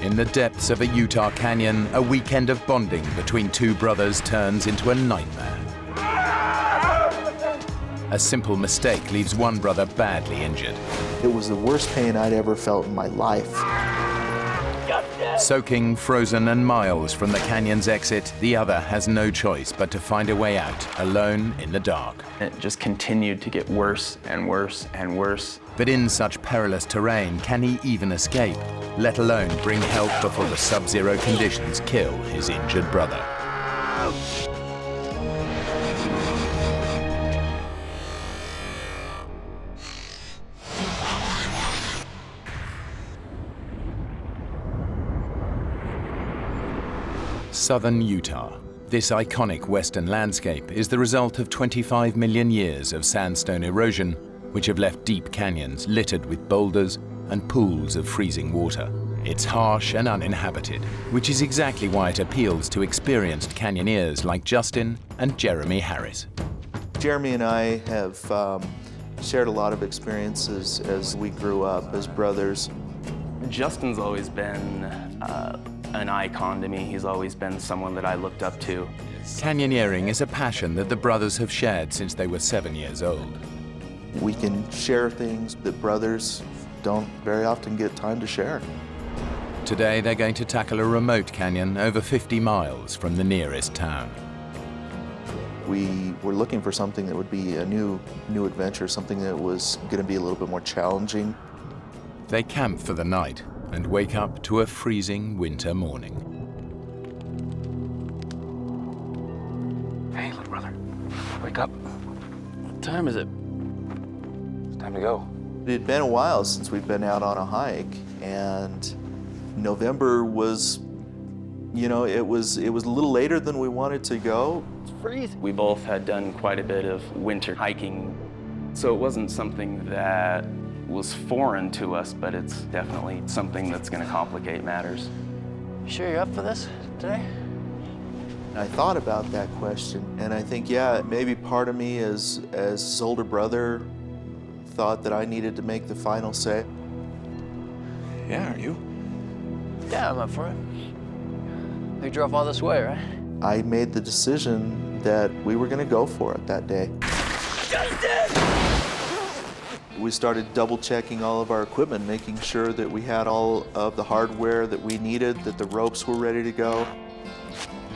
In the depths of a Utah canyon, a weekend of bonding between two brothers turns into a nightmare. A simple mistake leaves one brother badly injured. It was the worst pain I'd ever felt in my life. Soaking, frozen, and miles from the canyon's exit, the other has no choice but to find a way out, alone in the dark. It just continued to get worse and worse and worse. But in such perilous terrain, can he even escape, let alone bring help before the sub-zero conditions kill his injured brother? Southern Utah. This iconic western landscape is the result of 25 million years of sandstone erosion, which have left deep canyons littered with boulders and pools of freezing water. It's harsh and uninhabited, which is exactly why it appeals to experienced canyoneers like Justin and Jeremy Harris. Jeremy and I have shared a lot of experiences as we grew up as brothers. Justin's always been an icon to me. He's always been someone that I looked up to. Canyoneering is a passion that the brothers have shared since they were 7 years old. We can share things that brothers don't very often get time to share. Today they're going to tackle a remote canyon over 50 miles from the nearest town. We were looking for something that would be a new adventure, something that was going to be a little bit more challenging. They camp for the night and wake up to a freezing winter morning. Hey, little brother, wake up. What time is it? It's time to go. It had been a while since we'd been out on a hike, and November was, you know, it was a little later than we wanted to go. It's freezing. We both had done quite a bit of winter hiking, so it wasn't something that was foreign to us, but it's definitely something that's going to complicate matters. You sure you're up for this today? I thought about that question, and I think, yeah, maybe part of me as his older brother thought that I needed to make the final say. Yeah, are you? Yeah, I'm up for it. We drove all this way, right? I made the decision that we were going to go for it that day. Justin! We started double-checking all of our equipment, making sure that we had all of the hardware that we needed, that the ropes were ready to go.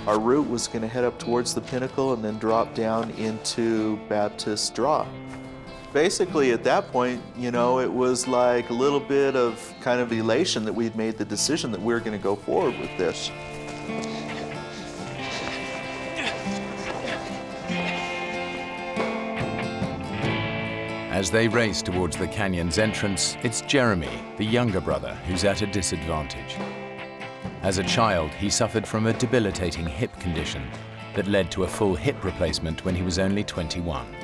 Our route was going to head up towards the pinnacle and then drop down into Baptist Draw. Basically, at that point, you know, it was like a little bit of kind of elation that we'd made the decision that we were going to go forward with this. As they race towards the canyon's entrance, it's Jeremy, the younger brother, who's at a disadvantage. As a child, he suffered from a debilitating hip condition that led to a full hip replacement when he was only 21.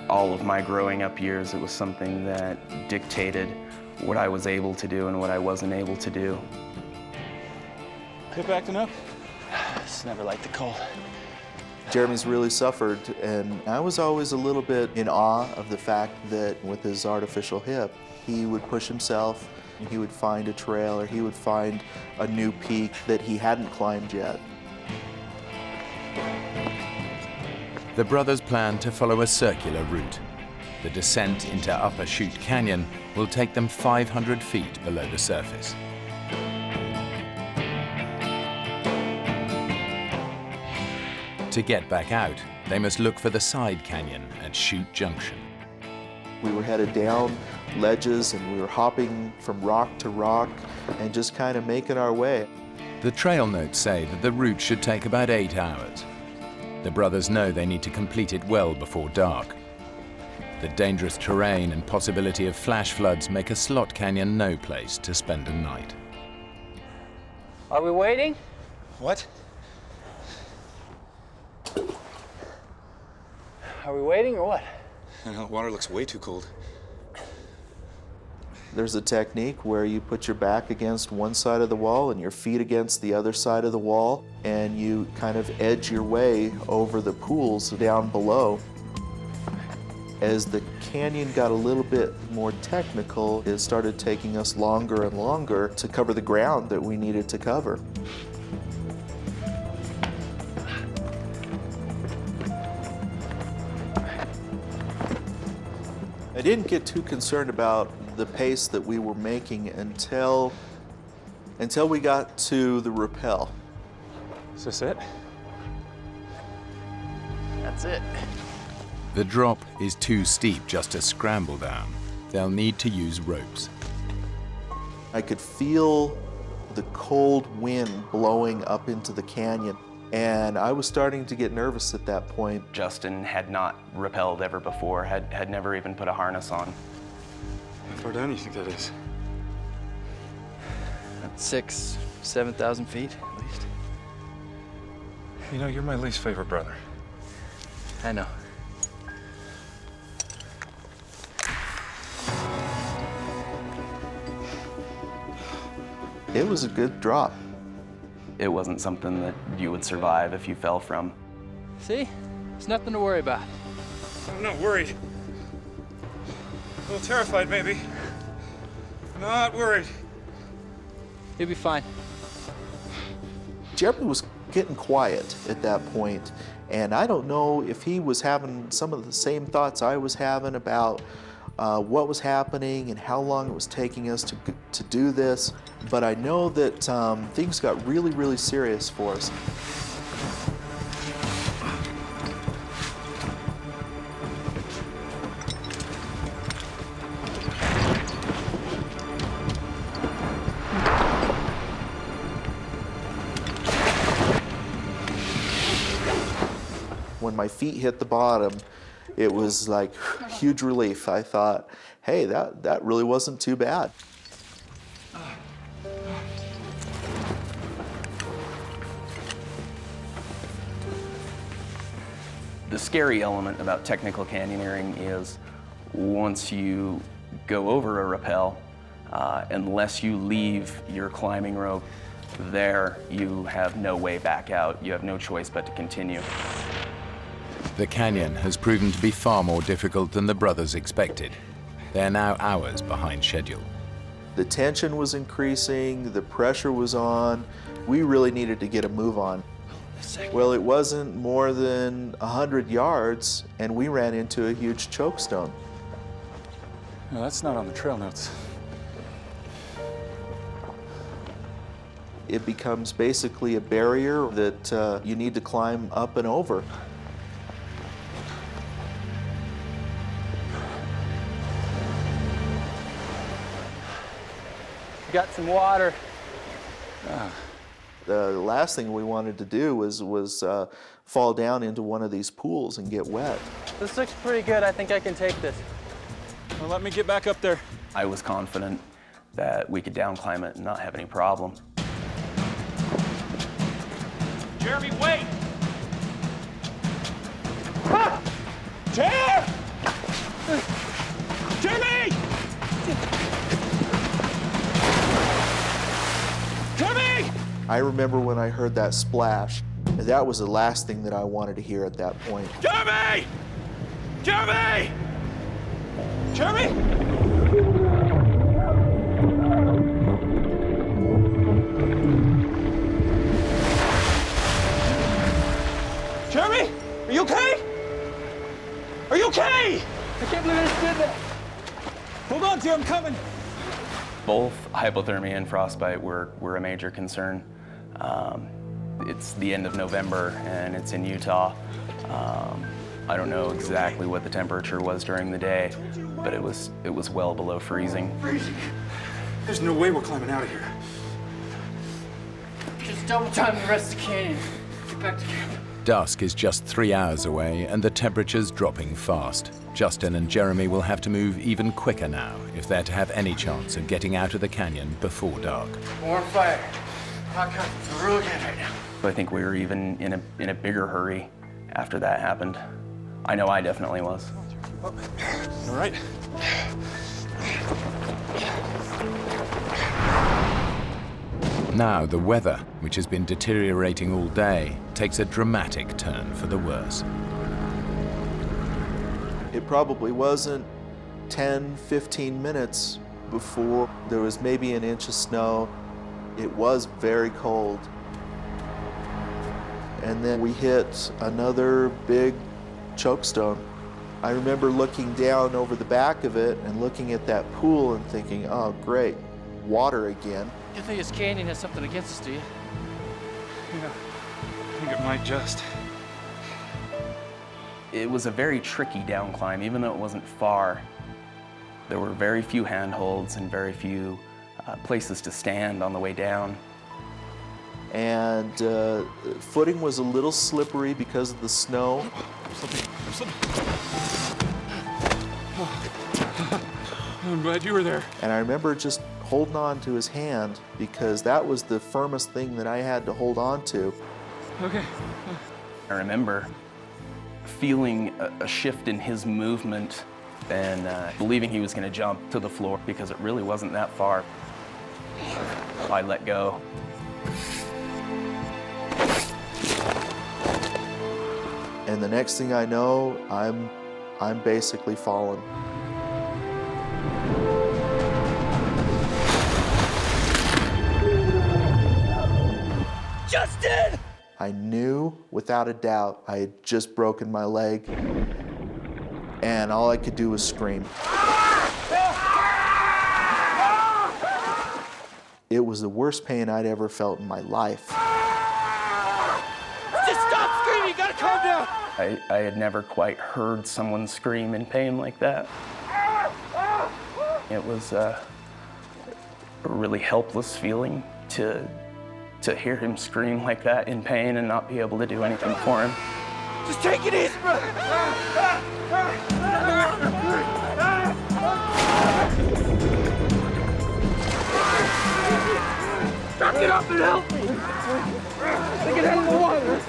All of my growing up years, it was something that dictated what I was able to do and what I wasn't able to do. Hip acting up? It's never liked the cold. Jeremy's really suffered, and I was always a little bit in awe of the fact that with his artificial hip, he would push himself, and he would find a trail, or he would find a new peak that he hadn't climbed yet. The brothers plan to follow a circular route. The descent into Upper Chute Canyon will take them 500 feet below the surface. To get back out, they must look for the side canyon at Chute Junction. We were headed down ledges, and we were hopping from rock to rock and just kind of making our way. The trail notes say that the route should take about 8 hours. The brothers know they need to complete it well before dark. The dangerous terrain and possibility of flash floods make a slot canyon no place to spend a night. Are we waiting? What? Are we waiting or what? The water looks way too cold. There's a technique where you put your back against one side of the wall and your feet against the other side of the wall, and you kind of edge your way over the pools down below. As the canyon got a little bit more technical, it started taking us longer and longer to cover the ground that we needed to cover. I didn't get too concerned about the pace that we were making until we got to the rappel. Is this it? That's it. The drop is too steep just to scramble down. They'll need to use ropes. I could feel the cold wind blowing up into the canyon, and I was starting to get nervous at that point. Justin had not rappelled ever before, had never even put a harness on. How far down do you think that is? 6,000 to 7,000 feet, at least. You know, you're my least favorite brother. I know. It was a good drop. It wasn't something that you would survive if you fell from. See? It's nothing to worry about. I'm not worried. A little terrified, maybe. Not worried. You'll be fine. Jeremy was getting quiet at that point, and I don't know if he was having some of the same thoughts I was having about what was happening and how long it was taking us to do this, but I know that things got really, really serious for us. When my feet hit the bottom, it was like huge relief. I thought, hey, that really wasn't too bad. The scary element about technical canyoneering is once you go over a rappel, unless you leave your climbing rope there, you have no way back out. You have no choice but to continue. The canyon has proven to be far more difficult than the brothers expected. They're now hours behind schedule. The tension was increasing, the pressure was on. We really needed to get a move on. Well, it wasn't more than 100 yards, and we ran into a huge chokestone. No, that's not on the trail notes. It becomes basically a barrier that you need to climb up and over. Got some water. The last thing we wanted to do was fall down into one of these pools and get wet. This looks pretty good. I think I can take this. Well, let me get back up there. I was confident that we could down climb it and not have any problem. Jeremy, wait! Ah! Jeremy! Jeremy! I remember when I heard that splash, that was the last thing that I wanted to hear at that point. Jeremy! Jeremy! Jeremy! Jeremy! Are you okay? Are you okay? I can't believe I just did that. Hold on, dear, I'm coming. Both hypothermia and frostbite were a major concern. It's the end of November and it's in Utah. I don't know exactly what the temperature was during the day, but it was well below freezing. Freezing. There's no way we're climbing out of here. Just double time the rest of the canyon. Get back to camp. Dusk is just 3 hours away and the temperature's dropping fast. Justin and Jeremy will have to move even quicker now if they're to have any chance of getting out of the canyon before dark. More fire. Hot cuts real good right now. I think we were even in a bigger hurry after that happened. I know I definitely was. All right. Now the weather, which has been deteriorating all day, takes a dramatic turn for the worse. It probably wasn't 10, 15 minutes before there was maybe an inch of snow. It was very cold. And then we hit another big chokestone. I remember looking down over the back of it and looking at that pool and thinking, oh great, water again. You think this canyon has something against us, do you? Yeah, I think it might just. It was a very tricky down climb, even though it wasn't far. There were very few handholds and very few places to stand on the way down. And footing was a little slippery because of the snow. I'm glad you were there. And I remember just holding on to his hand because that was the firmest thing that I had to hold on to. Okay. I remember feeling a shift in his movement and believing he was going to jump to the floor because it really wasn't that far. I let go. And the next thing I know, I'm basically falling. Justin! I knew without a doubt I had just broken my leg, and all I could do was scream. It was the worst pain I'd ever felt in my life. Just stop screaming, you gotta calm down! I had never quite heard someone scream in pain like that. It was a really helpless feeling to hear him scream like that in pain and not be able to do anything for him. Just take it easy, bro! Get up and help me! Get out of the water!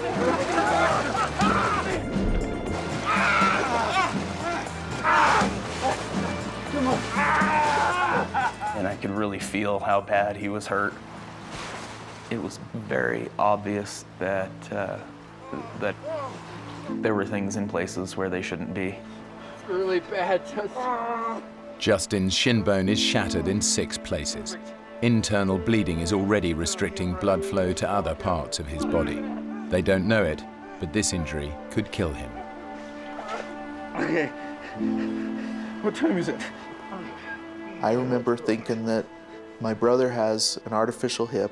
Come on! And I could really feel how bad he was hurt. It was very obvious that that there were things in places where they shouldn't be. It's really bad, Justin. Justin's shin bone is shattered in 6 places. Internal bleeding is already restricting blood flow to other parts of his body. They don't know it, but this injury could kill him. Okay. What time is it? I remember thinking that my brother has an artificial hip.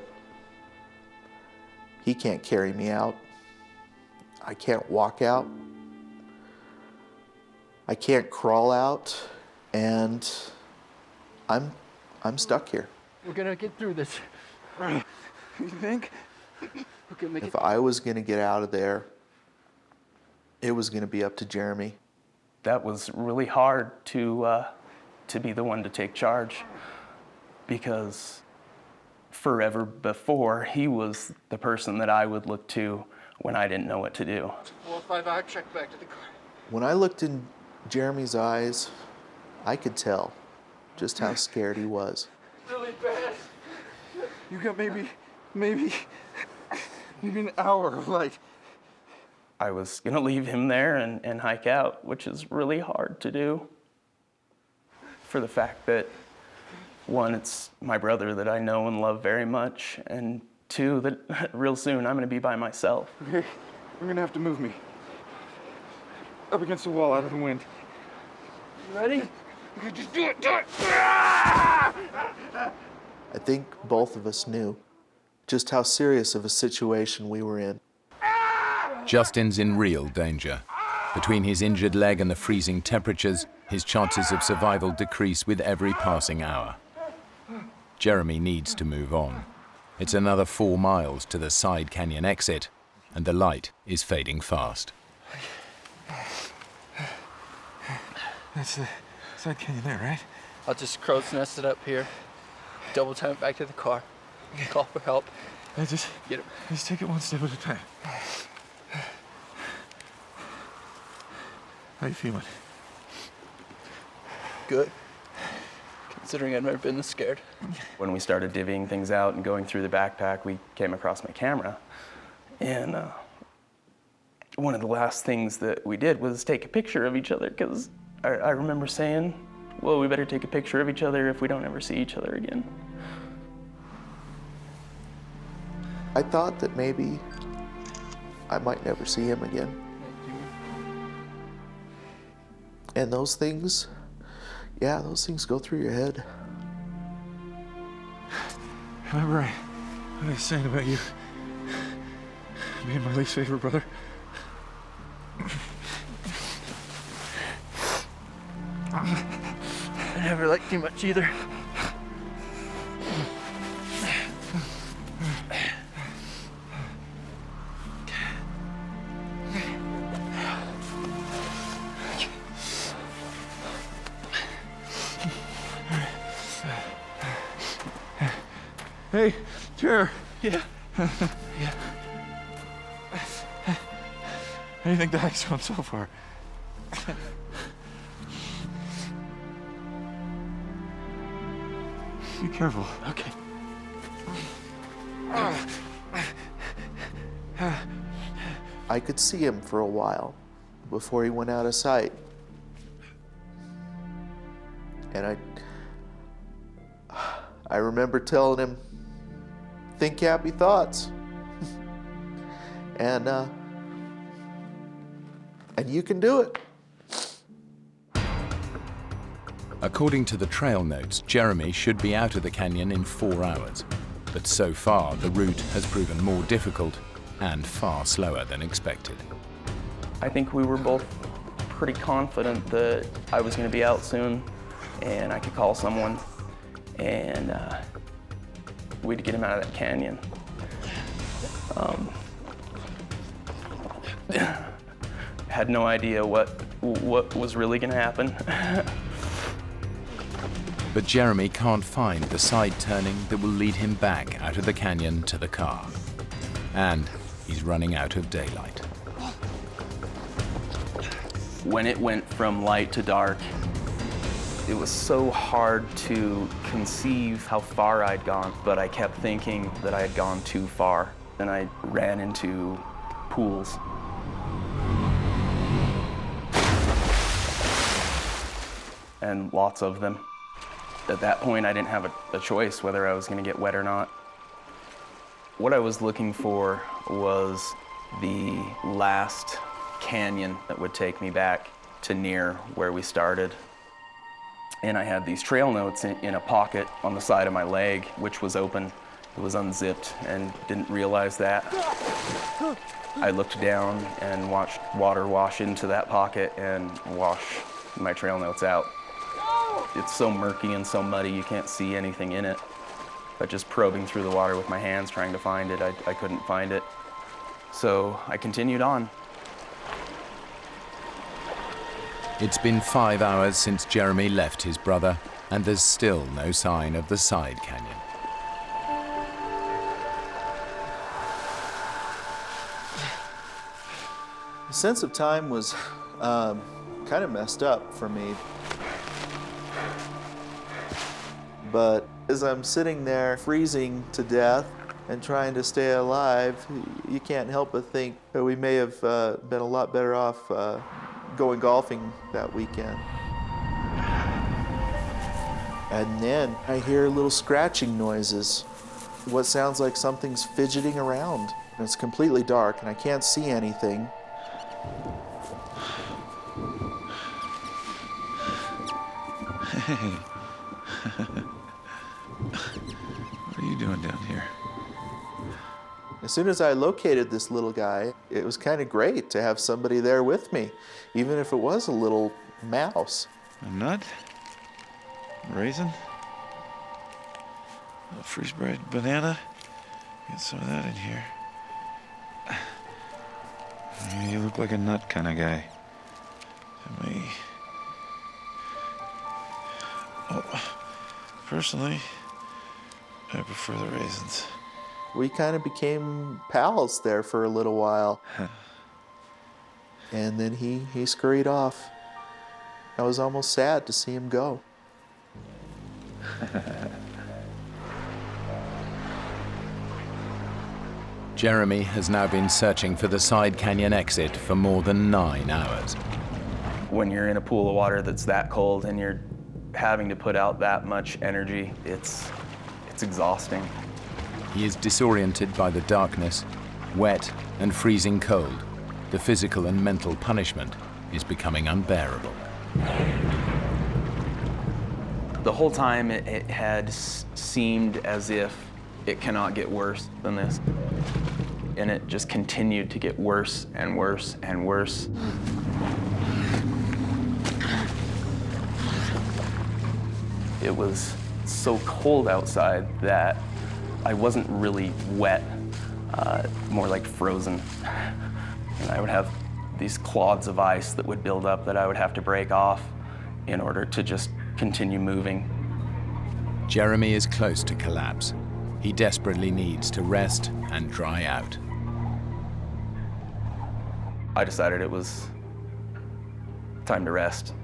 He can't carry me out. I can't walk out. I can't crawl out, and I'm stuck here. We're gonna get through this. You think? We're gonna make it. If I was gonna get out of there, it was gonna be up to Jeremy. That was really hard to be the one to take charge, because forever before, he was the person that I would look to when I didn't know what to do. 4-5-hour trek back to the car. When I looked in Jeremy's eyes, I could tell just how scared he was. Really bad. You got maybe an hour of light. I was gonna leave him there and hike out, which is really hard to do, for the fact that, one, it's my brother that I know and love very much, and two, that real soon I'm gonna be by myself. Okay, you're gonna have to move me. Up against the wall, out of the wind. You ready? Okay, just do it, do it! I think both of us knew just how serious of a situation we were in. Justin's in real danger. Between his injured leg and the freezing temperatures, his chances of survival decrease with every passing hour. Jeremy needs to move on. It's another 4 miles to the side canyon exit, and the light is fading fast. That's the side canyon there, right? I'll just crow's nest it up here. Double time it back to the car. Call for help. Just Get him. Just take it one step at a time. How you feeling? Good. Considering I've never been this scared. When we started divvying things out and going through the backpack, we came across my camera. And one of the last things that we did was take a picture of each other, because I remember saying, well, we better take a picture of each other if we don't ever see each other again. I thought that maybe I might never see him again. And those things, yeah, those things go through your head. Remember I was saying about you being my least favorite brother? I never liked you much either. Hey, chair. Yeah. How do you think the hike's gone so far? Be careful. Okay. I could see him for a while before he went out of sight. And I remember telling him, think happy thoughts. and you can do it. According to the trail notes, Jeremy should be out of the canyon in 4 hours. But so far, the route has proven more difficult and far slower than expected. I think we were both pretty confident that I was going to be out soon and I could call someone and we'd get him out of that canyon. Had no idea what was really going to happen. But Jeremy can't find the side turning that will lead him back out of the canyon to the car. And he's running out of daylight. When it went from light to dark, it was so hard to conceive how far I'd gone, but I kept thinking that I had gone too far. And I ran into pools. And lots of them. At that point, I didn't have a choice whether I was going to get wet or not. What I was looking for was the last canyon that would take me back to near where we started. And I had these trail notes in a pocket on the side of my leg, which was open. It was unzipped and didn't realize that. I looked down and watched water wash into that pocket and wash my trail notes out. It's so murky and so muddy, you can't see anything in it. But just probing through the water with my hands, trying to find it, I couldn't find it. So I continued on. It's been 5 hours since Jeremy left his brother, and there's still no sign of the side canyon. The sense of time was kind of messed up for me. But as I'm sitting there freezing to death and trying to stay alive, you can't help but think that we may have been a lot better off going golfing that weekend. And then I hear little scratching noises, what sounds like something's fidgeting around. And it's completely dark and I can't see anything. Hey. What are you doing down here? As soon as I located this little guy, it was kind of great to have somebody there with me, even if it was a little mouse. A nut? A raisin? A freeze-dried banana? Get some of that in here. You look like a nut kind of guy to me. Oh, personally, I prefer the raisins. We kind of became pals there for a little while. And then he scurried off. I was almost sad to see him go. Jeremy has now been searching for the side canyon exit for more than 9 hours. When you're in a pool of water that's that cold and you're having to put out that much energy, it's exhausting. He is disoriented by the darkness, wet and freezing cold. The physical and mental punishment is becoming unbearable. The whole time it had seemed as if it cannot get worse than this. And it just continued to get worse and worse and worse. It was so cold outside that I wasn't really wet, more like frozen. And I would have these clods of ice that would build up that I would have to break off in order to just continue moving. Jeremy is close to collapse. He desperately needs to rest and dry out. I decided it was time to rest.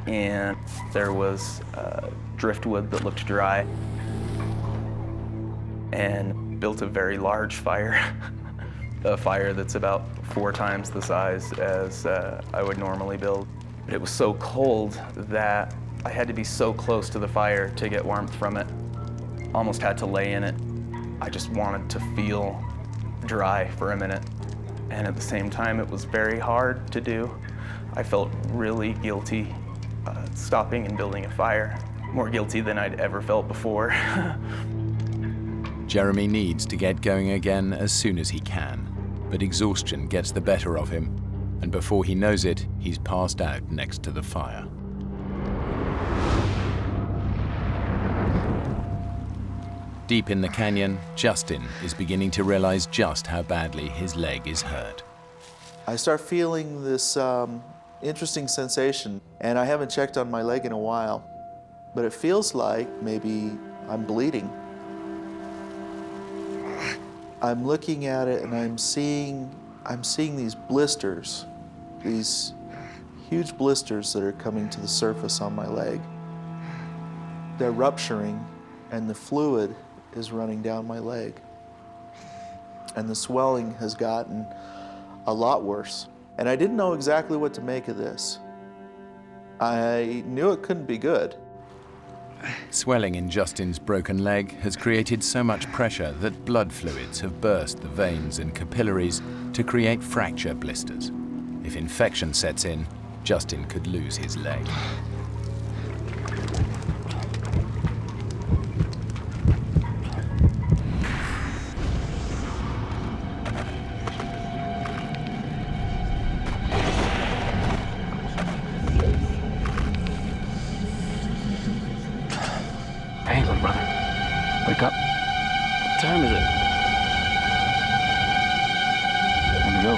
And there was driftwood that looked dry, and built a very large fire, a fire that's about 4 times the size as I would normally build. But it was so cold that I had to be so close to the fire to get warmth from it. Almost had to lay in it. I just wanted to feel dry for a minute. And at the same time, it was very hard to do. I felt really guilty stopping and building a fire. More guilty than I'd ever felt before. Jeremy needs to get going again as soon as he can, but exhaustion gets the better of him, and before he knows it, he's passed out next to the fire. Deep in the canyon, Justin is beginning to realize just how badly his leg is hurt. I start feeling this interesting sensation, and I haven't checked on my leg in a while, but it feels like maybe I'm bleeding. I'm looking at it and I'm seeing these blisters, these huge blisters that are coming to the surface on my leg. They're rupturing and the fluid is running down my leg. And the swelling has gotten a lot worse. And I didn't know exactly what to make of this. I knew it couldn't be good. Swelling in Justin's broken leg has created so much pressure that blood fluids have burst the veins and capillaries to create fracture blisters. If infection sets in, Justin could lose his leg. Hey, little brother. Wake up. What time is it? Time to go.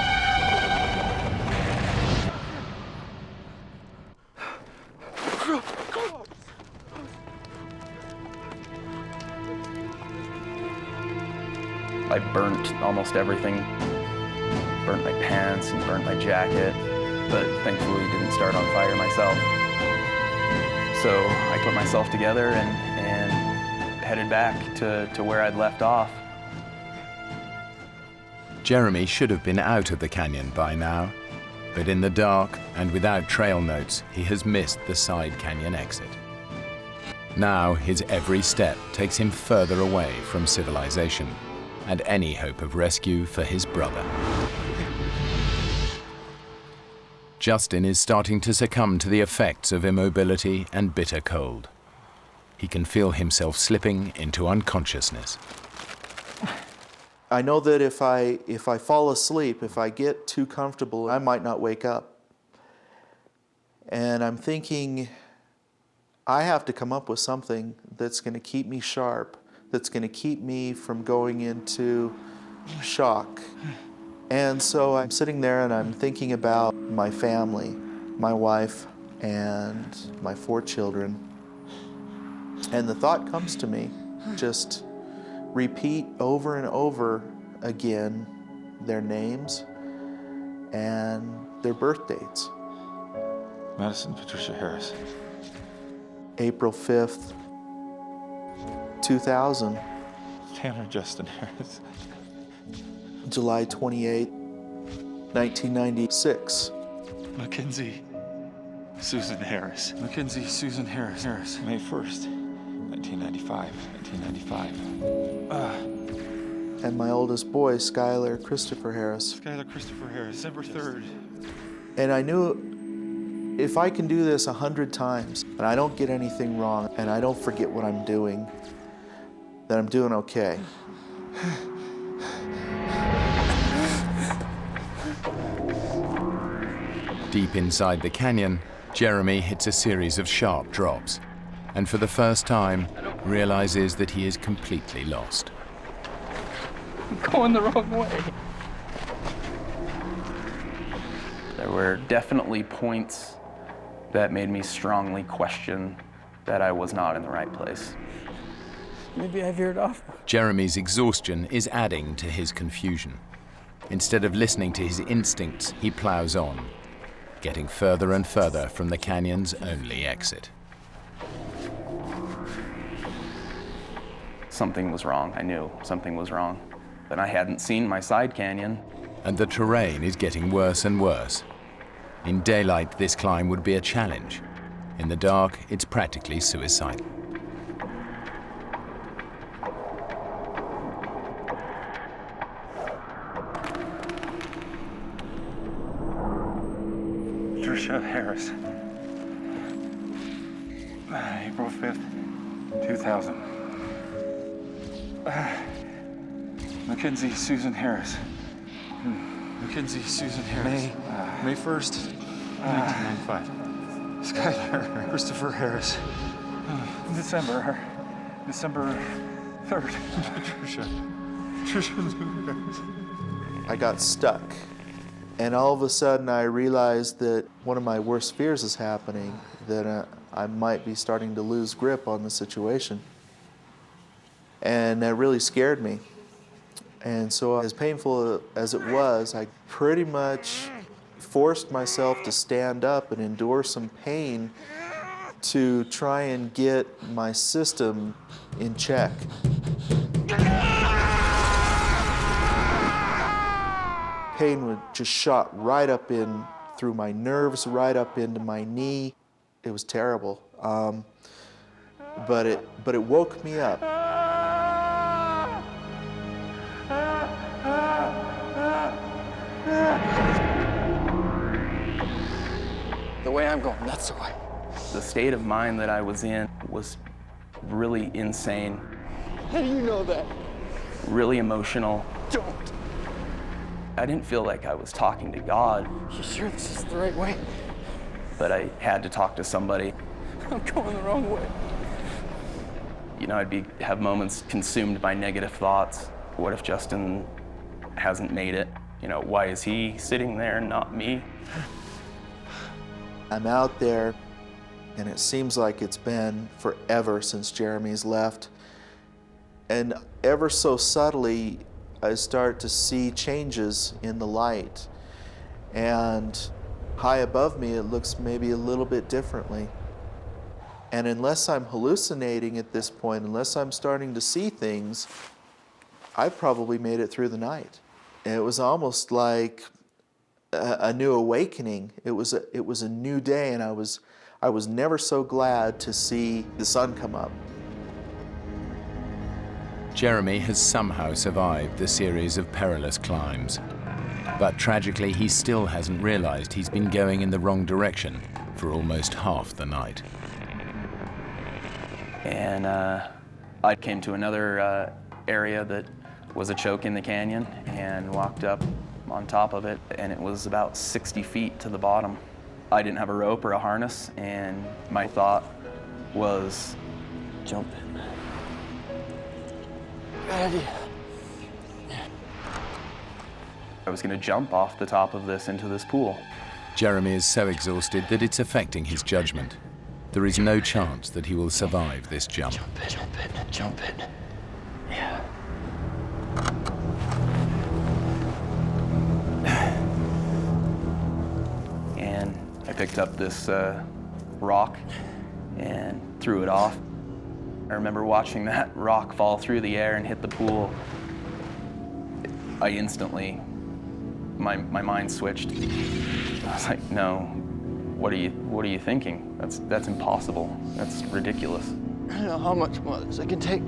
I burnt almost everything. Burnt my pants and burnt my jacket, but thankfully didn't start on fire myself. So I put myself together and headed back to where I'd left off. Jeremy should have been out of the canyon by now, but in the dark and without trail notes, he has missed the side canyon exit. Now his every step takes him further away from civilization and any hope of rescue for his brother. Justin is starting to succumb to the effects of immobility and bitter cold. He can feel himself slipping into unconsciousness. I know that if I fall asleep, if I get too comfortable, I might not wake up. And I'm thinking, I have to come up with something that's going to keep me sharp, that's going to keep me from going into shock. And so I'm sitting there and I'm thinking about my family, my wife, and my 4 children. And the thought comes to me, just repeat over and over again their names and their birth dates. Madison Patricia Harris. April 5th, 2000. Tanner Justin Harris. July 28th, 1996. Mackenzie Susan Harris. Mackenzie Susan Harris. May 1st, 1995. And my oldest boy, Skylar Christopher Harris. Skylar Christopher Harris, December 3rd. And I knew if I can do this 100 times and I don't get anything wrong and I don't forget what I'm doing, then I'm doing okay. Deep inside the canyon, Jeremy hits a series of sharp drops, and for the first time realizes that he is completely lost. I'm going the wrong way. There were definitely points that made me strongly question that I was not in the right place. Maybe I veered off. Jeremy's exhaustion is adding to his confusion. Instead of listening to his instincts, he plows on, getting further and further from the canyon's only exit. Something was wrong. I knew something was wrong. And I hadn't seen my side canyon. And the terrain is getting worse and worse. In daylight, this climb would be a challenge. In the dark, it's practically suicidal. Patricia Harris. April 5th, 2000. Mackenzie Susan Harris. Mackenzie Susan Harris. May 1st, 1995. Skylar Christopher Harris. December 3rd. Patricia Harris. I got stuck. And all of a sudden I realized that one of my worst fears is happening, that I might be starting to lose grip on the situation. And that really scared me. And so as painful as it was, I pretty much forced myself to stand up and endure some pain to try and get my system in check. Pain would just shot right up in through my nerves, right up into my knee. It was terrible, but it woke me up. The way I'm going, that's the way. The state of mind that I was in was really insane, How do you know that? really emotional. Don't. I didn't feel like I was talking to God, You sure this is the right way? but I had to talk to somebody. I'm going the wrong way. You know, I'd have moments consumed by negative thoughts. What if Justin hasn't made it? You know, why is he sitting there and not me? I'm out there, and it seems like it's been forever since Jeremy's left. And ever so subtly, I start to see changes in the light. And high above me, it looks maybe a little bit differently. And unless I'm hallucinating at this point, unless I'm starting to see things, I've probably made it through the night. And it was almost like a new awakening. It was a new day, and I was never so glad to see the sun come up. Jeremy has somehow survived the series of perilous climbs. But tragically, he still hasn't realized he's been going in the wrong direction for almost half the night. And I came to another area that was a choke in the canyon and walked up on top of it, and it was about 60 feet to the bottom. I didn't have a rope or a harness, and my thought was, Jump in. Good idea. I was going to jump off the top of this into this pool. Jeremy is so exhausted that it's affecting his judgment. There is no chance that he will survive this jump. Jump in. Yeah. And I picked up this rock and threw it off. I remember watching that rock fall through the air and hit the pool. I instantly My mind switched. I was like, no, what are you thinking? That's impossible. That's ridiculous. I don't know how much more this I can take.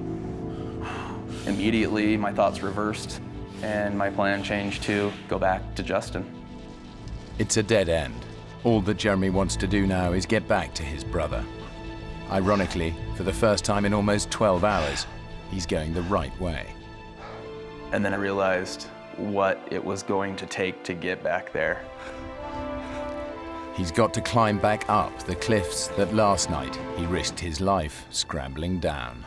Immediately, my thoughts reversed, and my plan changed to go back to Justin. It's a dead end. All that Jeremy wants to do now is get back to his brother. Ironically, for the first time in almost 12 hours, he's going the right way. And then I realized what it was going to take to get back there. He's got to climb back up the cliffs that last night he risked his life scrambling down.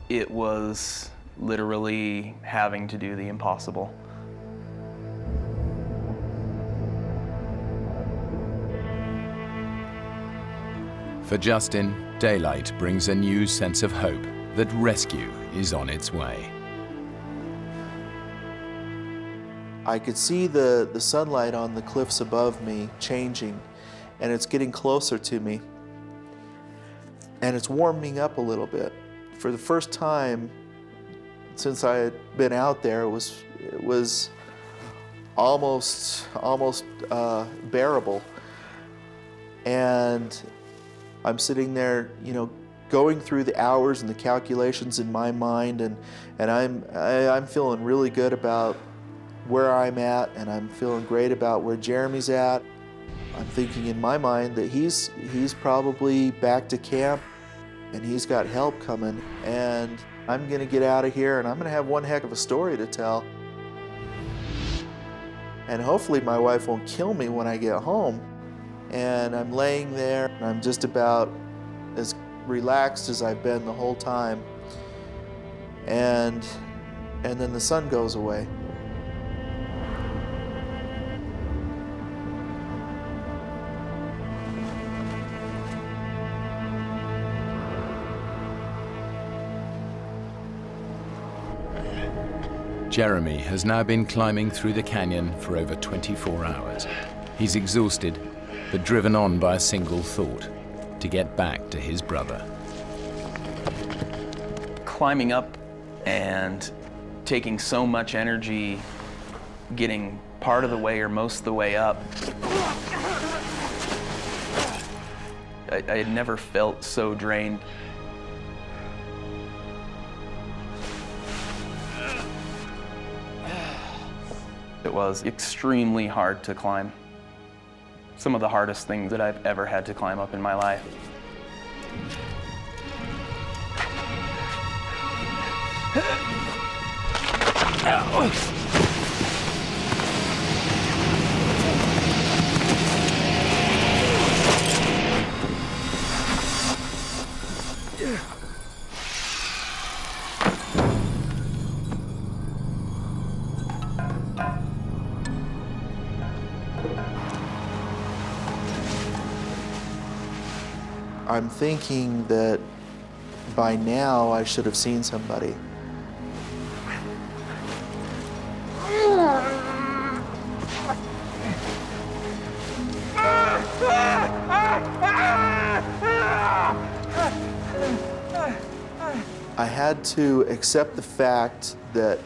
It was literally having to do the impossible. For Justin, daylight brings a new sense of hope that rescue is on its way. I could see the sunlight on the cliffs above me changing, and it's getting closer to me. And it's warming up a little bit. For the first time since I had been out there, it was almost bearable. And I'm sitting there, going through the hours and the calculations in my mind, and I'm feeling really good about where I'm at, and I'm feeling great about where Jeremy's at. I'm thinking in my mind that he's probably back to camp, and he's got help coming, and I'm gonna get out of here, and I'm gonna have one heck of a story to tell. And hopefully my wife won't kill me when I get home. And I'm laying there, and I'm just about as relaxed as I've been the whole time. And then the sun goes away. Jeremy has now been climbing through the canyon for over 24 hours. He's exhausted, but driven on by a single thought: to get back to his brother. Climbing up and taking so much energy, getting part of the way or most of the way up, I had never felt so drained. It was extremely hard to climb. Some of the hardest things that I've ever had to climb up in my life. I'm thinking that by now I should have seen somebody. I had to accept the fact that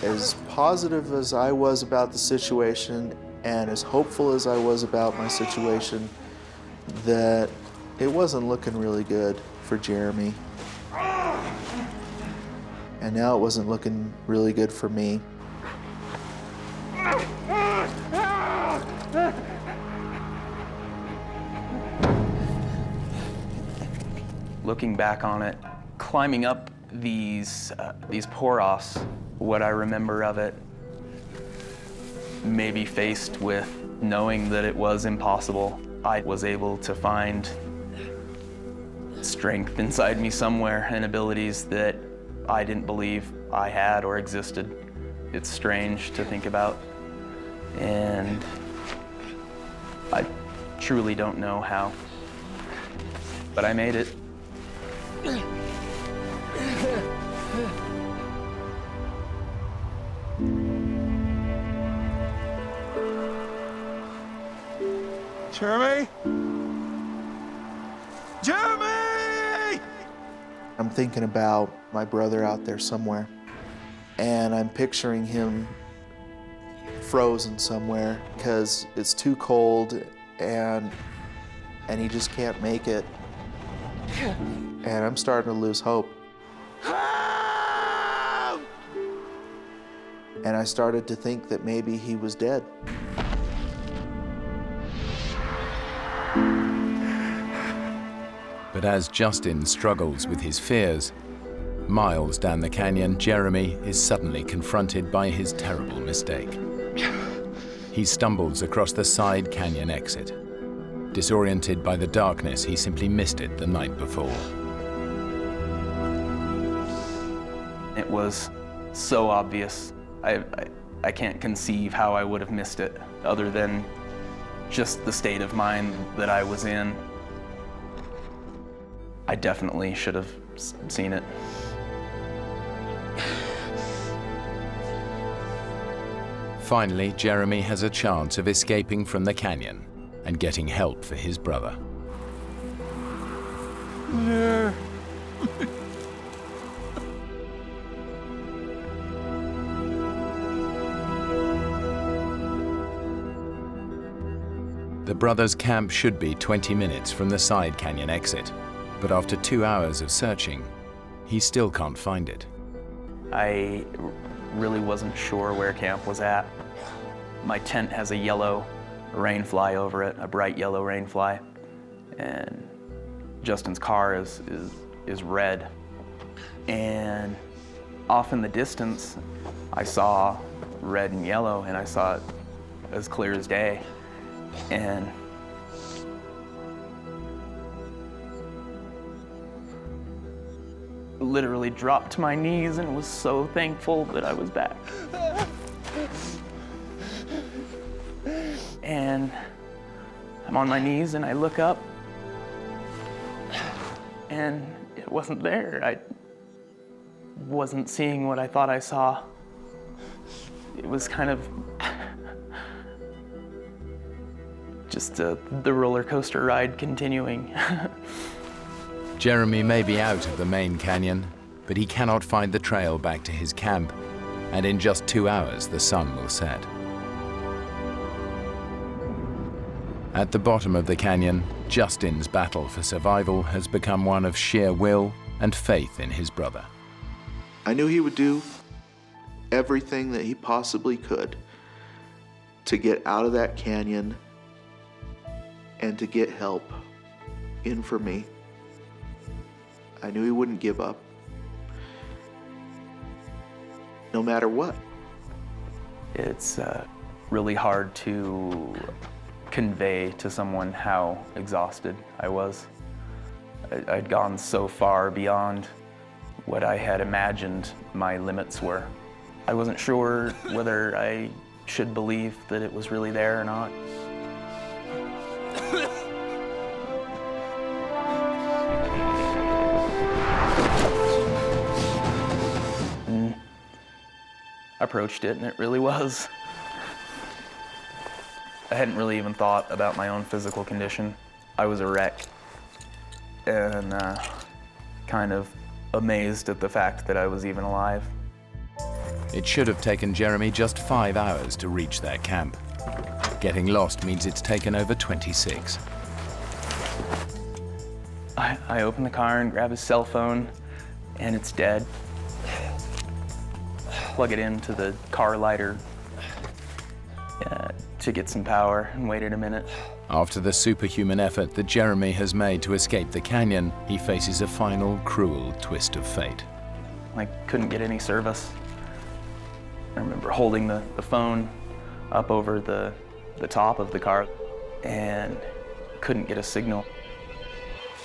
as positive as I was about the situation and as hopeful as I was about my situation, that it wasn't looking really good for Jeremy. And now it wasn't looking really good for me. Looking back on it, climbing up these pour-offs, what I remember of it, maybe faced with knowing that it was impossible, I was able to find strength inside me somewhere and abilities that I didn't believe I had or existed. It's strange to think about, and I truly don't know how, but I made it. Jeremy? Jeremy! I'm thinking about my brother out there somewhere, and I'm picturing him frozen somewhere because it's too cold and he just can't make it. And I'm starting to lose hope. And I started to think that maybe he was dead. But as Justin struggles with his fears, miles down the canyon, Jeremy is suddenly confronted by his terrible mistake. He stumbles across the side canyon exit. Disoriented by the darkness, he simply missed it the night before. It was so obvious. I can't conceive how I would have missed it, other than just the state of mind that I was in. I definitely should have seen it. Finally, Jeremy has a chance of escaping from the canyon and getting help for his brother. The brothers' camp should be 20 minutes from the side canyon exit, but after 2 hours of searching, he still can't find it. I really wasn't sure where camp was at. My tent has a yellow rainfly over it, a bright yellow rainfly, and Justin's car is red. And off in the distance, I saw red and yellow, and I saw it as clear as day. And literally dropped to my knees and was so thankful that I was back. And I'm on my knees and I look up and it wasn't there. I wasn't seeing what I thought I saw. It was kind of just the roller coaster ride continuing. Jeremy may be out of the main canyon, but he cannot find the trail back to his camp, and in just 2 hours the sun will set. At the bottom of the canyon, Justin's battle for survival has become one of sheer will and faith in his brother. I knew he would do everything that he possibly could to get out of that canyon and to get help in for me. I knew he wouldn't give up, no matter what. It's really hard to convey to someone how exhausted I was. I'd gone so far beyond what I had imagined my limits were. I wasn't sure whether I should believe that it was really there or not. I approached it, and it really was. I hadn't really even thought about my own physical condition. I was a wreck, and kind of amazed at the fact that I was even alive. It should have taken Jeremy just 5 hours to reach their camp. Getting lost means it's taken over 26. I open the car and grab his cell phone, and it's dead. Plug it into the car lighter to get some power and waited a minute. After the superhuman effort that Jeremy has made to escape the canyon, he faces a final cruel twist of fate. I couldn't get any service. I remember holding the phone up over the top of the car and couldn't get a signal.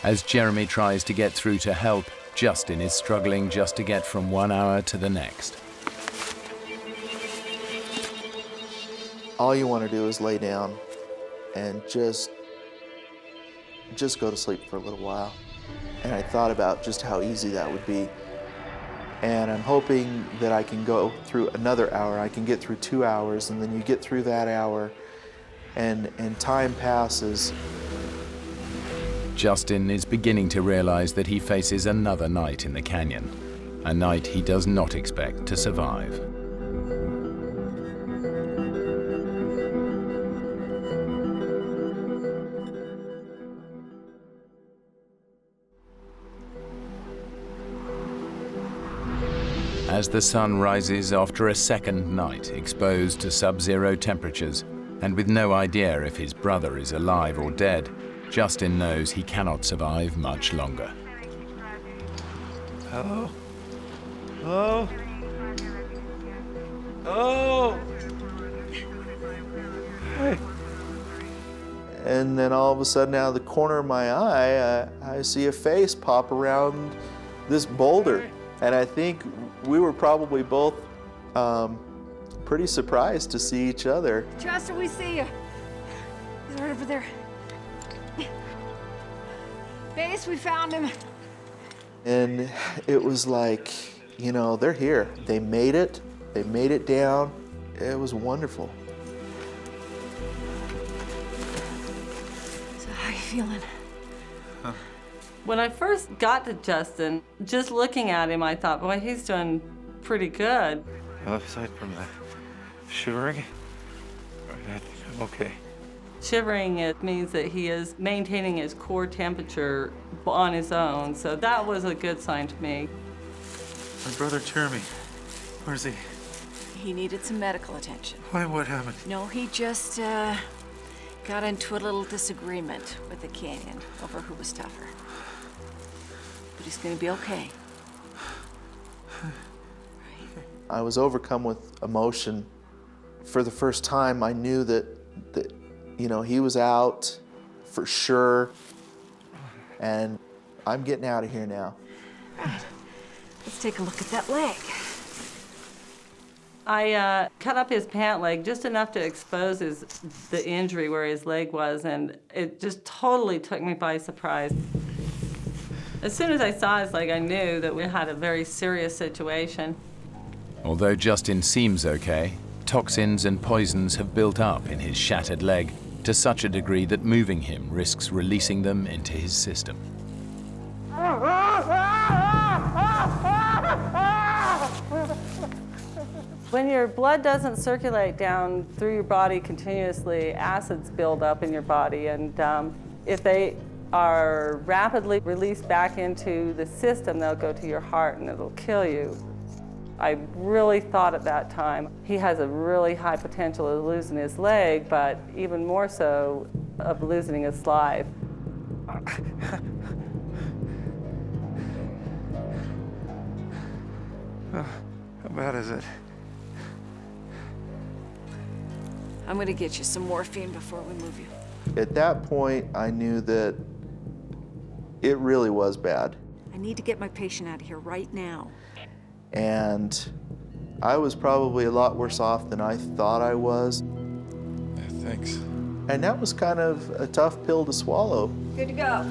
As Jeremy tries to get through to help, Justin is struggling just to get from 1 hour to the next. All you want to do is lay down and just go to sleep for a little while. And I thought about just how easy that would be. And I'm hoping that I can go through another hour. I can get through 2 hours, and then you get through that hour, and time passes. Justin is beginning to realize that he faces another night in the canyon, a night he does not expect to survive. As the sun rises after a second night exposed to sub-zero temperatures, and with no idea if his brother is alive or dead, Justin knows he cannot survive much longer. Hello? Hello? Oh! Hey. And then all of a sudden, out of the corner of my eye, I see a face pop around this boulder. And I think we were probably both pretty surprised to see each other. Justin, we see you. He's right over there. Base, we found him. And it was like, you know, they're here. They made it. They made it down. It was wonderful. So how are you feeling? When I first got to Justin, just looking at him, I thought, boy, he's doing pretty good. Well, aside from the shivering, I think I'm okay. Shivering, it means that he is maintaining his core temperature on his own, so that was a good sign to me. My brother Jeremy, where's he? He needed some medical attention. Why, what happened? No, he just got into a little disagreement with the canyon over who was tougher. But he's gonna be okay. I was overcome with emotion. For the first time, I knew that you know, he was out for sure. And I'm getting out of here now. Right. Let's take a look at that leg. I cut up his pant leg just enough to expose the injury where his leg was, and it just totally took me by surprise. As soon as I saw his leg, I knew that we had a very serious situation. Although Justin seems okay, toxins and poisons have built up in his shattered leg to such a degree that moving him risks releasing them into his system. When your blood doesn't circulate down through your body continuously, acids build up in your body, and if they are rapidly released back into the system, they'll go to your heart and it'll kill you. I really thought at that time, he has a really high potential of losing his leg, but even more so of losing his life. How bad is it? I'm gonna get you some morphine before we move you. At that point, I knew that it really was bad. I need to get my patient out of here right now. And I was probably a lot worse off than I thought I was. Yeah, thanks. And that was kind of a tough pill to swallow. Good to go.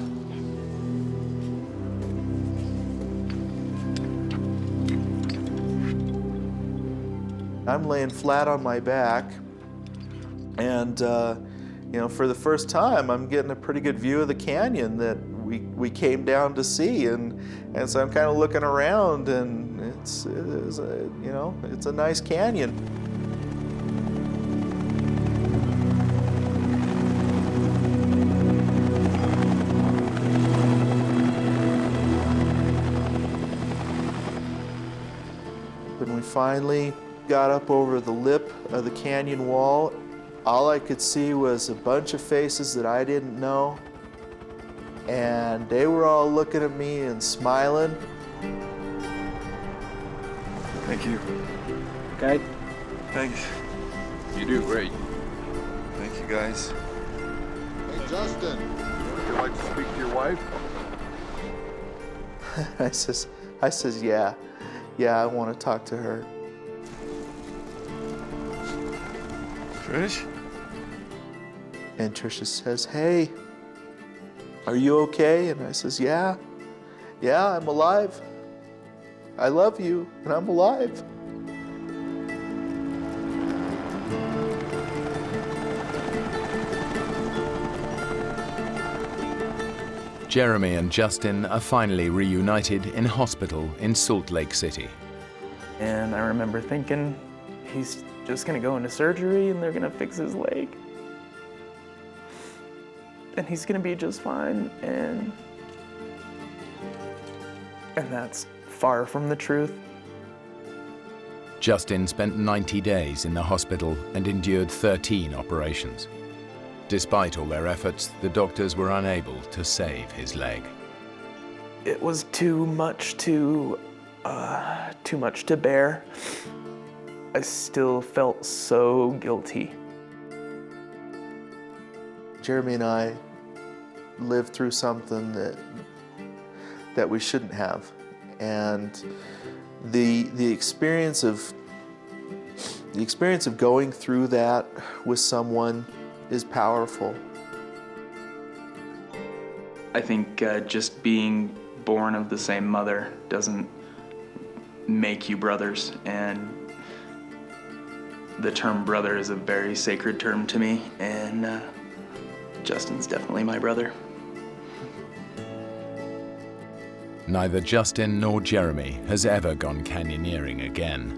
I'm laying flat on my back, and you know, for the first time, I'm getting a pretty good view of the canyon that we came down to see, and so I'm kind of looking around, and it's you know, it's a nice canyon. When we finally got up over the lip of the canyon wall, all I could see was a bunch of faces that I didn't know, and they were all looking at me and smiling. Thank you. Okay. Thanks. You do great. Thank you, guys. Hey, Justin, would you like to speak to your wife? I says, yeah, I want to talk to her. Trish? And Tricia says, hey, are you okay? And I says, yeah, I'm alive. I love you, and I'm alive. Jeremy and Justin are finally reunited in hospital in Salt Lake City. And I remember thinking, he's just gonna go into surgery and they're gonna fix his leg. And he's gonna be just fine, and that's far from the truth. Justin spent 90 days in the hospital and endured 13 operations. Despite all their efforts, the doctors were unable to save his leg. It was too much to bear. I still felt so guilty. Jeremy and I lived through something that we shouldn't have, and the experience of going through that with someone is powerful. I think just being born of the same mother doesn't make you brothers, and the term brother is a very sacred term to me, and Justin's definitely my brother. Neither Justin nor Jeremy has ever gone canyoneering again.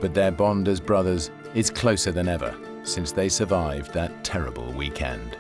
But their bond as brothers is closer than ever since they survived that terrible weekend.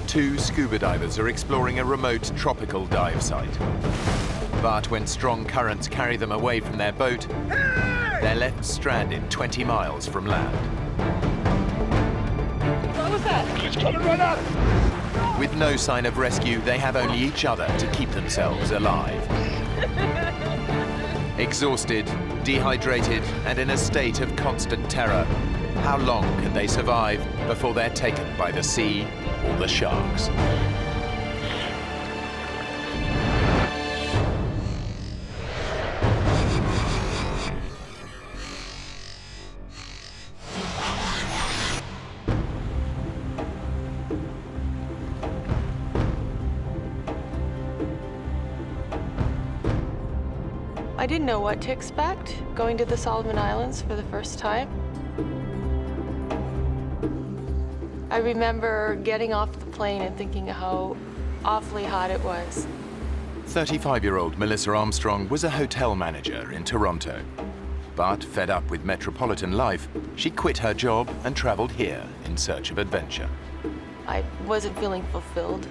Two scuba divers are exploring a remote tropical dive site. But when strong currents carry them away from their boat, they're left stranded 20 miles from land. What was that? It's coming right up! With no sign of rescue, they have only each other to keep themselves alive. Exhausted, dehydrated, and in a state of constant terror, how long can they survive before they're taken by the sea or the sharks? I didn't know what to expect going to the Solomon Islands for the first time. I remember getting off the plane and thinking how awfully hot it was. 35-year-old Melissa Armstrong was a hotel manager in Toronto. But fed up with metropolitan life, she quit her job and traveled here in search of adventure. I wasn't feeling fulfilled.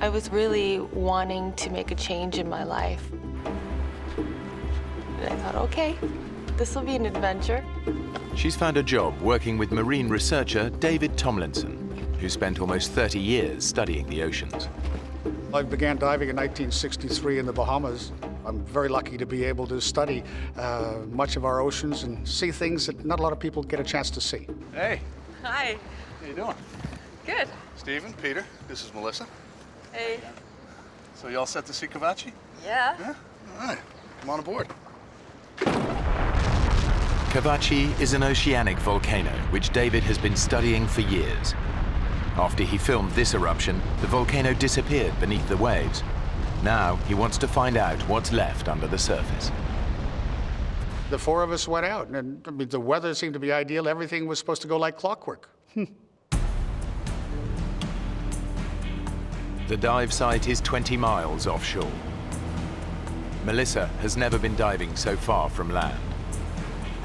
I was really wanting to make a change in my life. And I thought, okay, this will be an adventure. She's found a job working with marine researcher David Tomlinson, who spent almost 30 years studying the oceans. I began diving in 1963 in the Bahamas. I'm very lucky to be able to study much of our oceans and see things that not a lot of people get a chance to see. Hey. Hi. How you doing? Good. Stephen, Peter, this is Melissa. Hey. So you all set to see Cavachi? Yeah. Yeah? All right. Come on aboard. Cavachi is an oceanic volcano which David has been studying for years. After he filmed this eruption, the volcano disappeared beneath the waves. Now he wants to find out what's left under the surface. The four of us went out, and I mean, the weather seemed to be ideal. Everything was supposed to go like clockwork. The dive site is 20 miles offshore. Melissa has never been diving so far from land.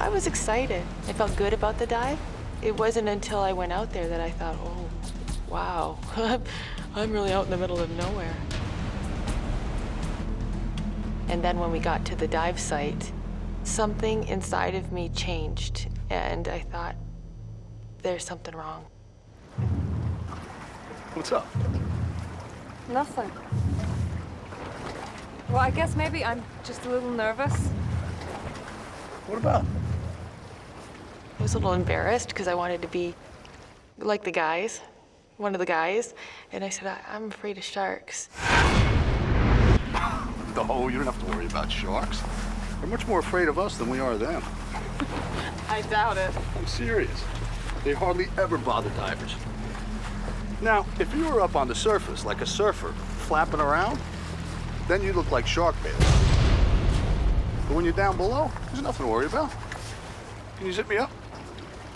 I was excited. I felt good about the dive. It wasn't until I went out there that I thought, oh, wow, I'm really out in the middle of nowhere. And then when we got to the dive site, something inside of me changed, and I thought, there's something wrong. What's up? Nothing. Well, I guess maybe I'm just a little nervous. What about? I was a little embarrassed because I wanted to be like the guys, one of the guys, and I said, I'm afraid of sharks. Oh, you don't have to worry about sharks. They're much more afraid of us than we are them. I doubt it. I'm serious. They hardly ever bother divers. Now, if you were up on the surface like a surfer, flapping around, then you look like shark bait. But when you're down below, there's nothing to worry about. Can you zip me up?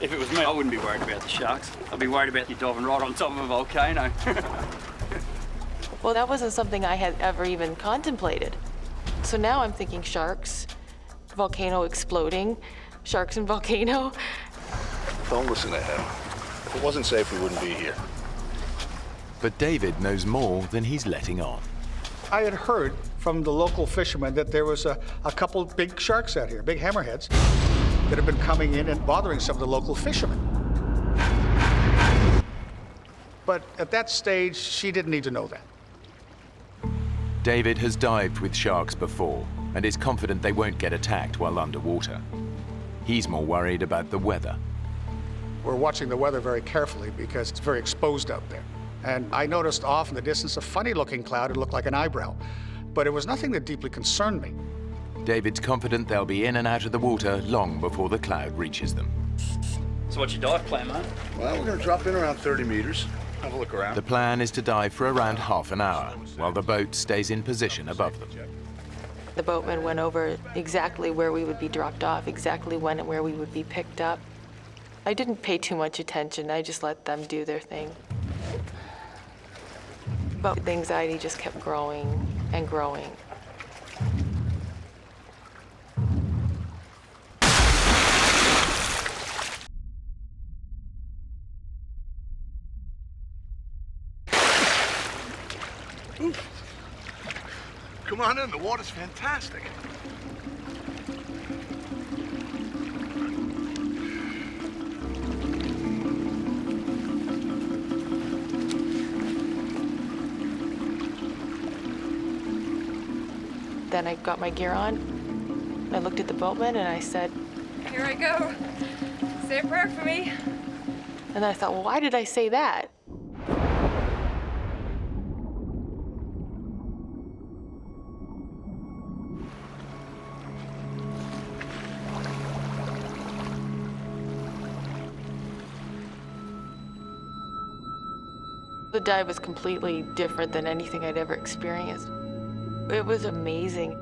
If it was me, I wouldn't be worried about the sharks. I'd be worried about you diving right on top of a volcano. Well, that wasn't something I had ever even contemplated. So now I'm thinking sharks, volcano exploding, sharks and volcano. Don't listen to him. If it wasn't safe, we wouldn't be here. But David knows more than he's letting on. I had heard from the local fishermen that there was a couple big sharks out here, big hammerheads, that have been coming in and bothering some of the local fishermen. But at that stage, she didn't need to know that. David has dived with sharks before and is confident they won't get attacked while underwater. He's more worried about the weather. We're watching the weather very carefully because it's very exposed out there. And I noticed off in the distance a funny-looking cloud. It looked like an eyebrow. But it was nothing that deeply concerned me. David's confident they'll be in and out of the water long before the cloud reaches them. So what's your dive plan, mate? Well, we're going to drop in around 30 meters, have a look around. The plan is to dive for around half an hour while the boat stays in position above them. The boatman went over exactly where we would be dropped off, exactly when and where we would be picked up. I didn't pay too much attention. I just let them do their thing. But the anxiety just kept growing and growing. Come on in, the water's fantastic. Then I got my gear on. I looked at the boatman and I said, Here I go. Say a prayer for me. and then I thought, well, why did I say that? The dive was completely different than anything I'd ever experienced. It was amazing.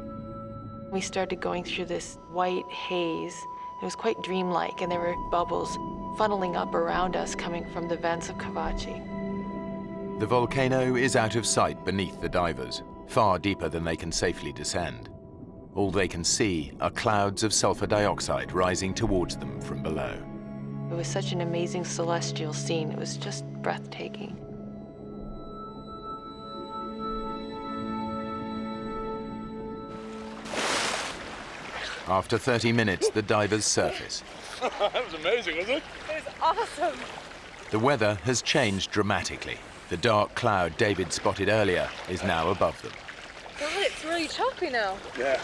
We started going through this white haze. It was quite dreamlike, and there were bubbles funneling up around us coming from the vents of Kavachi. The volcano is out of sight beneath the divers, far deeper than they can safely descend. All they can see are clouds of sulfur dioxide rising towards them from below. It was such an amazing celestial scene. It was just breathtaking. After 30 minutes, the divers surface. That was amazing, wasn't it? It was awesome. The weather has changed dramatically. The dark cloud David spotted earlier is now above them. God, it's really choppy now. Yeah.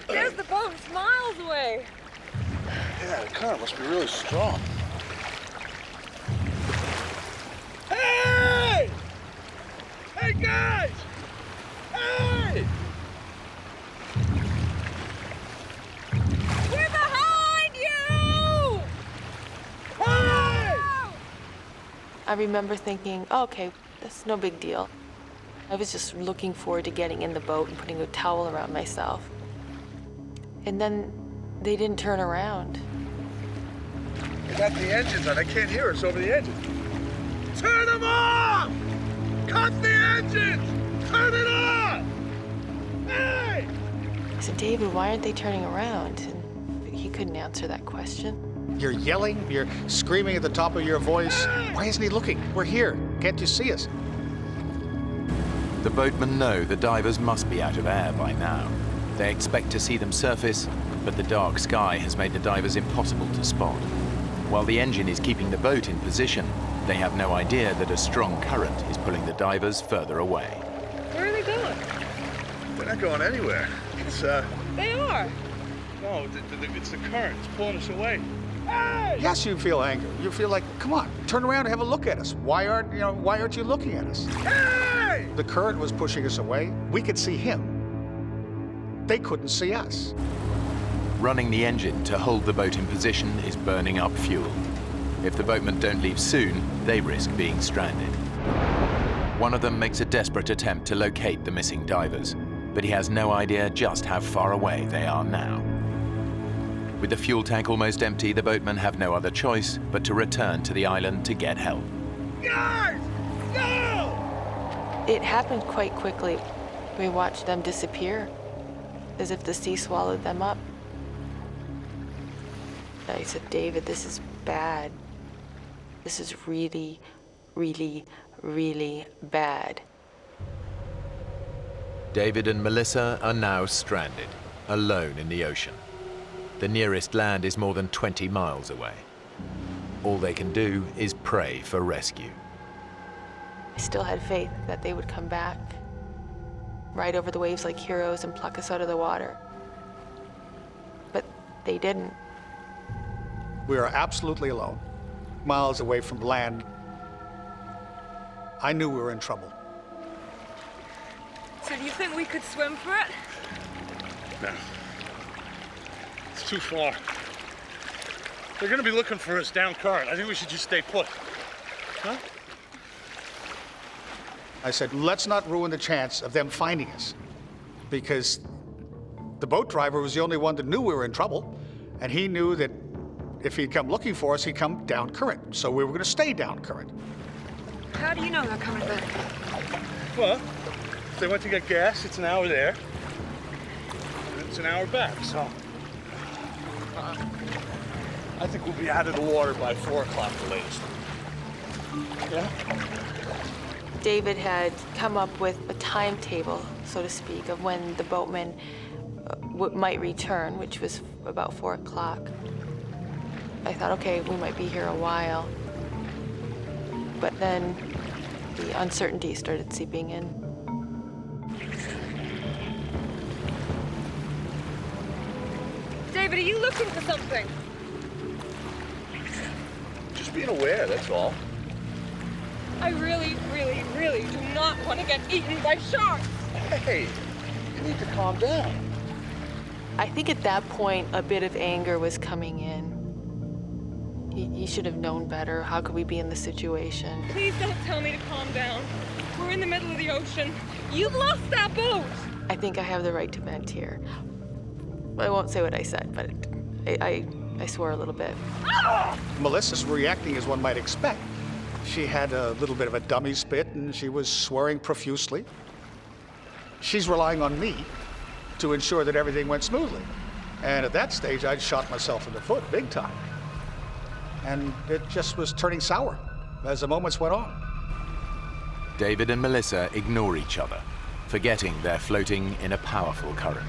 There's the boat, it's miles away. Yeah, the current must be really strong. Hey! Hey, guys! Hey! We're behind you! Hey! I remember thinking, oh, okay, that's no big deal. I was just looking forward to getting in the boat and putting a towel around myself. And then they didn't turn around. They got the engines on. I can't hear us over the engines. Turn them off! Cut the engines! Turn it off! Hey! I said, David, why aren't they turning around? And he couldn't answer that question. You're yelling, you're screaming at the top of your voice. Why isn't he looking? We're here. Can't you see us? The boatmen know the divers must be out of air by now. They expect to see them surface, but the dark sky has made the divers impossible to spot. While the engine is keeping the boat in position, they have no idea that a strong current is pulling the divers further away. Where are they going? They're not going anywhere. It's, They are. No, it's the current. It's pulling us away. Hey! Yes, you feel anger. You feel like, come on, turn around and have a look at us. Why aren't you looking at us? Hey! The current was pushing us away. We could see him. They couldn't see us. Running the engine to hold the boat in position is burning up fuel. If the boatmen don't leave soon, they risk being stranded. One of them makes a desperate attempt to locate the missing divers, but he has no idea just how far away they are now. With the fuel tank almost empty, the boatmen have no other choice but to return to the island to get help. Guys! Go! It happened quite quickly. We watched them disappear, as if the sea swallowed them up. I said, David, this is bad. This is really, really, really bad. David and Melissa are now stranded, alone in the ocean. The nearest land is more than 20 miles away. All they can do is pray for rescue. I still had faith that they would come back, ride over the waves like heroes and pluck us out of the water. But they didn't. We are absolutely alone, miles away from land. I knew we were in trouble. So do you think we could swim for it? No. It's too far. They're gonna be looking for us down current. I think we should just stay put. Huh? I said, let's not ruin the chance of them finding us, because the boat driver was the only one that knew we were in trouble, and he knew that if he'd come looking for us, he'd come down current. So we were going to stay down current. How do you know they're coming back? Well, if they went to get gas, it's an hour there, and it's an hour back, so. I think we'll be out of the water by 4 o'clock the latest. Yeah? David had come up with a timetable, so to speak, of when the boatmen might return, which was about 4 o'clock. I thought, okay, we might be here a while. But then the uncertainty started seeping in. David, are you looking for something? Just being aware, that's all. I really, really, really do not want to get eaten by sharks. Hey, you need to calm down. I think at that point, a bit of anger was coming in. He should have known better. How could we be in this situation? Please don't tell me to calm down. We're in the middle of the ocean. You've lost that boat. I think I have the right to vent here. I won't say what I said, but I swore a little bit. Melissa's reacting as one might expect. She had a little bit of a dummy spit, and she was swearing profusely. She's relying on me to ensure that everything went smoothly. And at that stage, I'd shot myself in the foot big time. And it just was turning sour as the moments went on. David and Melissa ignore each other, forgetting they're floating in a powerful current.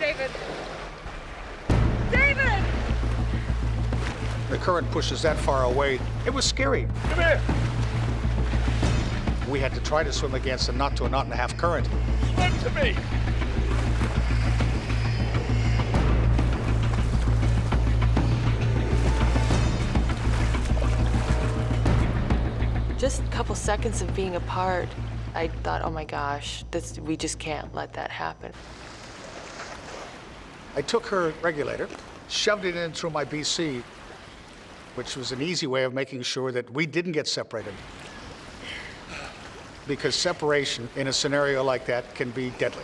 David! David! The current pushes that far away. It was scary. Come here! We had to try to swim against a knot to a knot and a half current. Swim to me! Just a couple seconds of being apart, I thought, oh my gosh, we just can't let that happen. I took her regulator, shoved it in through my BC, which was an easy way of making sure that we didn't get separated. Because separation in a scenario like that can be deadly.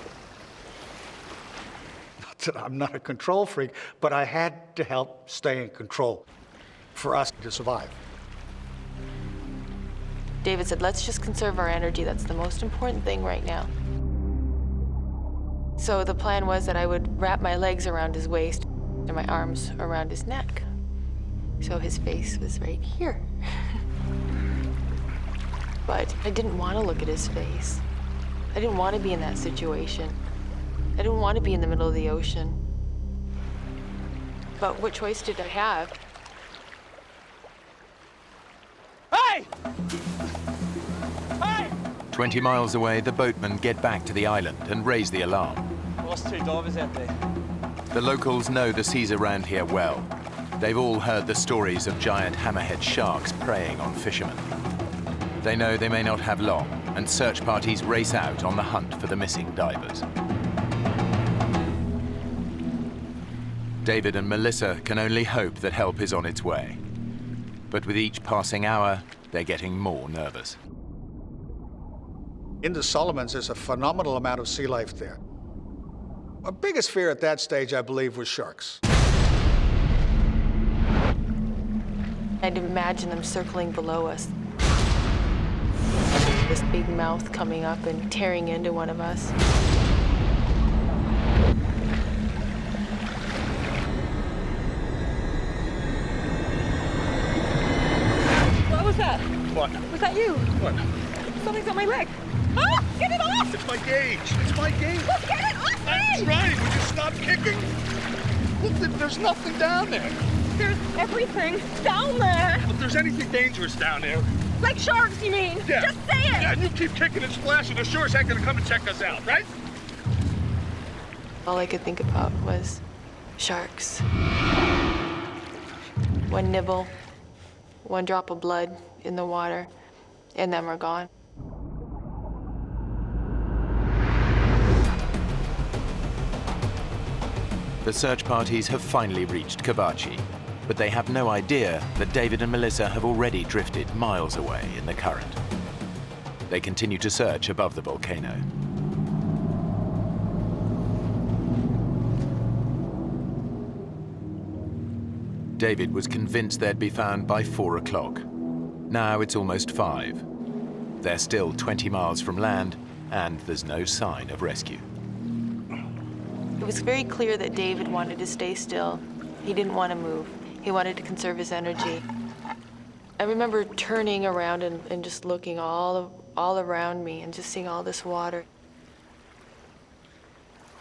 Not that I'm not a control freak, but I had to help stay in control for us to survive. David said, let's just conserve our energy. That's the most important thing right now. So the plan was that I would wrap my legs around his waist and my arms around his neck. So his face was right here. But I didn't want to look at his face. I didn't want to be in that situation. I didn't want to be in the middle of the ocean. But what choice did I have? Hey! Hey! 20 miles away, the boatmen get back to the island and raise the alarm. Lost 2 divers out there. The locals know the seas around here well. They've all heard the stories of giant hammerhead sharks preying on fishermen. They know they may not have long, and search parties race out on the hunt for the missing divers. David and Melissa can only hope that help is on its way. But with each passing hour, they're getting more nervous. In the Solomons, there's a phenomenal amount of sea life there. My biggest fear at that stage, I believe, was sharks. I'd imagine them circling below us. This big mouth coming up and tearing into one of us. What was that? What? Was that you? What? Something's on my leg. Ah! Get it off! It's my gauge. It's my gauge. Just get it off I'm me! trying. Would you stop kicking? Look, there's nothing down there. There's everything down there. If there's anything dangerous down there. Like sharks, you mean? Yeah. Just say it! Yeah, and you keep kicking and splashing, the shores ain't gonna come and check us out, right? All I could think about was sharks. One nibble, one drop of blood in the water, and then we're gone. The search parties have finally reached Kabachi, but they have no idea that David and Melissa have already drifted miles away in the current. They continue to search above the volcano. David was convinced they'd be found by 4 o'clock. Now it's almost 5. They're still 20 miles from land, and there's no sign of rescue. It was very clear that David wanted to stay still. He didn't want to move. He wanted to conserve his energy. I remember turning around and just looking all around me and just seeing all this water.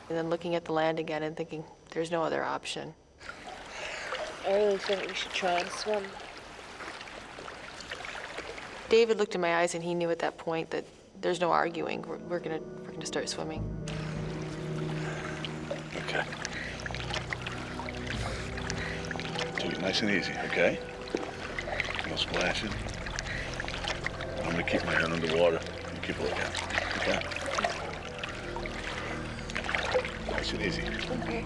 And then looking at the land again and thinking, there's no other option. I really think we should try and swim. David looked in my eyes and he knew at that point that there's no arguing. We're gonna start swimming. Okay. Take it nice and easy, okay? No splashing. I'm gonna keep my head underwater. You keep a lookout, okay? Nice and easy. Okay.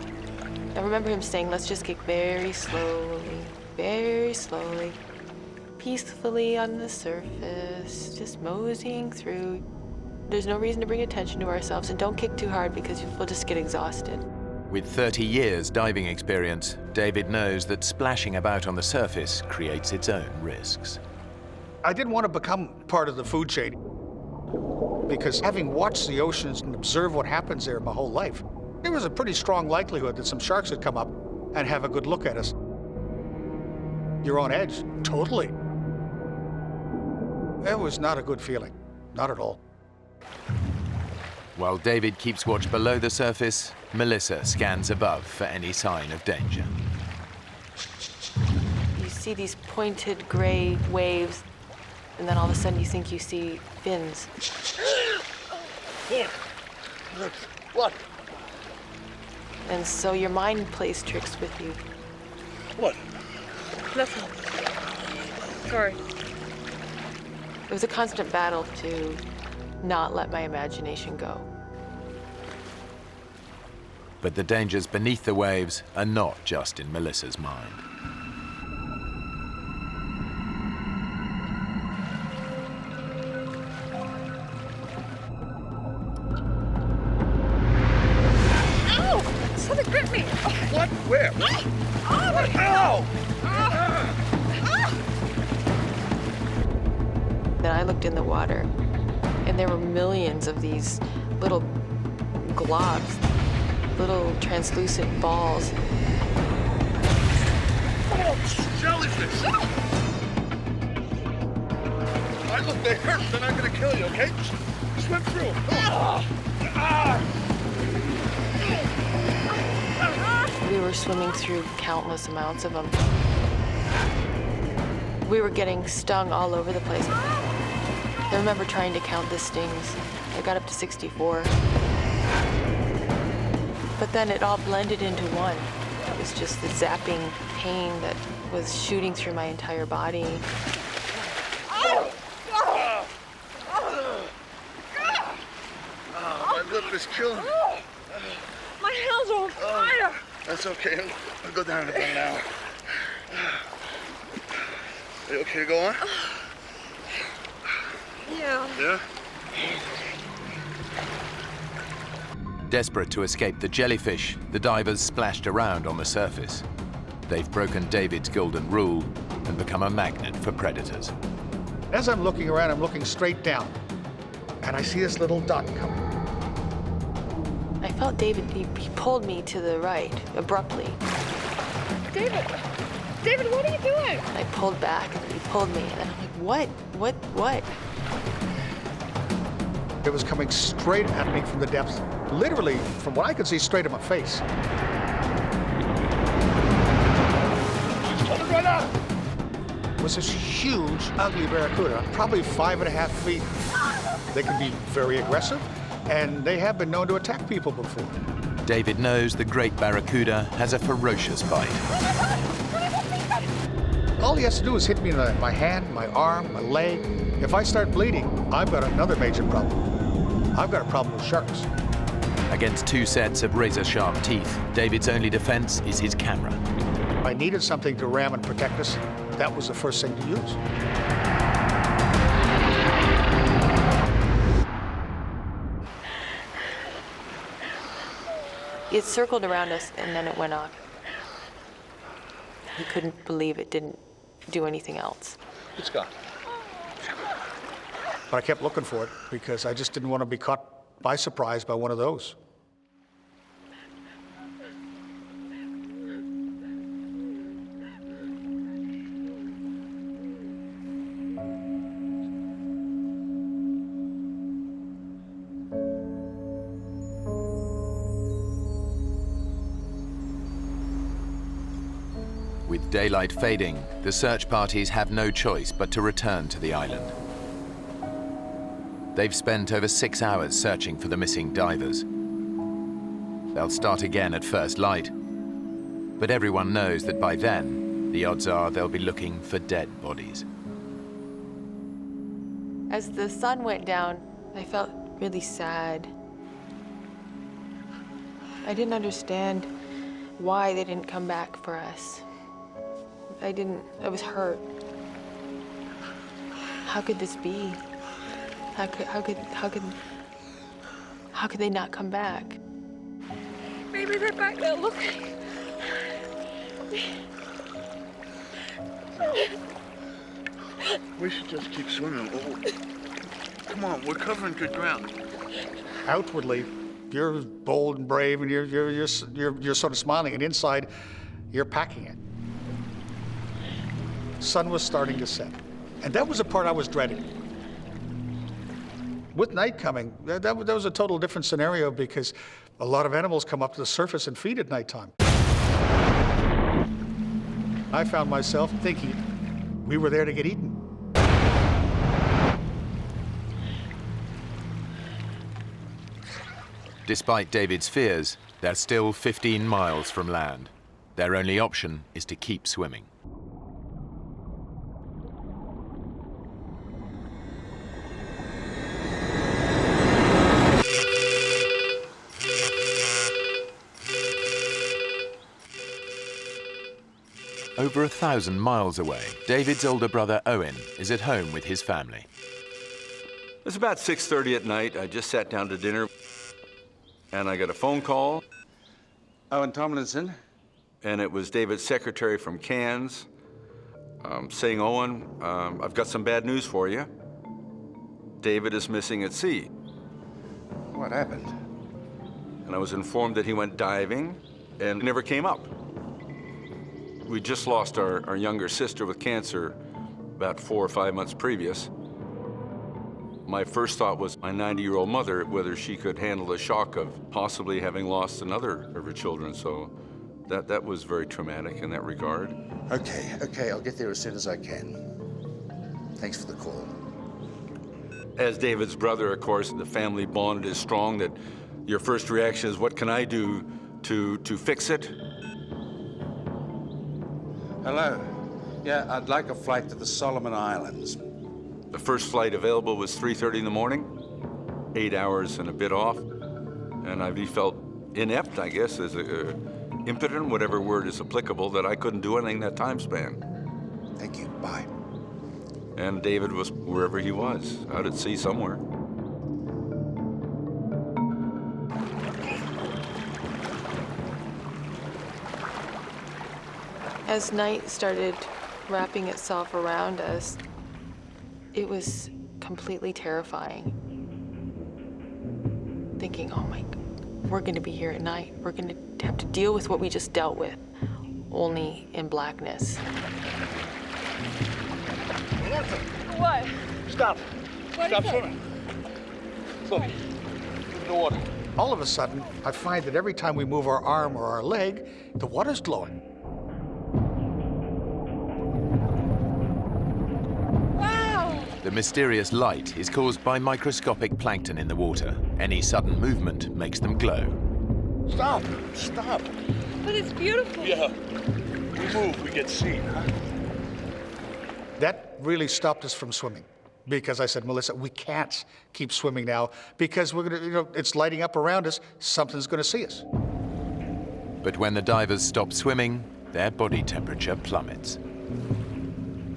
I remember him saying, let's just kick very slowly, peacefully on the surface, just moseying through. There's no reason to bring attention to ourselves, and don't kick too hard because we'll just get exhausted. With 30 years diving experience, David knows that splashing about on the surface creates its own risks. I didn't want to become part of the food chain because having watched the oceans and observed what happens there my whole life, there was a pretty strong likelihood that some sharks would come up and have a good look at us. You're on edge, totally. It was not a good feeling, not at all. While David keeps watch below the surface, Melissa scans above for any sign of danger. You see these pointed gray waves, and then all of a sudden you think you see fins. What? And so your mind plays tricks with you. What? Nothing. Sorry. It was a constant battle to not let my imagination go. But the dangers beneath the waves are not just in Melissa's mind. Ow! Something gripped me. What? Where? Oh, my Ow! Then I looked in the water, and there were millions of these little globs, little translucent balls. Jellyfish! All right, look, they hurt. They're not gonna kill you, okay? Swim through. We were swimming through countless amounts of them. We were getting stung all over the place. I remember trying to count the stings. I got up to 64. But then it all blended into one. It was just the zapping pain that was shooting through my entire body. My lip is killing me. My hands are on fire. That's okay. I'll go down in about an hour. Are you okay to go on? Yeah. Yeah? Desperate to escape the jellyfish, the divers splashed around on the surface. They've broken David's golden rule and become a magnet for predators. As I'm looking around, I'm looking straight down, and I see this little dot coming. I felt David, he pulled me to the right, abruptly. David, what are you doing? I pulled back, and he pulled me, and I'm like, what? It was coming straight at me from the depths, literally, from what I could see, straight at my face. Coming right up! It was this huge, ugly barracuda, probably 5.5 feet. They can be very aggressive, and they have been known to attack people before. David knows the great barracuda has a ferocious bite. All he has to do is hit me in my hand, my arm, my leg. If I start bleeding, I've got another major problem. I've got a problem with sharks. Against two sets of razor-sharp teeth, David's only defense is his camera. I needed something to ram and protect us. That was the first thing to use. It circled around us, and then it went off. He couldn't believe it didn't do anything else. It's gone. But I kept looking for it because I just didn't want to be caught by surprise by one of those. With daylight fading, the search parties have no choice but to return to the island. They've spent over 6 hours searching for the missing divers. They'll start again at first light, but everyone knows that by then, the odds are they'll be looking for dead bodies. As the sun went down, I felt really sad. I didn't understand why they didn't come back for us. I was hurt. How could this be? How could they not come back? Maybe they're back there looking. We should just keep swimming. Oh, come on, we're covering good ground. Outwardly, you're bold and brave, and you're sort of smiling, and inside, you're packing it. Sun was starting to set, and that was the part I was dreading. With night coming, that was a total different scenario because a lot of animals come up to the surface and feed at nighttime. I found myself thinking we were there to get eaten. Despite David's fears, they're still 15 miles from land. Their only option is to keep swimming. Over 1,000 miles away, David's older brother Owen is at home with his family. It was about 6:30 at night. I just sat down to dinner, and I got a phone call. Owen Tomlinson. And it was David's secretary from Cairns saying, Owen, I've got some bad news for you. David is missing at sea. What happened? And I was informed that he went diving and never came up. We just lost our younger sister with cancer about 4 or 5 months previous. My first thought was my 90-year-old mother, whether she could handle the shock of possibly having lost another of her children. So that was very traumatic in that regard. Okay, I'll get there as soon as I can. Thanks for the call. As David's brother, of course, the family bond is strong that your first reaction is, what can I do to fix it? Hello. Yeah, I'd like a flight to the Solomon Islands. The first flight available was 3:30 in the morning, 8 hours and a bit off. And I felt inept, I guess, as impotent, whatever word is applicable, that I couldn't do anything that time span. Thank you, bye. And David was wherever he was, out at sea somewhere. As night started wrapping itself around us, it was completely terrifying. Thinking, oh my, we're gonna be here at night. We're gonna have to deal with what we just dealt with, only in blackness. What? Stop. What Stop is it? swimming. Look, in the water. All of a sudden, I find that every time we move our arm or our leg, the water's glowing. Wow! The mysterious light is caused by microscopic plankton in the water. Any sudden movement makes them glow. Stop. Stop. But it's beautiful. Yeah. We move, we get seen, huh? That really stopped us from swimming, because I said, Melissa, we can't keep swimming now because we're gonna, it's lighting up around us. Something's gonna see us. But when the divers stop swimming, their body temperature plummets.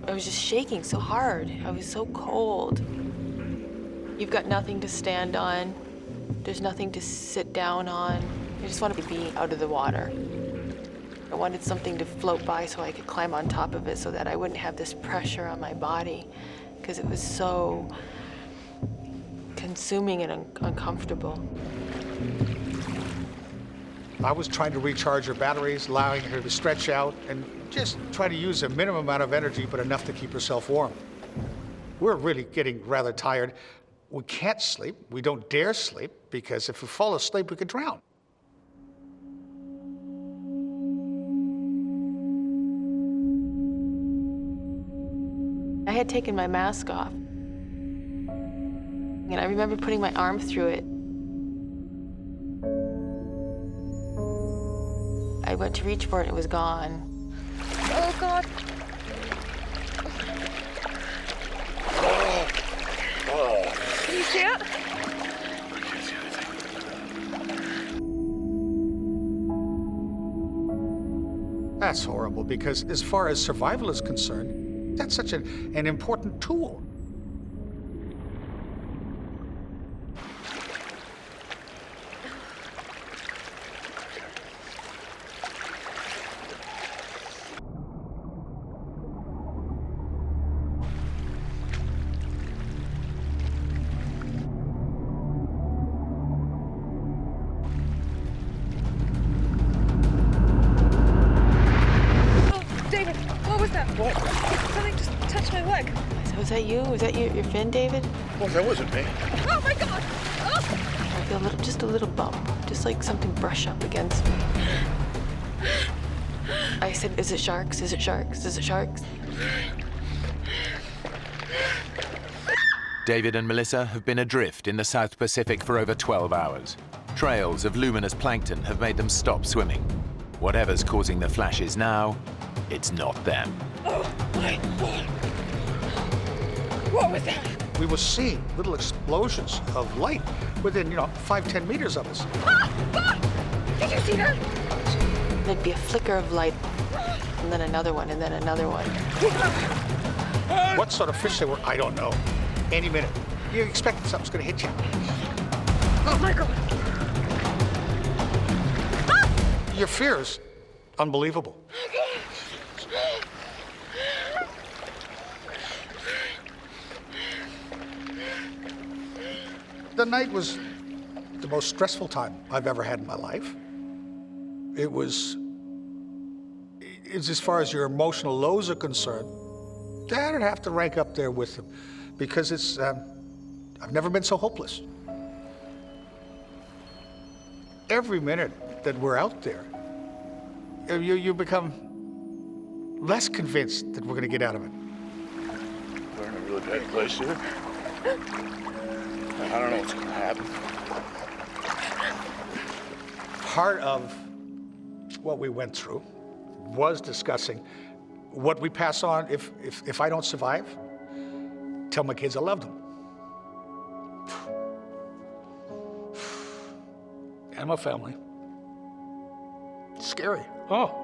I was just shaking so hard. I was so cold. You've got nothing to stand on. There's nothing to sit down on. I just wanted to be out of the water. I wanted something to float by so I could climb on top of it so that I wouldn't have this pressure on my body, because it was so consuming and uncomfortable. I was trying to recharge her batteries, allowing her to stretch out and just try to use a minimum amount of energy, but enough to keep herself warm. We're really getting rather tired. We can't sleep. We don't dare sleep, because if we fall asleep, we could drown. I had taken my mask off, and I remember putting my arm through it. I went to reach for it, and it was gone. Oh, God. Can you see it? That's horrible, because as far as survival is concerned, that's such an important tool. David, what was that? What? Something just touched my leg. Was that you? Was that your fin, David? Well, that wasn't me. Oh my God! Oh! I feel just a little bump, just like something brush up against me. I said, is it sharks? Is it sharks? Is it sharks? David and Melissa have been adrift in the South Pacific for over 12 hours. Trails of luminous plankton have made them stop swimming. Whatever's causing the flashes now, it's not them. Oh my God! What was that? We were seeing little explosions of light within, 5-10 meters of us. Ah! God! Did you see that? There'd be a flicker of light, and then another one, and then another one. What sort of fish they were, I don't know. Any minute, you expect something's gonna hit you. Oh my God! Your fear is unbelievable. The night was the most stressful time I've ever had in my life. It was as far as your emotional lows are concerned, Dad would have to rank up there with them, because it's, I've never been so hopeless. Every minute that we're out there, you become less convinced that we're going to get out of it. We're in a really bad place here. I don't know what's going to happen. Part of what we went through was discussing what we pass on if I don't survive. Tell my kids I love them. And my family. It's scary. Oh.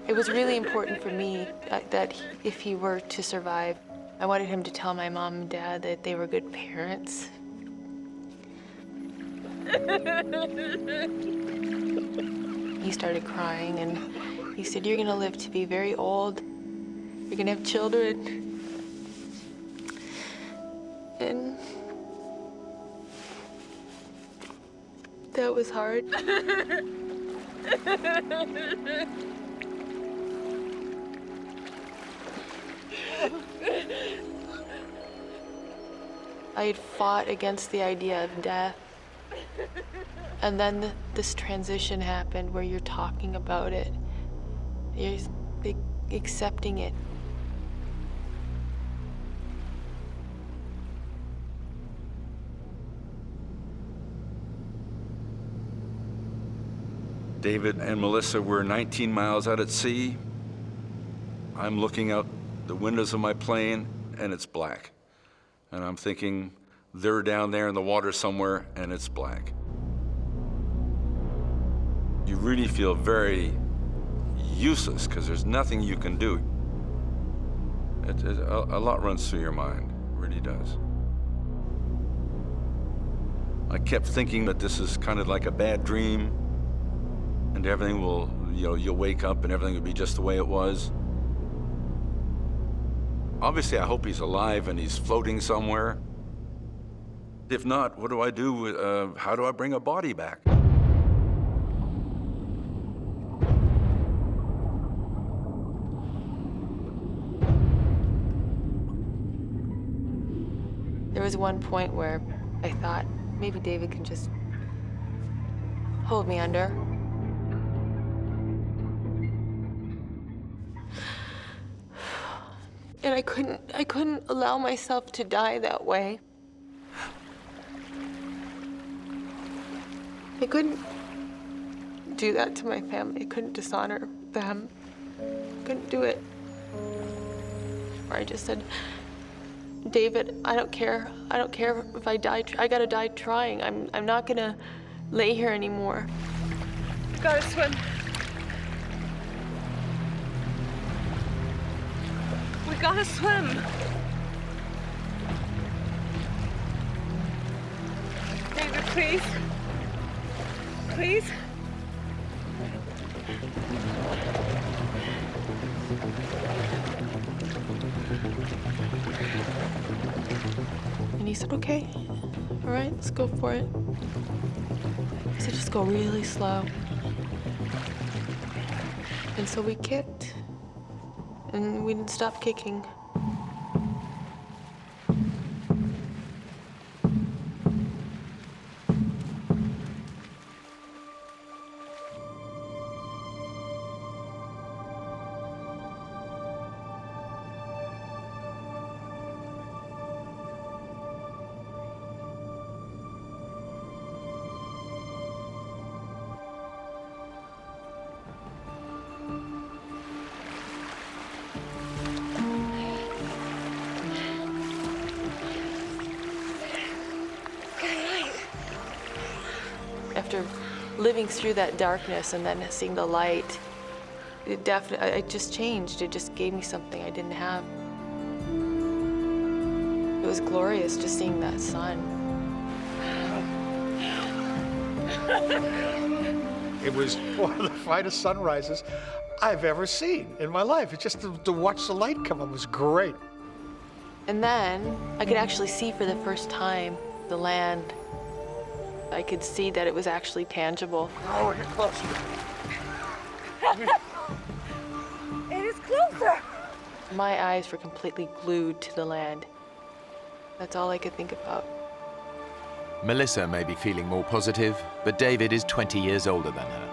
It was really important for me that if he were to survive, I wanted him to tell my mom and dad that they were good parents. He started crying and he said, "You're gonna live to be very old. You're gonna have children." And that was hard. I had fought against the idea of death. And then this transition happened where you're talking about it. You're accepting it. David and Melissa were 19 miles out at sea. I'm looking out the windows of my plane, and it's black. And I'm thinking, they're down there in the water somewhere, and it's black. You really feel very useless, because there's nothing you can do. A lot runs through your mind, it really does. I kept thinking that this is kind of like a bad dream, and everything will, you'll wake up and everything will be just the way it was. Obviously, I hope he's alive and he's floating somewhere. If not, what do I do? How do I bring a body back? There was one point where I thought maybe David can just hold me under. And I couldn't allow myself to die that way. I couldn't do that to my family. I couldn't dishonor them. I couldn't do it. Or I just said, "David, I don't care. I don't care if I die. I gotta die trying. I'm not gonna lay here anymore." Gotta swim. We gotta swim. David, please. Please. And he said, "Okay, all right, let's go for it." He said, "Just go really slow." And so we kicked, and we didn't stop kicking. After living through that darkness and then seeing the light, it just changed. It just gave me something I didn't have. It was glorious just seeing that sun. It was one of the finest sunrises I've ever seen in my life. It's just to watch the light come up was great. And then I could actually see for the first time the land. I could see that it was actually tangible. Oh, we're getting closer. It is closer. My eyes were completely glued to the land. That's all I could think about. Melissa may be feeling more positive, but David is 20 years older than her.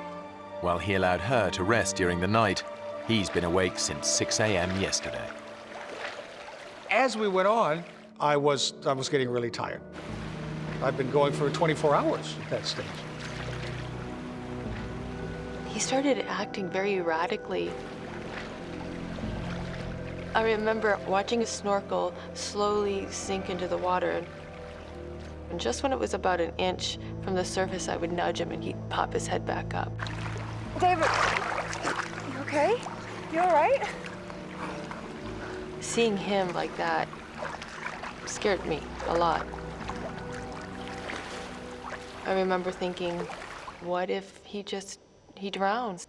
While he allowed her to rest during the night, he's been awake since 6 a.m. yesterday. As we went on, I was getting really tired. I've been going for 24 hours at that stage. He started acting very erratically. I remember watching a snorkel slowly sink into the water. And just when it was about an inch from the surface, I would nudge him and he'd pop his head back up. David, you okay? You all right? Seeing him like that scared me a lot. I remember thinking, what if he drowns?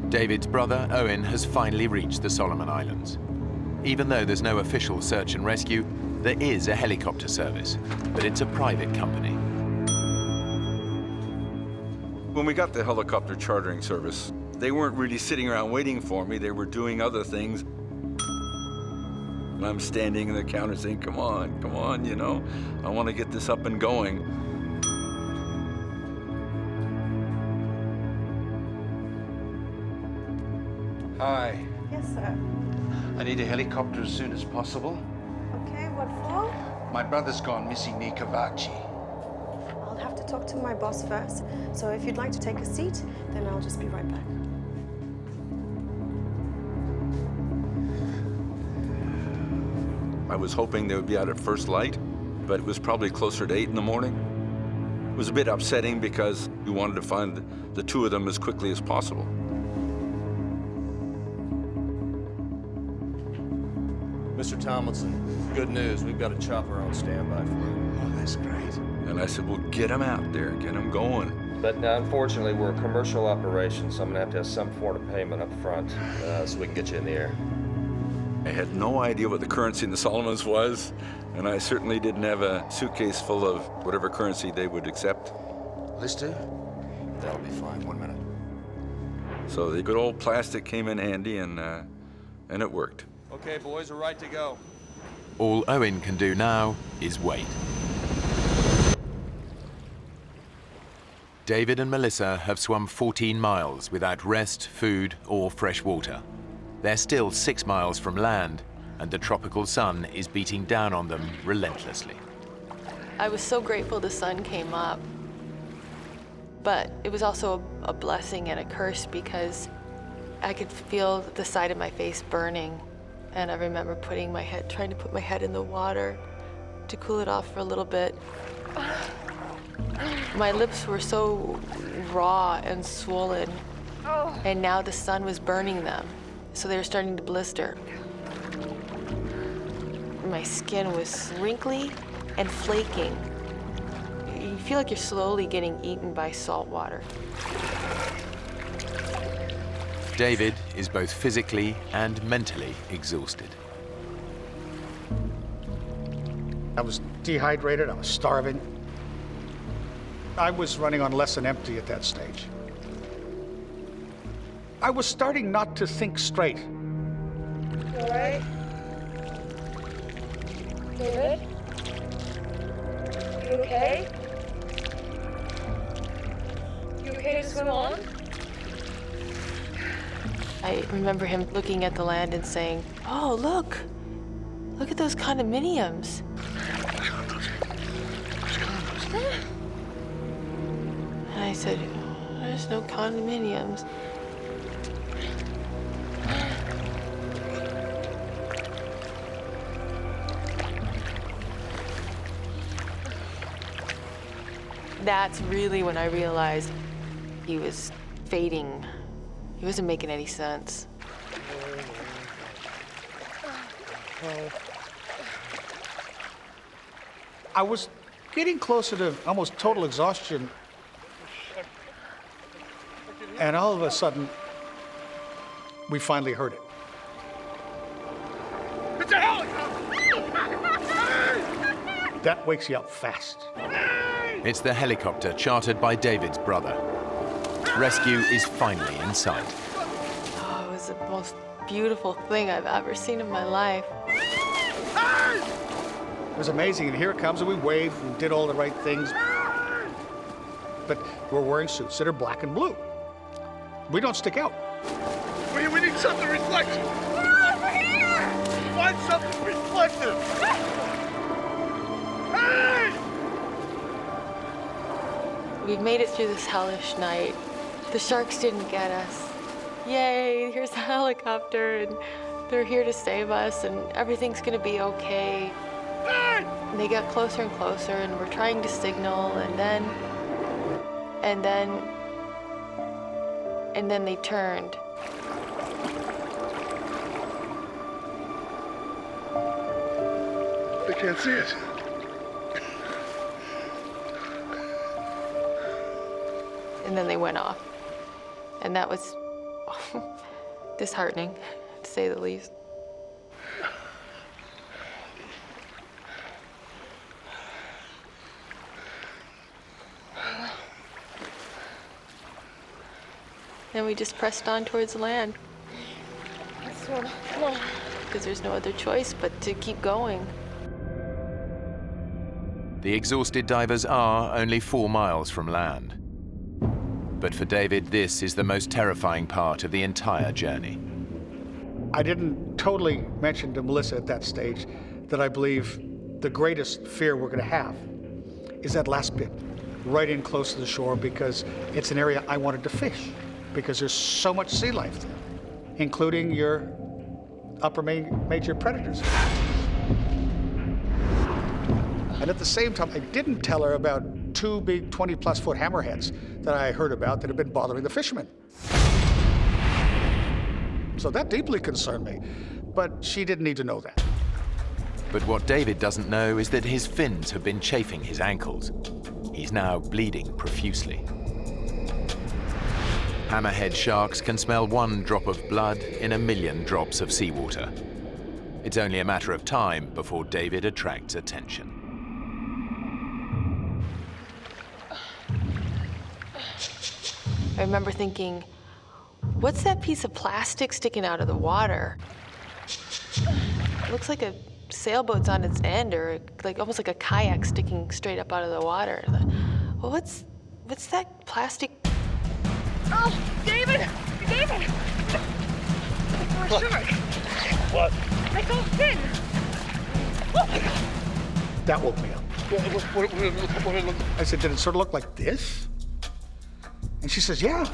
David's brother, Owen, has finally reached the Solomon Islands. Even though there's no official search and rescue, there is a helicopter service, but it's a private company. When we got the helicopter chartering service, they weren't really sitting around waiting for me. They were doing other things. And I'm standing in the counter saying, come on, you know, I want to get this up and going. Hi. Yes, sir. I need a helicopter as soon as possible. Okay, what for? My brother's gone missing near Kavachi. I'll have to talk to my boss first. So if you'd like to take a seat, then I'll just be right back. I was hoping they would be out at first light, but it was probably closer to 8 in the morning. It was a bit upsetting because we wanted to find the two of them as quickly as possible. Mr. Tomlinson, good news. We've got a chopper on standby for you. Oh, that's great. And I said, well, get them out there, get them going. But unfortunately, we're a commercial operation, so I'm gonna have to have some form of payment up front so we can get you in the air. I had no idea what the currency in the Solomons was, and I certainly didn't have a suitcase full of whatever currency they would accept. Let's do. That'll be fine. 1 minute. So the good old plastic came in handy, and it worked. Okay, boys, we're right to go. All Owen can do now is wait. David and Melissa have swum 14 miles without rest, food, or fresh water. They're still 6 miles from land, and the tropical sun is beating down on them relentlessly. I was so grateful the sun came up. But it was also a blessing and a curse because I could feel the side of my face burning. And I remember trying to put my head in the water to cool it off for a little bit. My lips were so raw and swollen, and now the sun was burning them, so they were starting to blister. My skin was wrinkly and flaking. You feel like you're slowly getting eaten by salt water. David is both physically and mentally exhausted. I was dehydrated, I was starving. I was running on less than empty at that stage. I was starting not to think straight. You all right? David? You okay? You okay to swim on? I remember him looking at the land and saying, oh, look at those condominiums. And I said, there's no condominiums. That's really when I realized he was fading. He wasn't making any sense. I was getting closer to almost total exhaustion. And all of a sudden, we finally heard it. It's a helicopter! That wakes you up fast. It's the helicopter chartered by David's brother. Rescue is finally in sight. Oh, it was the most beautiful thing I've ever seen in my life. It was amazing, and here it comes, and we waved and did all the right things. But we're wearing suits that are black and blue. We don't stick out. We need something reflective. Over here! Find something reflective. Hey! We've made it through this hellish night. The sharks didn't get us. Yay, here's the helicopter, and they're here to save us, and everything's gonna be okay. And they got closer and closer, and we're trying to signal, and then they turned. They can't see us. And then they went off. And that was disheartening, to say the least. Then we just pressed on towards land. Come on. Because there's no other choice but to keep going. The exhausted divers are only 4 miles from land. But for David, this is the most terrifying part of the entire journey. I didn't totally mention to Melissa at that stage that I believe the greatest fear we're going to have is that last bit, right in close to the shore, because it's an area I wanted to fish, because there's so much sea life there, including your upper major predators. And at the same time, I didn't tell her about 2 big 20-plus foot hammerheads that I heard about that had been bothering the fishermen. So that deeply concerned me, but she didn't need to know that. But what David doesn't know is that his fins have been chafing his ankles. He's now bleeding profusely. Hammerhead sharks can smell 1 drop of blood in 1,000,000 drops of seawater. It's only a matter of time before David attracts attention. I remember thinking, what's that piece of plastic sticking out of the water? It looks like a sailboat's on its end, or like almost like a kayak sticking straight up out of the water. Well, what's that plastic? Oh, David! David! We're shark. What? I saw a fin. That woke me up. What I said, did it sort of look like this? And she says, yeah.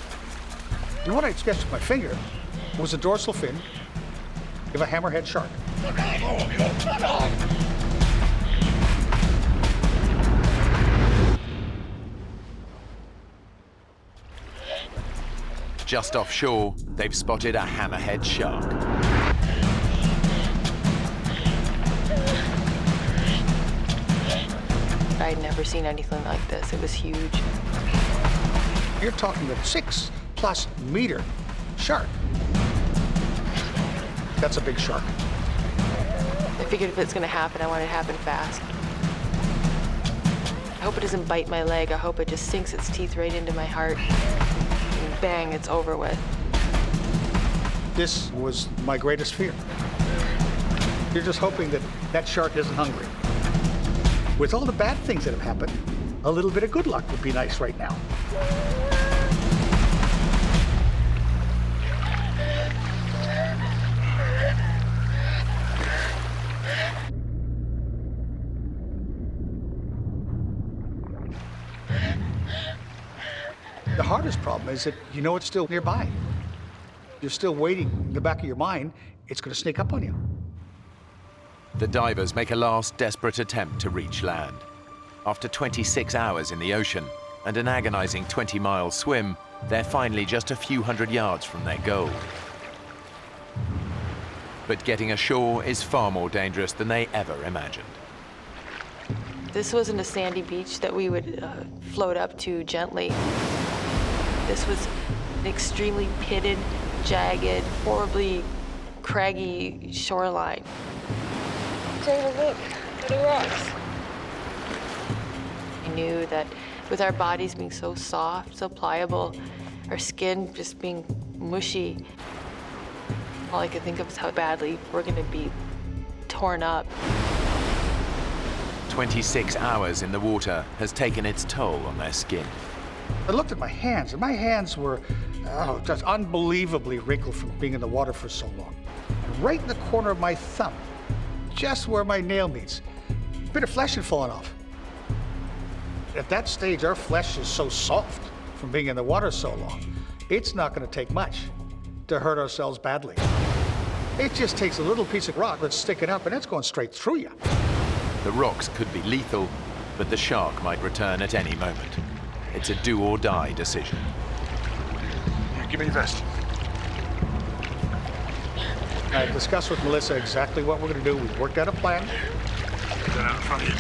And what I sketched with my finger was a dorsal fin of a hammerhead shark. Just offshore, they've spotted a hammerhead shark. I'd never seen anything like this. It was huge. You're talking a 6+ meter shark. That's a big shark. I figured if it's gonna happen, I want it to happen fast. I hope it doesn't bite my leg. I hope it just sinks its teeth right into my heart. And bang, it's over with. This was my greatest fear. You're just hoping that that shark isn't hungry. With all the bad things that have happened, a little bit of good luck would be nice right now. The hardest problem is that you know it's still nearby. You're still waiting in the back of your mind, it's going to sneak up on you. The divers make a last desperate attempt to reach land. After 26 hours in the ocean and an agonizing 20-mile swim, they're finally just a few hundred yards from their goal. But getting ashore is far more dangerous than they ever imagined. This wasn't a sandy beach that we would float up to gently. This was an extremely pitted, jagged, horribly craggy shoreline. David, look at the rocks. I knew that with our bodies being so soft, so pliable, our skin just being mushy, all I could think of is how badly we're gonna be torn up. 26 hours in the water has taken its toll on their skin. I looked at my hands, and my hands were just unbelievably wrinkled from being in the water for so long. And right in the corner of my thumb, just where my nail meets, a bit of flesh had fallen off. At that stage, our flesh is so soft from being in the water so long, it's not going to take much to hurt ourselves badly. It just takes a little piece of rock that's sticking up, and it's going straight through you. The rocks could be lethal, but the shark might return at any moment. It's a do-or-die decision. Here, give me your vest. I discussed with Melissa exactly what we're going to do. We've worked out a plan. Get that out in front of you.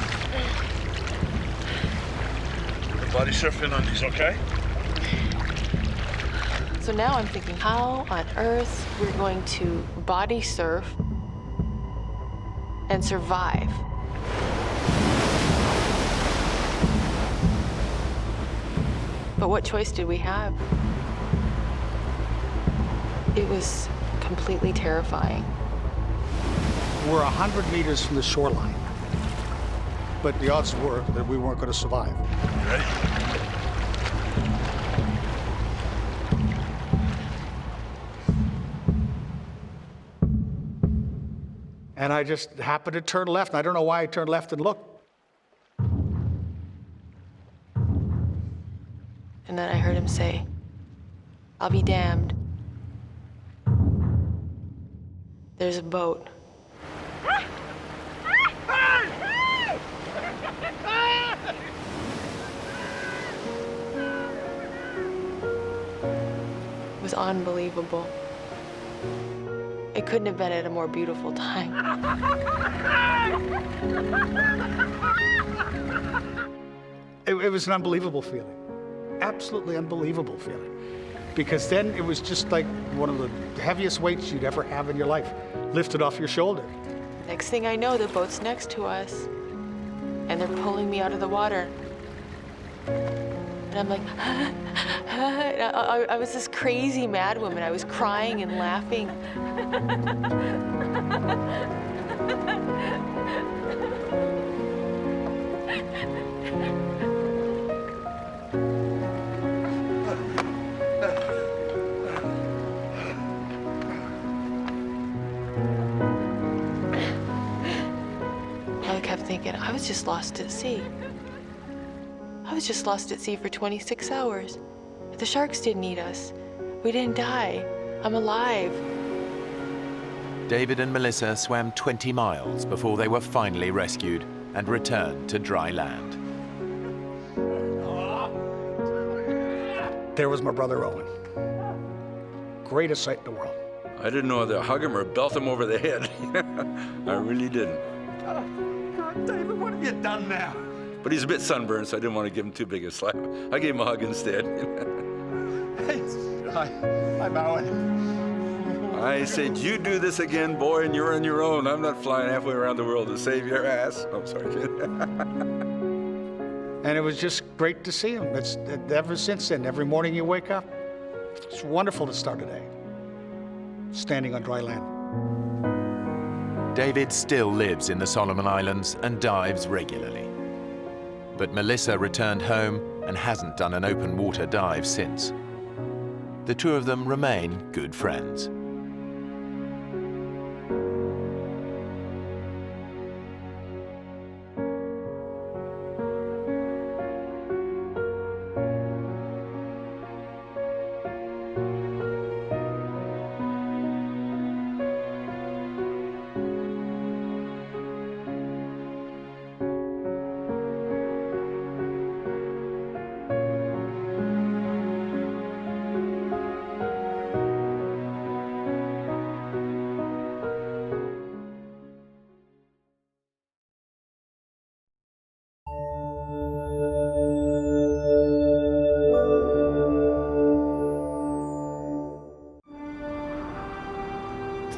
The body surfing on these, okay? So now I'm thinking, how on earth we're going to body surf and survive? But what choice did we have? It was completely terrifying. We're 100 meters from the shoreline, but the odds were that we weren't going to survive. You ready? And I just happened to turn left, and I don't know why I turned left and looked. And then I heard him say, "I'll be damned. There's a boat." It was unbelievable. It couldn't have been at a more beautiful time. It was an unbelievable feeling. Absolutely unbelievable feeling. Because then it was just like one of the heaviest weights you'd ever have in your life lifted off your shoulder. Next thing I know, the boat's next to us, and they're pulling me out of the water. And I'm like, I was this crazy mad woman. I was crying and laughing. I kept thinking, I was just lost at sea. I was just lost at sea for 26 hours. The sharks didn't eat us. We didn't die. I'm alive. David and Melissa swam 20 miles before they were finally rescued and returned to dry land. There was my brother Owen. Greatest sight in the world. I didn't know whether to hug him or belt him over the head. I really didn't. God, David, what have you done now? But he's a bit sunburned, so I didn't want to give him too big a slap. I gave him a hug instead. I'm Owen. I said, you do this again, boy, and you're on your own. I'm not flying halfway around the world to save your ass. I'm sorry, kid. And it was just great to see him. Ever since then, every morning you wake up, it's wonderful to start a day, standing on dry land. David still lives in the Solomon Islands and dives regularly. But Melissa returned home and hasn't done an open water dive since. The two of them remain good friends.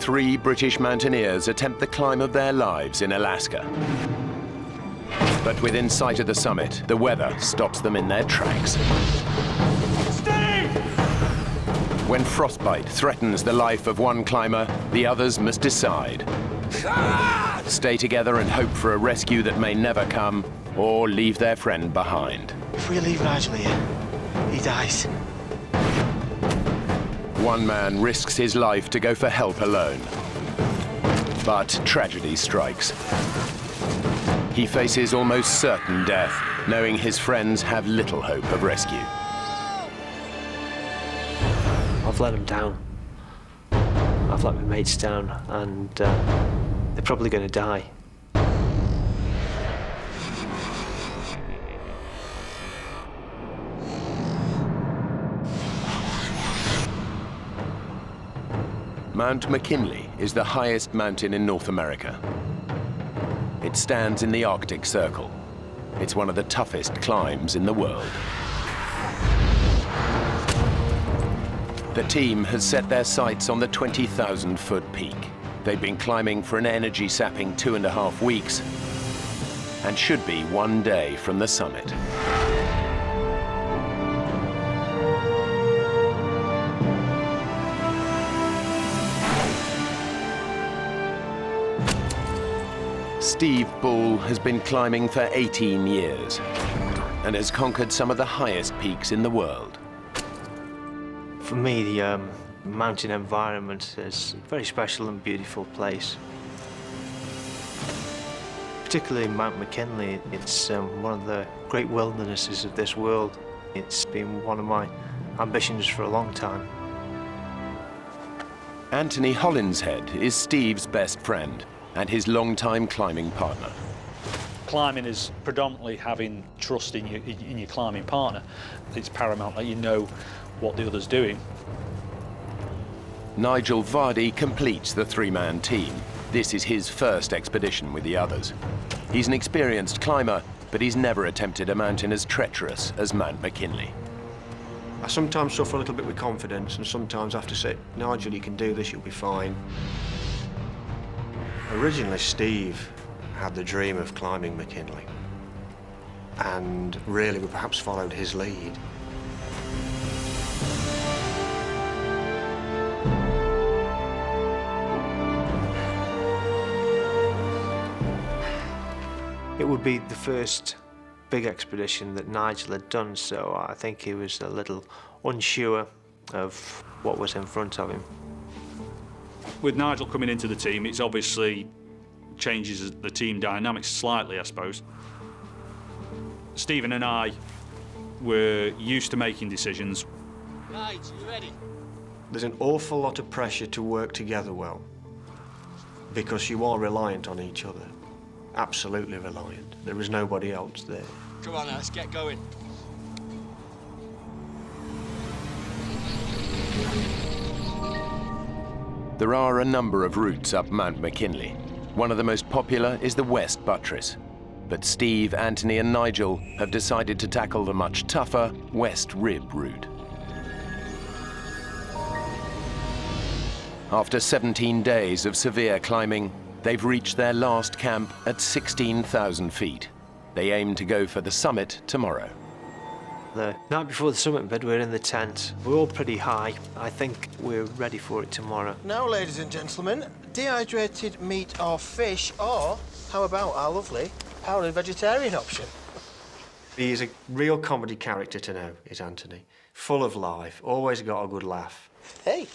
3 British mountaineers attempt the climb of their lives in Alaska. But within sight of the summit, the weather stops them in their tracks. Steve! When frostbite threatens the life of one climber, the others must decide. Stay together and hope for a rescue that may never come, or leave their friend behind. If we leave Nigel here, he dies. One man risks his life to go for help alone. But tragedy strikes. He faces almost certain death, knowing his friends have little hope of rescue. I've let them down. I've let my mates down, and they're probably going to die. Mount McKinley is the highest mountain in North America. It stands in the Arctic Circle. It's one of the toughest climbs in the world. The team has set their sights on the 20,000-foot peak. They've been climbing for an energy-sapping 2.5 weeks and should be one day from the summit. Steve Bull has been climbing for 18 years and has conquered some of the highest peaks in the world. For me, the mountain environment is a very special and beautiful place. Particularly Mount McKinley, it's one of the great wildernesses of this world. It's been one of my ambitions for a long time. Anthony Hollinshead is Steve's best friend and his longtime climbing partner. Climbing is predominantly having trust in your climbing partner. It's paramount that you know what the other's doing. Nigel Vardy completes the 3-man team. This is his first expedition with the others. He's an experienced climber, but he's never attempted a mountain as treacherous as Mount McKinley. I sometimes suffer a little bit with confidence, and sometimes I have to say, Nigel, you can do this, you'll be fine. Originally, Steve had the dream of climbing McKinley, and really we perhaps followed his lead. It would be the first big expedition that Nigel had done, so I think he was a little unsure of what was in front of him. With Nigel coming into the team, it's obviously changes the team dynamics slightly, I suppose. Stephen and I were used to making decisions. Right, you ready? There's an awful lot of pressure to work together well, because you are reliant on each other. Absolutely reliant. There is nobody else there. Come on now, let's get going. There are a number of routes up Mount McKinley. One of the most popular is the West Buttress. But Steve, Anthony and Nigel have decided to tackle the much tougher West Rib route. After 17 days of severe climbing, they've reached their last camp at 16,000 feet. They aim to go for the summit tomorrow. The night before the summit bed, we're in the tent. We're all pretty high. I think we're ready for it tomorrow. Now, ladies and gentlemen, dehydrated meat or fish, or how about our lovely powdered vegetarian option? He is a real comedy character to know, is Anthony. Full of life, always got a good laugh. Hey,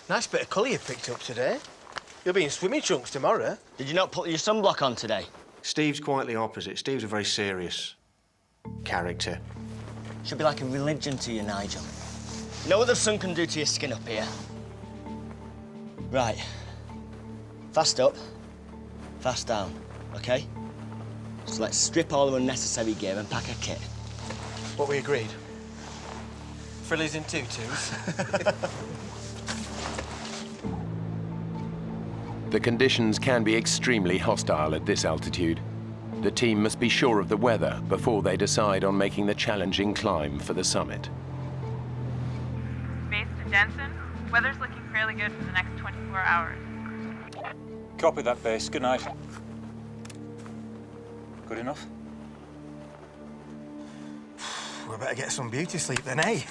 nice bit of colour you picked up today. You'll be in swimming trunks tomorrow. Did you not put your sunblock on today? Steve's quite the opposite. Steve's a very serious character. Should be like a religion to you, Nigel. You know what the sun can do to your skin up here? Right. Fast up, fast down, OK? So let's strip all the unnecessary gear and pack a kit. What we agreed? Frillies in tutus. The conditions can be extremely hostile at this altitude. The team must be sure of the weather before they decide on making the challenging climb for the summit. Base to Denson, Weather's looking fairly good for the next 24 hours. Copy that, base. Good night. Good enough? We better get some beauty sleep then, eh?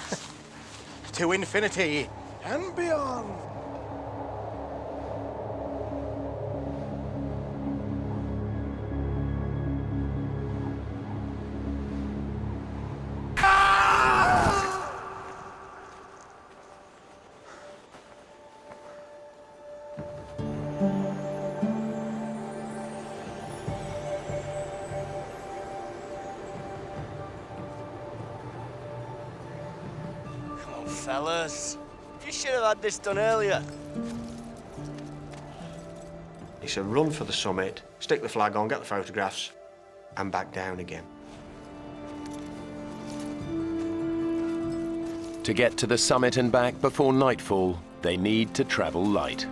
To infinity and beyond. Fellas, you should have had this done earlier. It's a run for the summit, stick the flag on, get the photographs, and back down again. To get to the summit and back before nightfall, they need to travel light.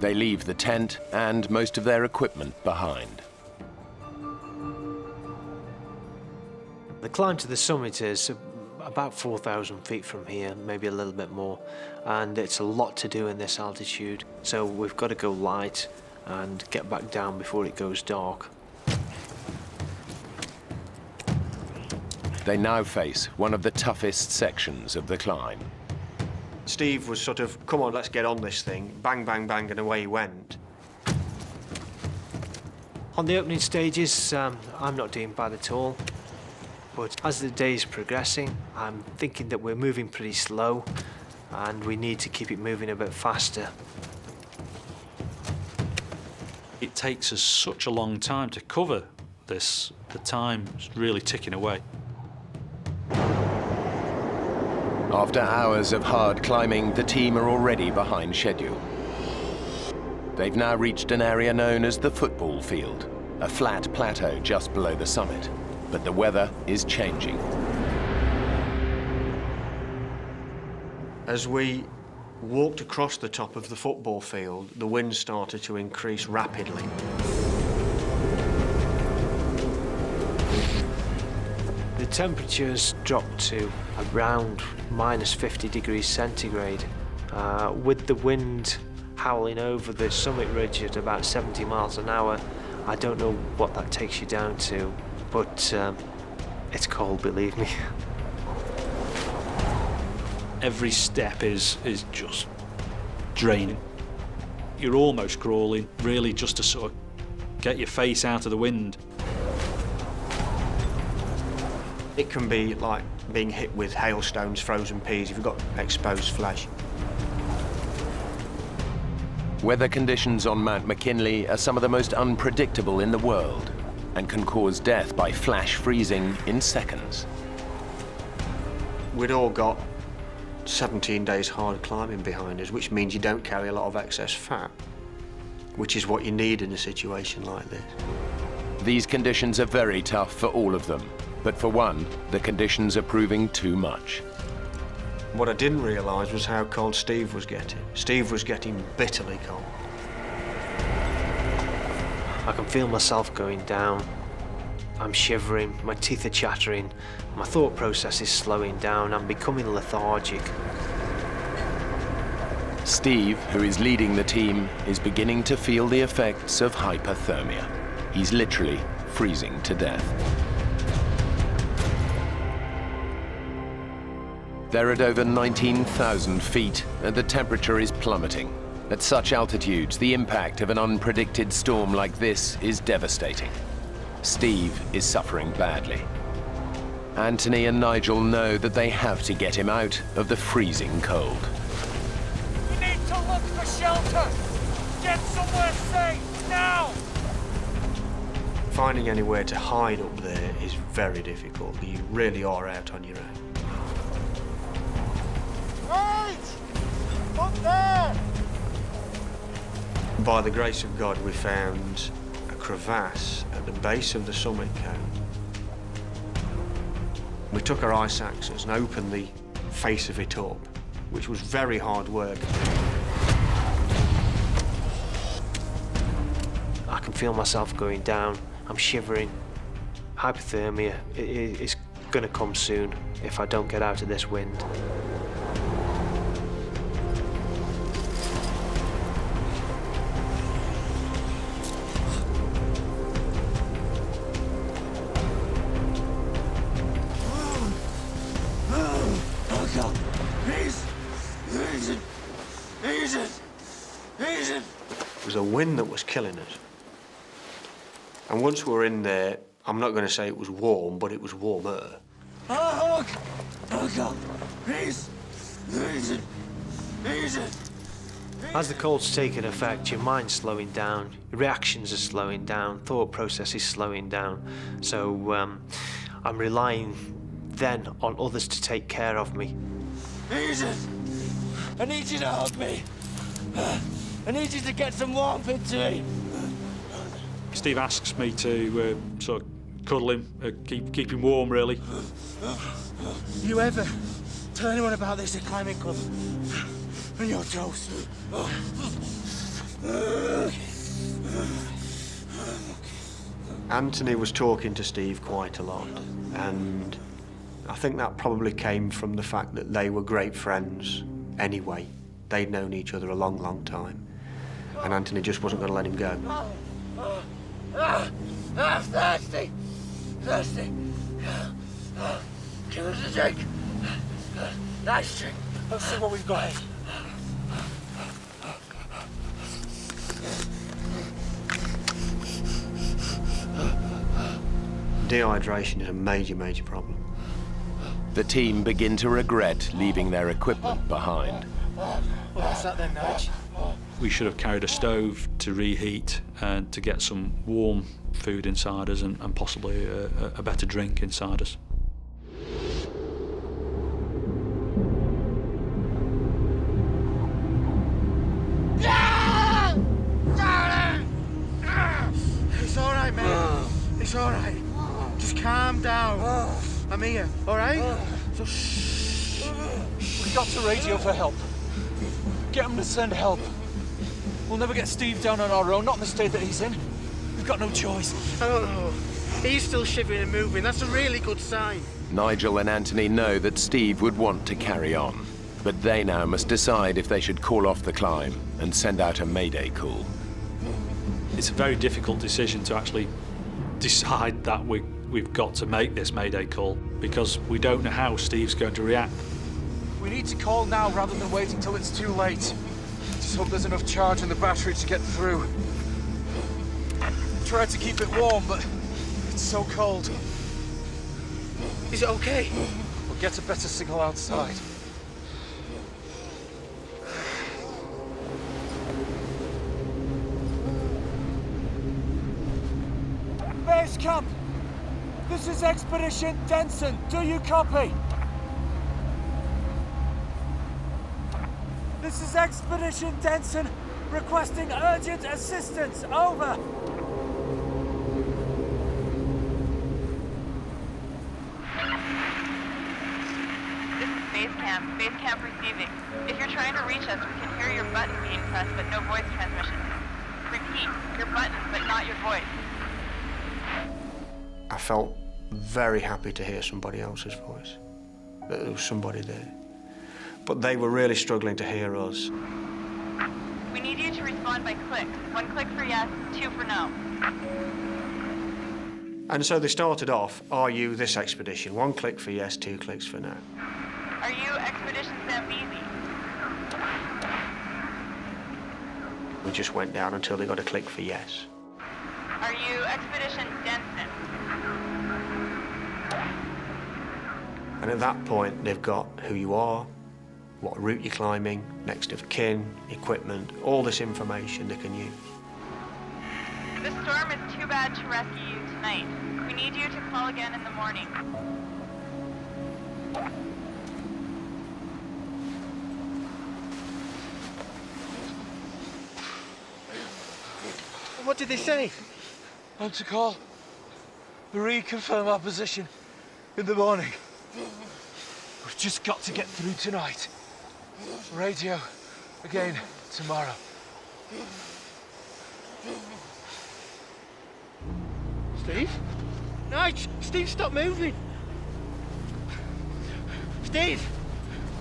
They leave the tent and most of their equipment behind. The climb to the summit is about 4,000 feet from here, maybe a little bit more, and it's a lot to do in this altitude, so we've got to go light and get back down before it goes dark. They now face one of the toughest sections of the climb. Steve was sort of, come on, let's get on this thing, bang, bang, bang, and away he went. On the opening stages, I'm not doing bad at all. But as the day's progressing, I'm thinking that we're moving pretty slow and we need to keep it moving a bit faster. It takes us such a long time to cover this. The time's really ticking away. After hours of hard climbing, the team are already behind schedule. They've now reached an area known as the football field, a flat plateau just below the summit. But the weather is changing. As we walked across the top of the football field, the wind started to increase rapidly. The temperatures dropped to around minus 50 degrees centigrade, with the wind howling over the summit ridge at about 70 miles an hour. I don't know what that takes you down to. But it's cold, believe me. Every step is just draining. You're almost crawling, really, just to sort of get your face out of the wind. It can be like being hit with hailstones, frozen peas, if you've got exposed flesh. Weather conditions on Mount McKinley are some of the most unpredictable in the world, and can cause death by flash freezing in seconds. We'd all got 17 days hard climbing behind us, which means you don't carry a lot of excess fat, which is what you need in a situation like this. These conditions are very tough for all of them, but for one, the conditions are proving too much. What I didn't realise was how cold Steve was getting. Steve was getting bitterly cold. I can feel myself going down. I'm shivering, my teeth are chattering, my thought process is slowing down, I'm becoming lethargic. Steve, who is leading the team, is beginning to feel the effects of hypothermia. He's literally freezing to death. They're at over 19,000 feet, and the temperature is plummeting. At such altitudes, the impact of an unpredicted storm like this is devastating. Steve is suffering badly. Anthony and Nigel know that they have to get him out of the freezing cold. We need to look for shelter! Get somewhere safe, now! Finding anywhere to hide up there is very difficult. You really are out on your own. Wait! Up there! By the grace of God, we found a crevasse at the base of the summit cone. We took our ice axes and opened the face of it up, which was very hard work. I can feel myself going down. I'm shivering. Hypothermia is going to come soon if I don't get out of this wind. was the wind that was killing us. And once we were in there, I'm not going to say it was warm, but it was warmer. Oh, God. Please. Easy. As the cold's taking effect, your mind's slowing down, your reactions are slowing down, thought process is slowing down. So I'm relying then on others to take care of me. Easy. I need you to hug me. I need you to get some warmth into me. Steve asks me to sort of cuddle him, keep him warm, really. You ever tell anyone about this at Climbing Club? And you're toast. Anthony was talking to Steve quite a lot, and I think that probably came from the fact that they were great friends anyway. They'd known each other a long, long time, and Anthony just wasn't going to let him go. Thirsty. Give us a drink. Nice drink. Let's see what we've got. Dehydration is a major, major problem. The team begin to regret leaving their equipment behind. What's that then, Nige? We should have carried a stove to reheat and to get some warm food inside us and possibly a better drink inside us. It's all right, mate. It's all right. Just calm down. I'm here, all right? So shh. We've got to radio for help. Get them to send help. We'll never get Steve down on our own, not in the state that he's in. We've got no choice. I don't know. He's still shivering and moving. That's a really good sign. Nigel and Anthony know that Steve would want to carry on, but they now must decide if they should call off the climb and send out a mayday call. It's a very difficult decision to actually decide that we've got to make this mayday call because we don't know how Steve's going to react. We need to call now rather than waiting till it's too late. Just hope there's enough charge in the battery to get through. Try to keep it warm, but it's so cold. Is it okay? We'll get a better signal outside. Base camp! This is Expedition Denson. Do you copy? This is Expedition Denson, requesting urgent assistance. Over. This is base camp. Base camp receiving. If you're trying to reach us, we can hear your button being pressed, but no voice transmission. Repeat, your button, but not your voice. I felt very happy to hear somebody else's voice, that there was somebody there. But they were really struggling to hear us. We need you to respond by clicks. 1 click for yes, 2 for no. And so they started off, are you this expedition? 1 click for yes, 2 clicks for no. Are you Expedition Zambezi? We just went down until they got a click for yes. Are you Expedition Denson? And at that point, they've got who you are, what route you're climbing, next of kin, equipment, all this information they can use. The storm is too bad to rescue you tonight. We need you to call again in the morning. What did they say? I'm to call. Reconfirm our position in the morning. We've just got to get through tonight. Radio again tomorrow. Steve? Nige! Steve, stop moving! Steve!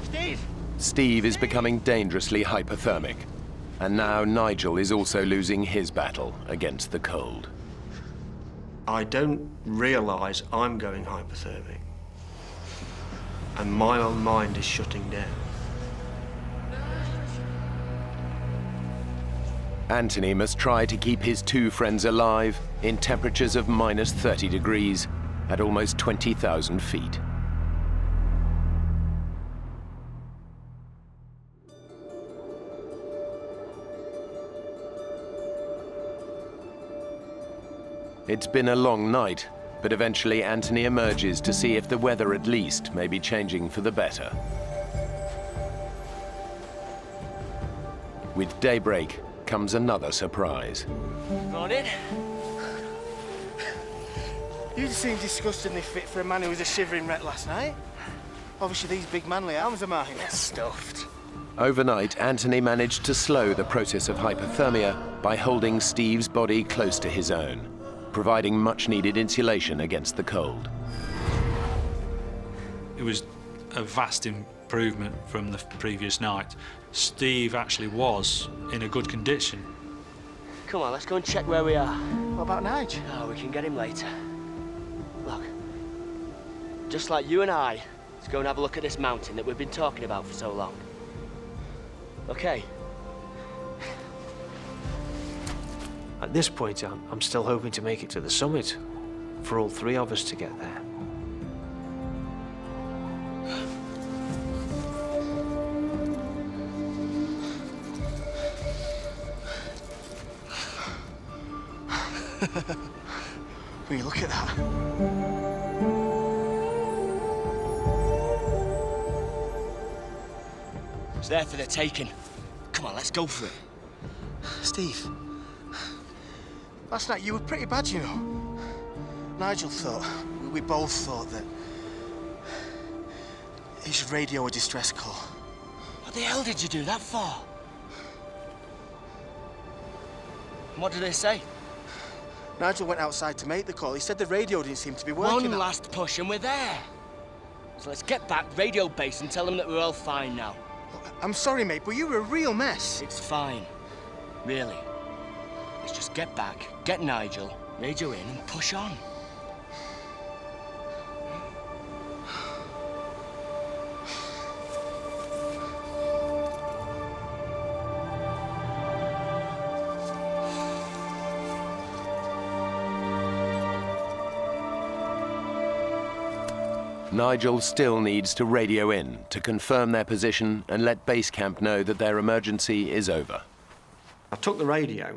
Steve! Steve is becoming dangerously hypothermic, and now Nigel is also losing his battle against the cold. I don't realise I'm going hypothermic, and my own mind is shutting down. Anthony must try to keep his two friends alive in temperatures of minus 30 degrees at almost 20,000 feet. It's been a long night, but eventually Anthony emerges to see if the weather at least may be changing for the better. With daybreak comes another surprise. Morning. You seem disgustingly fit for a man who was a shivering wreck last night. Obviously these big manly arms of mine are stuffed. Overnight, Anthony managed to slow the process of hypothermia by holding Steve's body close to his own, providing much-needed insulation against the cold. It was a vast improvement from the previous night. Steve actually was in a good condition. Come on, let's go and check where we are. What about Nige? Oh, we can get him later. Look, just like you and I, let's go and have a look at this mountain that we've been talking about for so long. Okay? At this point, I'm still hoping to make it to the summit, for all three of us to get there. Will you look at that? It's there for the taking. Come on, let's go for it. Steve, last night you were pretty bad, you know. Nigel thought, we both thought that he should radio a distress call. What the hell did you do that for? What did they say? Nigel went outside to make the call. He said the radio didn't seem to be working. One last push and we're there. So let's get back radio base and tell them that we're all fine now. I'm sorry, mate, but you were a real mess. It's fine. Really. Let's just get back, get Nigel, radio in and push on. Nigel still needs to radio in to confirm their position and let base camp know that their emergency is over. I took the radio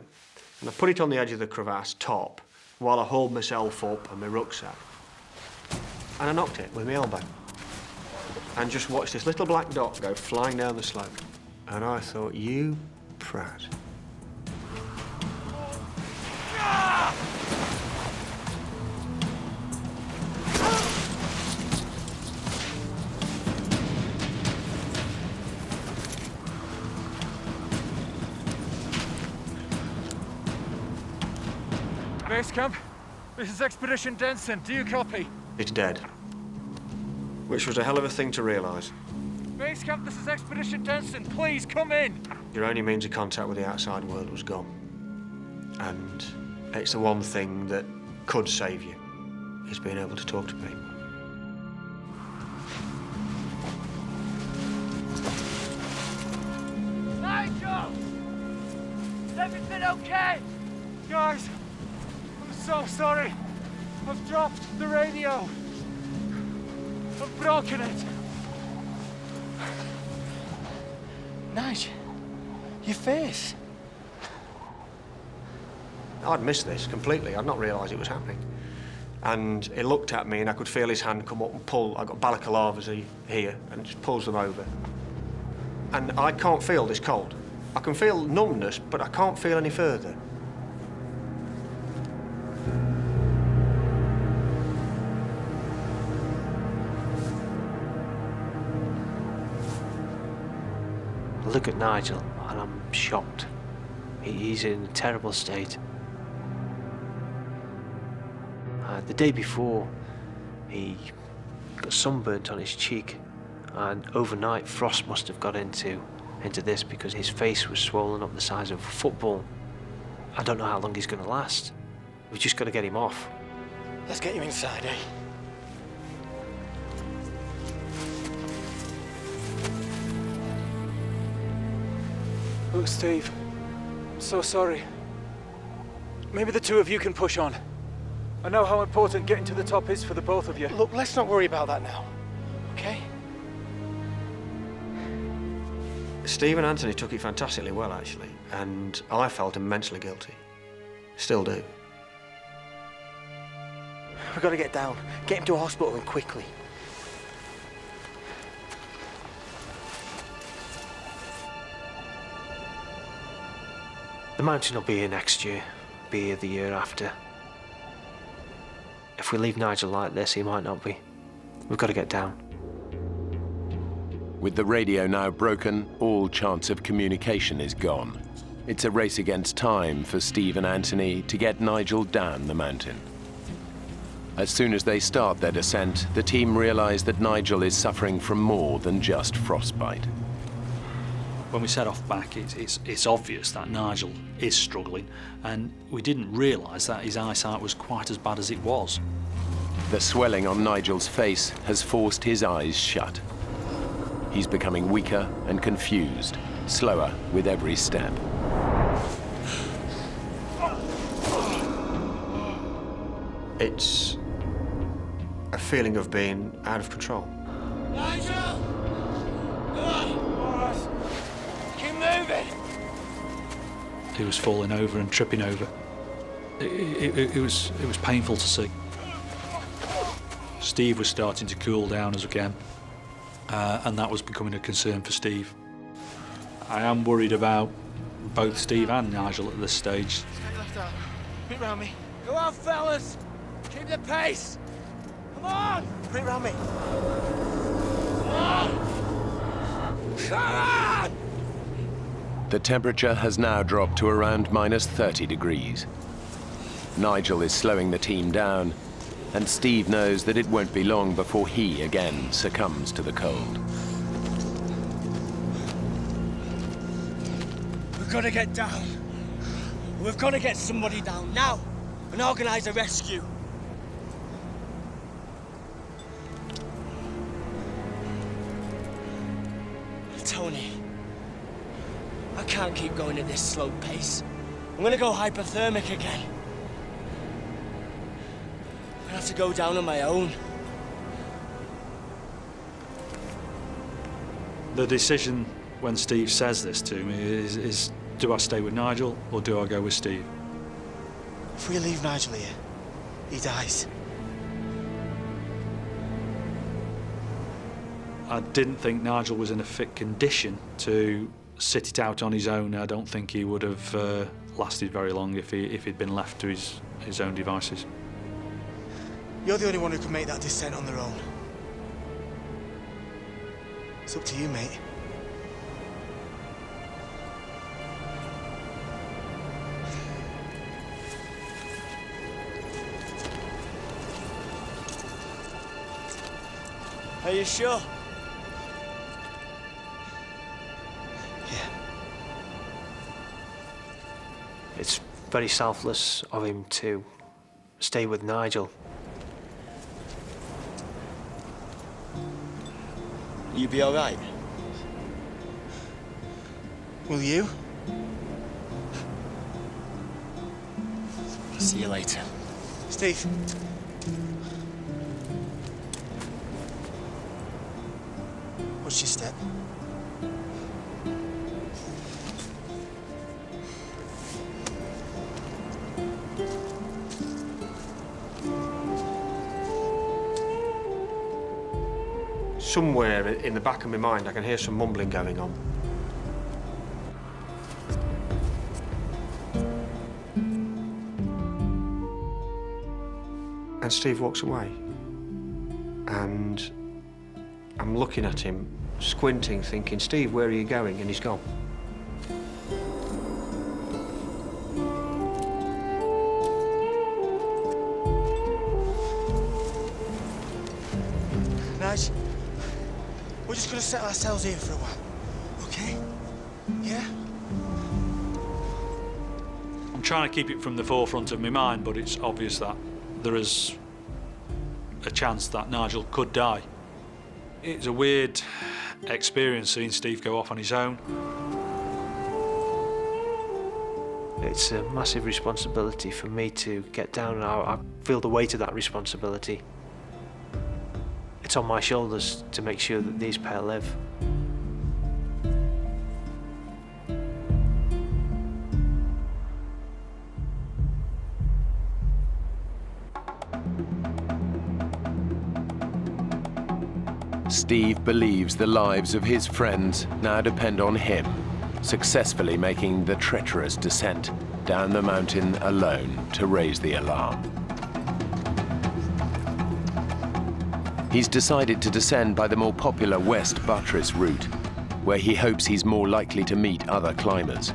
and I put it on the edge of the crevasse top while I hauled myself up and my rucksack. And I knocked it with my elbow. And just watched this little black dot go flying down the slope. And I thought, you prat. Base camp, this is Expedition Denson. Do you copy? It's dead. Which was a hell of a thing to realise. Base camp, this is Expedition Denson. Please come in. Your only means of contact with the outside world was gone. And it's the one thing that could save you, is being able to talk to people. Nigel! Is everything okay? Guys, I'm so sorry. I've dropped the radio. I've broken it. Nige, your face. I'd missed this completely. I'd not realised it was happening. And he looked at me and I could feel his hand come up and pull. I've got balaclavas here and just pulls them over. And I can't feel this cold. I can feel numbness, but I can't feel any further. I look at Nigel and I'm shocked. He's in a terrible state. The day before, he got sunburnt on his cheek, and overnight frost must have got into this because his face was swollen up the size of a football. I don't know how long he's going to last. We've just got to get him off. Let's get you inside, eh? Look, Steve, I'm so sorry. Maybe the two of you can push on. I know how important getting to the top is for the both of you. Look, let's not worry about that now, okay? Steve and Anthony took it fantastically well, actually, and I felt immensely guilty. Still do. We've got to get down. Get him to a hospital and quickly. The mountain will be here next year, be here the year after. If we leave Nigel like this, he might not be. We've got to get down. With the radio now broken, all chance of communication is gone. It's a race against time for Steve and Anthony to get Nigel down the mountain. As soon as they start their descent, the team realize that Nigel is suffering from more than just frostbite. When we set off back, it's obvious that Nigel is struggling, and we didn't realise that his eyesight was quite as bad as it was. The swelling on Nigel's face has forced his eyes shut. He's becoming weaker and confused, slower with every step. It's a feeling of being out of control. Nigel! Keep moving! He was falling over and tripping over. It was painful to see. Steve was starting to cool down as again, and that was becoming a concern for Steve. I am worried about both Steve and Nigel at this stage. Stay left out. Put round me. Go on, fellas! Keep the pace! Come on! Put round me. Come on! Come on! The temperature has now dropped to around minus 30 degrees. Nigel is slowing the team down, and Steve knows that it won't be long before he again succumbs to the cold. We've got to get down. We've got to get somebody down now and organise a rescue. Tony, I can't keep going at this slow pace. I'm gonna go hypothermic again. I have to go down on my own. The decision when Steve says this to me is do I stay with Nigel or do I go with Steve? If we leave Nigel here, he dies. I didn't think Nigel was in a fit condition to sit it out on his own. I don't think he would have lasted very long if he'd been left to his own devices. You're the only one who can make that descent on their own. It's up to you, mate. Are you sure? It's very selfless of him to stay with Nigel. You be all right? Will you? See you later. Steve. Watch your step. Somewhere in the back of my mind, I can hear some mumbling going on. And Steve walks away. And I'm looking at him, squinting, thinking, Steve, where are you going? And he's gone. Nige, we're just gonna settle ourselves here for a while, okay? Yeah? I'm trying to keep it from the forefront of my mind, but it's obvious that there is a chance that Nigel could die. It's a weird experience seeing Steve go off on his own. It's a massive responsibility for me to get down, and I feel the weight of that responsibility. It's on my shoulders to make sure that these pair live. Steve believes the lives of his friends now depend on him, successfully making the treacherous descent down the mountain alone to raise the alarm. He's decided to descend by the more popular West Buttress route, where he hopes he's more likely to meet other climbers.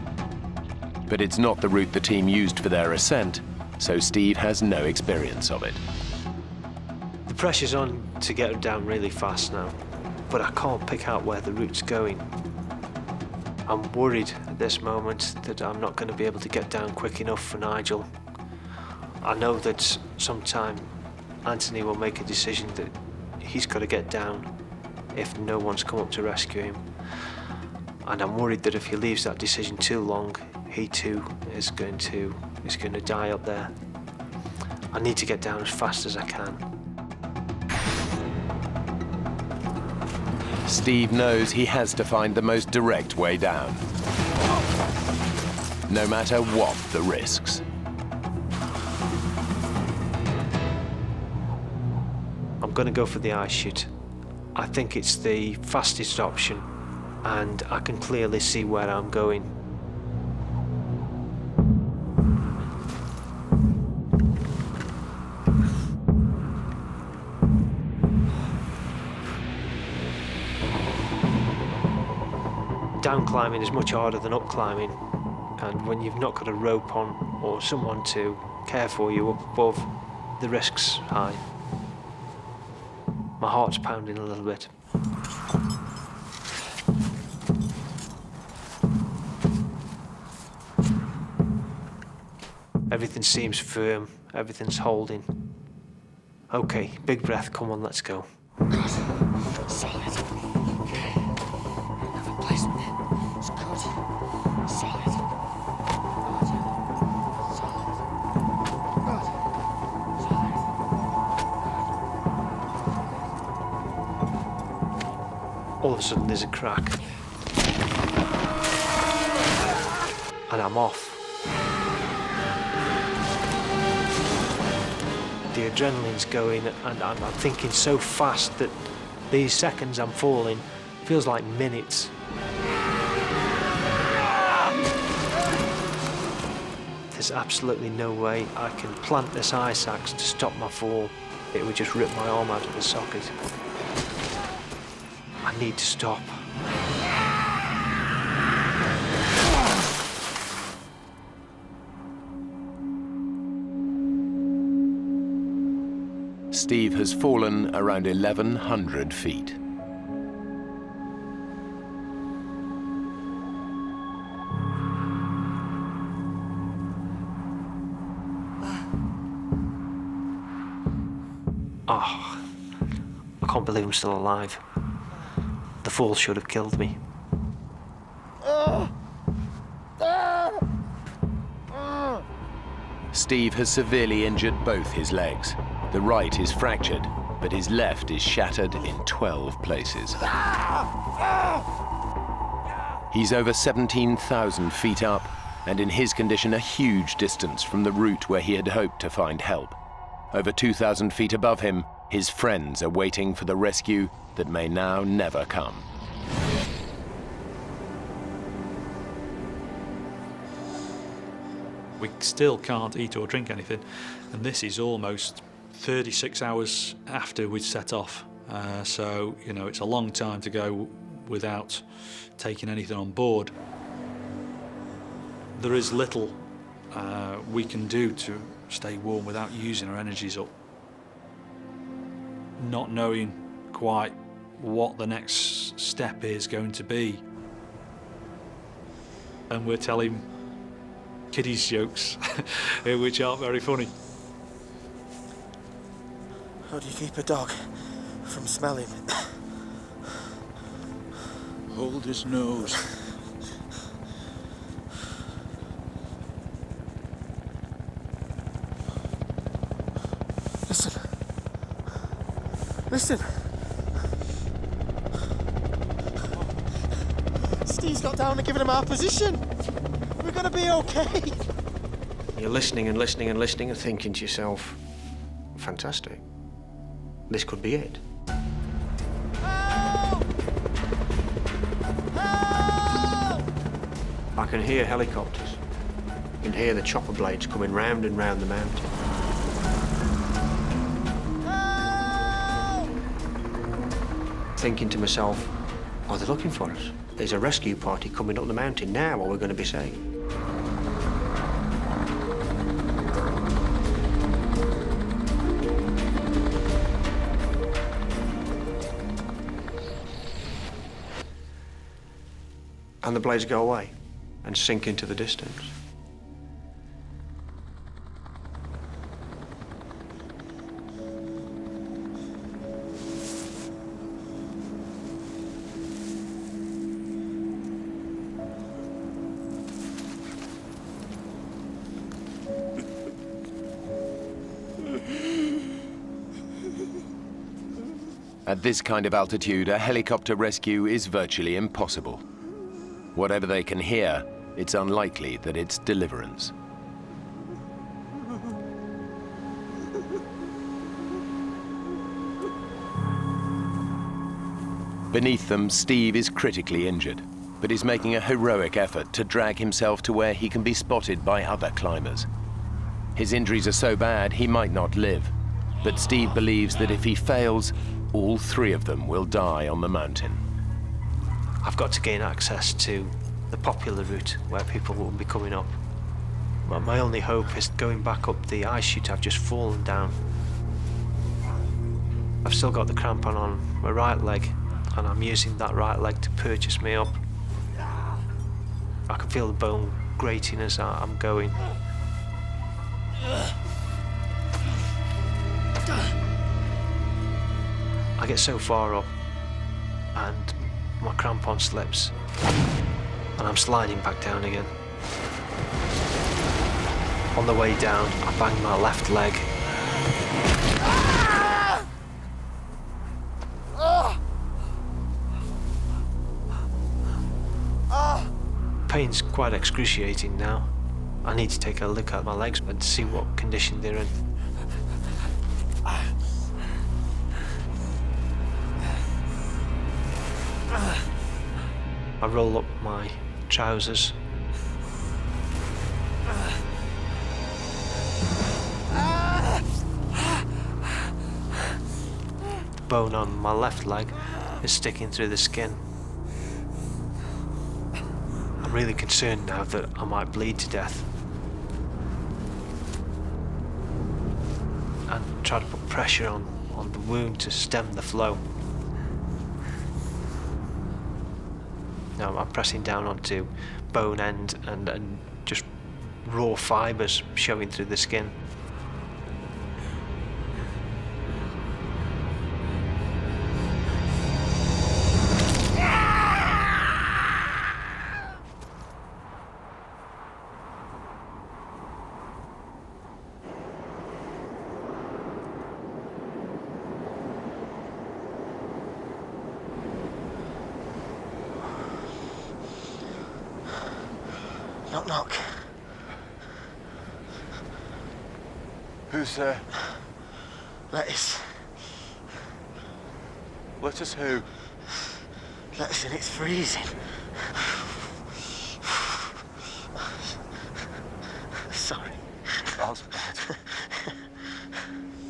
But it's not the route the team used for their ascent, so Steve has no experience of it. The pressure's on to get down really fast now, but I can't pick out where the route's going. I'm worried at this moment that I'm not going to be able to get down quick enough for Nigel. I know that sometime Anthony will make a decision that he's got to get down if no one's come up to rescue him. And I'm worried that if he leaves that decision too long, he too is going to die up there. I need to get down as fast as I can. Steve knows he has to find the most direct way down, no matter what the risks. I'm going to go for the ice chute. I think it's the fastest option, and I can clearly see where I'm going. Down climbing is much harder than up climbing, and when you've not got a rope on or someone to care for you up above, the risk's high. My heart's pounding a little bit. Everything seems firm, everything's holding. Okay, big breath, come on, let's go. Solid. Another placement. It's good. Solid. Good. Solid. Good. Solid. All of a sudden there's a crack. And I'm off. The adrenaline's going, and I'm thinking so fast that these seconds I'm falling feels like minutes. There's absolutely no way I can plant this ice axe to stop my fall. It would just rip my arm out of the socket. I need to stop. Steve has fallen around 1,100 feet. Oh, I can't believe I'm still alive. The fall should have killed me. Steve has severely injured both his legs. The right is fractured, but his left is shattered in 12 places. He's over 17,000 feet up, and in his condition a huge distance from the route where he had hoped to find help. Over 2,000 feet above him, his friends are waiting for the rescue that may now never come. We still can't eat or drink anything, and this is almost 36 hours after we'd set off. So, you know, it's a long time to go without taking anything on board. There is little we can do to stay warm without using our energies up. Not knowing quite what the next step is going to be. And we're telling kiddies jokes, which aren't very funny. How do you keep a dog from smelling? Hold his nose. Listen. Steve's got down and given him our position. We're gonna be okay. You're listening and listening and listening and thinking to yourself, fantastic. This could be it. Help! Help! I can hear helicopters. You can hear the chopper blades coming round and round the mountain. Help! Thinking to myself, are they looking for us? There's a rescue party coming up the mountain now, or we're going to be safe. And the blades go away and sink into the distance. At this kind of altitude, a helicopter rescue is virtually impossible. Whatever they can hear, it's unlikely that it's deliverance. Beneath them, Steve is critically injured, but is making a heroic effort to drag himself to where he can be spotted by other climbers. His injuries are so bad he might not live, but Steve believes that if he fails, all three of them will die on the mountain. I've got to gain access to the popular route where people will be coming up. My only hope is going back up the ice chute I've just fallen down. I've still got the crampon on my right leg, and I'm using that right leg to purchase me up. I can feel the bone grating as I'm going. I get so far up, and my crampon slips, and I'm sliding back down again. On the way down, I bang my left leg. Pain's quite excruciating now. I need to take a look at my legs and see what condition they're in. I roll up my trousers. The bone on my left leg is sticking through the skin. I'm really concerned now that I might bleed to death. And try to put pressure on the wound to stem the flow. Now I'm pressing down onto bone end and just raw fibres showing through the skin. Knock, knock. Who's there? Lettuce. Lettuce who? Lettuce and it's freezing. Sorry. That's bad.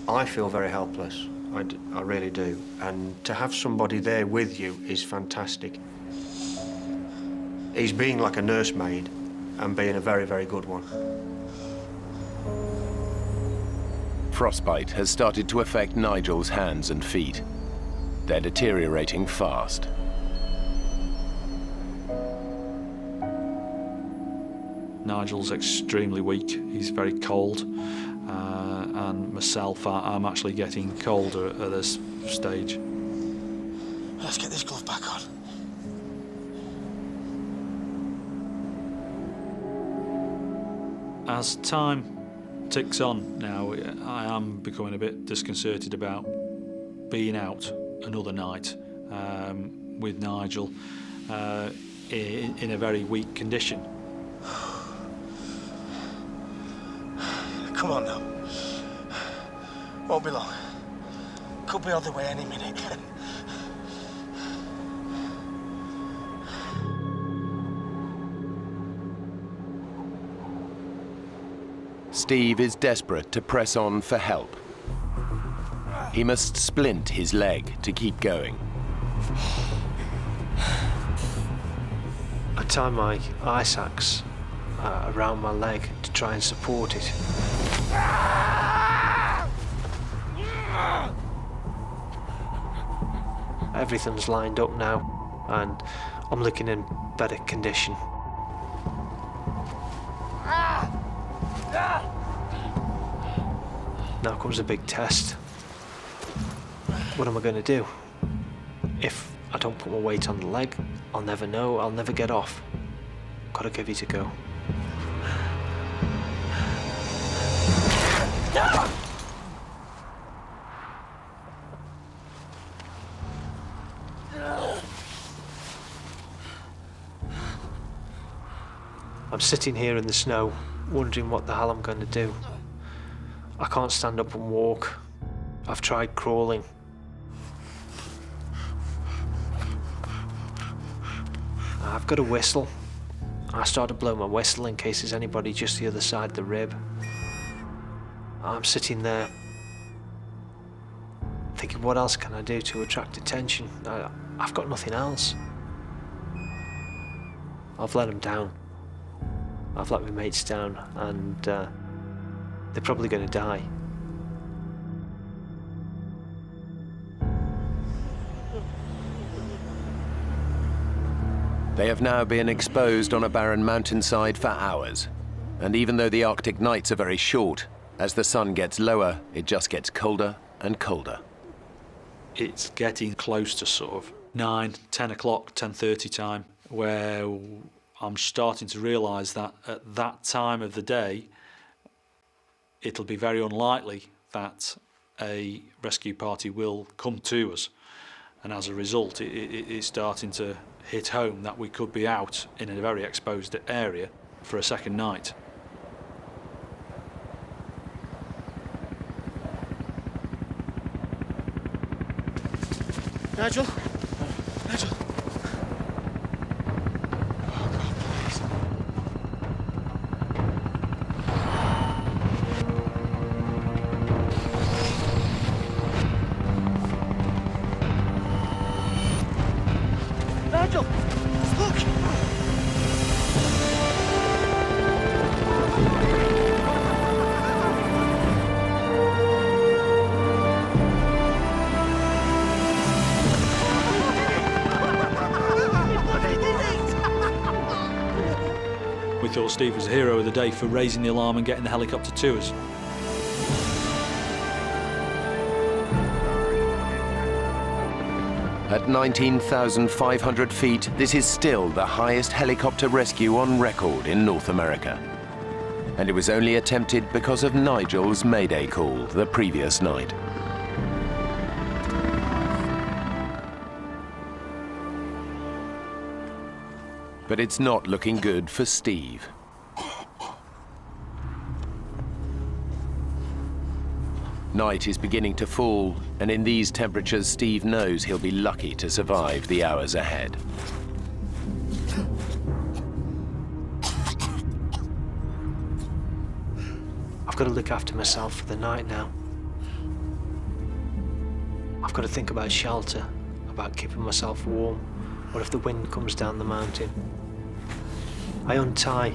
I feel very helpless. I really do. And to have somebody there with you is fantastic. He's being like a nursemaid and being a very, very good one. Frostbite has started to affect Nigel's hands and feet. They're deteriorating fast. Nigel's extremely weak. He's very cold. And myself, I'm actually getting colder at this stage. Let's get this glove back on. As time ticks on now, I am becoming a bit disconcerted about being out another night with Nigel in a very weak condition. Come on now. Won't be long. Could be on the way any minute. Steve is desperate to press on for help. He must splint his leg to keep going. I tie my ice axe around my leg to try and support it. Everything's lined up now, and I'm looking in better condition. Now comes a big test. What am I going to do? If I don't put my weight on the leg, I'll never know, I'll never get off. Gotta give it a go. I'm sitting here in the snow, wondering what the hell I'm going to do. I can't stand up and walk. I've tried crawling. I've got a whistle. I start to blow my whistle in case there's anybody just the other side of the rib. I'm sitting there thinking, what else can I do to attract attention? I've got nothing else. I've let them down. I've let my mates down, and they're probably going to die. They have now been exposed on a barren mountainside for hours. And even though the Arctic nights are very short, as the sun gets lower, it just gets colder and colder. It's getting close to sort of 9, 10 o'clock, 10:30 time, where I'm starting to realise that at that time of the day, it'll be very unlikely that a rescue party will come to us. And as a result, it's starting to hit home that we could be out in a very exposed area for a second night. Nigel? Nigel? Nigel! Look! We thought Steve was the hero of the day for raising the alarm and getting the helicopter to us. At 19,500 feet, this is still the highest helicopter rescue on record in North America. And it was only attempted because of Nigel's mayday call the previous night. But it's not looking good for Steve. Night is beginning to fall, and in these temperatures, Steve knows he'll be lucky to survive the hours ahead. I've got to look after myself for the night now. I've got to think about shelter, about keeping myself warm. What if the wind comes down the mountain? I untie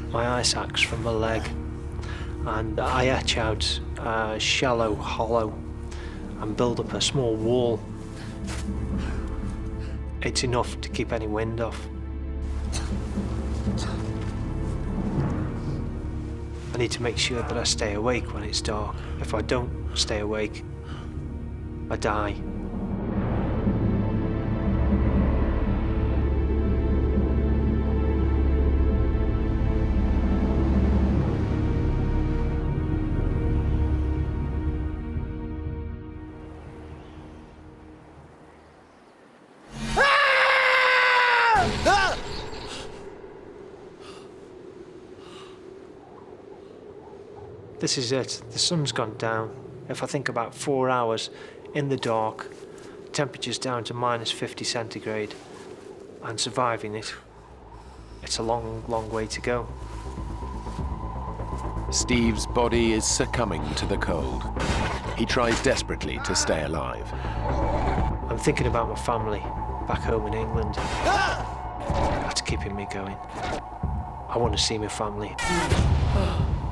my ice axe from my leg, and I etch out a shallow hollow and build up a small wall. It's enough to keep any wind off. I need to make sure that I stay awake when it's dark. If I don't stay awake, I die. This is it. The sun's gone down. If I think about 4 hours in the dark, temperature's down to minus 50 centigrade, and surviving it, it's a long, long way to go. Steve's body is succumbing to the cold. He tries desperately to stay alive. I'm thinking about my family back home in England. That's keeping me going. I want to see my family.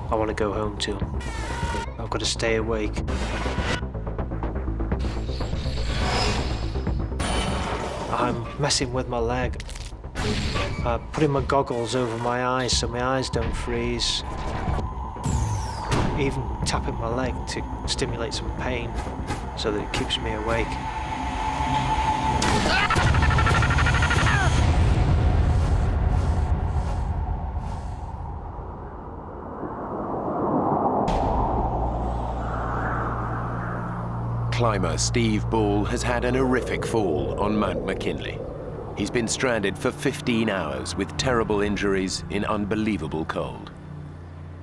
I want to go home to them. I've got to stay awake. I'm messing with my leg. Putting my goggles over my eyes so my eyes don't freeze. Even tapping my leg to stimulate some pain so that it keeps me awake. Climber Steve Ball has had an horrific fall on Mount McKinley. He's been stranded for 15 hours with terrible injuries in unbelievable cold.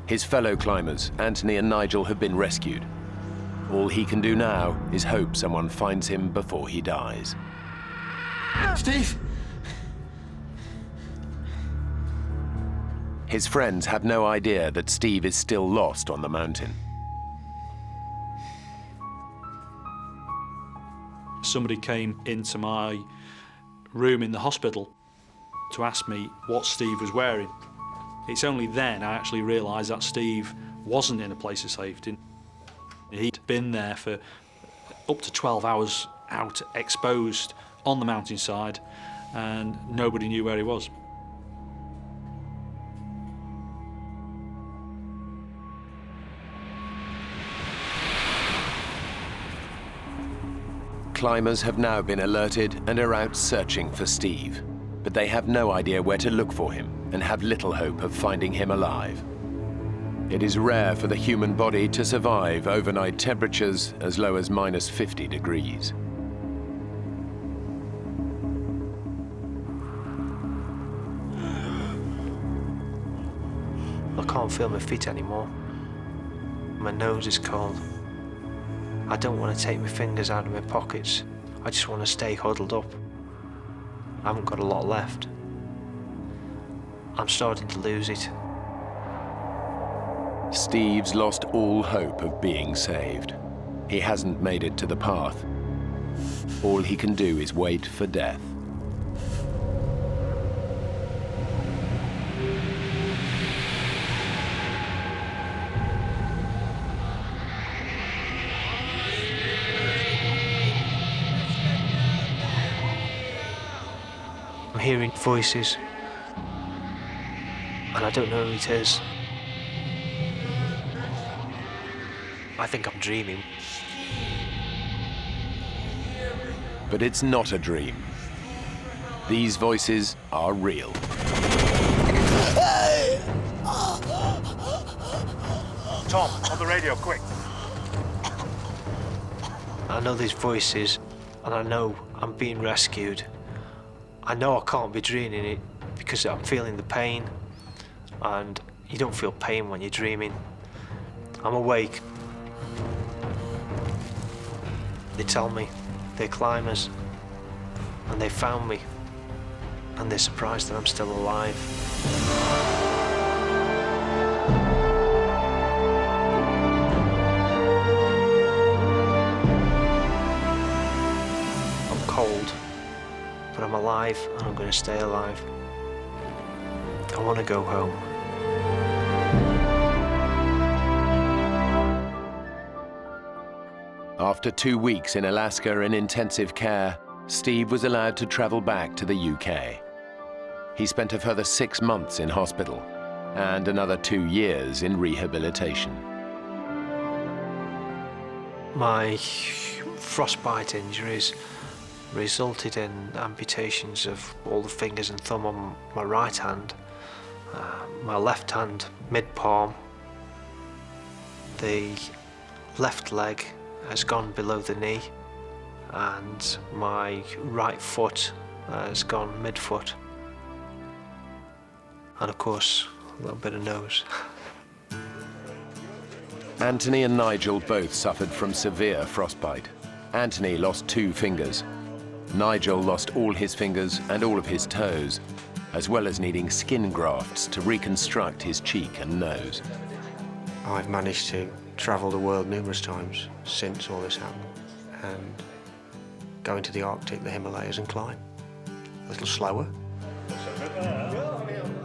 His fellow climbers, Anthony and Nigel, have been rescued. All he can do now is hope someone finds him before he dies. Steve! His friends have no idea that Steve is still lost on the mountain. Somebody came into my room in the hospital to ask me what Steve was wearing. It's only then I actually realised that Steve wasn't in a place of safety. He'd been there for up to 12 hours out, exposed on the mountainside, and nobody knew where he was. Climbers have now been alerted and are out searching for Steve, but they have no idea where to look for him and have little hope of finding him alive. It is rare for the human body to survive overnight temperatures as low as minus 50 degrees. I can't feel my feet anymore. My nose is cold. I don't want to take my fingers out of my pockets. I just want to stay huddled up. I haven't got a lot left. I'm starting to lose it. Steve's lost all hope of being saved. He hasn't made it to the path. All he can do is wait for death. I'm hearing voices, and I don't know who it is. I think I'm dreaming. But it's not a dream. These voices are real. Tom, on the radio, quick. I know these voices, and I know I'm being rescued. I know I can't be dreaming it because I'm feeling the pain, and you don't feel pain when you're dreaming. I'm awake. They tell me they're climbers, and they found me, and they're surprised that I'm still alive. I'm cold, but I'm alive, and I'm going to stay alive. I want to go home. After 2 weeks in Alaska in intensive care, Steve was allowed to travel back to the UK. He spent a further 6 months in hospital and another 2 years in rehabilitation. My frostbite injuries resulted in amputations of all the fingers and thumb on my right hand, my left hand mid-palm, the left leg has gone below the knee, and my right foot has gone mid-foot, and of course a little bit of nose. Anthony and Nigel both suffered from severe frostbite. Anthony lost 2 fingers. Nigel lost all his fingers and all of his toes, as well as needing skin grafts to reconstruct his cheek and nose. I've managed to travel the world numerous times since all this happened and go into the Arctic, the Himalayas and climb. A little slower.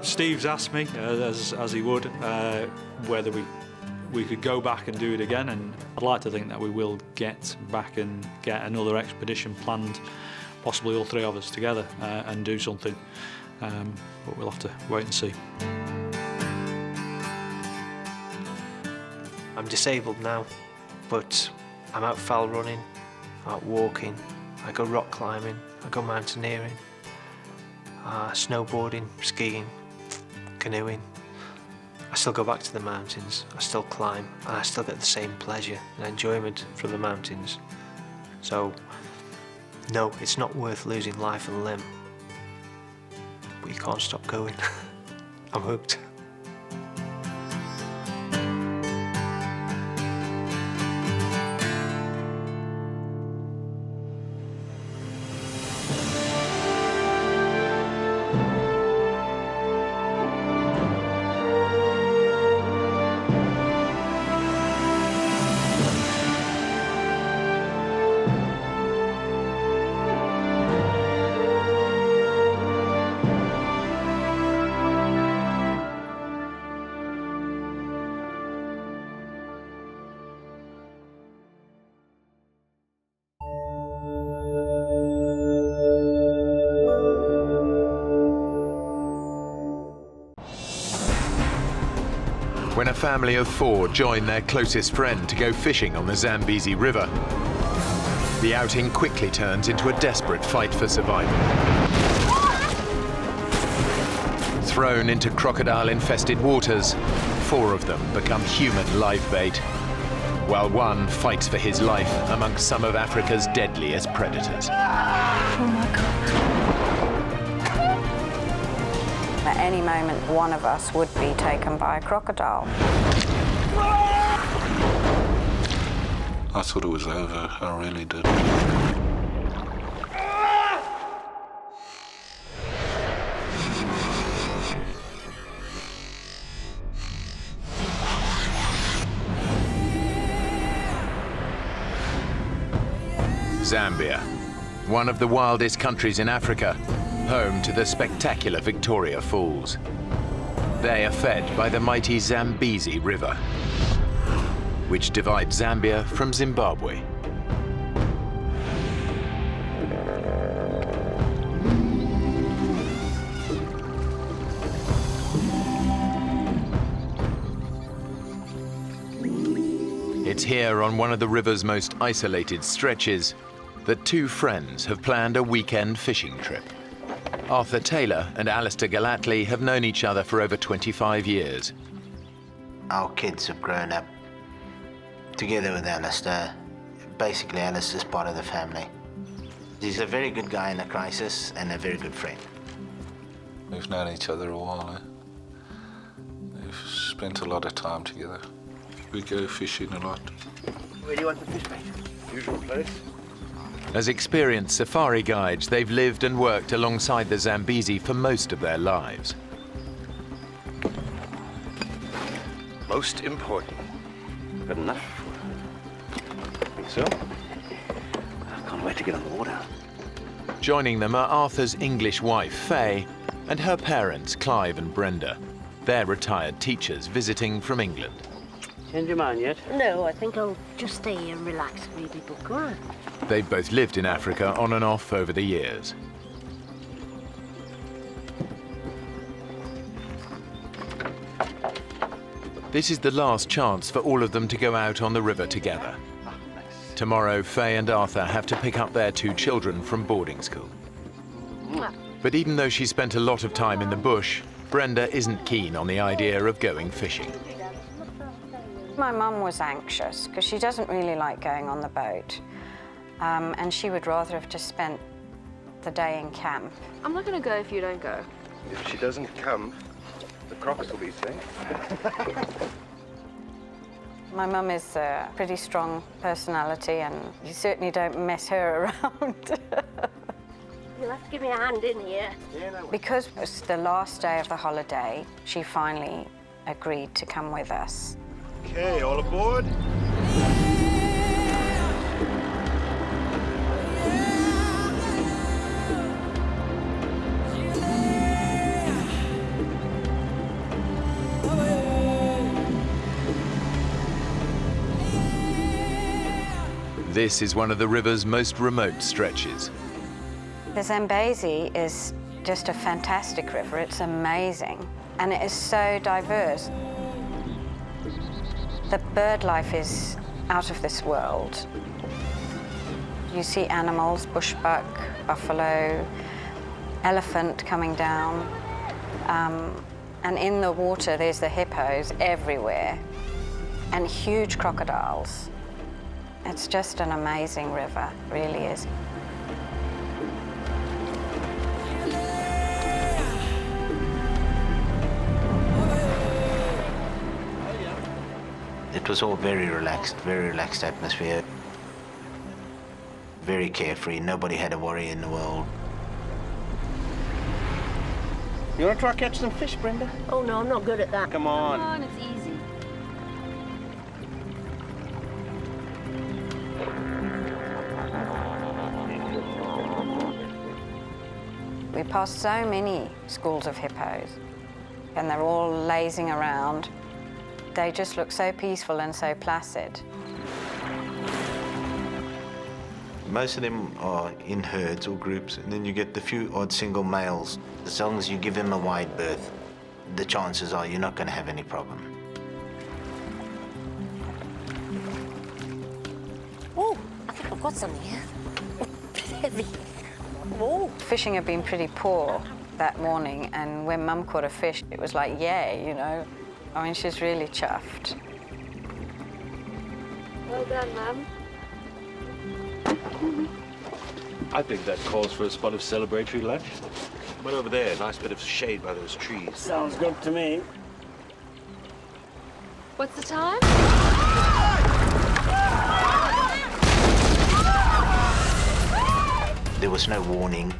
Steve's asked me, as he would, whether we could go back and do it again, and I'd like to think that we will get back and get another expedition planned, possibly all 3 of us together, and do something. But we'll have to wait and see. I'm disabled now, but I'm out fell running, out walking, I go rock climbing, I go mountaineering, snowboarding, skiing, canoeing. I still go back to the mountains, I still climb, and I still get the same pleasure and enjoyment from the mountains. So, no, it's not worth losing life and limb. But you can't stop going. I'm hooked. When a family of 4 join their closest friend to go fishing on the Zambezi River, the outing quickly turns into a desperate fight for survival. Thrown into crocodile-infested waters, 4 of them become human live bait, while one fights for his life amongst some of Africa's deadliest predators. Oh my God. At any moment, one of us would be taken by a crocodile. I thought it was over, I really did. Zambia, one of the wildest countries in Africa, home to the spectacular Victoria Falls. They are fed by the mighty Zambezi River, which divides Zambia from Zimbabwe. It's here on one of the river's most isolated stretches that 2 friends have planned a weekend fishing trip. Arthur Taylor and Alistair Gallatley have known each other for over 25 years. Our kids have grown up together with Alistair. Basically, Alistair's part of the family. He's a very good guy in a crisis and a very good friend. We've known each other a while, eh? We've spent a lot of time together. We go fishing a lot. Where do you want the fish bait? Usual place. As experienced safari guides, they've lived and worked alongside the Zambezi for most of their lives. Most important. Good enough? Think so? I can't wait to get on the water. Joining them are Arthur's English wife, Faye, and her parents, Clive and Brenda. They're retired teachers visiting from England. Change your mind yet? No, I think I'll just stay here and relax and read a book, all right? They've both lived in Africa on and off over the years. This is the last chance for all of them to go out on the river together. Tomorrow, Faye and Arthur have to pick up their 2 children from boarding school. But even though she spent a lot of time in the bush, Brenda isn't keen on the idea of going fishing. My mum was anxious because she doesn't really like going on the boat. And she would rather have just spent the day in camp. I'm not going to go if you don't go. If she doesn't come, the crocs will be safe. My mum is a pretty strong personality, and you certainly don't mess her around. You'll have to give me a hand in here. Because it was the last day of the holiday, she finally agreed to come with us. Okay, all aboard. This is one of the river's most remote stretches. The Zambezi is just a fantastic river. It's amazing, and it is so diverse. The bird life is out of this world. You see animals, bushbuck, buffalo, elephant coming down, and in the water there's the hippos everywhere, and huge crocodiles. It's just an amazing river, really is. It was all very relaxed atmosphere. Very carefree, nobody had a worry in the world. You want to try catch some fish, Brenda? Oh, no, I'm not good at that. Come on. Come on, it's easy. We passed so many schools of hippos, and they're all lazing around. They just look so peaceful and so placid. Most of them are in herds or groups, and then you get the few odd single males. As long as you give them a wide berth, the chances are you're not going to have any problem. Oh, I think I've got something here. Pretty heavy. Oh. Fishing had been pretty poor that morning, and when Mum caught a fish, it was like, yay, you know. I mean, she's really chuffed. Well done, Mum. I think that calls for a spot of celebratory lunch. Right over there, a nice bit of shade by those trees. Sounds good to me. What's the time? There was no warning.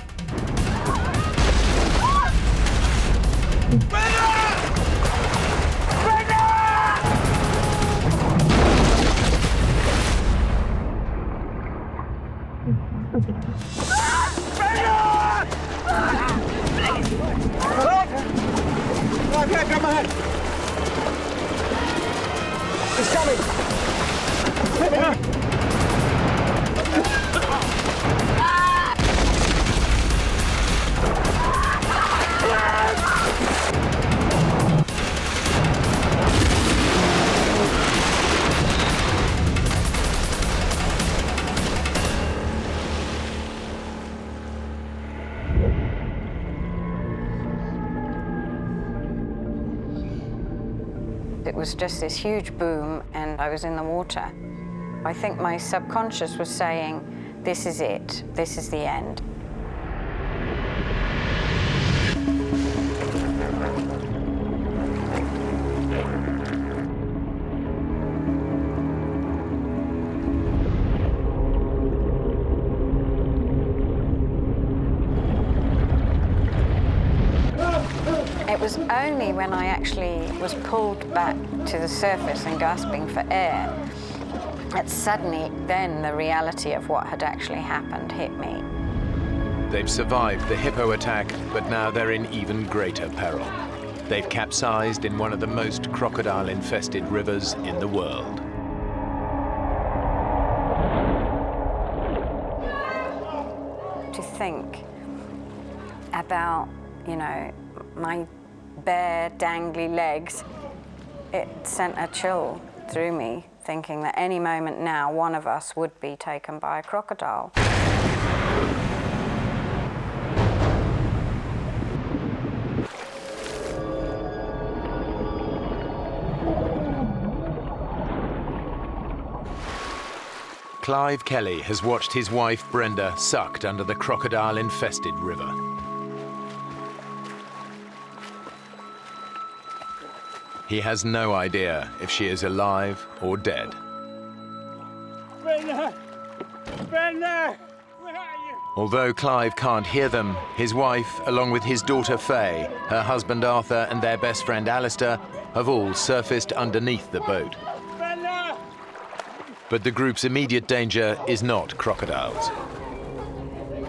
Come on! He's coming! Let me go! It was just this huge boom, and I was in the water. I think my subconscious was saying, this is it, this is the end. It was only when I actually was pulled back to the surface and gasping for air that suddenly then the reality of what had actually happened hit me. They've survived the hippo attack, but now they're in even greater peril. They've capsized in one of the most crocodile-infested rivers in the world. To think about, you know, my bare, dangly legs, it sent a chill through me, thinking that any moment now, one of us would be taken by a crocodile. Clive Kelly has watched his wife Brenda sucked under the crocodile-infested river. He has no idea if she is alive or dead. Brenda! Brenda! Where are you? Although Clive can't hear them, his wife, along with his daughter Faye, her husband Arthur and their best friend Alistair, have all surfaced underneath the boat. Brenda! But the group's immediate danger is not crocodiles.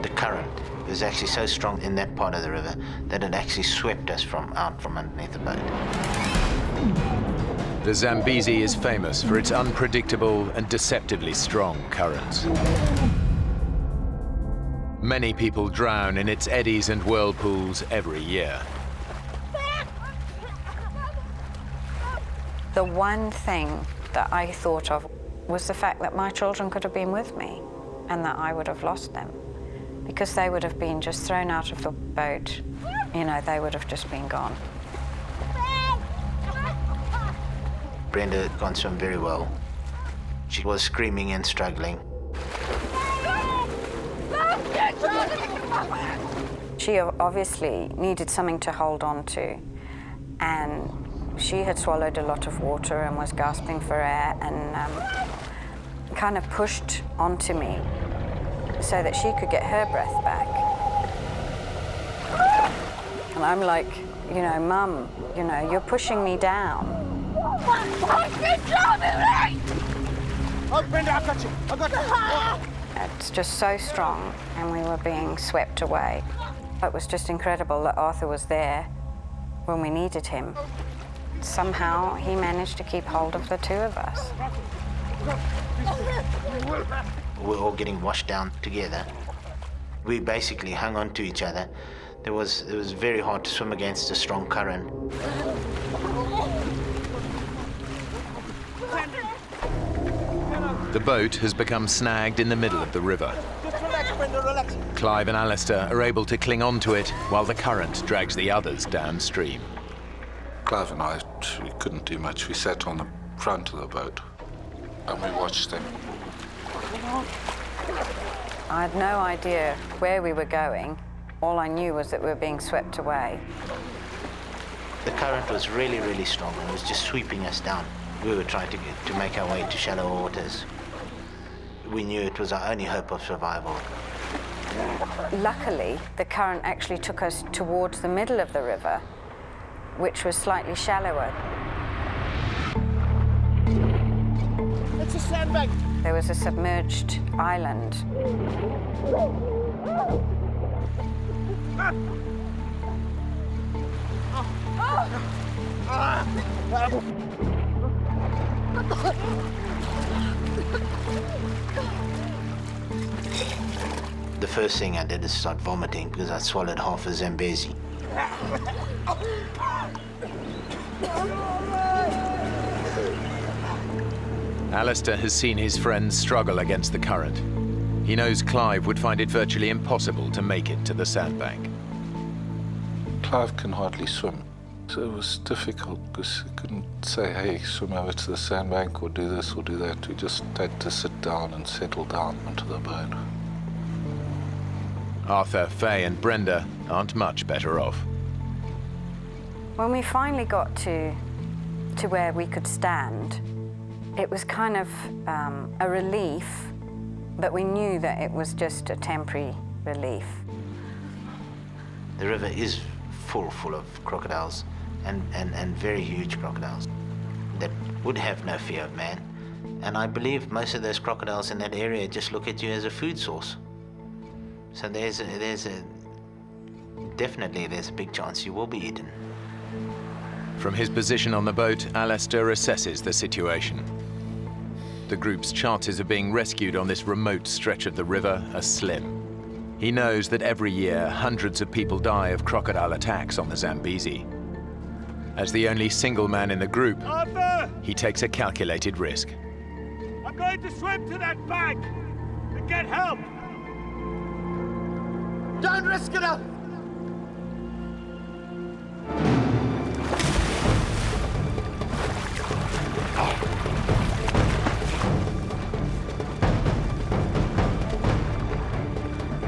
The current was actually so strong in that part of the river that it actually swept us out from underneath the boat. The Zambezi is famous for its unpredictable and deceptively strong currents. Many people drown in its eddies and whirlpools every year. The one thing that I thought of was the fact that my children could have been with me and that I would have lost them because they would have been just thrown out of the boat. You know, they would have just been gone. Brenda can't swim very well. She was screaming and struggling. She obviously needed something to hold on to, and she had swallowed a lot of water and was gasping for air and kind of pushed onto me so that she could get her breath back. And I'm like, you know, Mum, you know, you're pushing me down. Oh, Brenda, I've got you. I've got you. It's just so strong, and we were being swept away. It was just incredible that Arthur was there when we needed him. Somehow, he managed to keep hold of the two of us. We're all getting washed down together. We basically hung on to each other. It was very hard to swim against a strong current. The boat has become snagged in the middle of the river. Just relax, Brenda, relax. Clive and Alistair are able to cling on to it while the current drags the others downstream. Clive and I, we couldn't do much. We sat on the front of the boat and we watched them. I had no idea where we were going. All I knew was that we were being swept away. The current was really, really strong and it was just sweeping us down. We were trying to make our way to shallow waters. We knew it was our only hope of survival. Luckily, the current actually took us towards the middle of the river, which was slightly shallower. It's a sandbank. There was a submerged island. The first thing I did is start vomiting because I swallowed half a Zambezi. Alistair has seen his friends struggle against the current. He knows Clive would find it virtually impossible to make it to the sandbank. Clive can hardly swim, so it was difficult because he couldn't say, hey, swim over to the sandbank or do this or do that. We just had to sit down and settle down onto the boat. Arthur, Faye and Brenda aren't much better off. When we finally got to where we could stand, it was kind of a relief, but we knew that it was just a temporary relief. The river is full of crocodiles and very huge crocodiles that would have no fear of man. And I believe most of those crocodiles in that area just look at you as a food source. So definitely there's a big chance you will be eaten. From his position on the boat, Alistair assesses the situation. The group's chances of being rescued on this remote stretch of the river are slim. He knows that every year, hundreds of people die of crocodile attacks on the Zambezi. As the only single man in the group, Arthur! he takes a calculated risk. I'm going to swim to that bank and get help. Don't risk it up.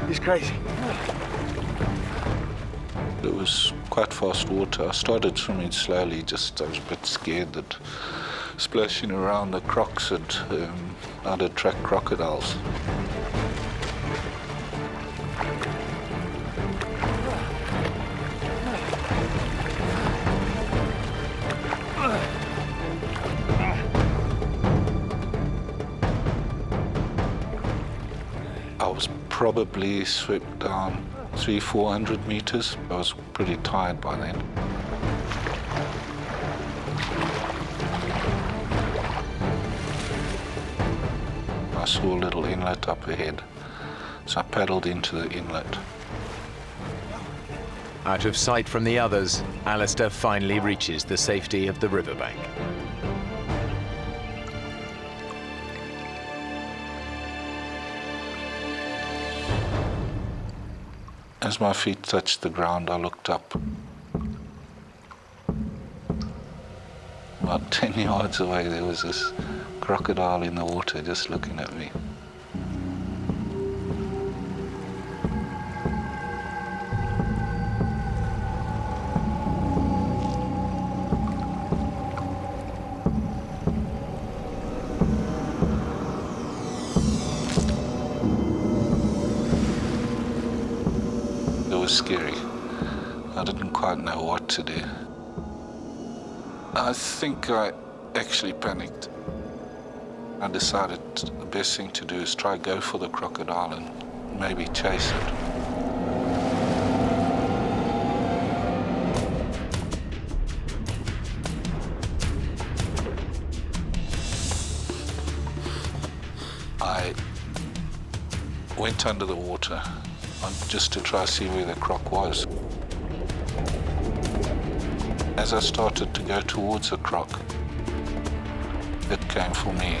He's crazy. It was quite fast water. I started swimming slowly, I was a bit scared that splashing around the crocs I'd attract crocodiles. I was probably swept down 300-400 meters. I was pretty tired by then. I saw a little inlet up ahead, so I paddled into the inlet. Out of sight from the others, Alistair finally reaches the safety of the riverbank. As my feet touched the ground, I looked up. About 10 yards away, there was this crocodile in the water just looking at me. It was scary. I didn't quite know what to do. I think I actually panicked. I decided the best thing to do is try go for the crocodile and maybe chase it. I went under the water just to try to see where the croc was. As I started to go towards the croc, it came for me.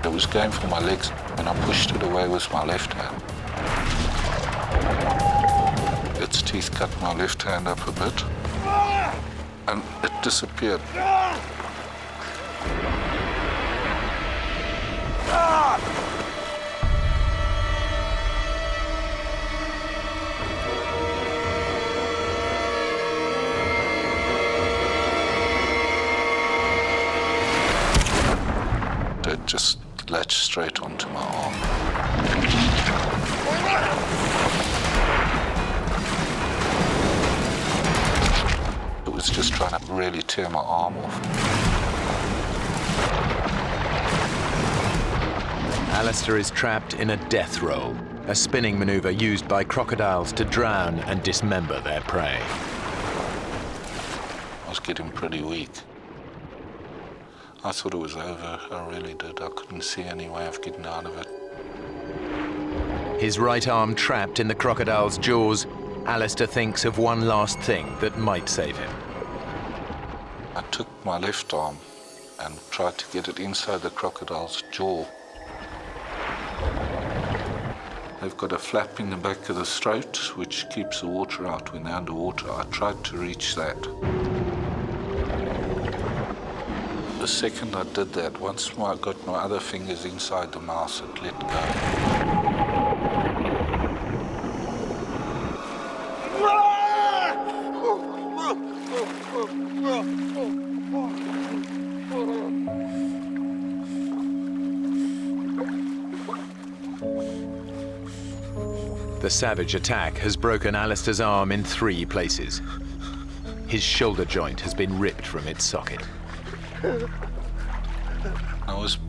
It was going for my legs, and I pushed it away with my left hand. Its teeth cut my left hand up a bit, and it disappeared. It just latched straight onto my arm. It was just trying to really tear my arm off. Alistair is trapped in a death roll, a spinning maneuver used by crocodiles to drown and dismember their prey. I was getting pretty weak. I thought it was over, I really did. I couldn't see any way of getting out of it. His right arm trapped in the crocodile's jaws, Alistair thinks of one last thing that might save him. I took my left arm and tried to get it inside the crocodile's jaw. They've got a flap in the back of the throat which keeps the water out when they're underwater. I tried to reach that. The second I did that, once I got my other fingers inside the mouth, it let go. The savage attack has broken Alistair's arm in 3 places. His shoulder joint has been ripped from its socket. I was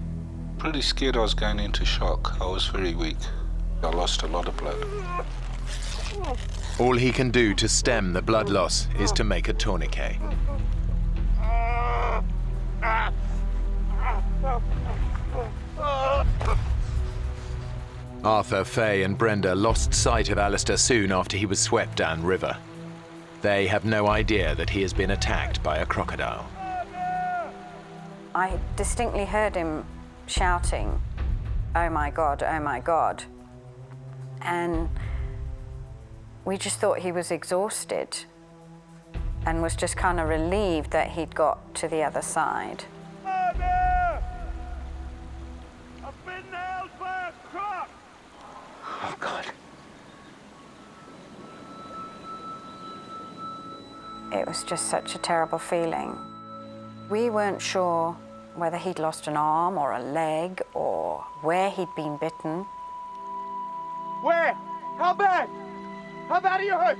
pretty scared I was going into shock. I was very weak. I lost a lot of blood. All he can do to stem the blood loss is to make a tourniquet. Arthur, Faye and Brenda lost sight of Alistair soon after he was swept downriver. They have no idea that he has been attacked by a crocodile. I distinctly heard him shouting, "Oh my God, oh my God." And we just thought he was exhausted. and was just kind of relieved that he'd got to the other side. I've been nailed by a croc! Oh, God. It was just such a terrible feeling. We weren't sure whether he'd lost an arm or a leg or where he'd been bitten. Where? How bad? How bad are you hurt?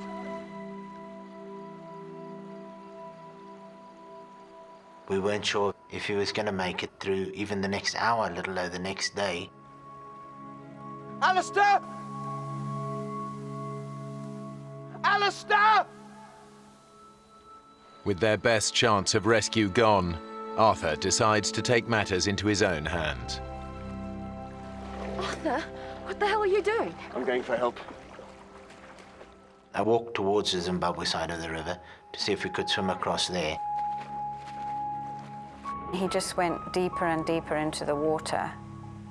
We weren't sure if he was going to make it through even the next hour, let alone the next day. Alistair! Alistair! With their best chance of rescue gone, Arthur decides to take matters into his own hands. Arthur, what the hell are you doing? I'm going for help. I walked towards the Zimbabwe side of the river to see if we could swim across there. He just went deeper and deeper into the water,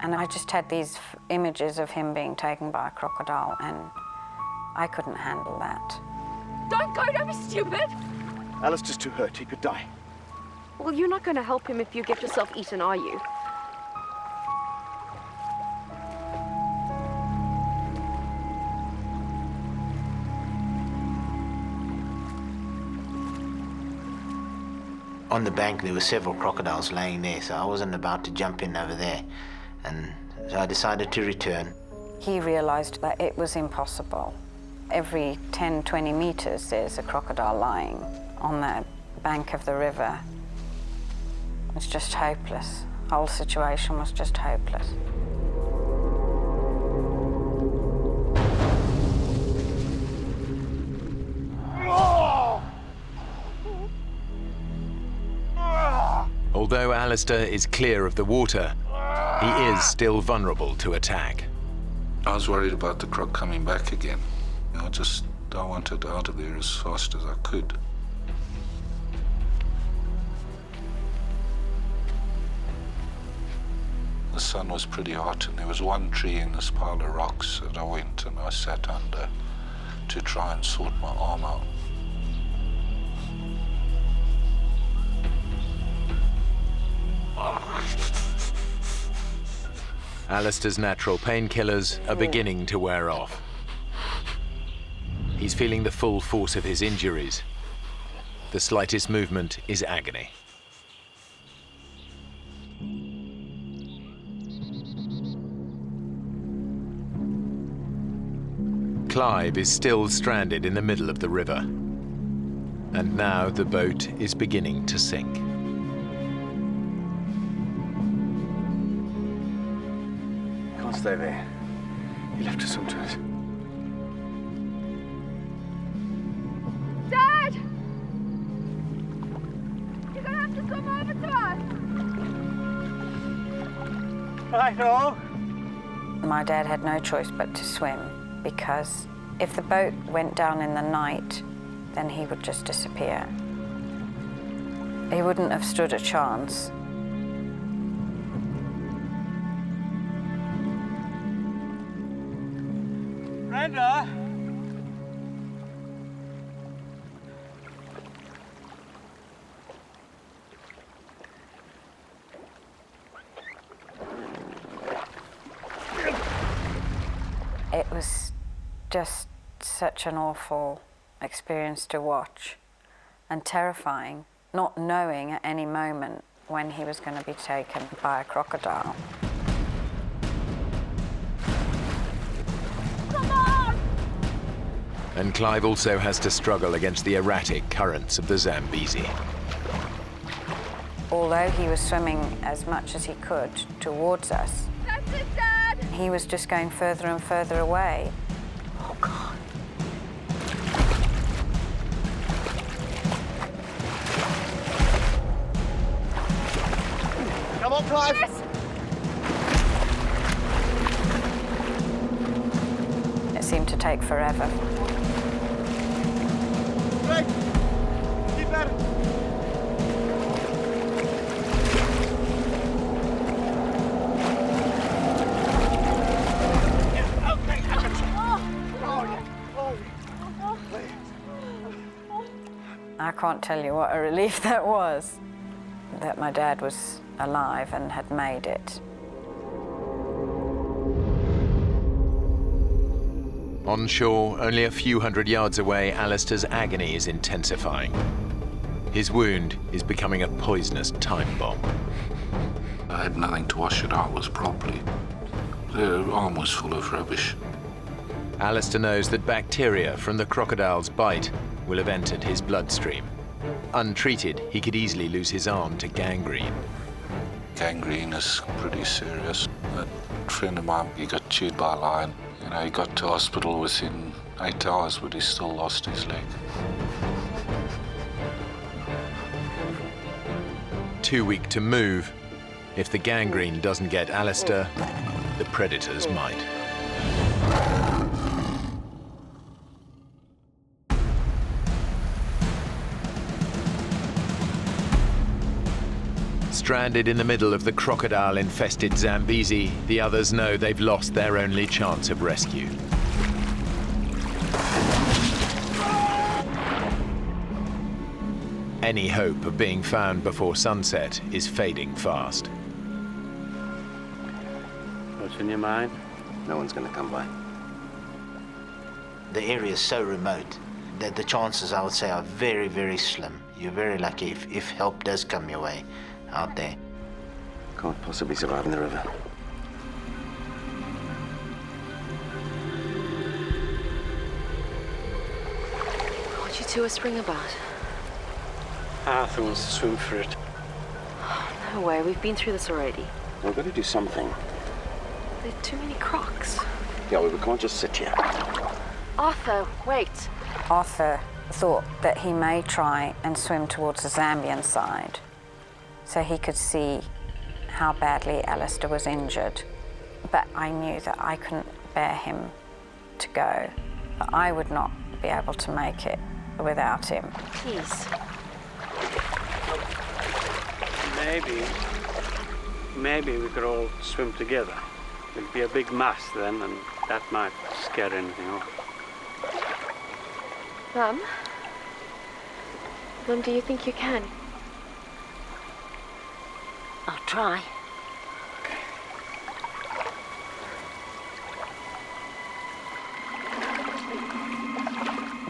and I just had these images of him being taken by a crocodile, and I couldn't handle that. Don't go, don't be stupid! Alistair's too hurt. He could die. Well, you're not going to help him if you get yourself eaten, are you? On the bank, there were several crocodiles laying there, so I wasn't about to jump in over there. And so I decided to return. He realized that it was impossible. Every 10, 20 meters, there's a crocodile lying on the bank of the river. It's just hopeless. The whole situation was just hopeless. Although Alistair is clear of the water, he is still vulnerable to attack. I was worried about the croc coming back again. I wanted out of there as fast as I could. The sun was pretty hot, and there was one tree in this pile of rocks that I went and I sat under to try and sort my arm out. Alistair's natural painkillers are beginning to wear off. He's feeling the full force of his injuries. The slightest movement is agony. Clive is still stranded in the middle of the river. And now the boat is beginning to sink. Can't stay there. He left us onto it. Dad! You're gonna have to come over to us! I know. My dad had no choice but to swim, because if the boat went down in the night, then he would just disappear. He wouldn't have stood a chance. Brenda! It was just such an awful experience to watch, and terrifying, not knowing at any moment when he was going to be taken by a crocodile. Come on! And Clive also has to struggle against the erratic currents of the Zambezi. Although he was swimming as much as he could towards us, That's it, Dad! he was just going further and further away. Oh, God. Come on, Clive! Yes! It seemed to take forever. Greg! Keep at it! Our can't tell you what a relief that was, that my dad was alive and had made it. On shore, only a few hundred yards away, Alistair's agony is intensifying. His wound is becoming a poisonous time bomb. I had nothing to wash it out with properly. The arm was full of rubbish. Alistair knows that bacteria from the crocodile's bite will have entered his bloodstream. Untreated, he could easily lose his arm to gangrene. Gangrene is pretty serious. A friend of mine, he got chewed by a lion. You know, he got to hospital within 8 hours, but he still lost his leg. Too weak to move. If the gangrene doesn't get Alistair, the predators might. Stranded in the middle of the crocodile-infested Zambezi, the others know they've lost their only chance of rescue. Any hope of being found before sunset is fading fast. What's in your mind? No one's gonna come by. The area is so remote that the chances, I would say, are very, very slim. You're very lucky if help does come your way out there. Can't possibly survive in the river. What you two are spring about? Arthur wants to swim for it. No way, we've been through this already. We've got to do something. There are too many crocs. Yeah, we can't just sit here. Arthur, wait. Arthur thought that he may try and swim towards the Zambian side so he could see how badly Alistair was injured. But I knew that I couldn't bear him to go. That I would not be able to make it without him. Please. Maybe we could all swim together. It'd be a big mass then, and that might scare anything off. Mum? Mum, do you think you can? I'll try.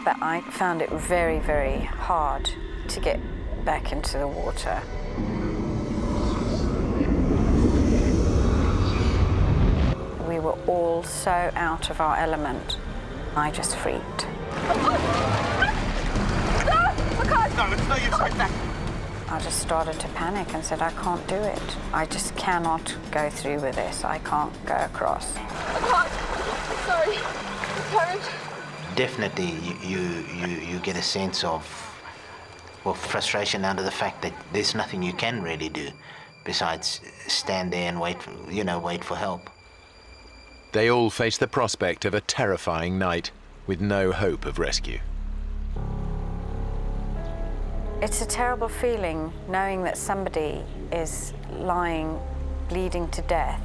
But I found it very, very hard to get back into the water. We were all so out of our element. I just freaked. No, it's no use like that. I just started to panic and said, I can't do it. I just cannot go through with this. I can't go across. Sorry. Courage. Definitely, you get a sense of, well, frustration out of the fact that there's nothing you can really do besides stand there and wait for help. They all face the prospect of a terrifying night with no hope of rescue. It's a terrible feeling knowing that somebody is lying, bleeding to death,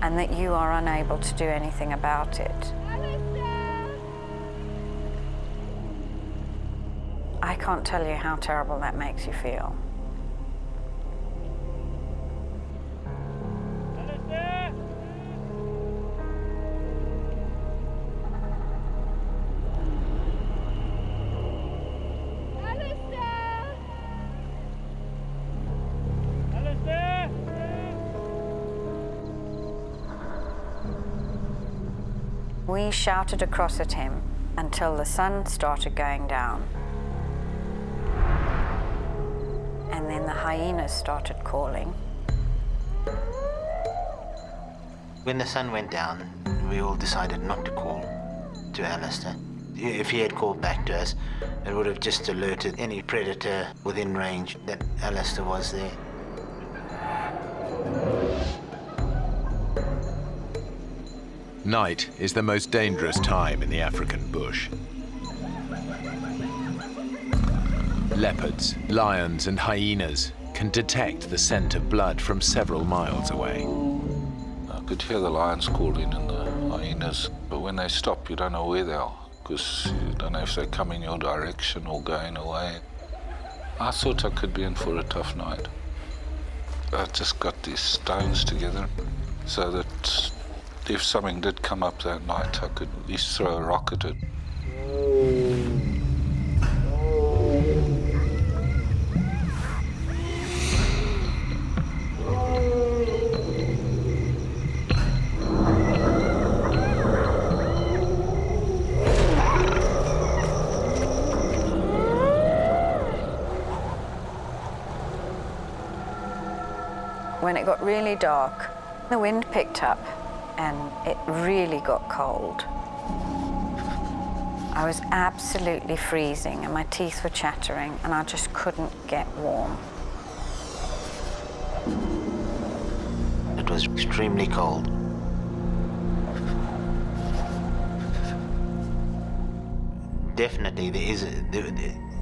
and that you are unable to do anything about it. I can't tell you how terrible that makes you feel. We shouted across at him until the sun started going down. And then the hyenas started calling. When the sun went down, we all decided not to call to Alistair. If he had called back to us, it would have just alerted any predator within range that Alistair was there. Night is the most dangerous time in the African bush. Leopards, lions, and hyenas can detect the scent of blood from several miles away. I could hear the lions calling and the hyenas, but when they stop, you don't know where they are. because you don't know if they come in your direction or going away. I thought I could be in for a tough night. I just got these stones together so that if something did come up that night, I could at least throw a rock at it. When it got really dark, the wind picked up and it really got cold. I was absolutely freezing and my teeth were chattering and I just couldn't get warm. It was extremely cold. Definitely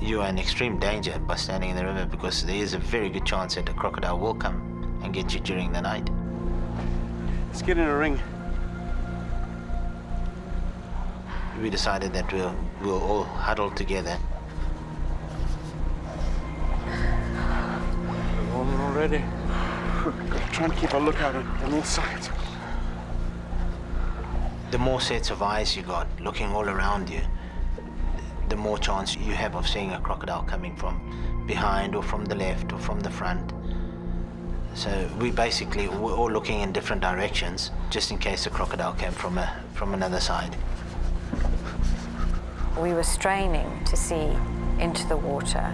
you are in extreme danger by standing in the river because there is a very good chance that a crocodile will come and get you during the night. Let's get in a ring. We decided that we'll all huddle together. We're rolling already. Gotta try and keep a lookout on all sides. The more sets of eyes you got looking all around you, the more chance you have of seeing a crocodile coming from behind or from the left or from the front. So we're all looking in different directions just in case a crocodile came from another side. We were straining to see into the water,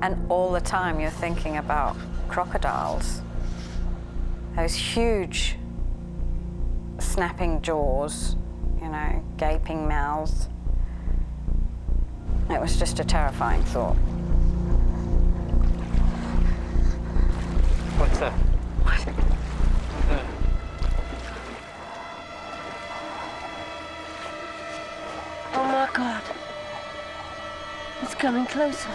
and all the time you're thinking about crocodiles. Those huge snapping jaws, gaping mouths. It was just a terrifying thought. What's that? Oh my God. It's coming closer.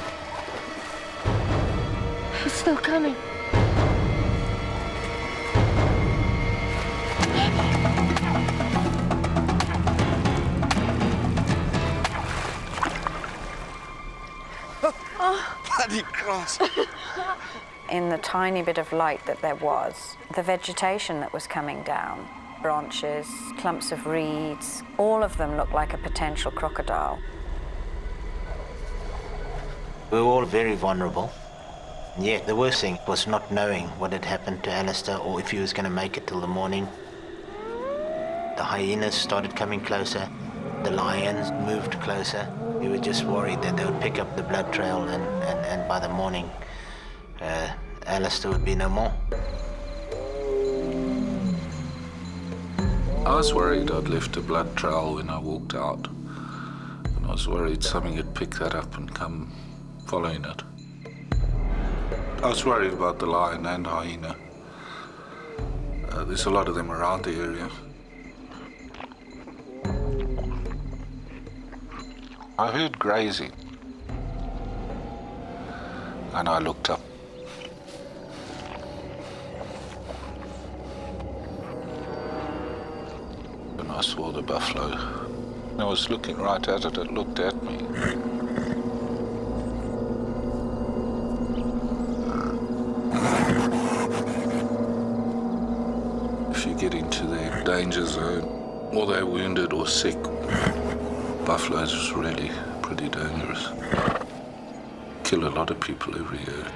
It's still coming. Bloody cross. In the tiny bit of light that there was, the vegetation that was coming down, branches, clumps of reeds, all of them looked like a potential crocodile. We were all very vulnerable. Yet the worst thing was not knowing what had happened to Alistair or if he was going to make it till the morning. The hyenas started coming closer. The lions moved closer. We were just worried that they would pick up the blood trail and by the morning, Alistair would be no more. I was worried I'd left a blood trail when I walked out. And I was worried something had picked that up and come following it. I was worried about the lion and hyena. There's a lot of them around the area. I heard grazing. And I looked up. And I saw the buffalo. I was looking right at it, it looked at me. If you get into their danger zone, or they're wounded or sick, buffaloes is really pretty dangerous. Kill a lot of people every year.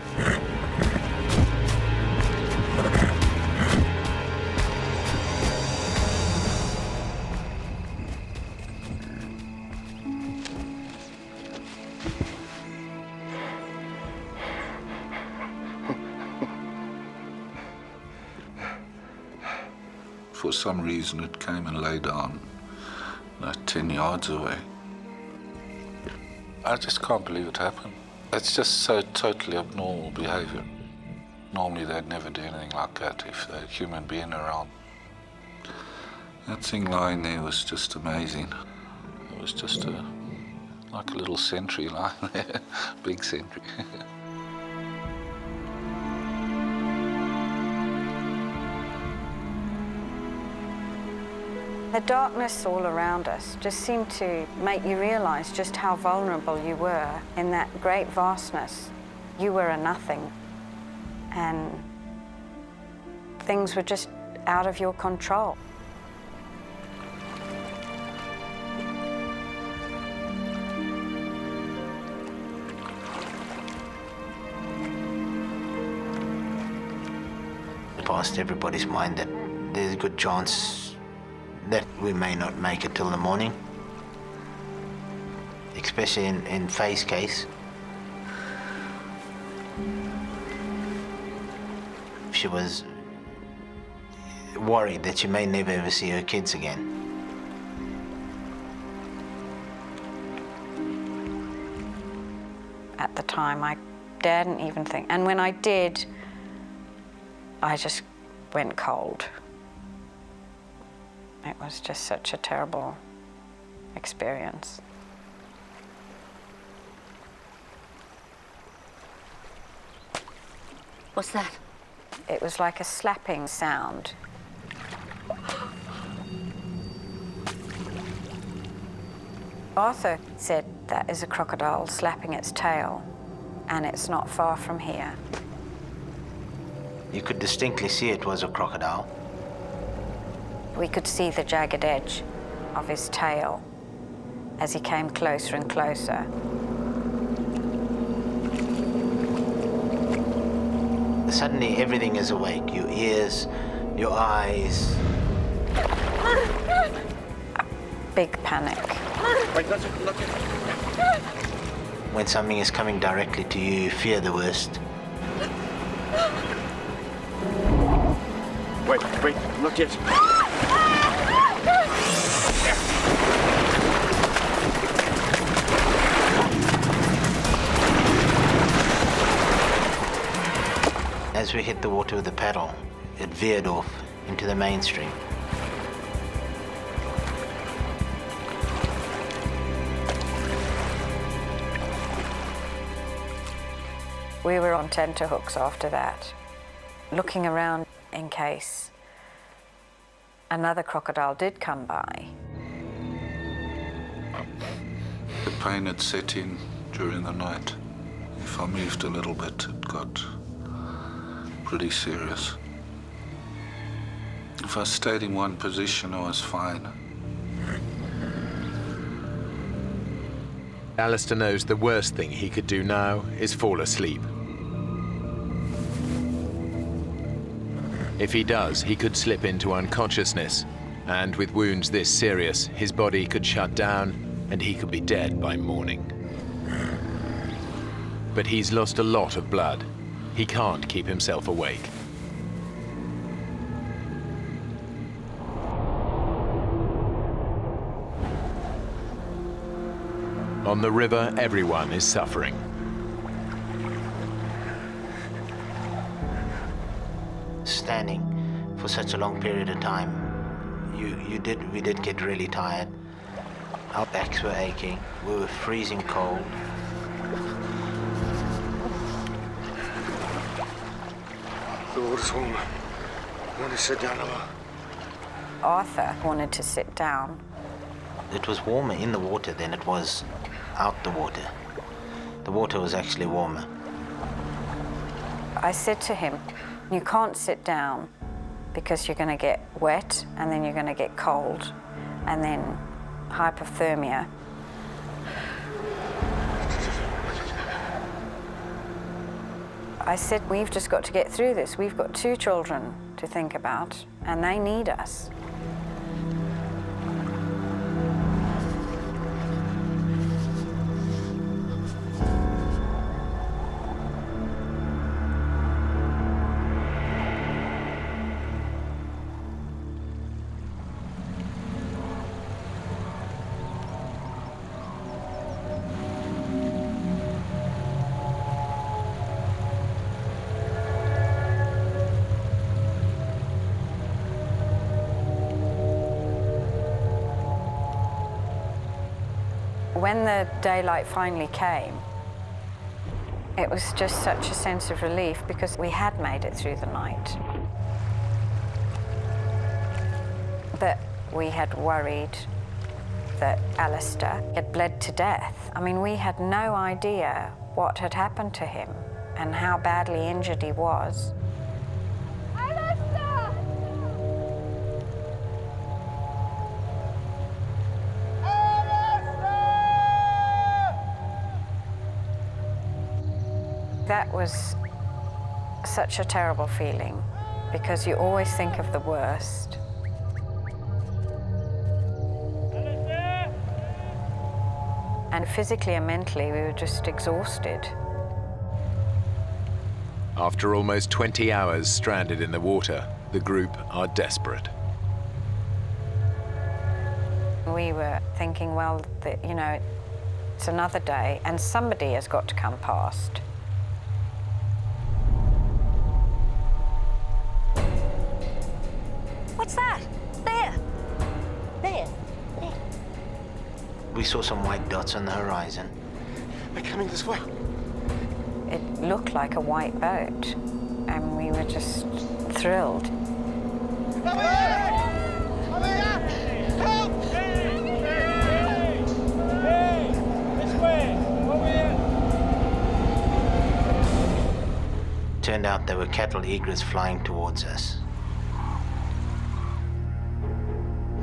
For some reason, it came and lay down like 10 yards away. I just can't believe it happened. It's just so totally abnormal behavior. Normally, they'd never do anything like that if there was a human being around. That thing lying there was just amazing. It was just like a little sentry lying there, big sentry. The darkness all around us just seemed to make you realize just how vulnerable you were in that great vastness. You were a nothing, and things were just out of your control. It passed everybody's mind that there's a good chance that we may not make it till the morning, especially in Faye's case. She was worried that she may never ever see her kids again. At the time, I daredn't even think. And when I did, I just went cold. It was just such a terrible experience. What's that? It was like a slapping sound. Arthur said that is a crocodile slapping its tail, and it's not far from here. You could distinctly see it was a crocodile. We could see the jagged edge of his tail as he came closer and closer. Suddenly everything is awake. Your ears, your eyes. Big panic. Wait, that's it, look it. When something is coming directly to you, you fear the worst. Wait, look it. As we hit the water with the paddle, it veered off into the mainstream. We were on tenterhooks after that, looking around in case another crocodile did come by. The pain had set in during the night. If I moved a little bit, it got pretty serious. If I stayed in one position, I was fine. Alistair knows the worst thing he could do now is fall asleep. If he does, he could slip into unconsciousness, and with wounds this serious, his body could shut down and he could be dead by morning. But he's lost a lot of blood. He can't keep himself awake. On the river, everyone is suffering. Standing for such a long period of time, we did get really tired. Our backs were aching. We were freezing cold. The water's warm. Want to sit down a while? Arthur wanted to sit down. It was warmer in the water than it was out the water. The water was actually warmer. I said to him, you can't sit down because you're going to get wet and then you're going to get cold and then hypothermia. I said, we've just got to get through this. We've got 2 children to think about and they need us. When the daylight finally came, it was just such a sense of relief because we had made it through the night. But We had worried that Alistair had bled to death. I mean, we had no idea what had happened to him and how badly injured he was. Alistair! That was such a terrible feeling because you always think of the worst. And physically and mentally, we were just exhausted. After almost 20 hours stranded in the water, the group are desperate. We were thinking, well, you know, it's another day and somebody has got to come past. What's that? There. There. There. We saw some white dots on the horizon. They're coming this way. It looked like a white boat, and we were just thrilled. Turned out there were cattle egrets flying towards us.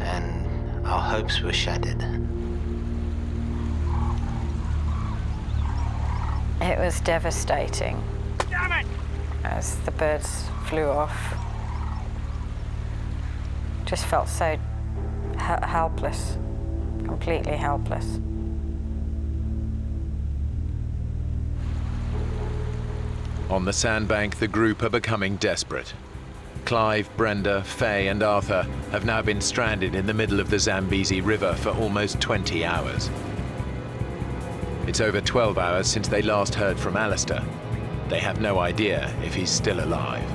And our hopes were shattered. It was devastating. Damn it! As the birds flew off. Just felt so helpless, completely helpless. On the sandbank, the group are becoming desperate. Clive, Brenda, Faye and Arthur have now been stranded in the middle of the Zambezi River for almost 20 hours. It's over 12 hours since they last heard from Alistair. They have no idea if he's still alive.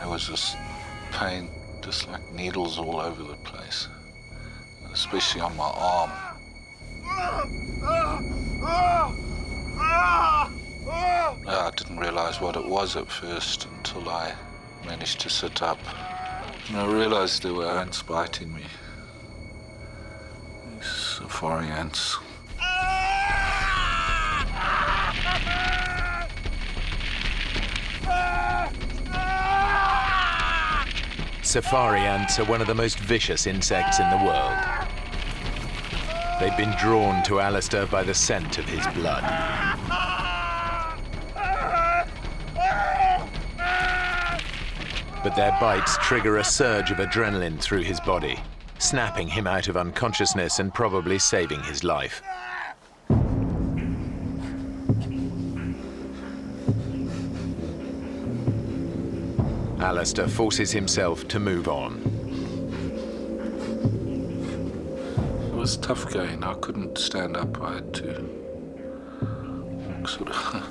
There was this pain, just like needles all over the place, especially on my arm. I didn't realize what it was at first until I managed to sit up. And I realized there were ants biting me. These safari ants. Safari ants are one of the most vicious insects in the world. They've been drawn to Alistair by the scent of his blood. But their bites trigger a surge of adrenaline through his body, snapping him out of unconsciousness and probably saving his life. Alistair forces himself to move on. It was tough going. I couldn't stand up. I had to sort of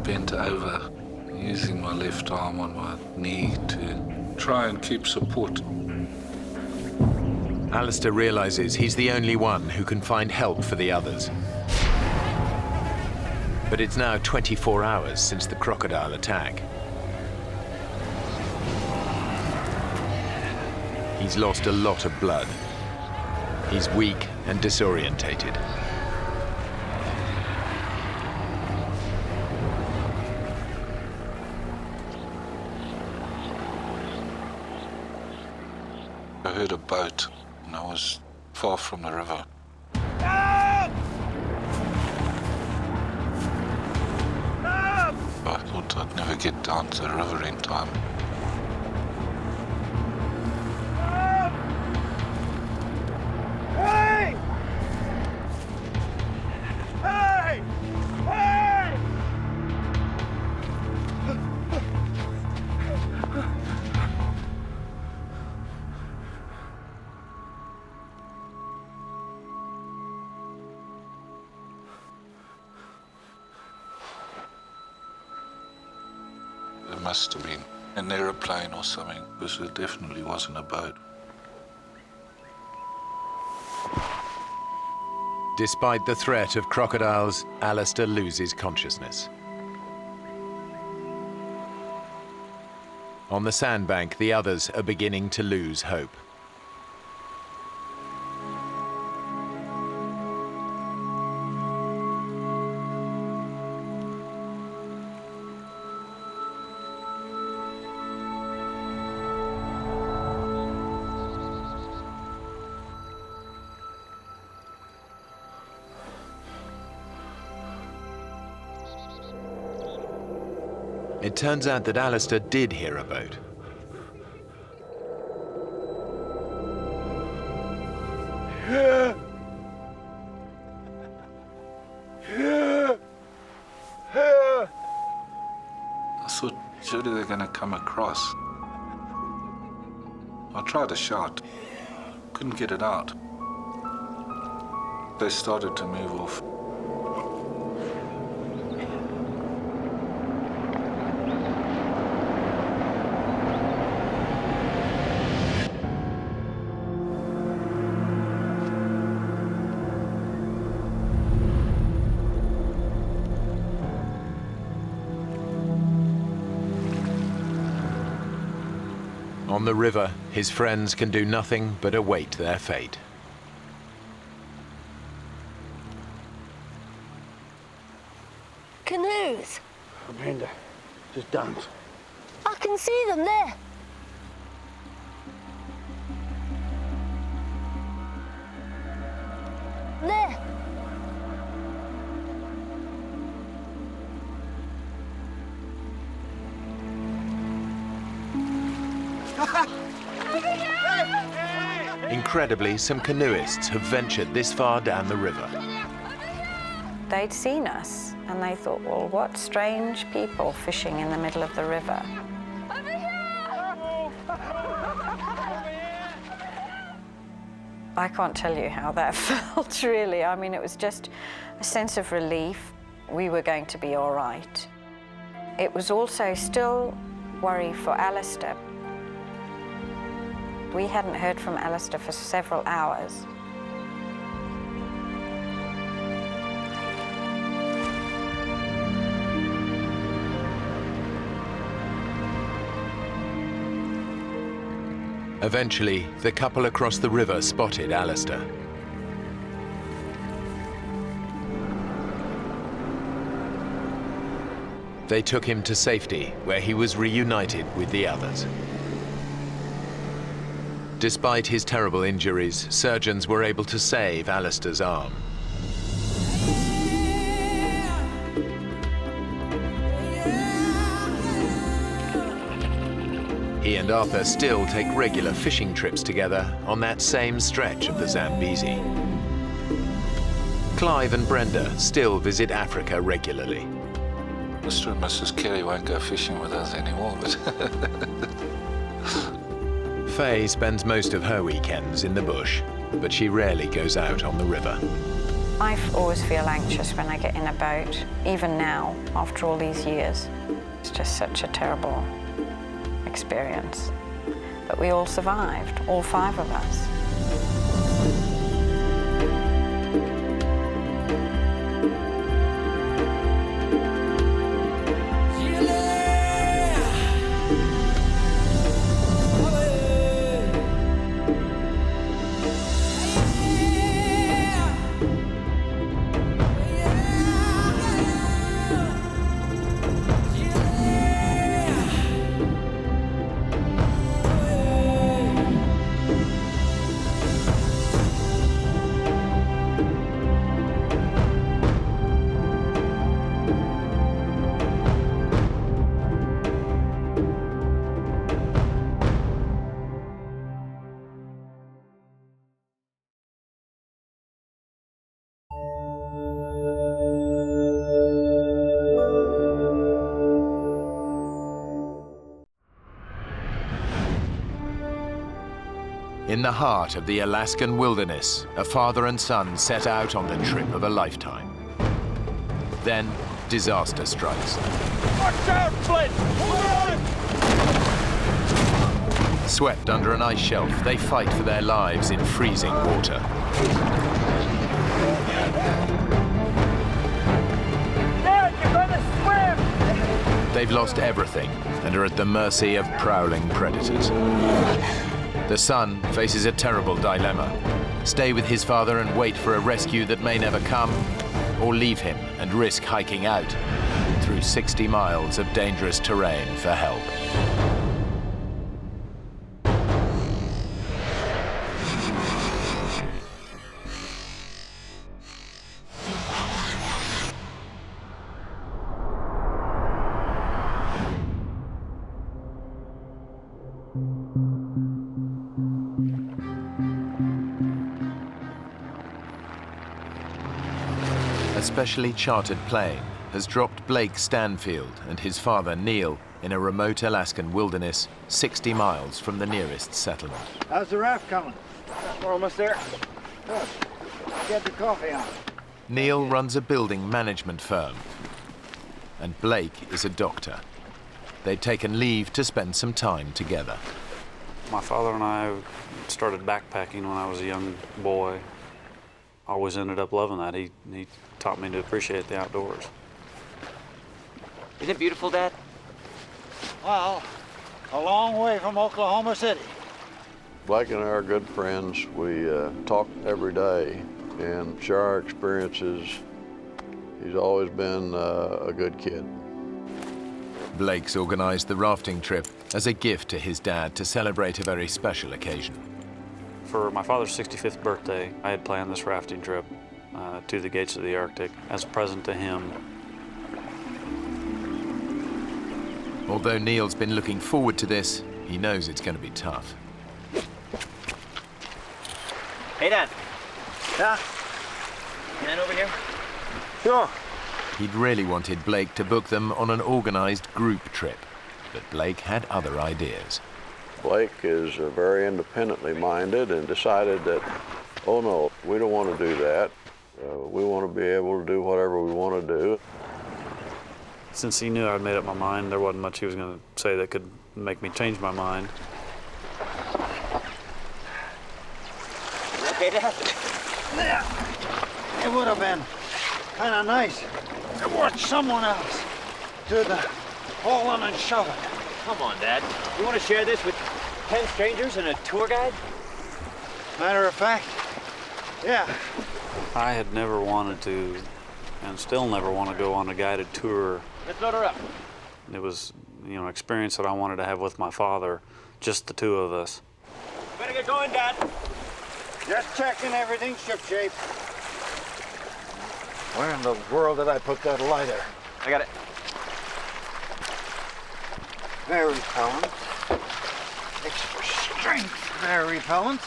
bent over, using my left arm on my knee to try and keep support. Alistair realizes he's the only one who can find help for the others. But it's now 24 hours since the crocodile attack. He's lost a lot of blood. He's weak and disorientated. I heard a boat, and I was far from the river. I thought I'd never get down to the river in time. Hey! Hey! Hey! There must have been an aeroplane or something, because it definitely wasn't a boat. Despite the threat of crocodiles, Alistair loses consciousness. On the sandbank, the others are beginning to lose hope. It turns out that Alistair did hear a boat. I thought surely they're going to come across. I tried to shout, couldn't get it out. They started to move off. On the river, his friends can do nothing but await their fate. Canoes. Amanda, just don't. I can see them there. There. Incredibly, some canoeists have ventured this far down the river. They'd seen us and they thought, well, what strange people fishing in the middle of the river. I can't tell you how that felt, really. I mean, it was just a sense of relief. We were going to be all right. It was also still worry for Alistair. We hadn't heard from Alistair for several hours. Eventually, the couple across the river spotted Alistair. They took him to safety, where he was reunited with the others. Despite his terrible injuries, surgeons were able to save Alistair's arm. He and Arthur still take regular fishing trips together on that same stretch of the Zambezi. Clive and Brenda still visit Africa regularly. Mr. and Mrs. Kelly won't go fishing with us anymore, but... Faye spends most of her weekends in the bush, but she rarely goes out on the river. I always feel anxious when I get in a boat, even now, after all these years. It's just such a terrible experience. But we all survived, all 5 of us. In the heart of the Alaskan wilderness, a father and son set out on the trip of a lifetime. Then, disaster strikes. Watch out, Flint! Hold on! Swept under an ice shelf, they fight for their lives in freezing water. Dad, you're gonna swim! They've lost everything and are at the mercy of prowling predators. The son faces a terrible dilemma. Stay with his father and wait for a rescue that may never come, or leave him and risk hiking out through 60 miles of dangerous terrain for help. A specially chartered plane has dropped Blake Stanfield and his father Neil in a remote Alaskan wilderness 60 miles from the nearest settlement. How's the raft coming? We're almost there. Good. Get the coffee on. Neil runs a building management firm, and Blake is a doctor. They'd taken leave to spend some time together. My father and I started backpacking when I was a young boy. Always ended up loving that. He taught me to appreciate the outdoors. Isn't it beautiful, Dad? Well, a long way from Oklahoma City. Blake and I are good friends. We talk every day and share our experiences. He's always been a good kid. Blake's organized the rafting trip as a gift to his dad to celebrate a very special occasion. For my father's 65th birthday, I had planned this rafting trip to the gates of the Arctic as a present to him. Although Neil's been looking forward to this, he knows it's going to be tough. Hey, Dad. Yeah? Man over here? Sure. He'd really wanted Blake to book them on an organized group trip, but Blake had other ideas. Blake is very independently minded and decided that, oh no, we don't want to do that. We want to be able to do whatever we want to do. Since he knew I'd made up my mind, there wasn't much he was going to say that could make me change my mind. Okay, Dad? Yeah. It would have been kind of nice to watch someone else do the hauling and shoving. Come on, Dad. You want to share this with 10 strangers and a tour guide? Matter of fact, yeah. I had never wanted to, and still never want to go on a guided tour. Let's load her up. It was, an experience that I wanted to have with my father, just the two of us. Better get going, Dad. Just checking everything's shipshape. Where in the world did I put that lighter? I got it. Very repellent. Extra strength, very repellent.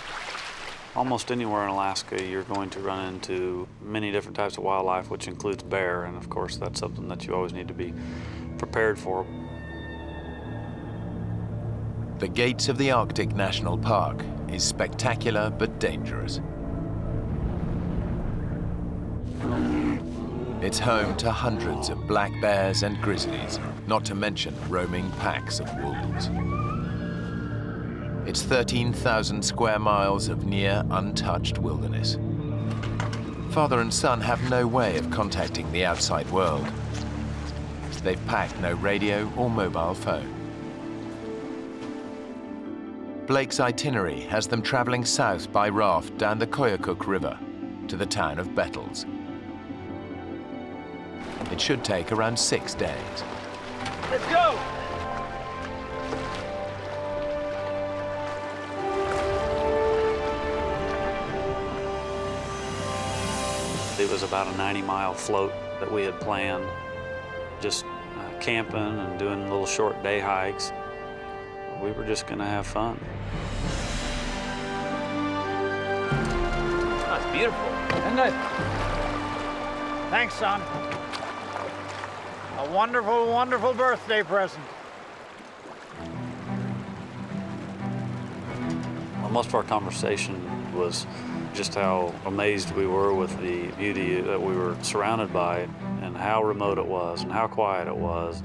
Almost anywhere in Alaska, you're going to run into many different types of wildlife, which includes bear, and of course, that's something that you always need to be prepared for. The gates of the Arctic National Park is spectacular but dangerous. It's home to hundreds of black bears and grizzlies, not to mention roaming packs of wolves. It's 13,000 square miles of near untouched wilderness. Father and son have no way of contacting the outside world. They've packed no radio or mobile phone. Blake's itinerary has them traveling south by raft down the Koyukuk River to the town of Bettles. It should take around 6 days. Let's go! It was about a 90-mile float that we had planned, just camping and doing little short day hikes. We were just going to have fun. Oh, it's beautiful. Isn't it? Thanks, son. A wonderful, wonderful birthday present. Well, most of our conversation was just how amazed we were with the beauty that we were surrounded by and how remote it was and how quiet it was.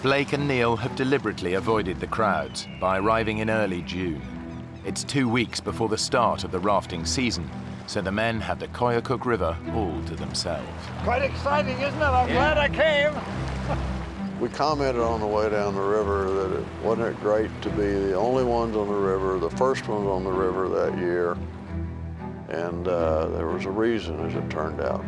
Blake and Neil have deliberately avoided the crowds by arriving in early June. It's 2 weeks before the start of the rafting season, so the men have the Koyukuk River all to themselves. Quite exciting, isn't it? I'm glad I came. We commented on the way down the river that wasn't it great to be the only ones on the river, the first ones on the river that year, and there was a reason, as it turned out.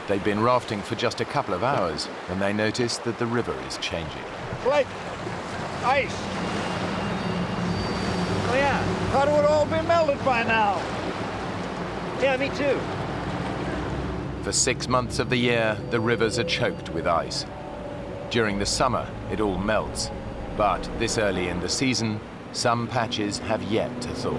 They'd been rafting for just a couple of hours when they noticed that the river is changing. Blake, ice. Oh, yeah. Thought it would all be melted by now. Yeah, me too. For 6 months of the year, the rivers are choked with ice. During the summer, it all melts. But this early in the season, some patches have yet to thaw.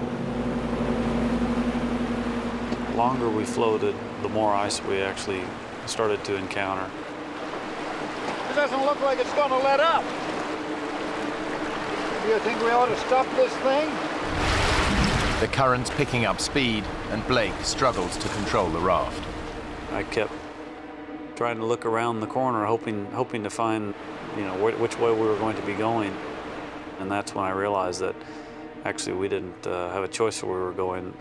The longer we floated, the more ice we actually started to encounter. It doesn't look like it's going to let up. Do you think we ought to stop this thing? The current's picking up speed, and Blake struggles to control the raft. I kept trying to look around the corner, hoping to find, which way we were going to be going. And that's when I realized that actually we didn't have a choice where we were going.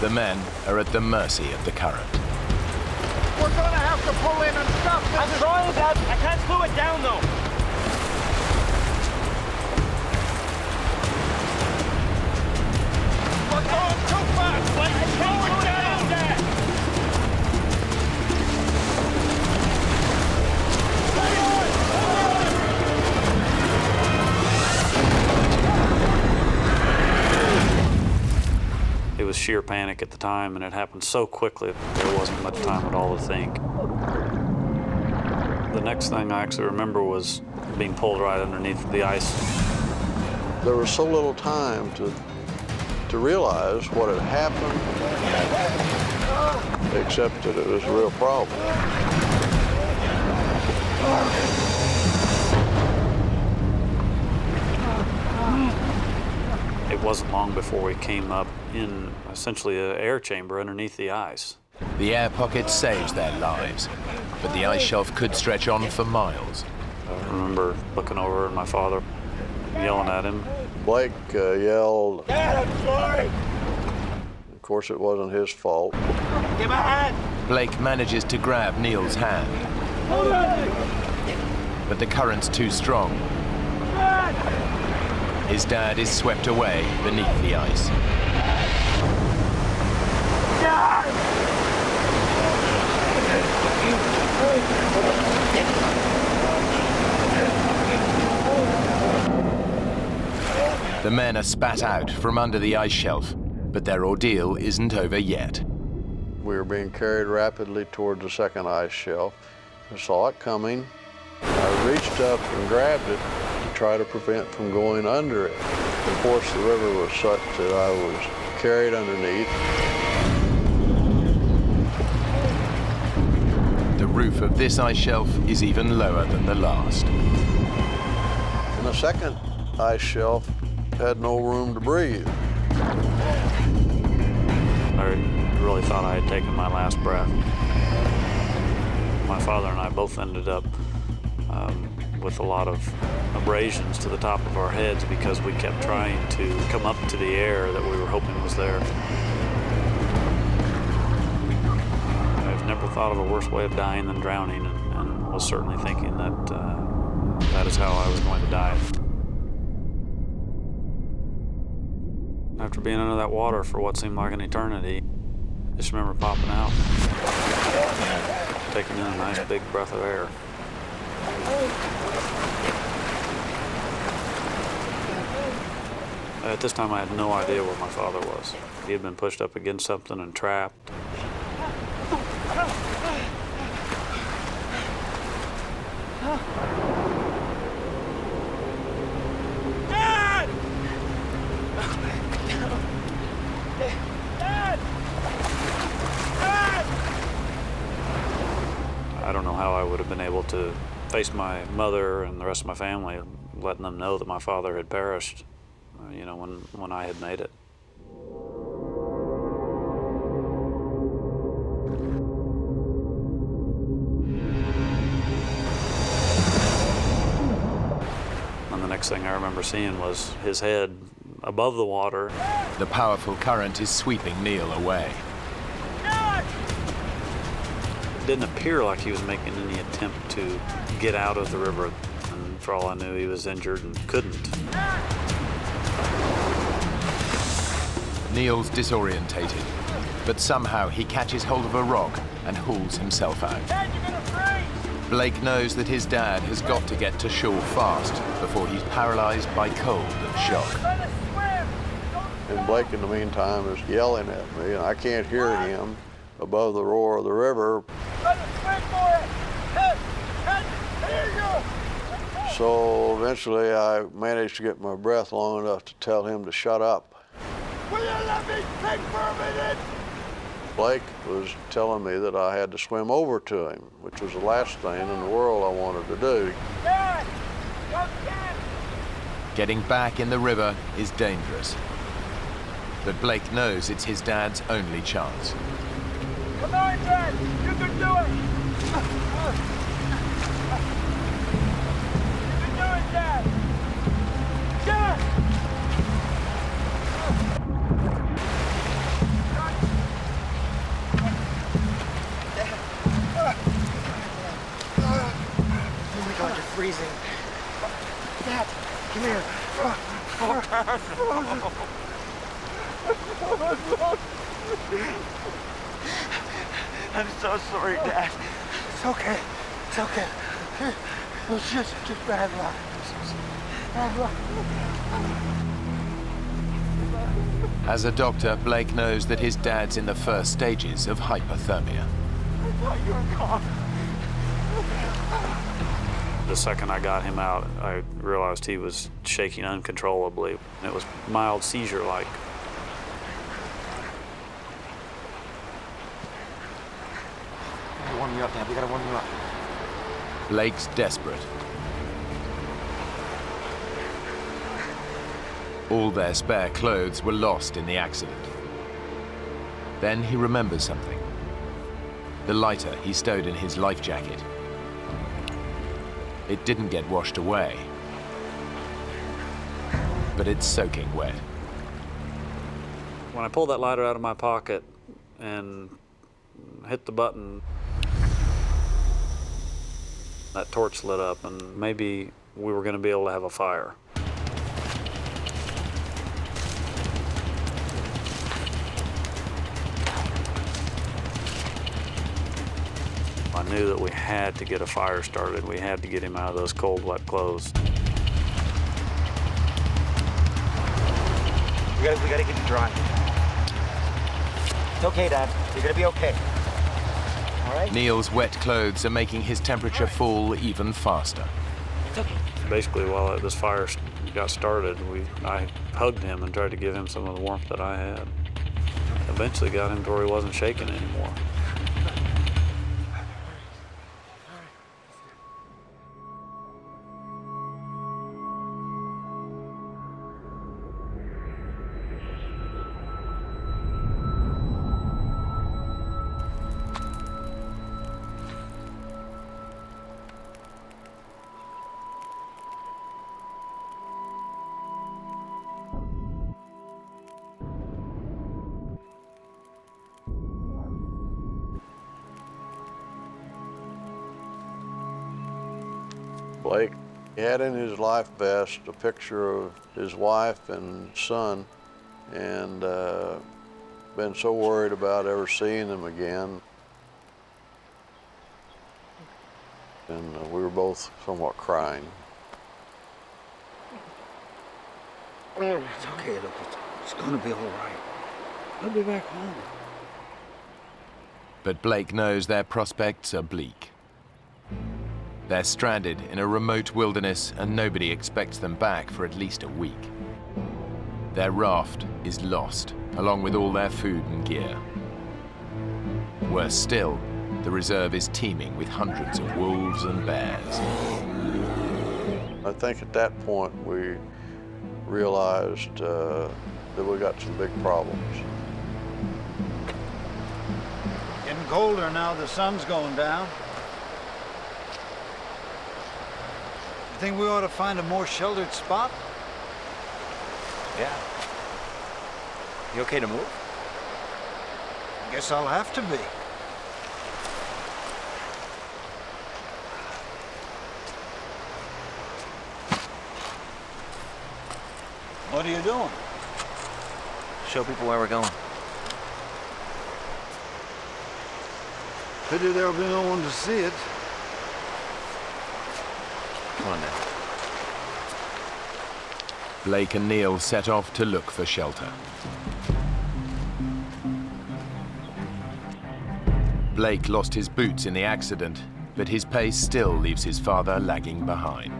The men are at the mercy of the current. We're going to have to pull in and stop this. I'm trying, Dad. I can't slow it down, though. We're going too fast. Let's slow it down, Dad. It was sheer panic at the time, and it happened so quickly, there wasn't much time at all to think. The next thing I actually remember was being pulled right underneath the ice. There was so little time to realize what had happened, except that it was a real problem. It wasn't long before we came up in essentially an air chamber underneath the ice. The air pocket saves their lives, but the ice shelf could stretch on for miles. I remember looking over at my father, yelling at him. Blake yelled. Dad, I'm sorry. Of course, it wasn't his fault. Give my hand. Blake manages to grab Neil's hand, Hold on. but the current's too strong. Dad. His dad is swept away beneath the ice. Dad. The men are spat out from under the ice shelf, but their ordeal isn't over yet. We were being carried rapidly toward the second ice shelf. I saw it coming. I reached up and grabbed it to try to prevent from going under it. Of course, the river was such that I was carried underneath. The roof of this ice shelf is even lower than the last. And the second ice shelf had no room to breathe. I really thought I had taken my last breath. My father and I both ended up with a lot of abrasions to the top of our heads because we kept trying to come up to the air that we were hoping was there. I've never thought of a worse way of dying than drowning, and was certainly thinking that that is how I was going to die. After being under that water for what seemed like an eternity, I just remember popping out, taking in a nice big breath of air. At this time, I had no idea where my father was. He had been pushed up against something and trapped. Dad! Dad! Dad! I don't know how I would have been able to face my mother and the rest of my family, letting them know that my father had perished, when I had made it. And the next thing I remember seeing was his head above the water. The powerful current is sweeping Neil away. It didn't appear like he was making any attempt to get out of the river, and for all I knew, he was injured and couldn't. Neil's disorientated, but somehow he catches hold of a rock and hauls himself out. Blake knows that his dad has got to get to shore fast before he's paralyzed by cold and shock. And Blake, in the meantime, is yelling at me, and I can't hear him above the roar of the river. So eventually I managed to get my breath long enough to tell him to shut up. Will you let me think for a minute? Blake was telling me that I had to swim over to him, which was the last thing in the world I wanted to do. Dad! Come get! Getting back in the river is dangerous. But Blake knows it's his dad's only chance. Come on, Dad! You can do it! You can do it, Dad! Dad! Oh my God, you're freezing. Dad, come here. I'm so sorry, Dad. It's okay. It's okay. It was just bad luck. Bad luck. As a doctor, Blake knows that his dad's in the first stages of hypothermia. I thought you were gone. The second I got him out, I realized he was shaking uncontrollably. It was mild seizure-like. We gotta warm you up, Dad. We gotta warm you up. Blake's desperate. All their spare clothes were lost in the accident. Then he remembers something. The lighter he stowed in his life jacket. It didn't get washed away, but it's soaking wet. When I pulled that lighter out of my pocket and hit the button, that torch lit up, and maybe we were going to be able to have a fire. I knew that we had to get a fire started. We had to get him out of those cold, wet clothes. We gotta get you dry. It's okay, Dad. You're gonna be okay. All right? Neil's wet clothes are making his temperature fall even faster. It's okay. Basically, while this fire got started, I hugged him and tried to give him some of the warmth that I had. Eventually got him to where he wasn't shaking anymore. Blake had in his life vest a picture of his wife and son, and been so worried about ever seeing them again. And we were both somewhat crying. It's okay, look, it's gonna be all right. I'll be back home. But Blake knows their prospects are bleak. They're stranded in a remote wilderness and nobody expects them back for at least a week. Their raft is lost, along with all their food and gear. Worse still, the reserve is teeming with hundreds of wolves and bears. I think at that point we realized that we got some big problems. Getting colder now, the sun's going down. You think we ought to find a more sheltered spot? Yeah. You okay to move? Guess I'll have to be. What are you doing? Show people where we're going. Pity there'll be no one to see it. Come on now. Blake and Neil set off to look for shelter. Blake lost his boots in the accident, but his pace still leaves his father lagging behind.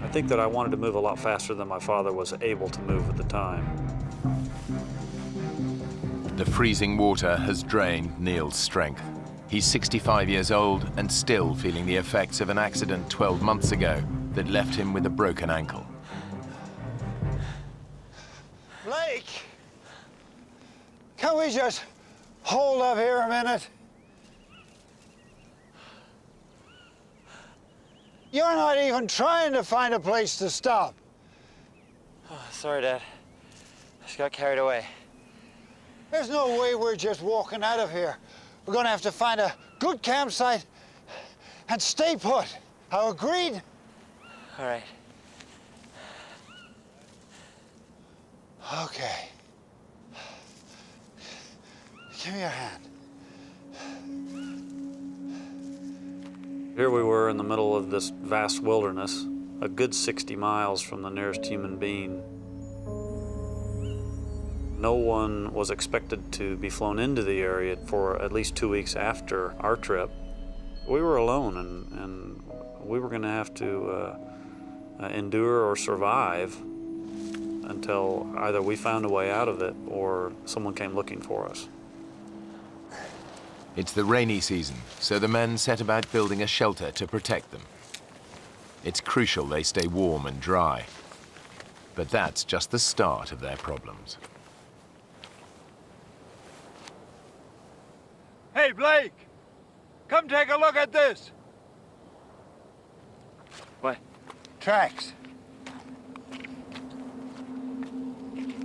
I think that I wanted to move a lot faster than my father was able to move at the time. The freezing water has drained Neil's strength. He's 65 years old and still feeling the effects of an accident 12 months ago that left him with a broken ankle. Blake! Can we just hold up here a minute? You're not even trying to find a place to stop. Oh, sorry, Dad. I just got carried away. There's no way we're just walking out of here. We're gonna have to find a good campsite and stay put. How agreed? All right. Okay. Give me your hand. Here we were in the middle of this vast wilderness, a good 60 miles from the nearest human being. No one was expected to be flown into the area for at least 2 weeks after our trip. We were alone, and we were going to have to endure or survive until either we found a way out of it or someone came looking for us. It's the rainy season, so the men set about building a shelter to protect them. It's crucial they stay warm and dry, but that's just the start of their problems. Hey, Blake! Come take a look at this! What? Tracks.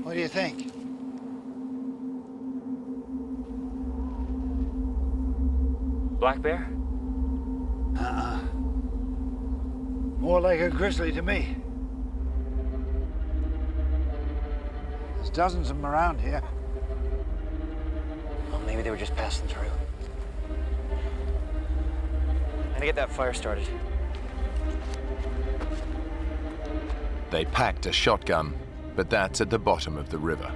What do you think? Black bear? Uh-uh. More like a grizzly to me. There's dozens of them around here. Well, maybe they were just passing through. I'm gonna get that fire started. They packed a shotgun, but that's at the bottom of the river.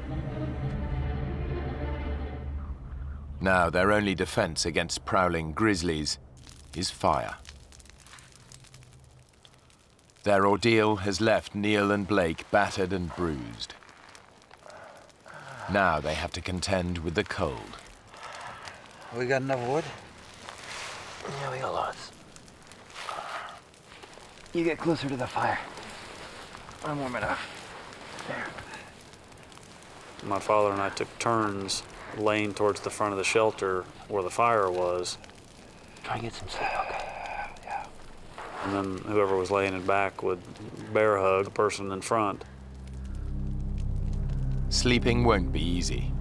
Now their only defense against prowling grizzlies is fire. Their ordeal has left Neil and Blake battered and bruised. Now they have to contend with the cold. We got enough wood? Yeah, we got lots. You get closer to the fire. I'm warm enough. There. My father and I took turns laying towards the front of the shelter where the fire was. Try and get some sleep, okay? Yeah. And then whoever was laying in back would bear hug the person in front. Sleeping won't be easy.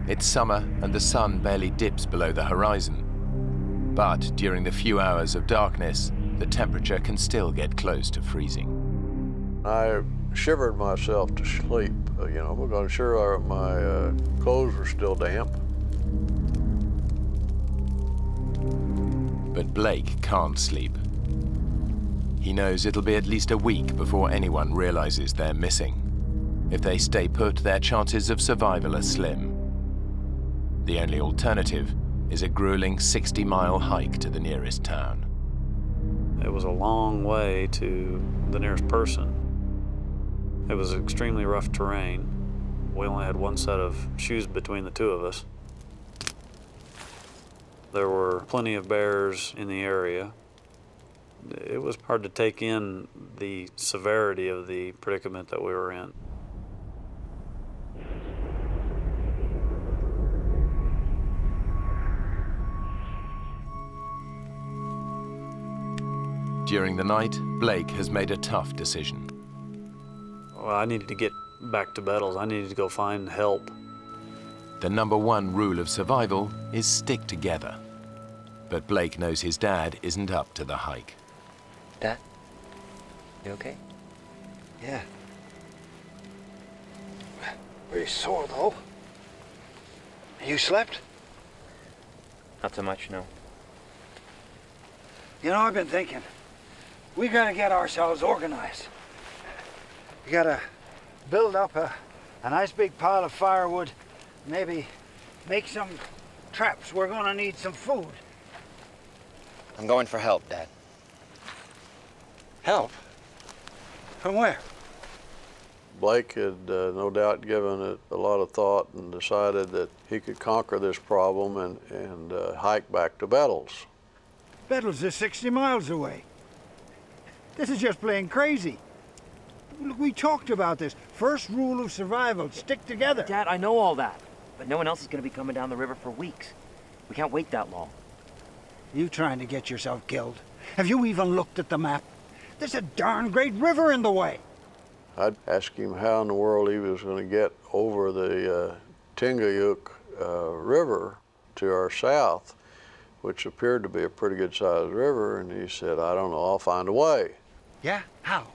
It's summer and the sun barely dips below the horizon. But during the few hours of darkness, the temperature can still get close to freezing. I shivered myself to sleep, because sure my clothes were still damp. But Blake can't sleep. He knows it'll be at least a week before anyone realizes they're missing. If they stay put, their chances of survival are slim. The only alternative is a grueling 60-mile hike to the nearest town. It was a long way to the nearest person. It was extremely rough terrain. We only had one set of shoes between the two of us. There were plenty of bears in the area. It was hard to take in the severity of the predicament that we were in. During the night, Blake has made a tough decision. Well, I needed to get back to Bettles. I needed to go find help. The #1 rule of survival is stick together. But Blake knows his dad isn't up to the hike. Dad? You okay? Yeah. Pretty sore, though. You slept? Not so much, no. You know, I've been thinking, we gotta get ourselves organized. We gotta build up a nice big pile of firewood, maybe make some traps. We're gonna need some food. I'm going for help, Dad. Help? From where? Blake had no doubt given it a lot of thought and decided that he could conquer this problem and hike back to Bettles. Bettles is 60 miles away. This is just plain crazy. Look, we talked about this. First rule of survival, stick together. Dad, I know all that, but no one else is going to be coming down the river for weeks. We can't wait that long. You trying to get yourself killed? Have you even looked at the map? There's a darn great river in the way. I'd ask him how in the world he was going to get over the Tingayuk River to our south, which appeared to be a pretty good-sized river, and he said, I don't know, I'll find a way. Yeah? How?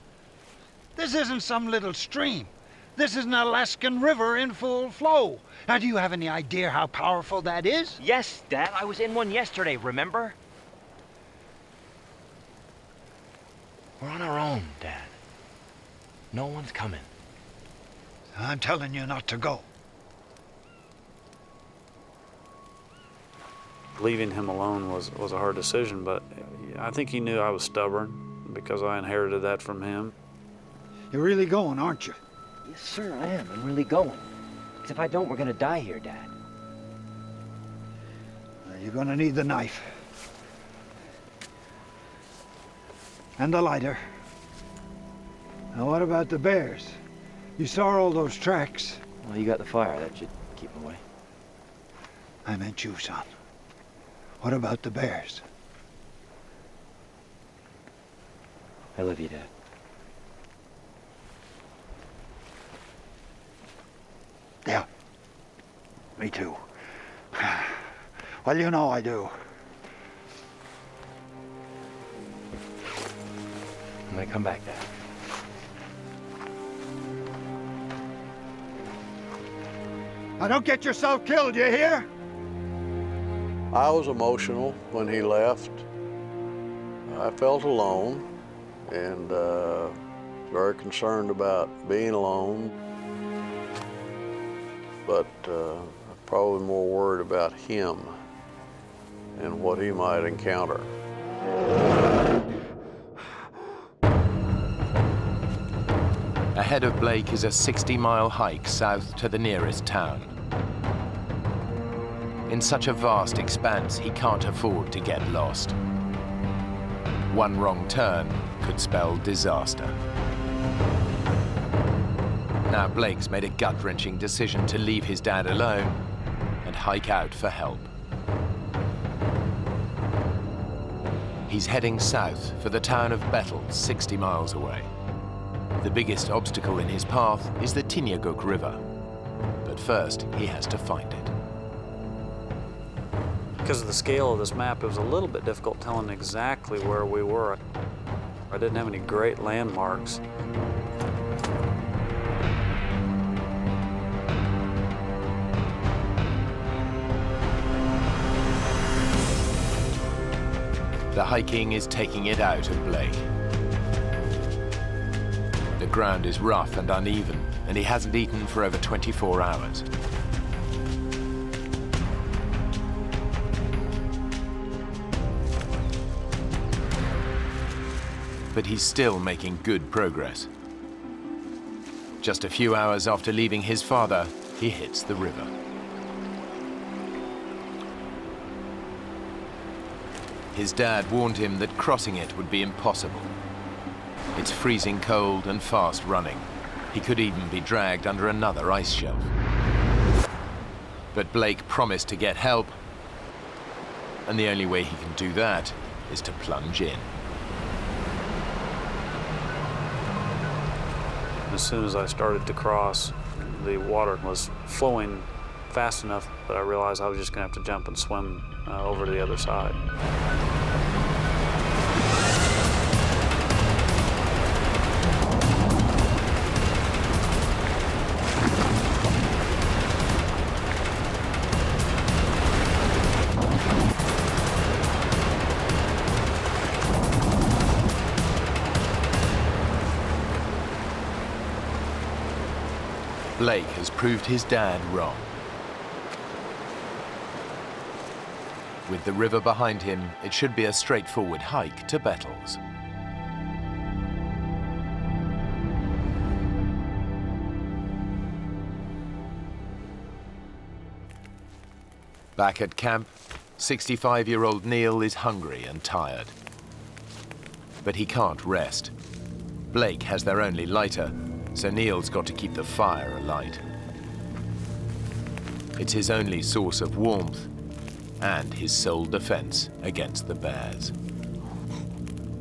This isn't some little stream. This is an Alaskan river in full flow. Now, do you have any idea how powerful that is? Yes, Dad, I was in one yesterday, remember? We're on our own, Dad. No one's coming. I'm telling you not to go. Leaving him alone was a hard decision, but I think he knew I was stubborn because I inherited that from him. You're really going, aren't you? Yes, sir, I am. I'm really going. Because if I don't, we're going to die here, Dad. You're going to need the knife. And the lighter. Now, what about the bears? You saw all those tracks. Well, you got the fire. That should keep them away. I meant you, son. What about the bears? I love you, Dad. Yeah. Me too. Well, you know I do. I'm gonna come back, Dad. Now, don't get yourself killed, you hear? I was emotional when he left. I felt alone and very concerned about being alone, but probably more worried about him and what he might encounter. Ahead of Blake is a 60-mile hike south to the nearest town. In such a vast expanse, he can't afford to get lost. One wrong turn could spell disaster. Now Blake's made a gut-wrenching decision to leave his dad alone and hike out for help. He's heading south for the town of Bettles, 60 miles away. The biggest obstacle in his path is the Tingayuk River. But first, he has to find it. Because of the scale of this map, it was a little bit difficult telling exactly where we were. I didn't have any great landmarks. The hiking is taking it out of Blake. The ground is rough and uneven, and he hasn't eaten for over 24 hours. But he's still making good progress. Just a few hours after leaving his father, he hits the river. His dad warned him that crossing it would be impossible. It's freezing cold and fast running. He could even be dragged under another ice shelf. But Blake promised to get help, and the only way he can do that is to plunge in. As soon as I started to cross, the water was flowing fast enough that I realized I was just going to have to jump and swim over to the other side. Blake has proved his dad wrong. With the river behind him, it should be a straightforward hike to Bettles. Back at camp, 65-year-old Neil is hungry and tired. But he can't rest. Blake has their only lighter, so Neil's got to keep the fire alight. It's his only source of warmth and his sole defense against the bears.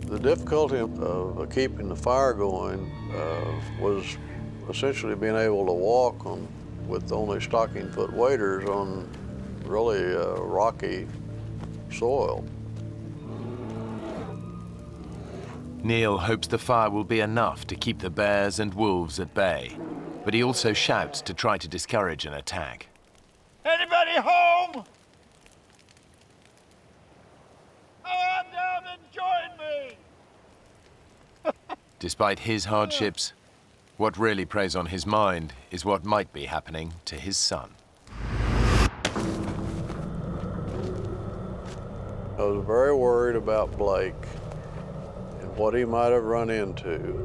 The difficulty of keeping the fire going was essentially being able to walk with only stocking foot waders on really rocky soil. Neil hopes the fire will be enough to keep the bears and wolves at bay, but he also shouts to try to discourage an attack. Anybody home? Come on down and join me! Despite his hardships, what really preys on his mind is what might be happening to his son. I was very worried about Blake and what he might have run into.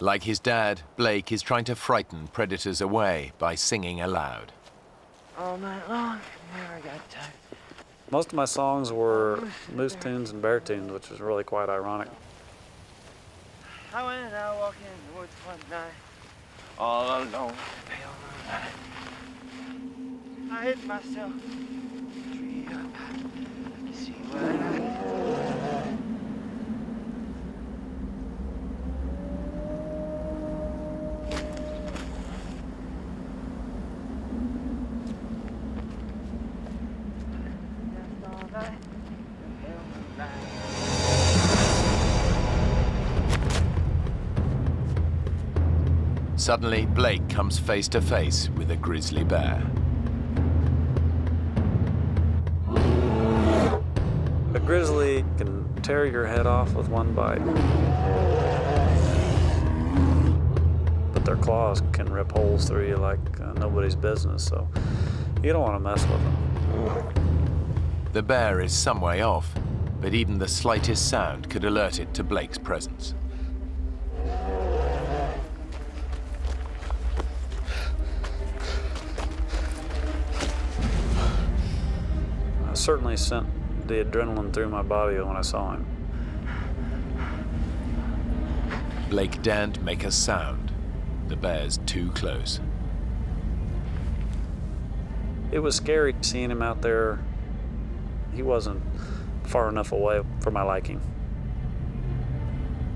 Like his dad, Blake is trying to frighten predators away by singing aloud. All night long, never got tired. Most of my songs were moose tunes and bear tunes, which was really quite ironic. I went out walking in the woods one night, all alone, pale moonlight. I hid myself in a tree up high to see what I could. Suddenly, Blake comes face to face with a grizzly bear. A grizzly can tear your head off with one bite, but their claws can rip holes through you like nobody's business, so you don't want to mess with them. The bear is some way off, but even the slightest sound could alert it to Blake's presence. Certainly sent the adrenaline through my body when I saw him. Blake daren't make a sound. The bear's too close. It was scary seeing him out there. He wasn't far enough away for my liking.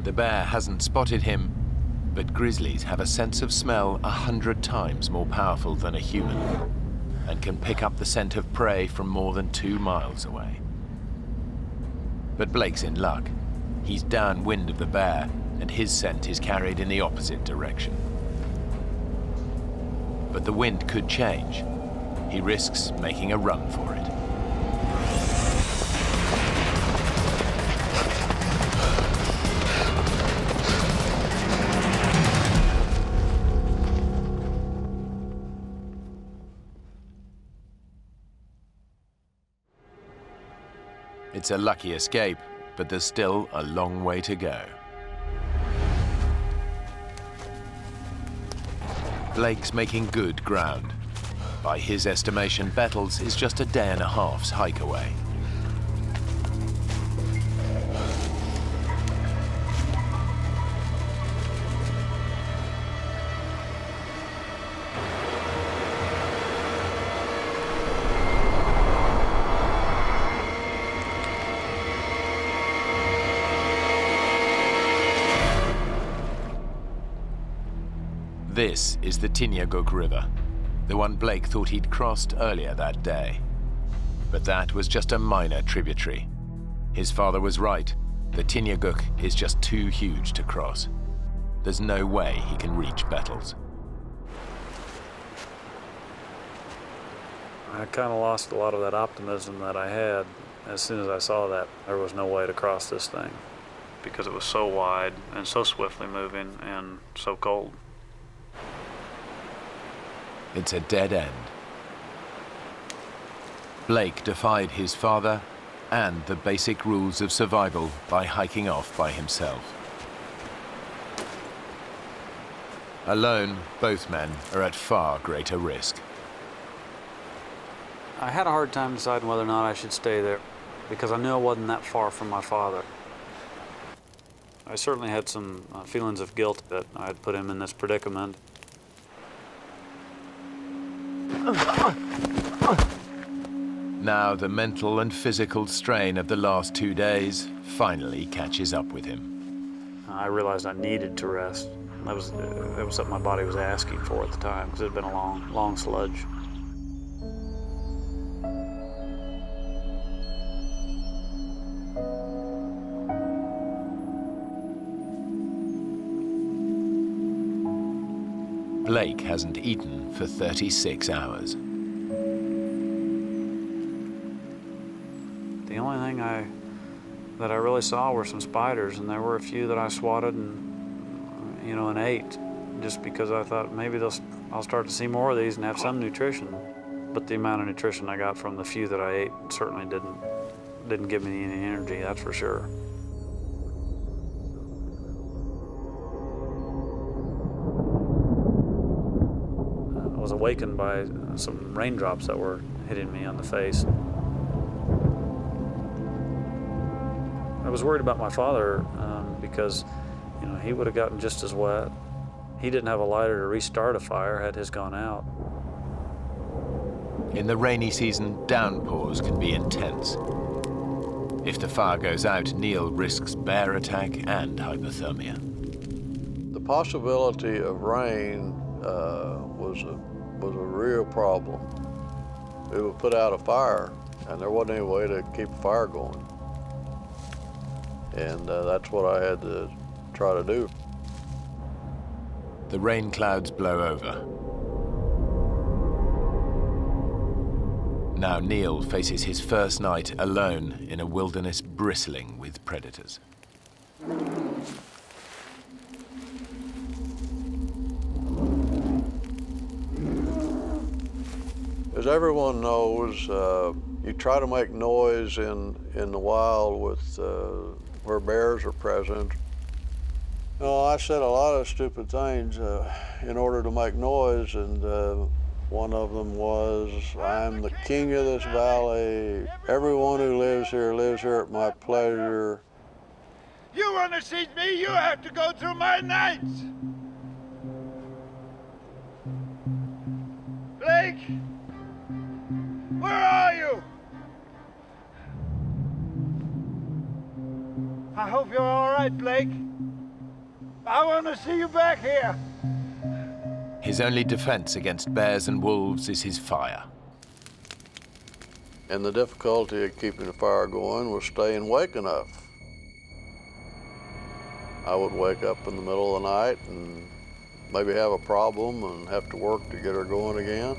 The bear hasn't spotted him, but grizzlies have a sense of smell 100 times more powerful than a human, and can pick up the scent of prey from more than 2 miles away. But Blake's in luck. He's downwind of the bear, and his scent is carried in the opposite direction. But the wind could change. He risks making a run for it. It's a lucky escape, but there's still a long way to go. Blake's making good ground. By his estimation, Bettles is just a day and a half's hike away. This is the Tinyaguk River, the one Blake thought he'd crossed earlier that day. But that was just a minor tributary. His father was right. The Tinyaguk is just too huge to cross. There's no way he can reach Bettles. I kind of lost a lot of that optimism that I had as soon as I saw that there was no way to cross this thing, because it was so wide and so swiftly moving and so cold. It's a dead end. Blake defied his father and the basic rules of survival by hiking off by himself. Alone, both men are at far greater risk. I had a hard time deciding whether or not I should stay there, because I knew I wasn't that far from my father. I certainly had some feelings of guilt that I had put him in this predicament. Now the mental and physical strain of the last 2 days finally catches up with him. I realized I needed to rest. That was something my body was asking for at the time, because it had been a long sludge. Blake hasn't eaten for 36 hours. The only thing that I really saw were some spiders, and there were a few that I swatted and ate, just because I thought maybe I'll start to see more of these and have some nutrition. But the amount of nutrition I got from the few that I ate certainly didn't give me any energy, that's for sure. I was awakened by some raindrops that were hitting me on the face. I was worried about my father because, he would have gotten just as wet. He didn't have a lighter to restart a fire had his gone out. In the rainy season, downpours can be intense. If the fire goes out, Neil risks bear attack and hypothermia. The possibility of rain was a real problem. It would put out a fire, and there wasn't any way to keep a fire going. And that's what I had to try to do. The rain clouds blow over. Now Neil faces his first night alone in a wilderness bristling with predators. As everyone knows, you try to make noise in the wild with where bears are present. I said a lot of stupid things in order to make noise, and one of them was, "I'm the king of this valley. Everyone who lives here at my pleasure." You want to see me, you have to go through my nights. Blake, where are you? I hope you're all right, Blake. I want to see you back here. His only defense against bears and wolves is his fire. And the difficulty of keeping the fire going was staying awake enough. I would wake up in the middle of the night and maybe have a problem and have to work to get her going again.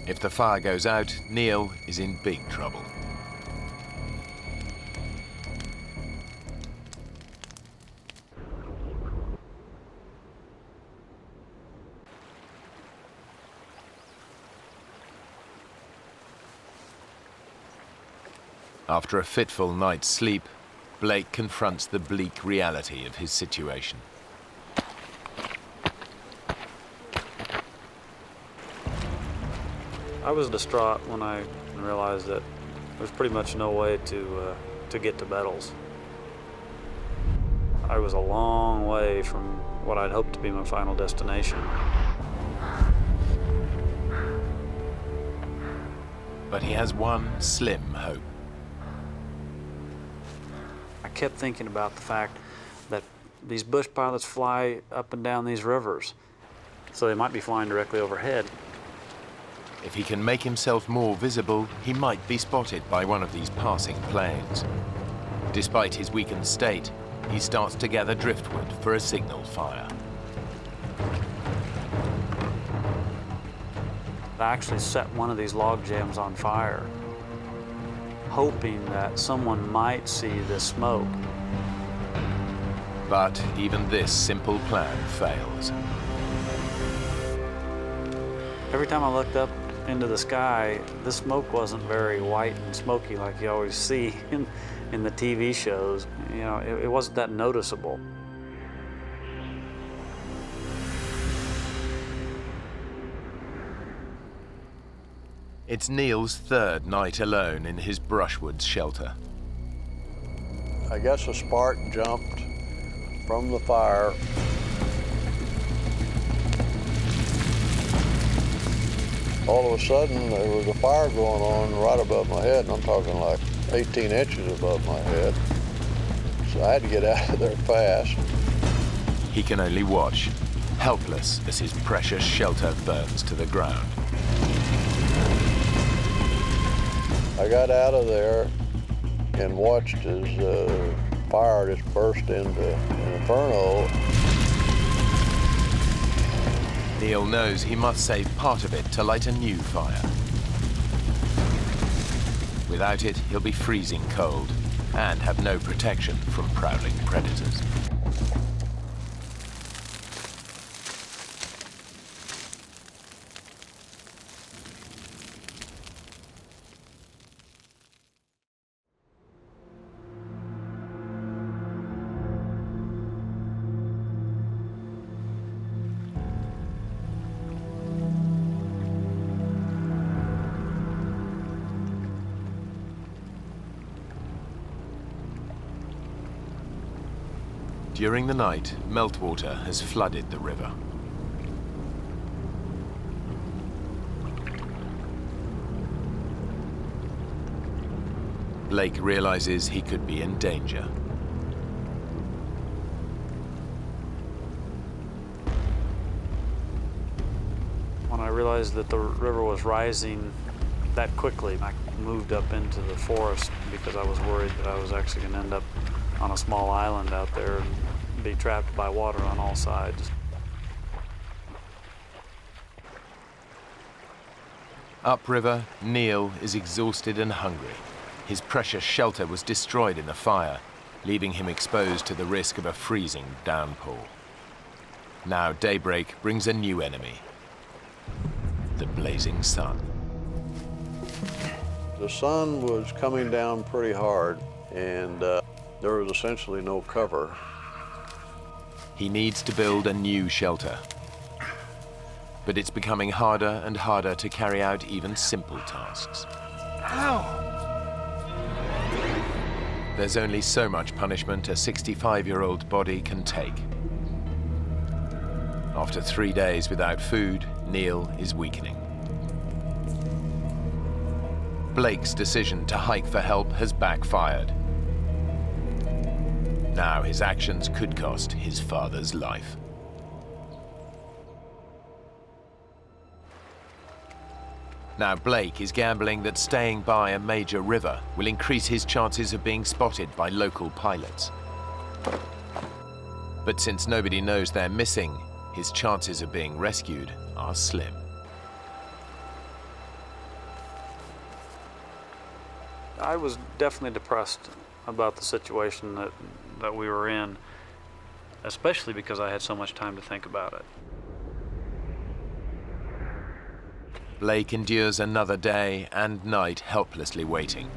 If the fire goes out, Neil is in big trouble. After a fitful night's sleep, Blake confronts the bleak reality of his situation. I was distraught when I realized that there was pretty much no way to get to Bettles. I was a long way from what I'd hoped to be my final destination. But he has one slim hope. I kept thinking about the fact that these bush pilots fly up and down these rivers, So they might be flying directly overhead. If he can make himself more visible, he might be spotted by one of these passing planes. Despite his weakened state, he starts to gather driftwood for a signal fire. I actually set one of these log jams on fire, hoping that someone might see the smoke. But even this simple plan fails. Every time I looked up into the sky, the smoke wasn't very white and smoky like you always see in the TV shows. You know, it wasn't that noticeable. It's Neil's third night alone in his brushwood shelter. I guess a spark jumped from the fire. All of a sudden, there was a fire going on right above my head, and I'm talking like 18 inches above my head. So I had to get out of there fast. He can only watch, helpless as his precious shelter burns to the ground. I got out of there and watched as fire just burst into an inferno. Neil knows he must save part of it to light a new fire. Without it, he'll be freezing cold and have no protection from prowling predators. During the night, meltwater has flooded the river. Blake realizes he could be in danger. When I realized that the river was rising that quickly, I moved up into the forest because I was worried that I was actually going to end up on a small island out there and be trapped by water on all sides. Upriver, Neil is exhausted and hungry. His precious shelter was destroyed in the fire, leaving him exposed to the risk of a freezing downpour. Now daybreak brings a new enemy, the blazing sun. The sun was coming down pretty hard, and there was essentially no cover. He needs to build a new shelter. But it's becoming harder and harder to carry out even simple tasks. Ow! There's only so much punishment a 65-year-old body can take. After 3 days without food, Neil is weakening. Blake's decision to hike for help has backfired. Now his actions could cost his father's life. Now Blake is gambling that staying by a major river will increase his chances of being spotted by local pilots. But since nobody knows they're missing, his chances of being rescued are slim. I was definitely depressed about the situation that we were in, especially because I had so much time to think about it. Blake endures another day and night helplessly waiting.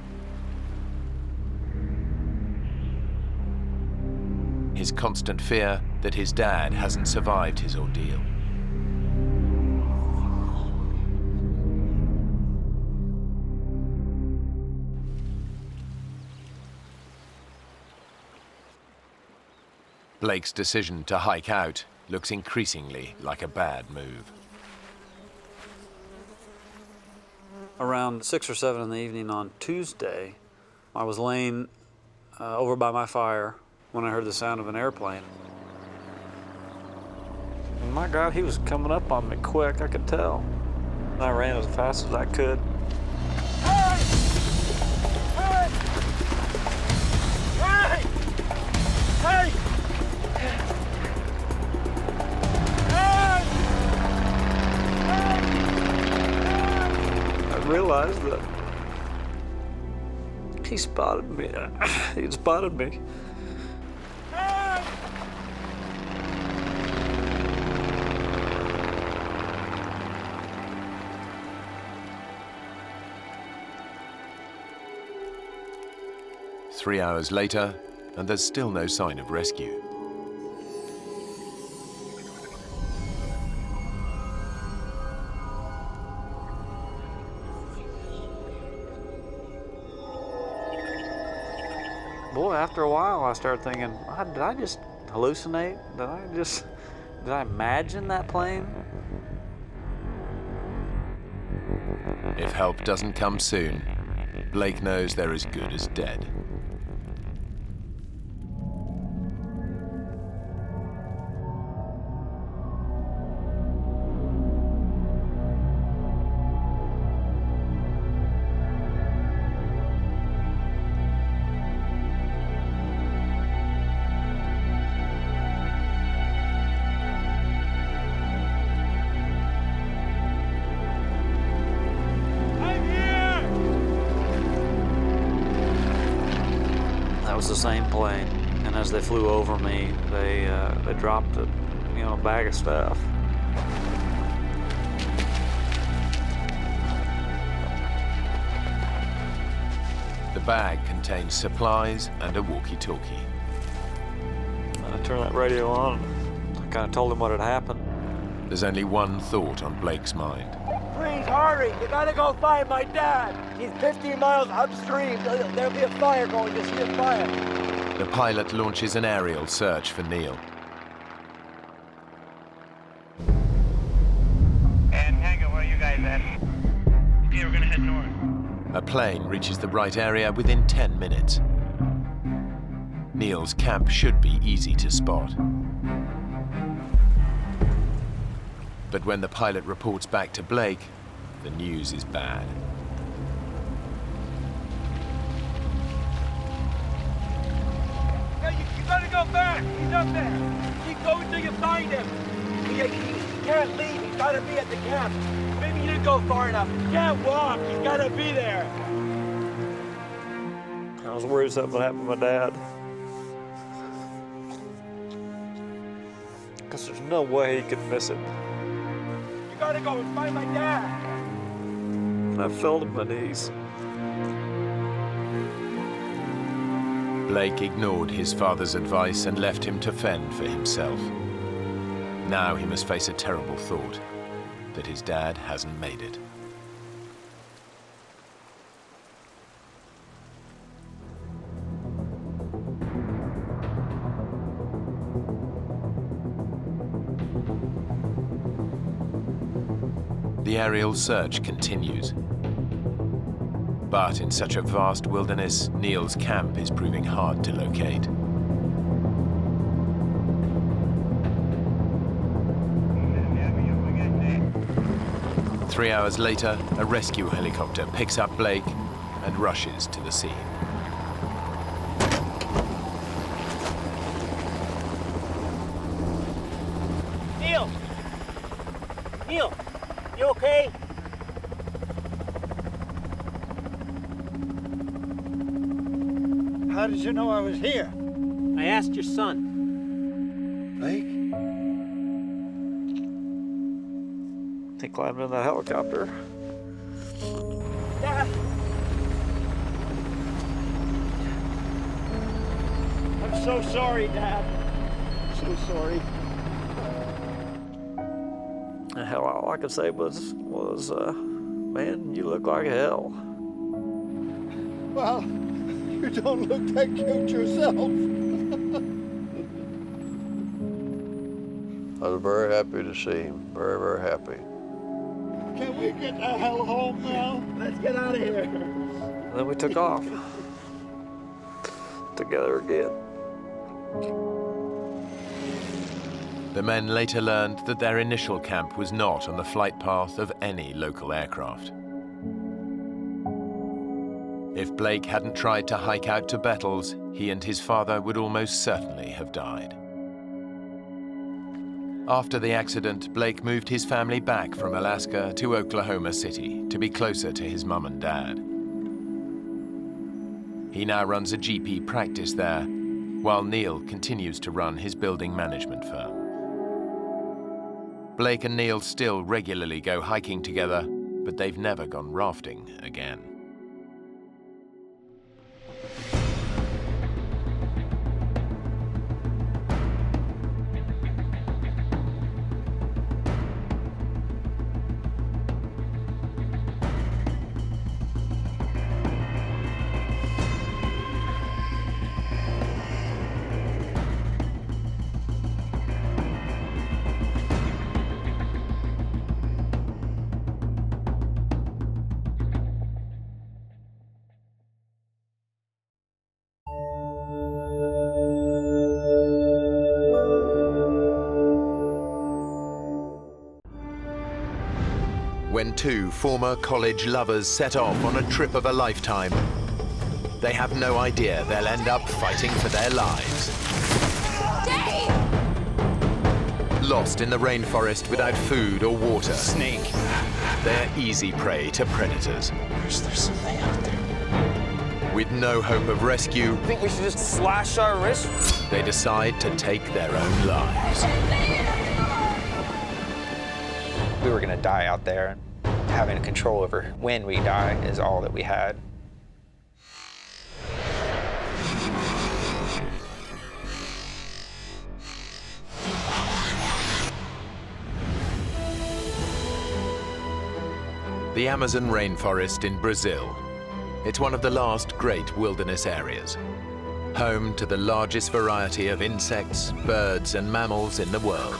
His constant fear that his dad hasn't survived his ordeal. Blake's decision to hike out looks increasingly like a bad move. Around 6 or 7 in the evening on Tuesday, I was laying over by my fire when I heard the sound of an airplane. My God, he was coming up on me quick, I could tell. I ran as fast as I could. Hey! Hey! Hey! I realized that he spotted me. He'd spotted me. 3 hours later, and there's still no sign of rescue. Boy, after a while, I started thinking, did I just hallucinate? Did I imagine that plane? If help doesn't come soon, Blake knows they're as good as dead. The same plane, and as they flew over me, they dropped a bag of stuff. The bag contains supplies and a walkie-talkie. I turned that radio on. I kind of told him what had happened. There's only one thought on Blake's mind. Please hurry! You gotta go find my dad! He's 15 miles upstream. There'll be a fire going. You'll see a fire. The pilot launches an aerial search for Neil. And Tango, where are you guys at? Okay, we're gonna head north. A plane reaches the right area within 10 minutes. Neil's camp should be easy to spot. But when the pilot reports back to Blake, the news is bad. Hey, you gotta go back! He's up there! Keep going till you find him! He can't leave, he's gotta be at the camp. Maybe you didn't go far enough. He can't walk, he's gotta be there! I was worried something would happen to my dad. Because there's no way he could miss it. You gotta go and find my dad! And I fell to my knees. Blake ignored his father's advice and left him to fend for himself. Now he must face a terrible thought, that his dad hasn't made it. The aerial search continues. But in such a vast wilderness, Neil's camp is proving hard to locate. Three hours later, a rescue helicopter picks up Blake and rushes to the scene. Neil! Neil! You okay? How did you know I was here? I asked your son. Blake? He climbed in that helicopter. Dad! I'm so sorry, Dad. So sorry. Hell, all I could say was, man, you look like hell. Well, you don't look that cute yourself. I was very happy to see him. Very, very happy. Can we get the hell home now? Let's get out of here. And then we took off. Together again. The men later learned that their initial camp was not on the flight path of any local aircraft. If Blake hadn't tried to hike out to Bettles, he and his father would almost certainly have died. After the accident, Blake moved his family back from Alaska to Oklahoma City to be closer to his mum and dad. He now runs a GP practice there, while Neil continues to run his building management firm. Blake and Neil still regularly go hiking together, but they've never gone rafting again. When two former college lovers set off on a trip of a lifetime, they have no idea they'll end up fighting for their lives. Dave! Lost in the rainforest without food or water. Snake. They're easy prey to predators. There's something out there. With no hope of rescue, I think we should just slash our wrists. they decide to take their own lives. We were going to die out there. Having control over when we die is all that we had. The Amazon rainforest in Brazil. It's one of the last great wilderness areas, home to the largest variety of insects, birds, and mammals in the world.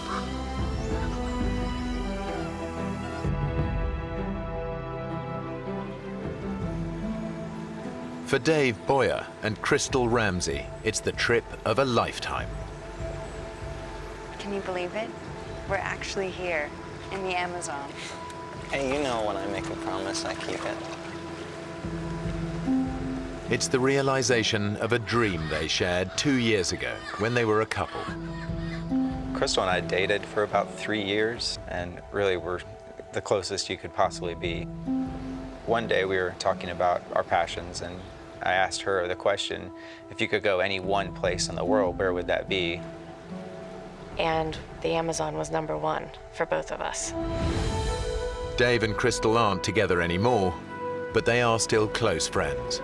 For Dave Boyer and Crystal Ramsey, it's the trip of a lifetime. Can you believe it? We're actually here in the Amazon. Hey, you know when I make a promise, I keep it. It's the realization of a dream they shared 2 years ago when they were a couple. Crystal and I dated for about 3 years, and really were the closest you could possibly be. One day we were talking about our passions, and I asked her the question, if you could go any one place in the world, where would that be? And the Amazon was #1 for both of us. Dave and Crystal aren't together anymore, but they are still close friends.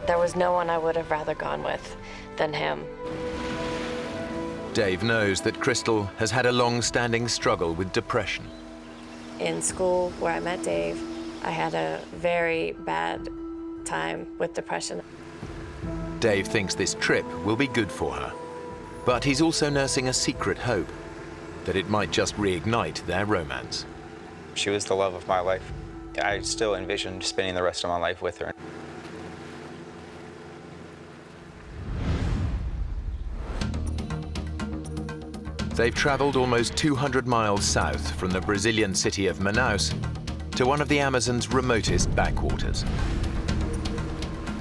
There was no one I would have rather gone with than him. Dave knows that Crystal has had a long-standing struggle with depression. In school, where I met Dave, I had a very bad time with depression. Dave thinks this trip will be good for her, but he's also nursing a secret hope that it might just reignite their romance. She was the love of my life. I still envisioned spending the rest of my life with her. They've traveled almost 200 miles south from the Brazilian city of Manaus to one of the Amazon's remotest backwaters.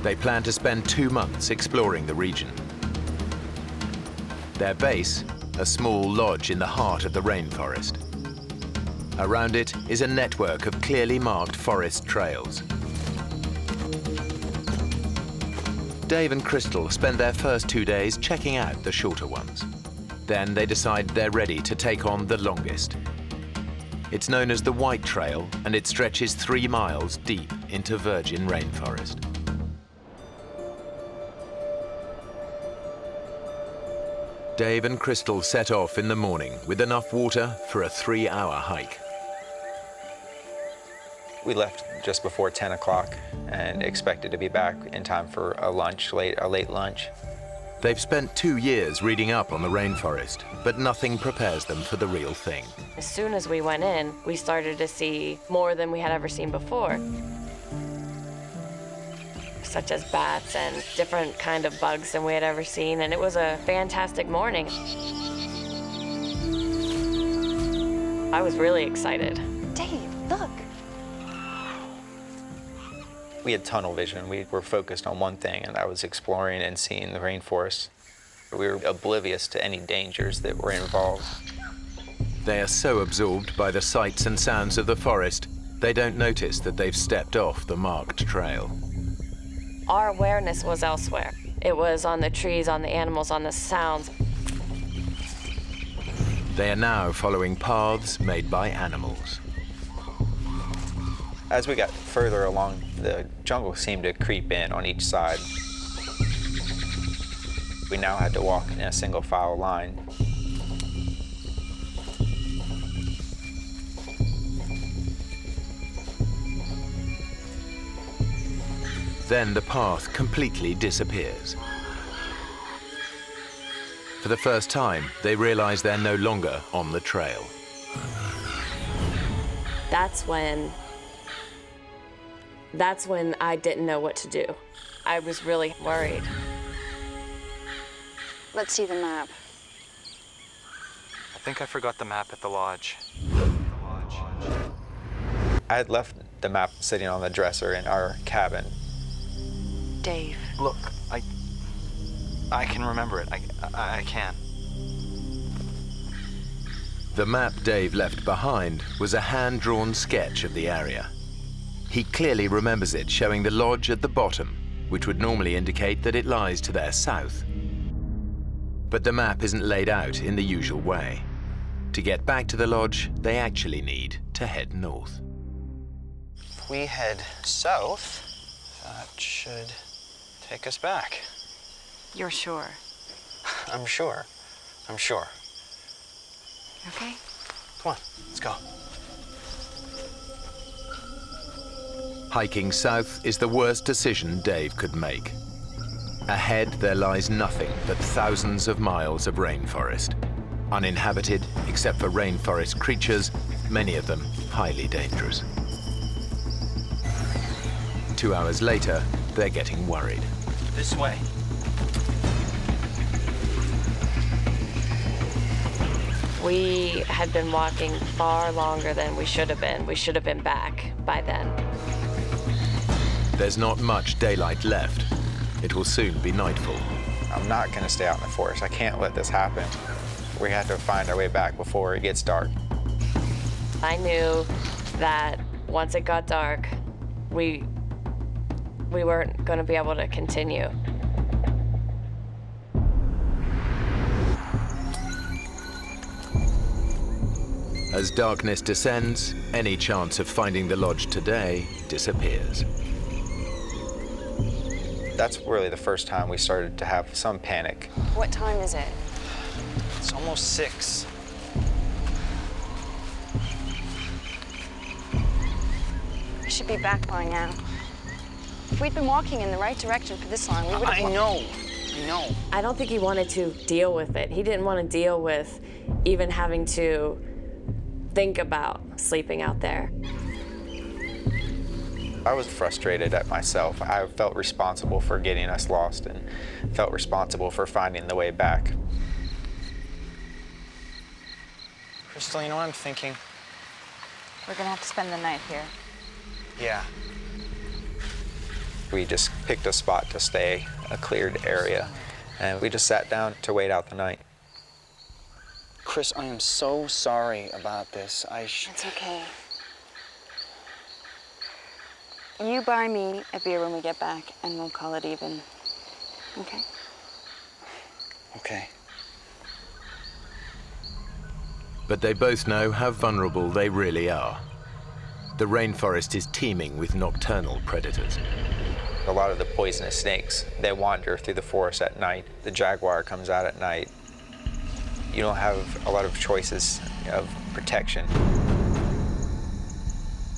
They plan to spend 2 months exploring the region. Their base, a small lodge in the heart of the rainforest. Around it is a network of clearly marked forest trails. Dave and Crystal spend their first 2 days checking out the shorter ones. Then they decide they're ready to take on the longest. It's known as the White Trail, and it stretches 3 miles deep into virgin rainforest. Dave and Crystal set off in the morning with enough water for a 3-hour hike. We left just before 10 o'clock and expected to be back in time for a late lunch. They've spent 2 years reading up on the rainforest, but nothing prepares them for the real thing. As soon as we went in, we started to see more than we had ever seen before, such as bats and different kind of bugs than we had ever seen, and it was a fantastic morning. I was really excited. Dave, look. We had tunnel vision. We were focused on one thing, and that was exploring and seeing the rainforest. We were oblivious to any dangers that were involved. They are so absorbed by the sights and sounds of the forest, they don't notice that they've stepped off the marked trail. Our awareness was elsewhere. It was on the trees, on the animals, on the sounds. They are now following paths made by animals. As we got further along, the jungle seemed to creep in on each side. We now had to walk in a single file line. Then the path completely disappears. For the first time, they realize they're no longer on the trail. That's when I didn't know what to do. I was really worried. Let's see the map. I think I forgot the map at the lodge. I had left the map sitting on the dresser in our cabin. Dave. Look, I can remember it. I can. The map Dave left behind was a hand-drawn sketch of the area. He clearly remembers it showing the lodge at the bottom, which would normally indicate that it lies to their south. But the map isn't laid out in the usual way. To get back to the lodge, they actually need to head north. If we head south, that should take us back. You're sure? I'm sure. I'm sure. Okay. Come on, let's go. Hiking south is the worst decision Dave could make. Ahead, there lies nothing but thousands of miles of rainforest. Uninhabited, except for rainforest creatures, many of them highly dangerous. 2 hours later, they're getting worried. This way. We had been walking far longer than we should have been. We should have been back by then. There's not much daylight left. It will soon be nightfall. I'm not going to stay out in the forest. I can't let this happen. We have to find our way back before it gets dark. I knew that once it got dark, we weren't going to be able to continue. As darkness descends, any chance of finding the lodge today disappears. That's really the first time we started to have some panic. What time is it? It's almost 6. We should be back by now. If we'd been walking in the right direction for this long, we would have... I know. I don't think he wanted to deal with it. He didn't want to deal with even having to think about sleeping out there. I was frustrated at myself. I felt responsible for getting us lost and felt responsible for finding the way back. Crystal, you know what I'm thinking? We're gonna have to spend the night here. Yeah. We just picked a spot to stay, a cleared area, and we just sat down to wait out the night. Chris, I am so sorry about this. It's okay. You buy me a beer when we get back, and we'll call it even. Okay? Okay. But they both know how vulnerable they really are. The rainforest is teeming with nocturnal predators. A lot of the poisonous snakes, they wander through the forest at night. The jaguar comes out at night. You don't have a lot of choices of protection.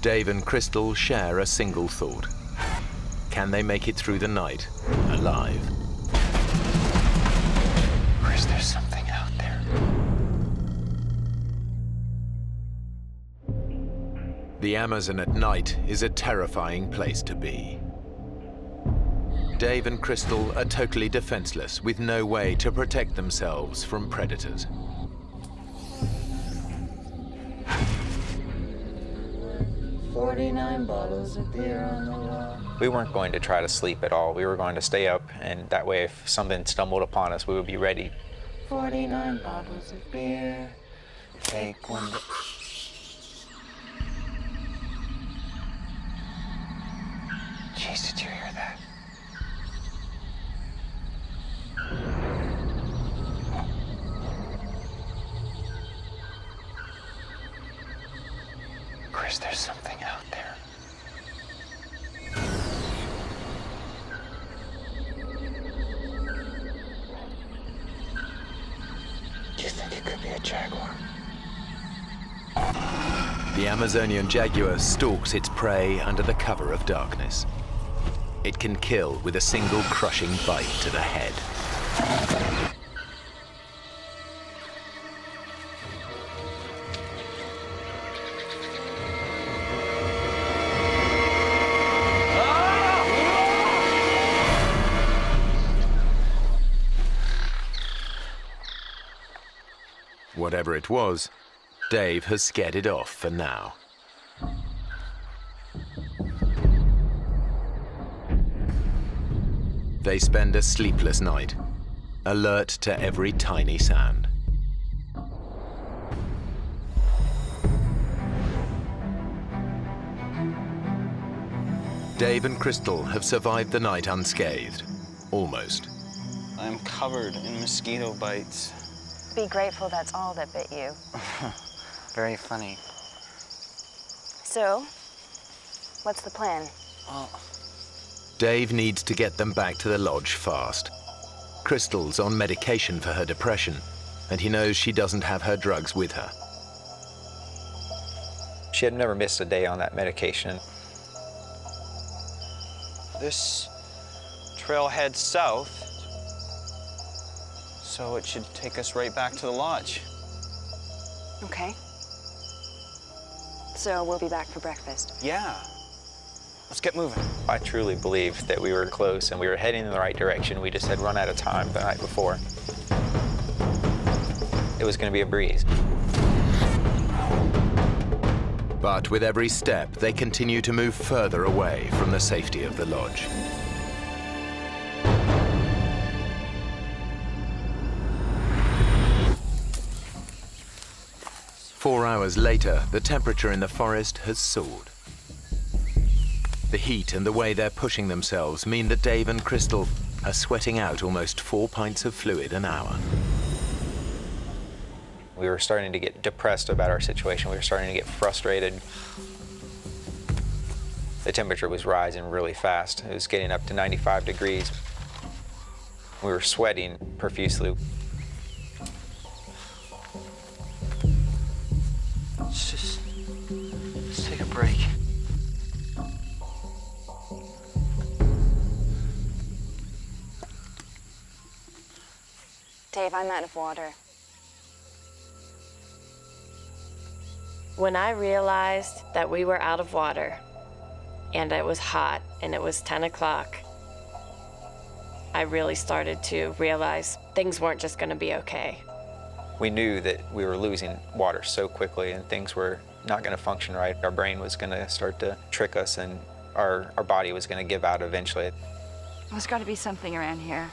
Dave and Crystal share a single thought. Can they make it through the night alive? Chris, there's something out there. The Amazon at night is a terrifying place to be. Dave and Crystal are totally defenseless, with no way to protect themselves from predators. 49 bottles of beer on the wall. We weren't going to try to sleep at all. We were going to stay up, and that way if something stumbled upon us, we would be ready. 49 bottles of beer. Take one. Jeez, did you hear that? Chris, there's something out there. Do you think it could be a jaguar? The Amazonian jaguar stalks its prey under the cover of darkness. It can kill with a single crushing bite to the head. Whatever it was, Dave has scared it off for now. They spend a sleepless night, alert to every tiny sound. Dave and Crystal have survived the night unscathed, almost. I'm covered in mosquito bites. Be grateful that's all that bit you. Very funny. So, what's the plan? Well, Dave needs to get them back to the lodge fast. Crystal's on medication for her depression, and he knows she doesn't have her drugs with her. She had never missed a day on that medication. this trail heads south, so it should take us right back to the lodge. Okay. So we'll be back for breakfast. Yeah. Let's get moving. I truly believe that we were close and we were heading in the right direction. We just had run out of time the night before. It was going to be a breeze. But with every step, they continue to move further away from the safety of the lodge. Four hours later, the temperature in the forest has soared. The heat and the way they're pushing themselves mean that Dave and Crystal are sweating out almost 4 pints of fluid an hour. We were starting to get depressed about our situation. We were starting to get frustrated. The temperature was rising really fast. It was getting up to 95 degrees. We were sweating profusely. Let's take a break. Dave, I'm out of water. When I realized that we were out of water and it was hot and it was 10 o'clock, I really started to realize things weren't just going to be okay. We knew that we were losing water so quickly and things were not going to function right. Our brain was going to start to trick us and our body was going to give out eventually. There's got to be something around here.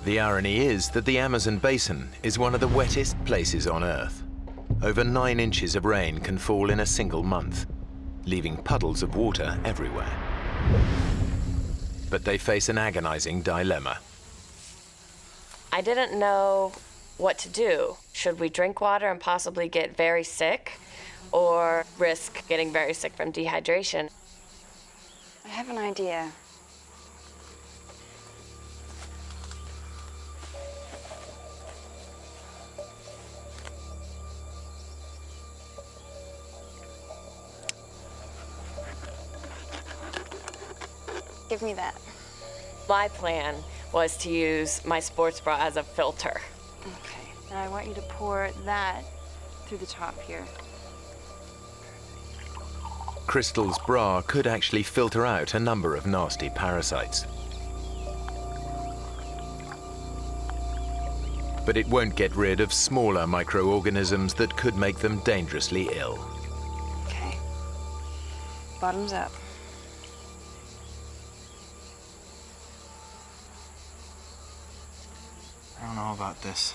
The irony is that the Amazon basin is one of the wettest places on Earth. Over 9 inches of rain can fall in a single month, leaving puddles of water everywhere. But they face an agonizing dilemma. I didn't know what to do. Should we drink water and possibly get very sick, or risk getting very sick from dehydration? I have an idea. Give me that. My plan was to use my sports bra as a filter. Okay. Now I want you to pour that through the top here. Crystal's bra could actually filter out a number of nasty parasites. but it won't get rid of smaller microorganisms that could make them dangerously ill. Okay. Bottoms up. I don't know about this.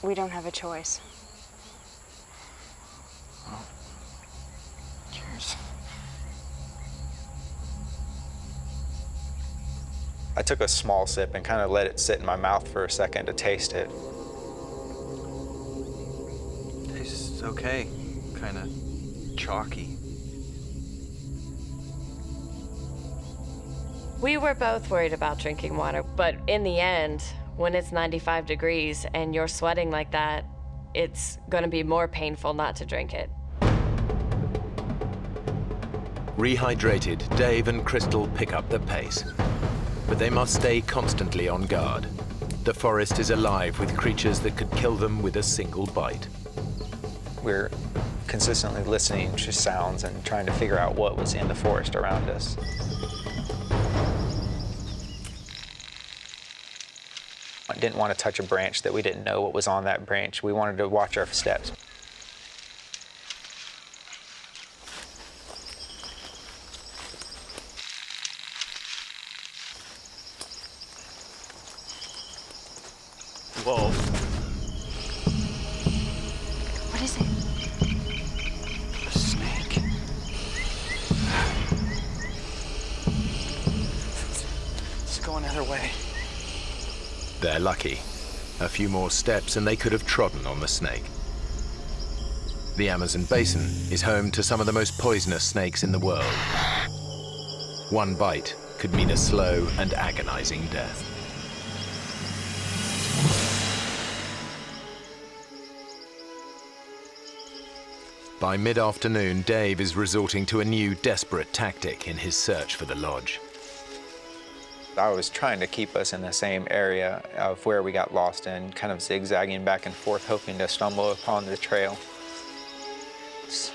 We don't have a choice. Oh. Cheers. I took a small sip and kind of let it sit in my mouth for a second to taste it. Tastes okay. Kind of chalky. We were both worried about drinking water, but in the end, when it's 95 degrees and you're sweating like that, it's going to be more painful not to drink it. Rehydrated, Dave and Crystal pick up the pace. But they must stay constantly on guard. The forest is alive with creatures that could kill them with a single bite. We're consistently listening to sounds and trying to figure out what was in the forest around us. I didn't want to touch a branch that we didn't know what was on that branch. We wanted to watch our steps. Whoa. What is it? A snake. Let's go another way. They're lucky. A few more steps and they could have trodden on the snake. The Amazon basin is home to some of the most poisonous snakes in the world. One bite could mean a slow and agonizing death. By mid-afternoon, Dave is resorting to a new desperate tactic in his search for the lodge. I was trying to keep us in the same area of where we got lost in, kind of zigzagging back and forth, hoping to stumble upon the trail. Let's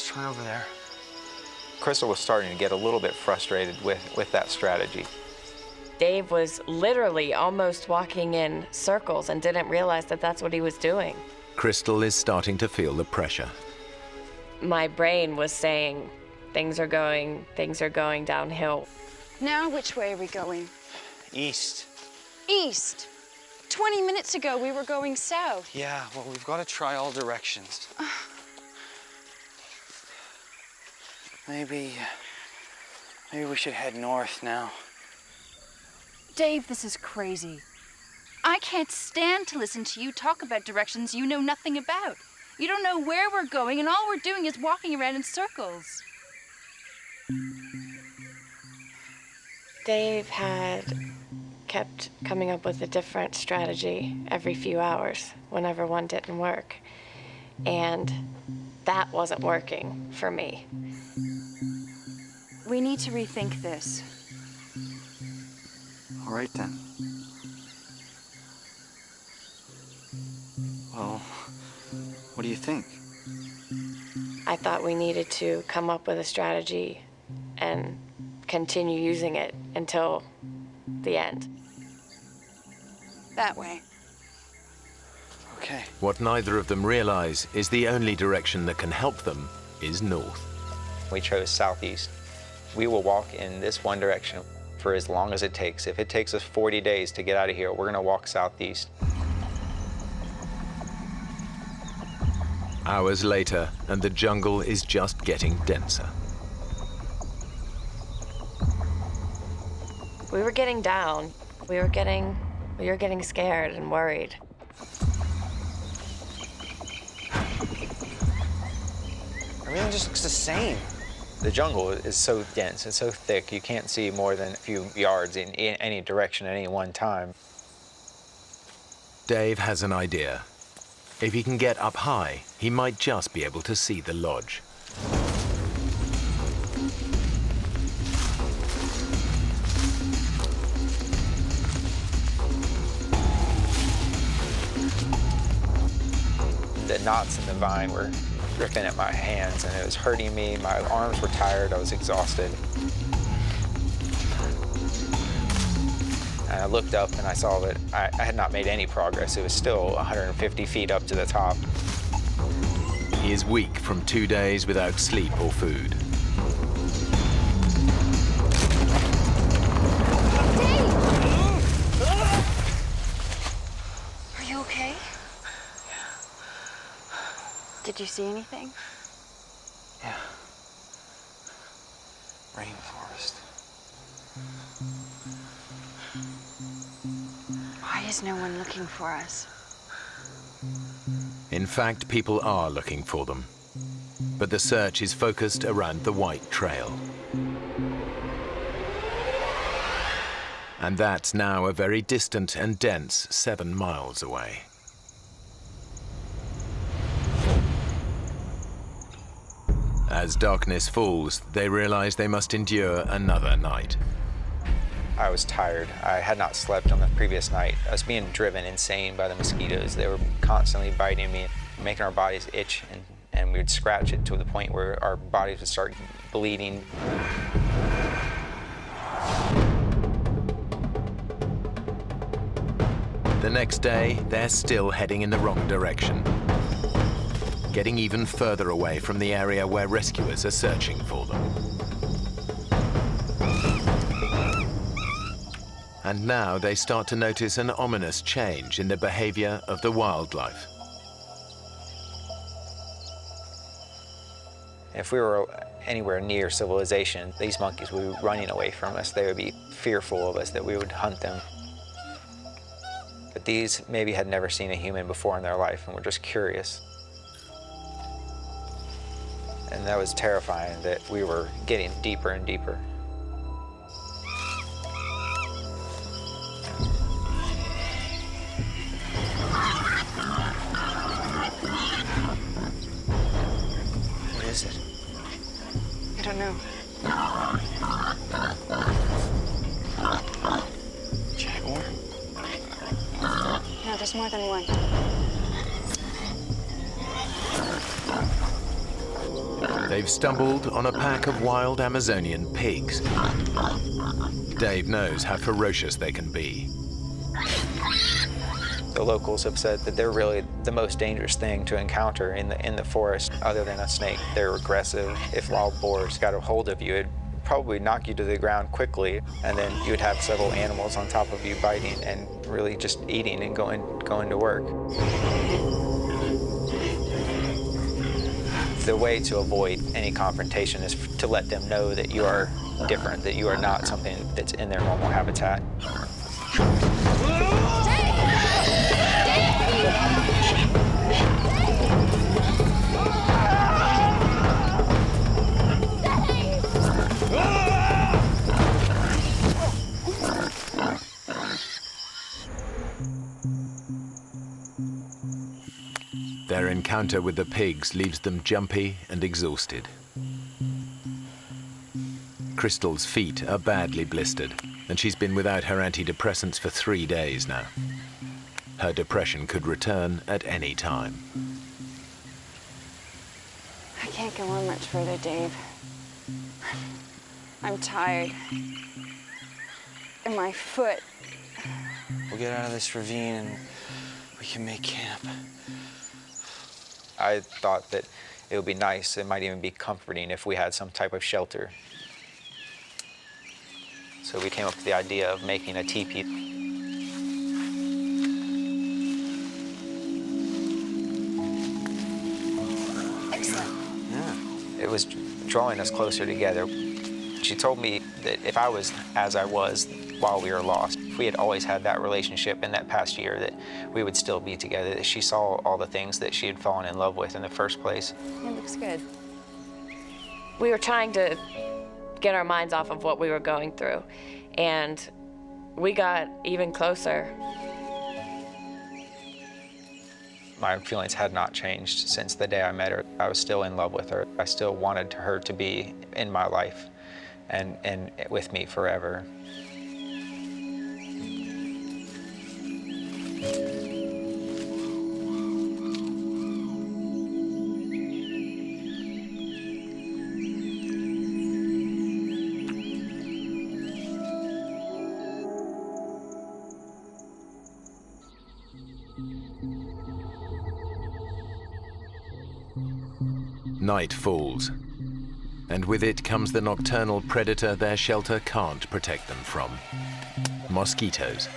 try over there. Crystal was starting to get a little bit frustrated with that strategy. Dave was literally almost walking in circles and didn't realize that that's what he was doing. Crystal is starting to feel the pressure. My brain was saying, things are going downhill. Now, which way are we going? East. East. 20 minutes ago, we were going south. Yeah, well, we've got to try all directions. Maybe we should head north now. Dave, this is crazy. I can't stand to listen to you talk about directions you know nothing about. You don't know where we're going, and all we're doing is walking around in circles. Dave had kept coming up with a different strategy every few hours whenever one didn't work. And that wasn't working for me. We need to rethink this. All right, then. Well, what do you think? I thought we needed to come up with a strategy and continue using it until the end. That way. Okay. What neither of them realize is the only direction that can help them is north. We chose southeast. We will walk in this one direction for as long as it takes. If it takes us 40 days to get out of here, we're gonna walk southeast. Hours later, and the jungle is just getting denser. We were getting down. We were getting scared and worried. Everything just looks the same. The jungle is so dense and so thick, you can't see more than a few yards in any direction at any one time. Dave has an idea. If he can get up high, he might just be able to see the lodge. The knots in the vine were ripping at my hands and it was hurting me. My arms were tired, I was exhausted. And I looked up and I saw that I had not made any progress. It was still 150 feet up to the top. He is weak from 2 days without sleep or food. Are you okay? Did you see anything? Yeah. Rainforest. Why is no one looking for us? In fact, people are looking for them. But the search is focused around the White Trail. And that's now a very distant and dense 7 miles away. As darkness falls, they realize they must endure another night. I was tired. I had not slept on the previous night. I was being driven insane by the mosquitoes. They were constantly biting me, making our bodies itch, and we would scratch it to the point where our bodies would start bleeding. The next day, they're still heading in the wrong direction, getting even further away from the area where rescuers are searching for them. And now they start to notice an ominous change in the behavior of the wildlife. If we were anywhere near civilization, these monkeys would be running away from us. They would be fearful of us, that we would hunt them. But these maybe had never seen a human before in their life and were just curious. And that was terrifying, that we were getting deeper and deeper. What is it? I don't know. Jaguar? No, there's more than one. They've stumbled on a pack of wild Amazonian pigs. Dave knows how ferocious they can be. The locals have said that they're really the most dangerous thing to encounter in the forest, other than a snake. They're aggressive. If wild boars got a hold of you, it'd probably knock you to the ground quickly, and then you would have several animals on top of you biting and really just eating and going to work. The way to avoid any confrontation is to let them know that you are different, that you are not something that's in their normal habitat. Their encounter with the pigs leaves them jumpy and exhausted. Crystal's feet are badly blistered, and she's been without her antidepressants for 3 days now. Her depression could return at any time. I can't go on much further, Dave. I'm tired. And my foot. We'll get out of this ravine and we can make camp. I thought that it would be nice, it might even be comforting if we had some type of shelter. So we came up with the idea of making a teepee. Excellent. Yeah. It was drawing us closer together. She told me that if I was as I was while we were lost, if we had always had that relationship in that past year, that we would still be together, that she saw all the things that she had fallen in love with in the first place. It looks good. We were trying to get our minds off of what we were going through, and we got even closer. My feelings had not changed since the day I met her. I was still in love with her. I still wanted her to be in my life and with me forever. Night falls, and with it comes the nocturnal predator their shelter can't protect them from. Mosquitoes.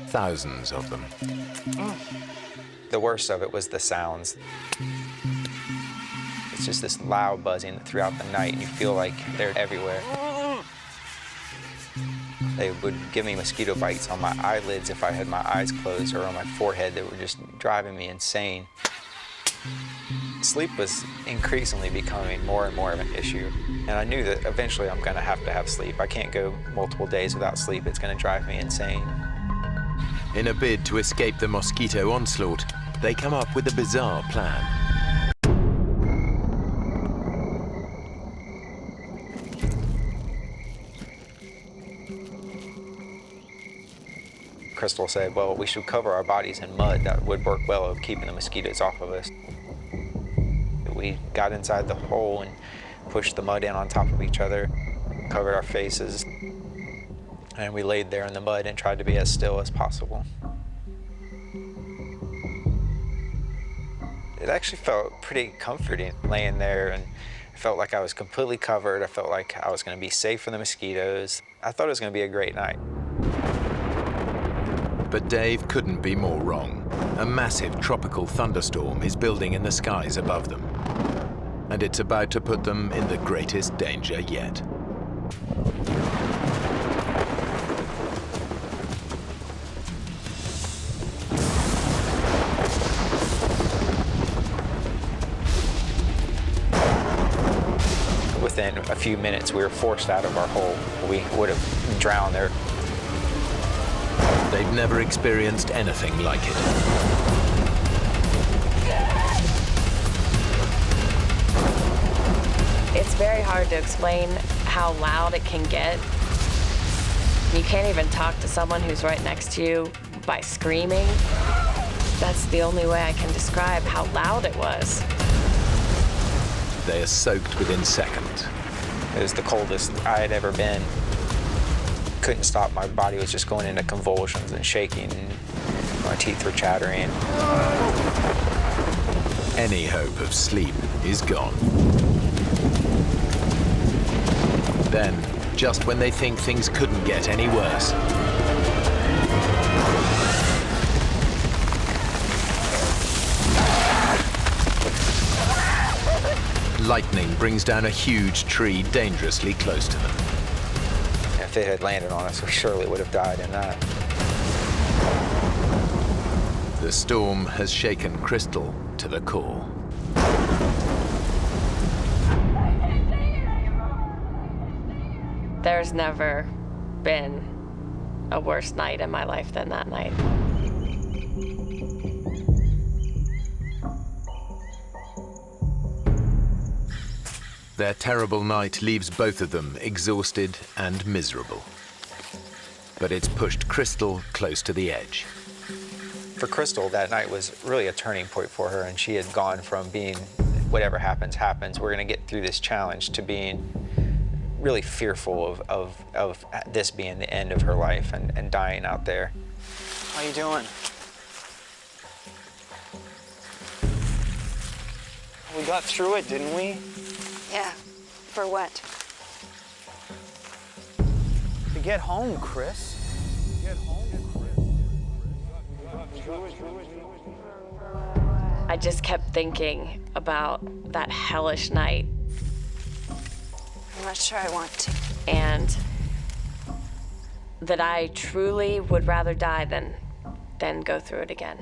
Thousands of them. The worst of it was the sounds. It's just this loud buzzing throughout the night, and you feel like they're everywhere. They would give me mosquito bites on my eyelids if I had my eyes closed, or on my forehead that were just driving me insane. Sleep was increasingly becoming more and more of an issue, and I knew that eventually I'm going to have sleep. I can't go multiple days without sleep. It's going to drive me insane. In a bid to escape the mosquito onslaught, they come up with a bizarre plan. Crystal said, well, we should cover our bodies in mud. That would work well at keeping the mosquitoes off of us. We got inside the hole and pushed the mud in on top of each other, covered our faces, and we laid there in the mud and tried to be as still as possible. It actually felt pretty comforting laying there, and I felt like I was completely covered. I felt like I was going to be safe from the mosquitoes. I thought it was going to be a great night. But Dave couldn't be more wrong. A massive tropical thunderstorm is building in the skies above them, and it's about to put them in the greatest danger yet. Within a few minutes, we were forced out of our hole. We would have drowned there. They've never experienced anything like it. It's very hard to explain how loud it can get. You can't even talk to someone who's right next to you by screaming. That's the only way I can describe how loud it was. They are soaked within seconds. It was the coldest I had ever been. Couldn't stop. My body was just going into convulsions and shaking, and my teeth were chattering. Any hope of sleep is gone. Then, just when they think things couldn't get any worse, lightning brings down a huge tree dangerously close to them. If it had landed on us, we surely would have died in that. The storm has shaken Crystal to the core. There's never been a worse night in my life than that night. Their terrible night leaves both of them exhausted and miserable. But it's pushed Crystal close to the edge. For Crystal, that night was really a turning point for her, and she had gone from being, whatever happens, happens, we're going to get through this challenge, to being really fearful of this being the end of her life and dying out there. How you doing? We got through it, didn't we? Yeah. For what? To get home, Chris. Get home, Chris. I just kept thinking about that hellish night. I'm not sure I want to. And that I truly would rather die than go through it again.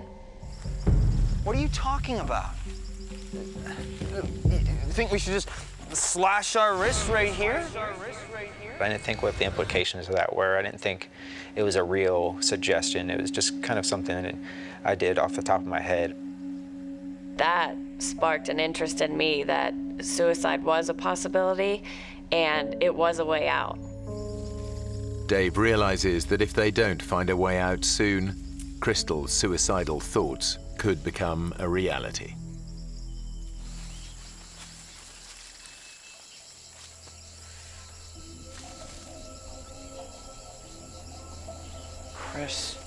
What are you talking about? You think we should just slash our wrists right here? I didn't think what the implications of that were. I didn't think it was a real suggestion. It was just kind of something that I did off the top of my head. That sparked an interest in me that suicide was a possibility and it was a way out. Dave realizes that if they don't find a way out soon, Crystal's suicidal thoughts could become a reality. Chris.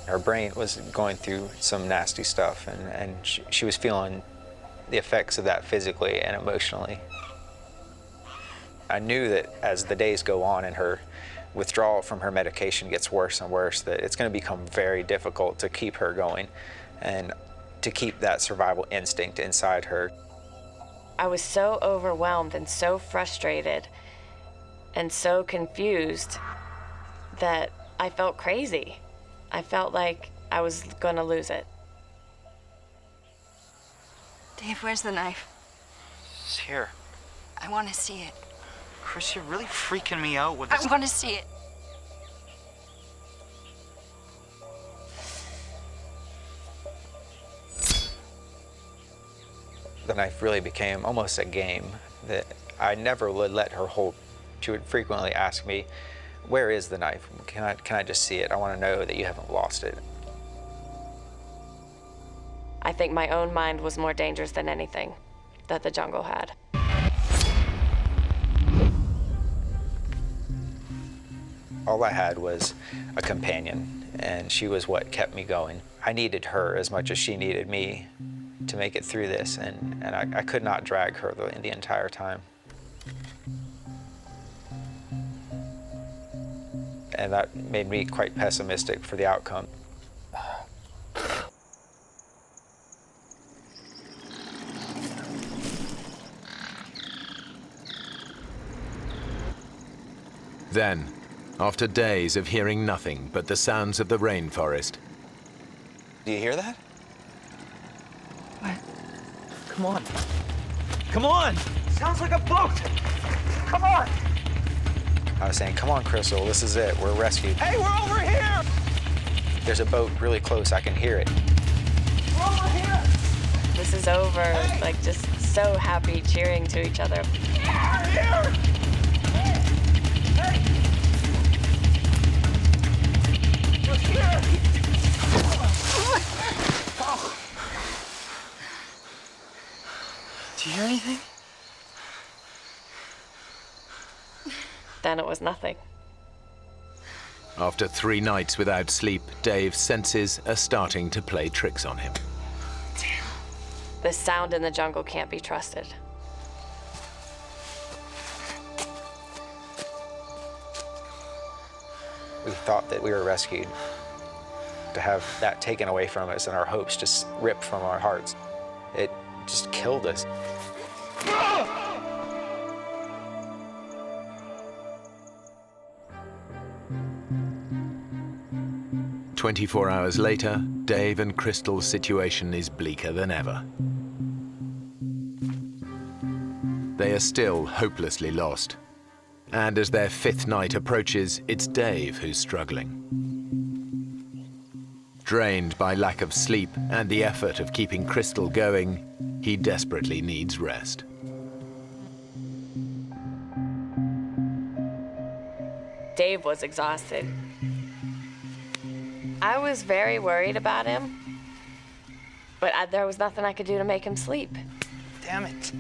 Her brain was going through some nasty stuff, and she was feeling the effects of that physically and emotionally. I knew that as the days go on and her withdrawal from her medication gets worse and worse, that it's going to become very difficult to keep her going and to keep that survival instinct inside her. I was so overwhelmed and so frustrated and so confused that I felt crazy. I felt like I was gonna lose it. Dave, where's the knife? It's here. I want to see it. Chris, you're really freaking me out with this. I want to see it. The knife really became almost a game that I never would let her hold. She would frequently ask me, "Where is the knife? Can I just see it? I want to know that you haven't lost it." I think my own mind was more dangerous than anything that the jungle had. All I had was a companion, and she was what kept me going. I needed her as much as she needed me to make it through this, and I could not drag her the entire time. And that made me quite pessimistic for the outcome. Then, after days of hearing nothing but the sounds of the rainforest. Do you hear that? What? Come on. Come on! Sounds like a boat! Come on! I was saying, "Come on, Crystal, this is it. We're rescued." Hey, we're over here! There's a boat really close. I can hear it. We're over here! This is over. Hey. Like, just so happy, cheering to each other. Yeah, here! Hey! We're here! Oh. Do you hear anything? Then it was nothing. After 3 nights without sleep, Dave's senses are starting to play tricks on him. The sound in the jungle can't be trusted. We thought that we were rescued. To have that taken away from us and our hopes just ripped from our hearts, it just killed us. 24 hours later, Dave and Crystal's situation is bleaker than ever. They are still hopelessly lost. And as their 5th night approaches, it's Dave who's struggling. Drained by lack of sleep and the effort of keeping Crystal going, he desperately needs rest. Dave was exhausted. I was very worried about him, but there was nothing I could do to make him sleep. Damn it.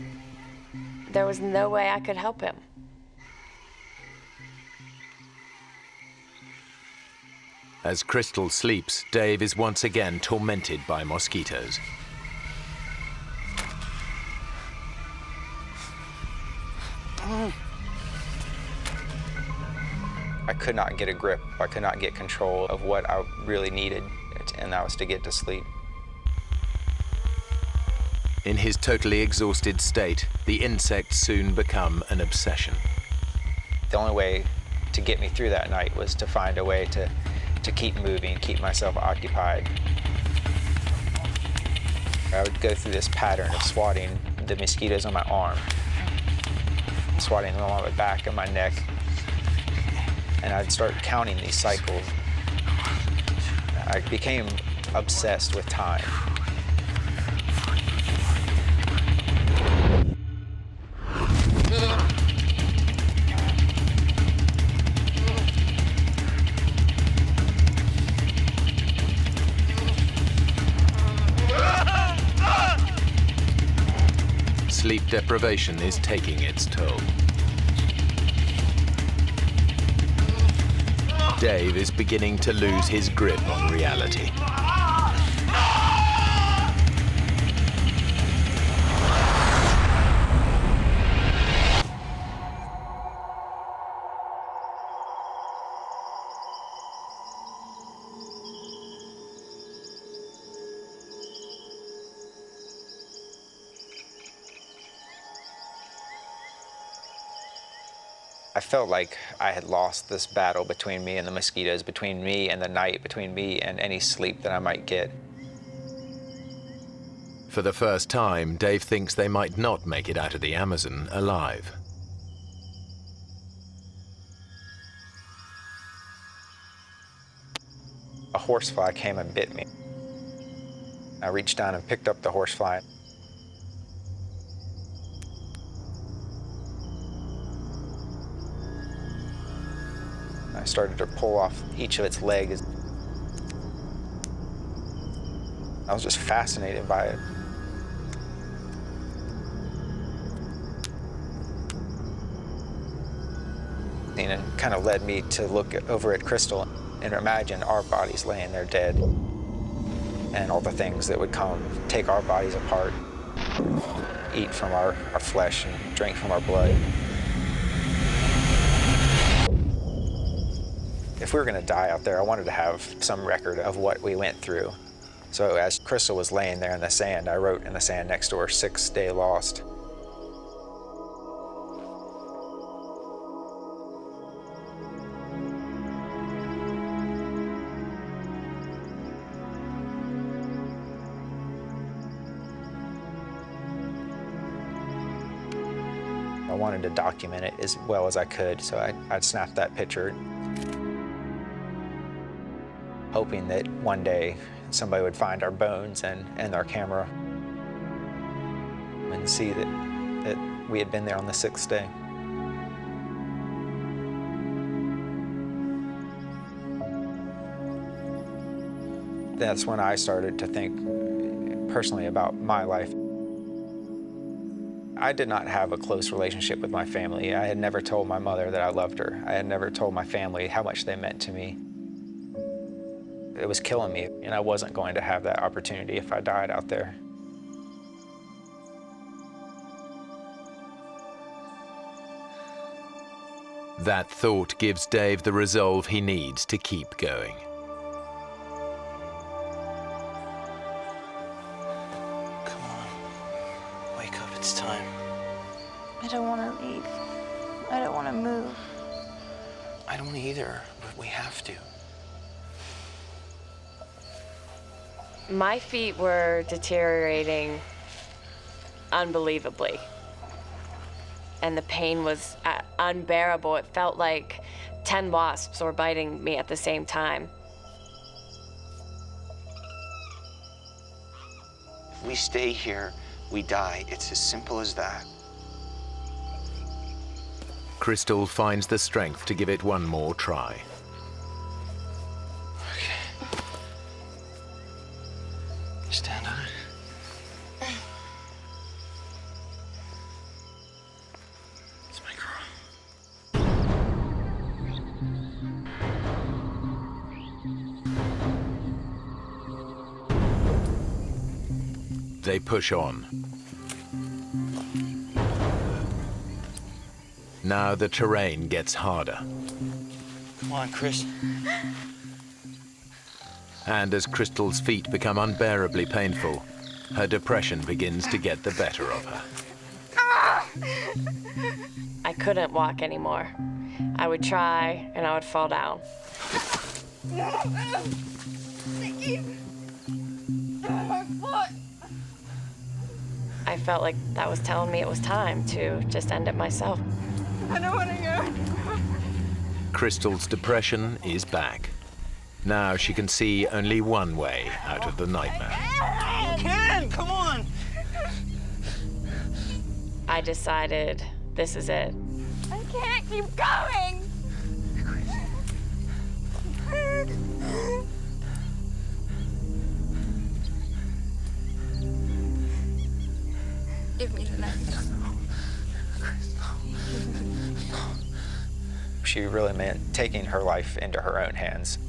There was no way I could help him. As Crystal sleeps, Dave is once again tormented by mosquitoes. I could not get a grip. I could not get control of what I really needed, and that was to get to sleep. In his totally exhausted state, the insects soon become an obsession. The only way to get me through that night was to find a way to keep moving, keep myself occupied. I would go through this pattern of swatting the mosquitoes on my arm, swatting them on my back and my neck, and I'd start counting these cycles. I became obsessed with time. Sleep deprivation is taking its toll. Dave is beginning to lose his grip on reality. I felt like I had lost this battle between me and the mosquitoes, between me and the night, between me and any sleep that I might get. For the first time, Dave thinks they might not make it out of the Amazon alive. A horsefly came and bit me. I reached down and picked up the horsefly. I started to pull off each of its legs. I was just fascinated by it. And it kind of led me to look over at Crystal and imagine our bodies laying there dead, and all the things that would come, take our bodies apart, eat from our flesh and drink from our blood. If we were going to die out there, I wanted to have some record of what we went through. So as Crystal was laying there in the sand, I wrote in the sand next to her, 6th day lost. I wanted to document it as well as I could, so I'd snap that picture, hoping that one day somebody would find our bones and our camera and see that we had been there on the 6th day. That's when I started to think personally about my life. I did not have a close relationship with my family. I had never told my mother that I loved her. I had never told my family how much they meant to me. It was killing me, and I wasn't going to have that opportunity if I died out there. That thought gives Dave the resolve he needs to keep going. Come on. Wake up, it's time. I don't want to leave. I don't want to move. I don't either, but we have to. My feet were deteriorating unbelievably. And the pain was unbearable. It felt like 10 wasps were biting me at the same time. If we stay here, we die. It's as simple as that. Crystal finds the strength to give it one more try. Stand on it. It's my girl. They push on. Now the terrain gets harder. Come on, Chris. And as Crystal's feet become unbearably painful, her depression begins to get the better of her. I couldn't walk anymore. I would try, and I would fall down. I felt like that was telling me it was time to just end it myself. I don't want to go. Crystal's depression is back. Now she can see only one way out of the nightmare. You can! Come on! I decided this is it. I can't keep going. Give me the knife. She really meant taking her life into her own hands.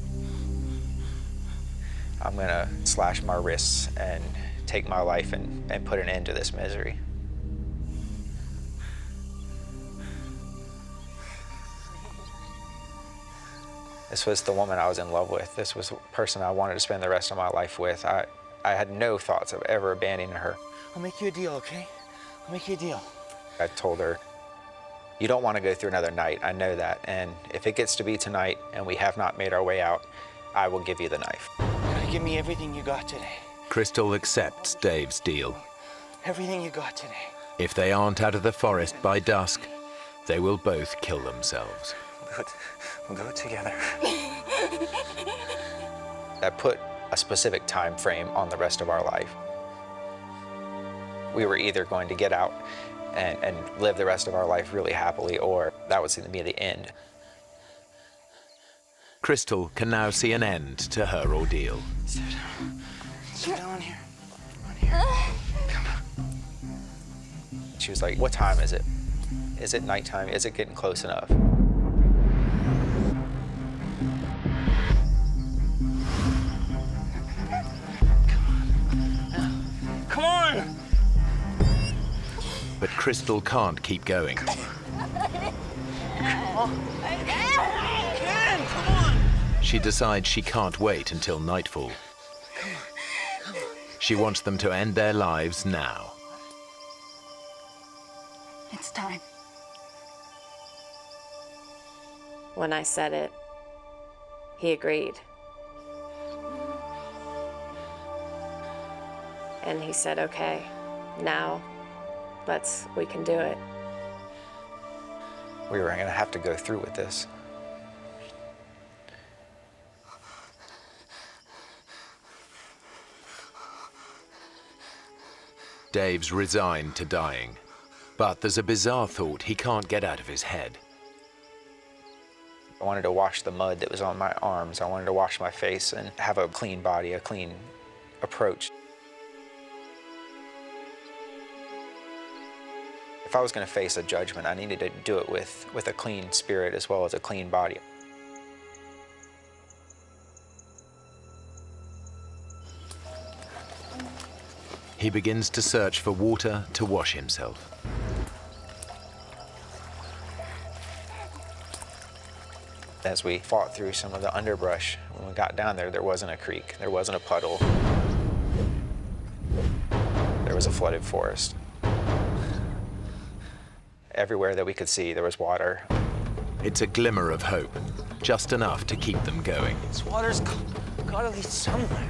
I'm gonna slash my wrists and take my life and put an end to this misery. This was the woman I was in love with. This was the person I wanted to spend the rest of my life with. I had no thoughts of ever abandoning her. I'll make you a deal, okay? I'll make you a deal. I told her You don't want to go through another night, I know that. And if it gets to be tonight and we have not made our way out, I will give you the knife. Give me everything you got today. Crystal accepts Dave's deal. Everything you got today. If they aren't out of the forest by dusk, they will both kill themselves. We'll do it together. I put a specific time frame on the rest of our life. We were either going to get out and live the rest of our life really happily, or that was going to be the end. Crystal can now see an end to her ordeal. Sit down here. On here. Come on. She was like, what time is it? Is it nighttime? Is it getting close enough? Come on! But Crystal can't keep going. Come on. Ken, come on! She decides she can't wait until nightfall. She wants them to end their lives now. It's time. When I said it, he agreed. And he said, okay, now we can do it. We were going to have to go through with this. Dave's resigned to dying, but there's a bizarre thought he can't get out of his head. I wanted to wash the mud that was on my arms. I wanted to wash my face and have a clean body, a clean approach. If I was going to face a judgment, I needed to do it with a clean spirit as well as a clean body. He begins to search for water to wash himself. As we fought through some of the underbrush, when we got down there, there wasn't a creek, there wasn't a puddle. There was a flooded forest. Everywhere that we could see, there was water. It's a glimmer of hope, just enough to keep them going. This water's gotta lead somewhere.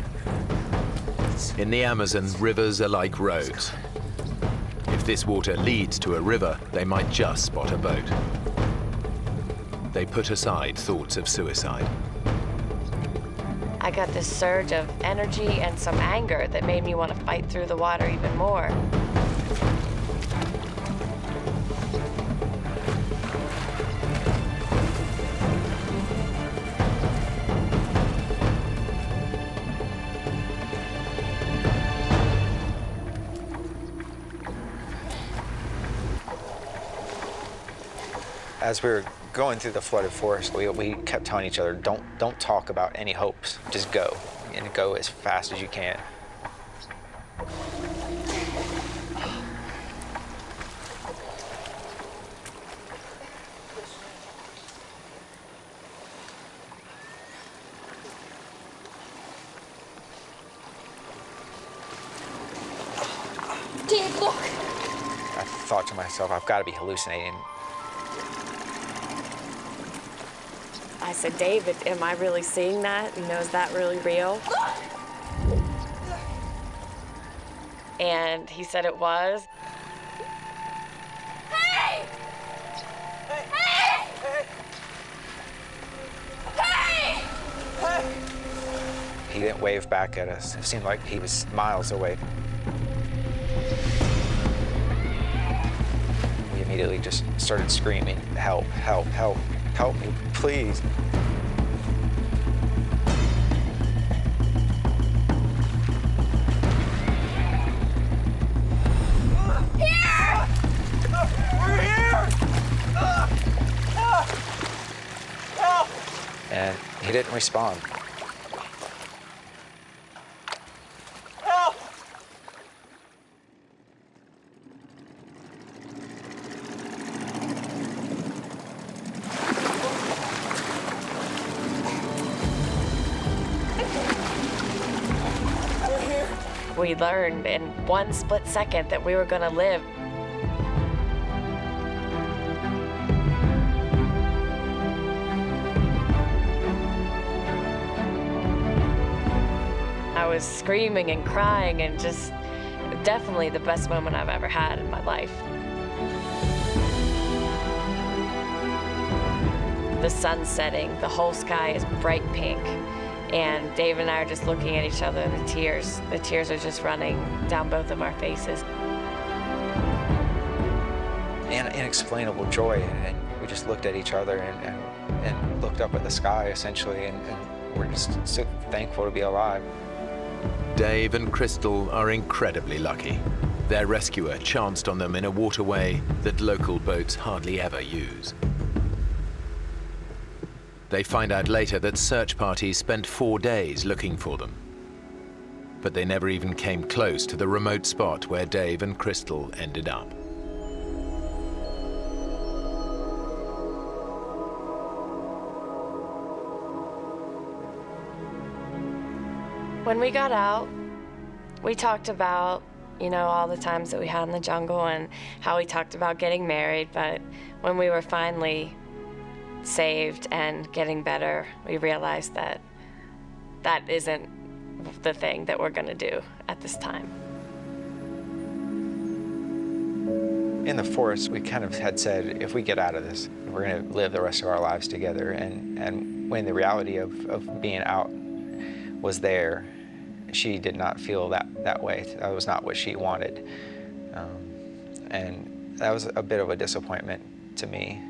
In the Amazon, rivers are like roads. If this water leads to a river, they might just spot a boat. They put aside thoughts of suicide. I got this surge of energy and some anger that made me want to fight through the water even more. As we were going through the flooded forest, we kept telling each other, don't talk about any hopes, just go, and go as fast as you can. Dave, look! I thought to myself, I've got to be hallucinating. I said, David, am I really seeing that? You know, is that really real? And he said it was. Hey! Hey! Hey! Hey! He didn't wave back at us. It seemed like he was miles away. We immediately just started screaming, help, help, help, help me, please. And he didn't respond. Help! We learned in one split second that we were going to live. was screaming and crying and just definitely the best moment I've ever had in my life. The sun's setting, the whole sky is bright pink, and Dave and I are just looking at each other, and the tears are just running down both of our faces. And inexplainable joy, and we just looked at each other and looked up at the sky, essentially, and we're just so thankful to be alive. Dave and Crystal are incredibly lucky. Their rescuer chanced on them in a waterway that local boats hardly ever use. They find out later that search parties spent 4 days looking for them. But they never even came close to the remote spot where Dave and Crystal ended up. When we got out, we talked about, you know, all the times that we had in the jungle and how we talked about getting married, but when we were finally saved and getting better, we realized that that isn't the thing that we're gonna do at this time. In the forest, we kind of had said, if we get out of this, we're gonna live the rest of our lives together. And when the reality of being out was there, she did not feel that way. That was not what she wanted. And that was a bit of a disappointment to me.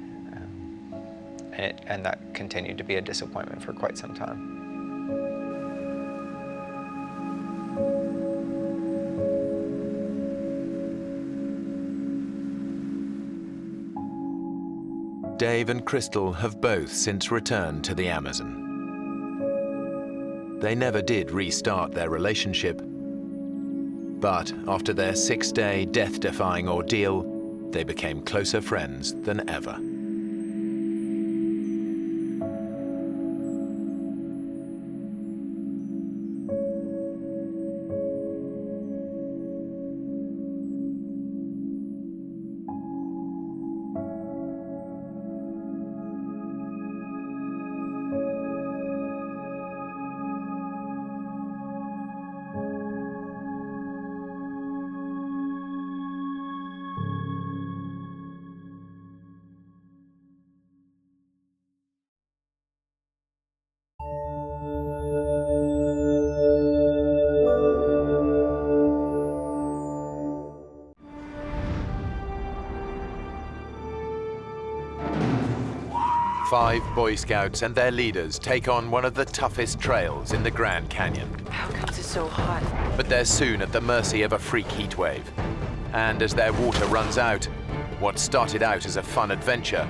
And that continued to be a disappointment for quite some time. Dave and Crystal have both since returned to the Amazon. They never did restart their relationship, but after their 6-day death-defying ordeal, they became closer friends than ever. Five Boy Scouts and their leaders take on one of the toughest trails in the Grand Canyon. How comes it's so hot? But they're soon at the mercy of a freak heat wave. And as their water runs out, what started out as a fun adventure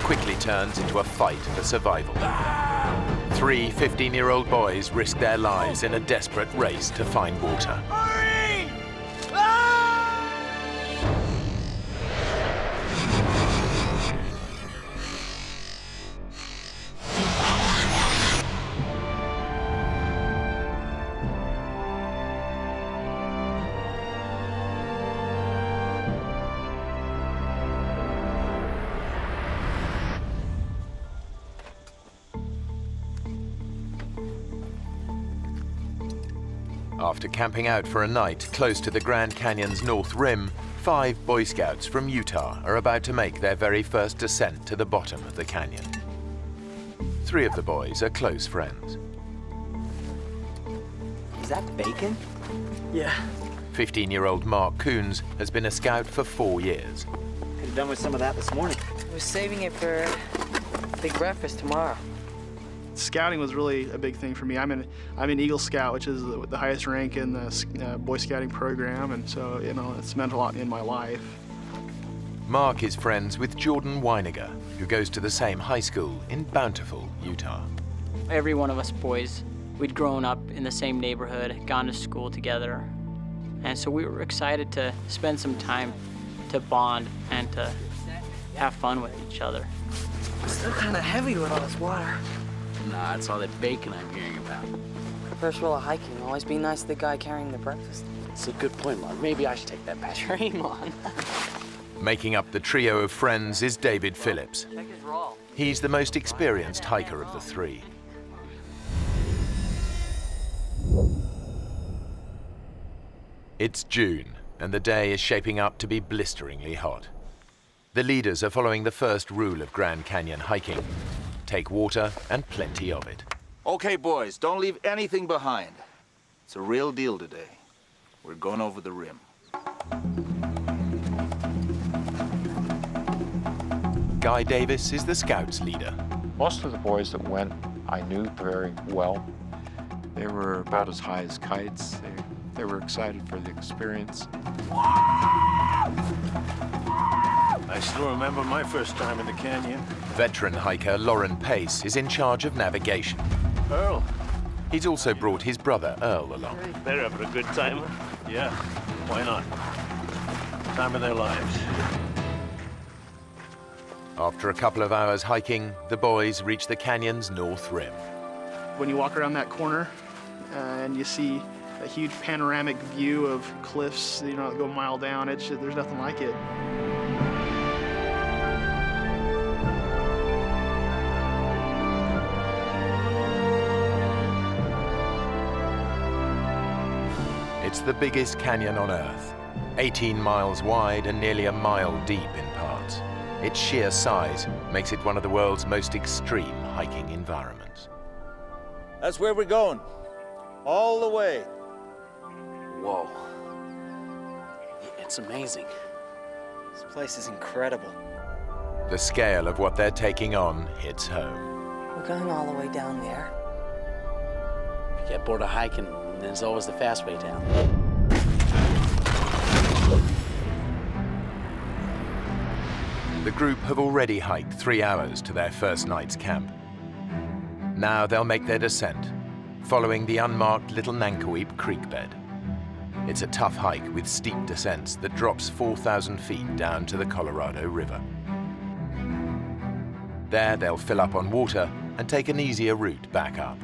quickly turns into a fight for survival. 3 15-year-old boys risk their lives in a desperate race to find water. After camping out for a night close to the Grand Canyon's north rim, 5 Boy Scouts from Utah are about to make their very first descent to the bottom of the canyon. 3 of the boys are close friends. Is that bacon? Yeah. 15-year-old Mark Coons has been a scout for 4 years. Could have done with some of that this morning. I was saving it for big breakfast tomorrow. Scouting was really a big thing for me. I'm an Eagle Scout, which is the highest rank in the Boy Scouting program, and so, you know, it's meant a lot in my life. Mark is friends with Jordan Weiniger, who goes to the same high school in Bountiful, Utah. Every one of us boys, we'd grown up in the same neighborhood, gone to school together, and so we were excited to spend some time to bond and to have fun with each other. It's still kind of heavy with all this water. Nah, it's all that bacon I'm hearing about. First rule of hiking, always be nice to the guy carrying the breakfast. It's a good point, Mark. Maybe I should take that back. Dream on. Making up the trio of friends is David Phillips. Check his roll. He's the most experienced hiker of the 3. It's June, and the day is shaping up to be blisteringly hot. The leaders are following the first rule of Grand Canyon hiking. Take water and plenty of it. Okay, boys, don't leave anything behind. It's a real deal today. We're going over the rim. Guy Davis is the Scouts leader. Most of the boys that went, I knew very well. They were about as high as kites. They were excited for the experience. I still remember my first time in the canyon. Veteran hiker Lauren Pace is in charge of navigation. Earl. He's also brought his brother Earl along. They're having a good time. Yeah, why not? Time of their lives. After a couple of hours hiking, the boys reach the canyon's north rim. When you walk around that corner and you see a huge panoramic view of cliffs, that go a mile down, there's nothing like it. It's the biggest canyon on Earth, 18 miles wide and nearly a mile deep in parts. Its sheer size makes it one of the world's most extreme hiking environments. That's where we're going. All the way. Whoa. It's amazing. This place is incredible. The scale of what they're taking on hits home. We're going all the way down there. If you get bored of hiking, there's always the fast way down. The group have already hiked 3 hours to their first night's camp. Now they'll make their descent, following the unmarked Little Nankoweap Creek bed. It's a tough hike with steep descents that drops 4,000 feet down to the Colorado River. There they'll fill up on water and take an easier route back up.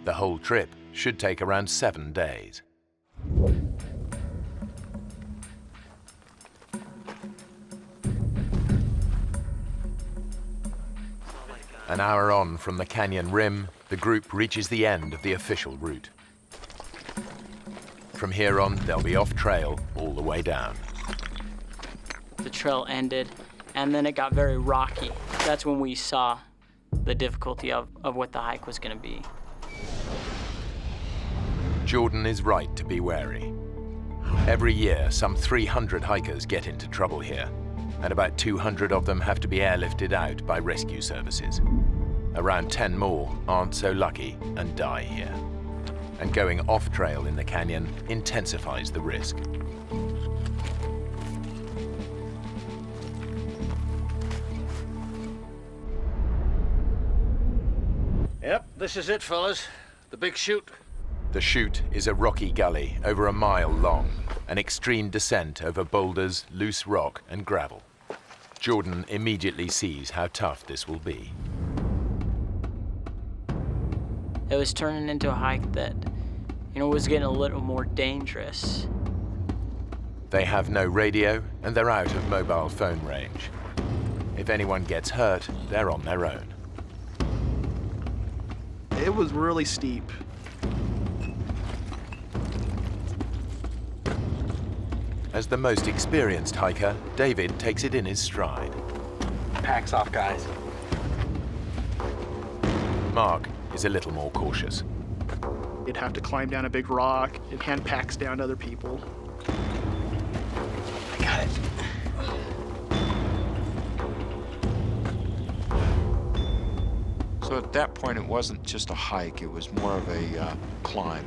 The whole trip should take around 7 days. An hour on from the canyon rim, the group reaches the end of the official route. From here on, they'll be off trail all the way down. The trail ended, and then it got very rocky. That's when we saw the difficulty of what the hike was going to be. Jordan is right to be wary. Every year, some 300 hikers get into trouble here, and about 200 of them have to be airlifted out by rescue services. Around 10 more aren't so lucky and die here. And going off-trail in the canyon intensifies the risk. Yep, this is it, fellas. The big chute. The chute is a rocky gully over a mile long, an extreme descent over boulders, loose rock, and gravel. Jordan immediately sees how tough this will be. It was turning into a hike that, was getting a little more dangerous. They have no radio, and they're out of mobile phone range. If anyone gets hurt, they're on their own. It was really steep. As the most experienced hiker, David takes it in his stride. Pack's off, guys. Mark is a little more cautious. You'd have to climb down a big rock and hand packs down to other people. I got it. So at that point, it wasn't just a hike, it was more of a climb.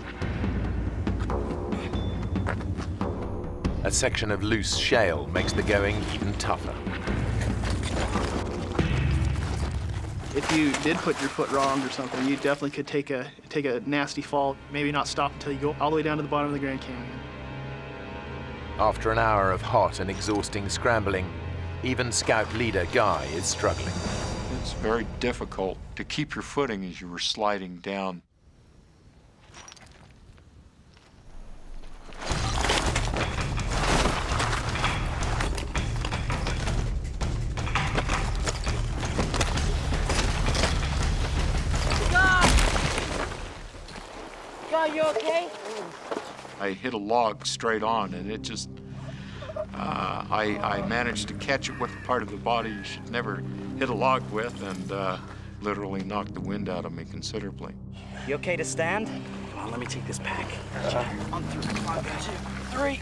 A section of loose shale makes the going even tougher. If you did put your foot wrong or something, you definitely could take a nasty fall, maybe not stop until you go all the way down to the bottom of the Grand Canyon. After an hour of hot and exhausting scrambling, even Scout leader Guy is struggling. It's very difficult to keep your footing as you were sliding down. God, you okay? I hit a log straight on, and it just, I managed to catch it with the part of the body you should never hit a log with, and literally knocked the wind out of me considerably. You okay to stand? Come on, let me take this pack. On 3, 2, 3.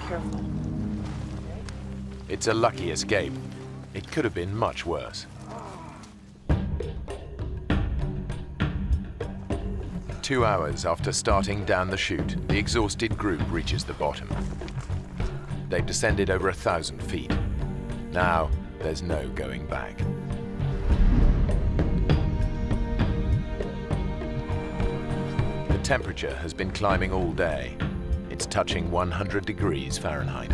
Careful. It's a lucky escape. It could have been much worse. 2 hours after starting down the chute, the exhausted group reaches the bottom. They've descended over 1,000 feet. Now, there's no going back. The temperature has been climbing all day. It's touching 100 degrees Fahrenheit.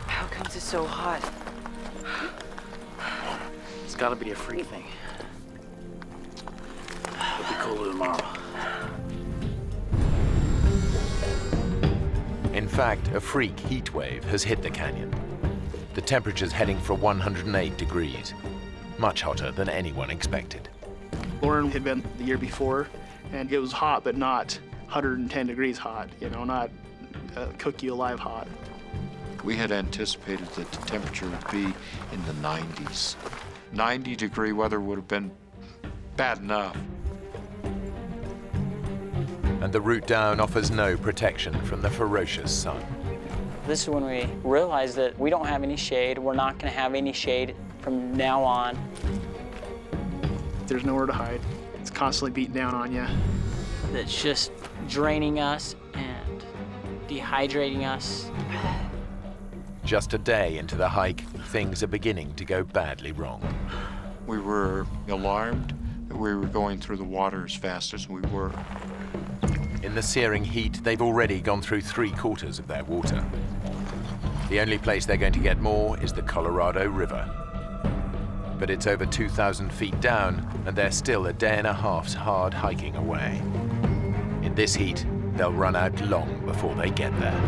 How comes it's so hot? It's gotta be a freak thing. It'll be cooler tomorrow. In fact, a freak heat wave has hit the canyon. The temperature's heading for 108 degrees, much hotter than anyone expected. Lauren had been the year before, and it was hot, but not 110 degrees hot, you know, not cook you alive hot. We had anticipated that the temperature would be in the 90s. 90-degree weather would have been bad enough. And the route down offers no protection from the ferocious sun. This is when we realized that we don't have any shade. We're not going to have any shade from now on. There's nowhere to hide. It's constantly beating down on you. That's just draining us and dehydrating us. Just a day into the hike, things are beginning to go badly wrong. We were alarmed that we were going through the water as fast as we were. In the searing heat, they've already gone through 3/4 of their water. The only place they're going to get more is the Colorado River. But it's over 2,000 feet down, and they're still a day and a half's hard hiking away. In this heat, they'll run out long before they get there.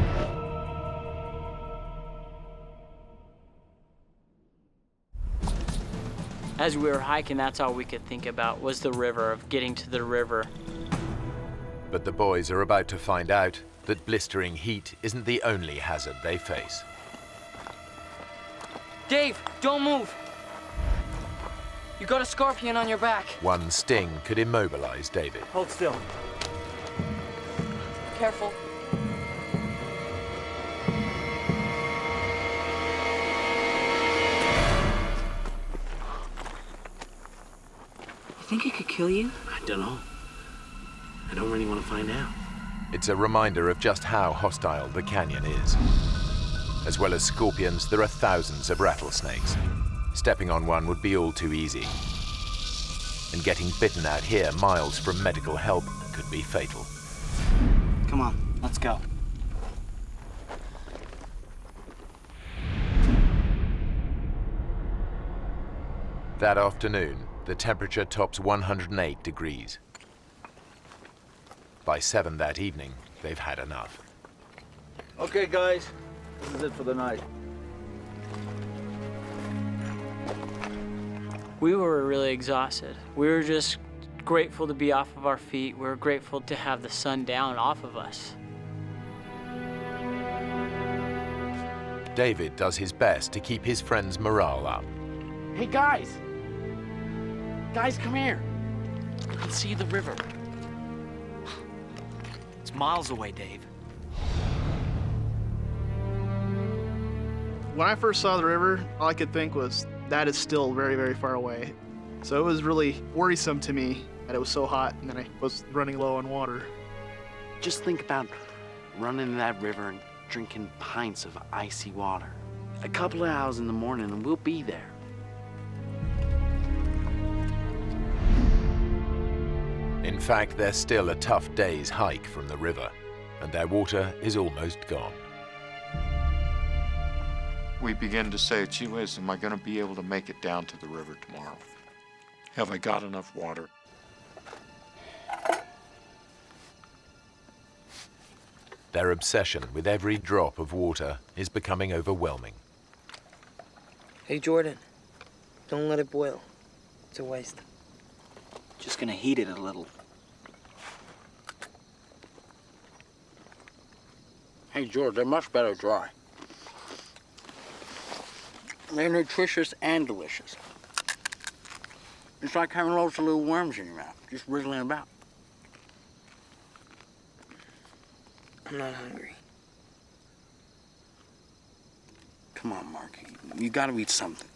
As we were hiking, that's all we could think about was the river, of getting to the river. But the boys are about to find out that blistering heat isn't the only hazard they face. Dave, don't move. You got a scorpion on your back. One sting could immobilize David. Hold still. Careful. You think it could kill you? I don't know. I don't really want to find out. It's a reminder of just how hostile the canyon is. As well as scorpions, there are thousands of rattlesnakes. Stepping on one would be all too easy. And getting bitten out here miles from medical help could be fatal. Come on, let's go. That afternoon, the temperature tops 108 degrees. By 7 that evening, they've had enough. Okay, guys, this is it for the night. We were really exhausted. We were just grateful to be off of our feet. We were grateful to have the sun down off of us. David does his best to keep his friends' morale up. Hey, guys! Guys, come here. You can see the river. It's miles away, Dave. When I first saw the river, all I could think was, that is still very, very far away. So it was really worrisome to me that it was so hot and that I was running low on water. Just think about running in that river and drinking pints of icy water. A couple of hours in the morning and we'll be there. In fact, they're still a tough day's hike from the river, and their water is almost gone. We begin to say, gee whiz, am I going to be able to make it down to the river tomorrow? Have I got enough water? Their obsession with every drop of water is becoming overwhelming. Hey, Jordan, don't let it boil. It's a waste. Just gonna heat it a little. Hey, George, they're much better dry. They're nutritious and delicious. It's like having loads of little worms in your mouth, just wriggling about. I'm not hungry. Come on, Mark. You gotta eat something.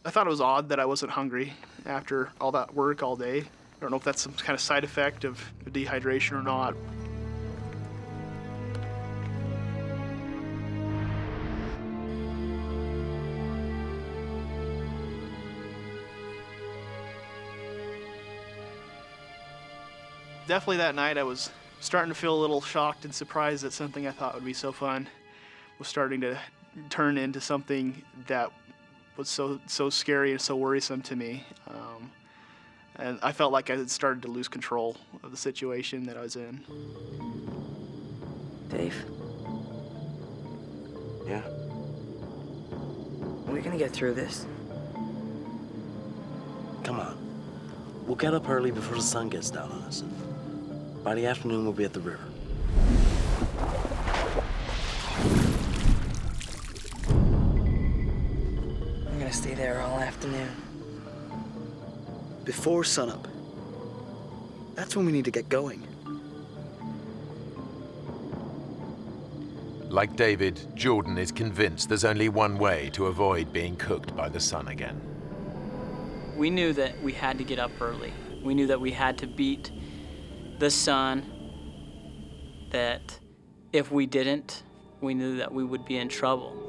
I thought it was odd that I wasn't hungry after all that work all day. I don't know if that's some kind of side effect of dehydration or not. Definitely that night I was starting to feel a little shocked and surprised that something I thought would be so fun was starting to turn into something that was so scary and so worrisome to me. And I felt like I had started to lose control of the situation that I was in. Dave? Yeah? Are we gonna get through this? Come on. We'll get up early before the sun gets down on us. And by the afternoon, we'll be at the river. I'm gonna stay there all afternoon. Before sunup. That's when we need to get going. Like David, Jordan is convinced there's only one way to avoid being cooked by the sun again. We knew that we had to get up early. We knew that we had to beat the sun, that if we didn't, we knew that we would be in trouble.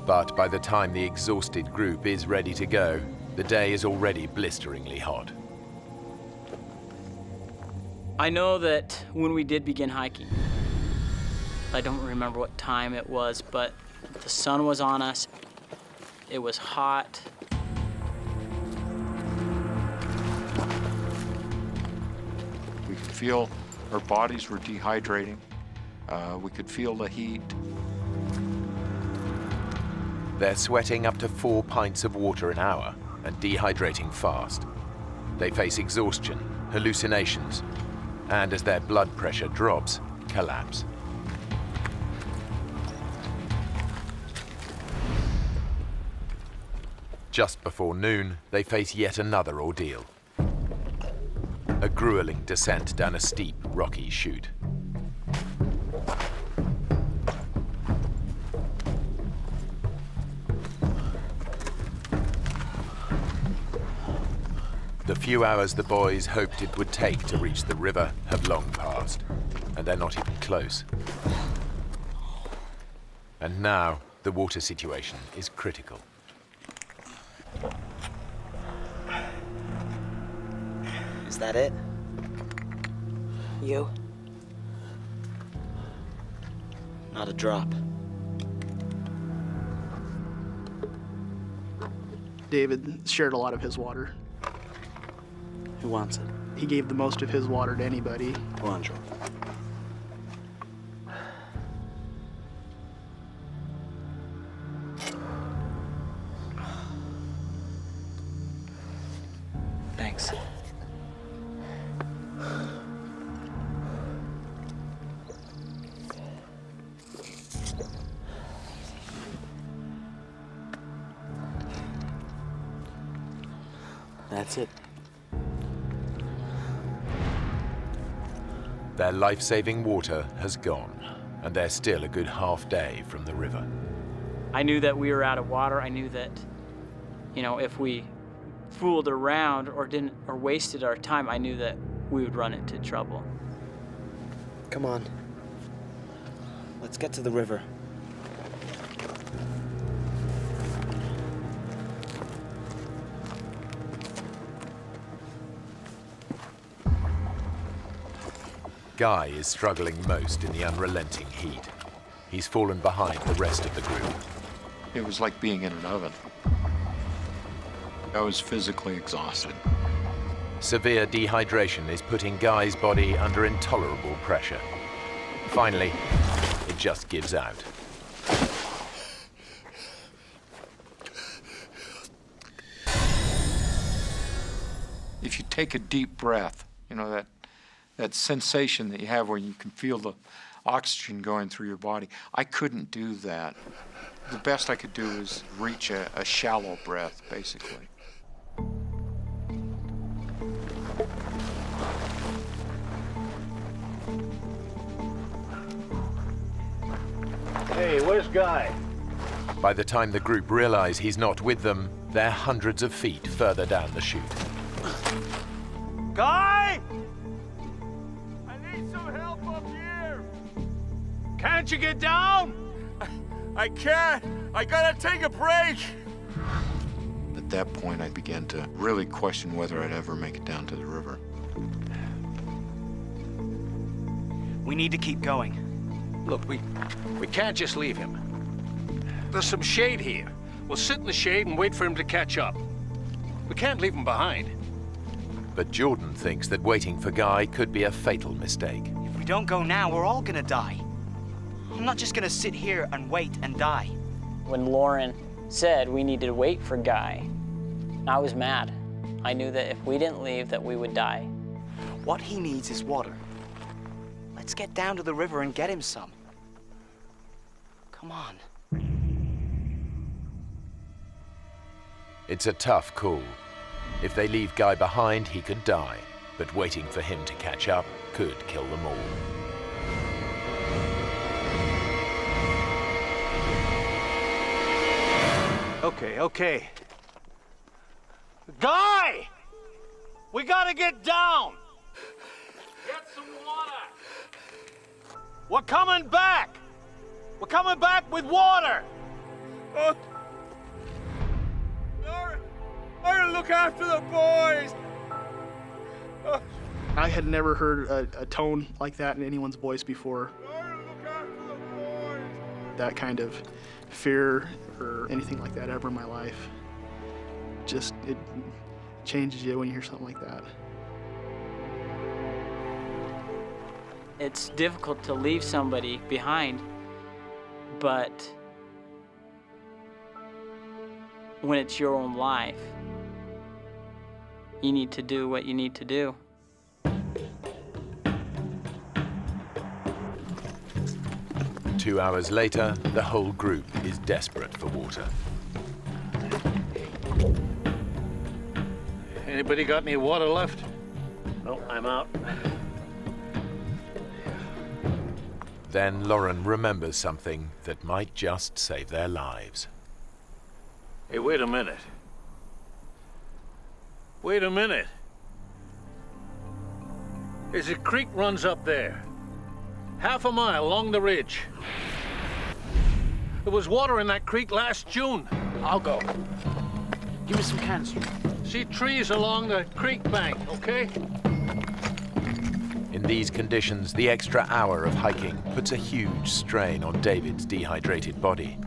But by the time the exhausted group is ready to go, the day is already blisteringly hot. I know that when we did begin hiking, I don't remember what time it was, but the sun was on us. It was hot. We could feel our bodies were dehydrating. We could feel the heat. They're sweating up to 4 pints of water an hour and dehydrating fast. They face exhaustion, hallucinations, and as their blood pressure drops, collapse. Just before noon, they face yet another ordeal. A grueling descent down a steep, rocky chute. The few hours the boys hoped it would take to reach the river have long passed, and they're not even close. And now, the water situation is critical. Is that it? You? Not a drop. David shared a lot of his water. Who wants it? He gave the most of his water to anybody. Go on, Jordan. Thanks. That's it. Their life-saving water has gone, and they're still a good half day from the river. I knew that we were out of water. I knew that, if we fooled around or wasted our time, I knew that we would run into trouble. Come on. Let's get to the river. Guy is struggling most in the unrelenting heat. He's fallen behind the rest of the group. It was like being in an oven. I was physically exhausted. Severe dehydration is putting Guy's body under intolerable pressure. Finally, it just gives out. If you take a deep breath, you know, that sensation that you have where you can feel the oxygen going through your body, I couldn't do that. The best I could do is reach a shallow breath, basically. Hey, where's Guy? By the time the group realize he's not with them, they're hundreds of feet further down the chute. Guy! I need some help up here! Can't you get down? I can't! I gotta take a break! At that point, I began to really question whether I'd ever make it down to the river. We need to keep going. Look, we can't just leave him. There's some shade here. We'll sit in the shade and wait for him to catch up. We can't leave him behind. But Jordan thinks that waiting for Guy could be a fatal mistake. If we don't go now, we're all gonna die. I'm not just gonna sit here and wait and die. When Lauren said we needed to wait for Guy, I was mad. I knew that if we didn't leave, that we would die. What he needs is water. Let's get down to the river and get him some. Come on. It's a tough call. If they leave Guy behind, he could die, but waiting for him to catch up could kill them all. Okay. Guy! We gotta get down! Get some water! We're coming back! We're coming back with water! I'll look after the boys! I had never heard a tone like that in anyone's voice before. That kind of fear or anything like that ever in my life. Just, it changes you when you hear something like that. It's difficult to leave somebody behind, but when it's your own life, you need to do what you need to do. Two hours later, the whole group is desperate for water. Anybody got any water left? No, I'm out. Then Lauren remembers something that might just save their lives. Hey, wait a minute. Wait a minute. There's a creek runs up there. Half a mile along the ridge. There was water in that creek last June. I'll go. Give me some canister. See trees along the creek bank, okay? In these conditions, the extra hour of hiking puts a huge strain on David's dehydrated body.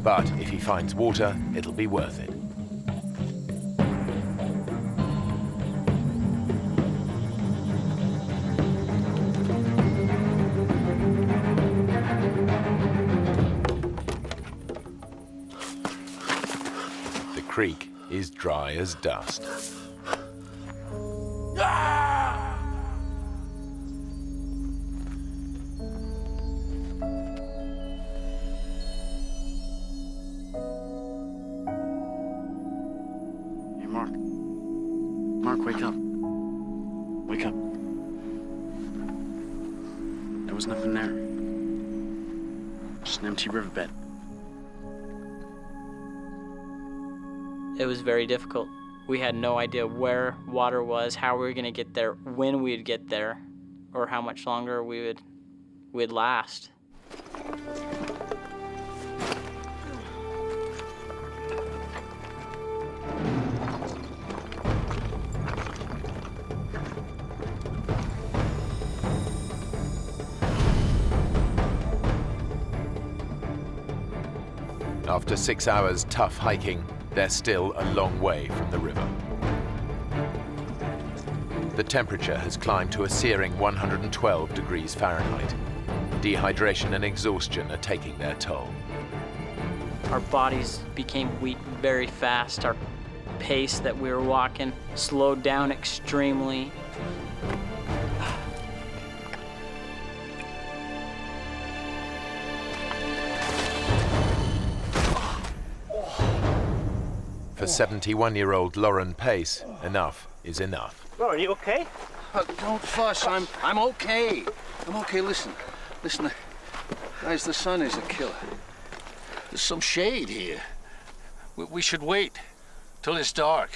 But if he finds water, it'll be worth it. The creek is dry as dust. Hey, Mark. Mark, wake up. Wake up. There was nothing there. Just an empty riverbed. It was very difficult. We had no idea where water was, how we were going to get there, when we'd get there, or how much longer we'd last. After 6 hours tough hiking, they're still a long way from the river. The temperature has climbed to a searing 112 degrees Fahrenheit. Dehydration and exhaustion are taking their toll. Our bodies became weak very fast. Our pace that we were walking slowed down extremely. For 71-year-old Lauren Pace, enough is enough. Lauren, you okay? Don't fuss. I'm okay. I'm okay. Listen, guys. The sun is a killer. There's some shade here. We should wait till it's dark.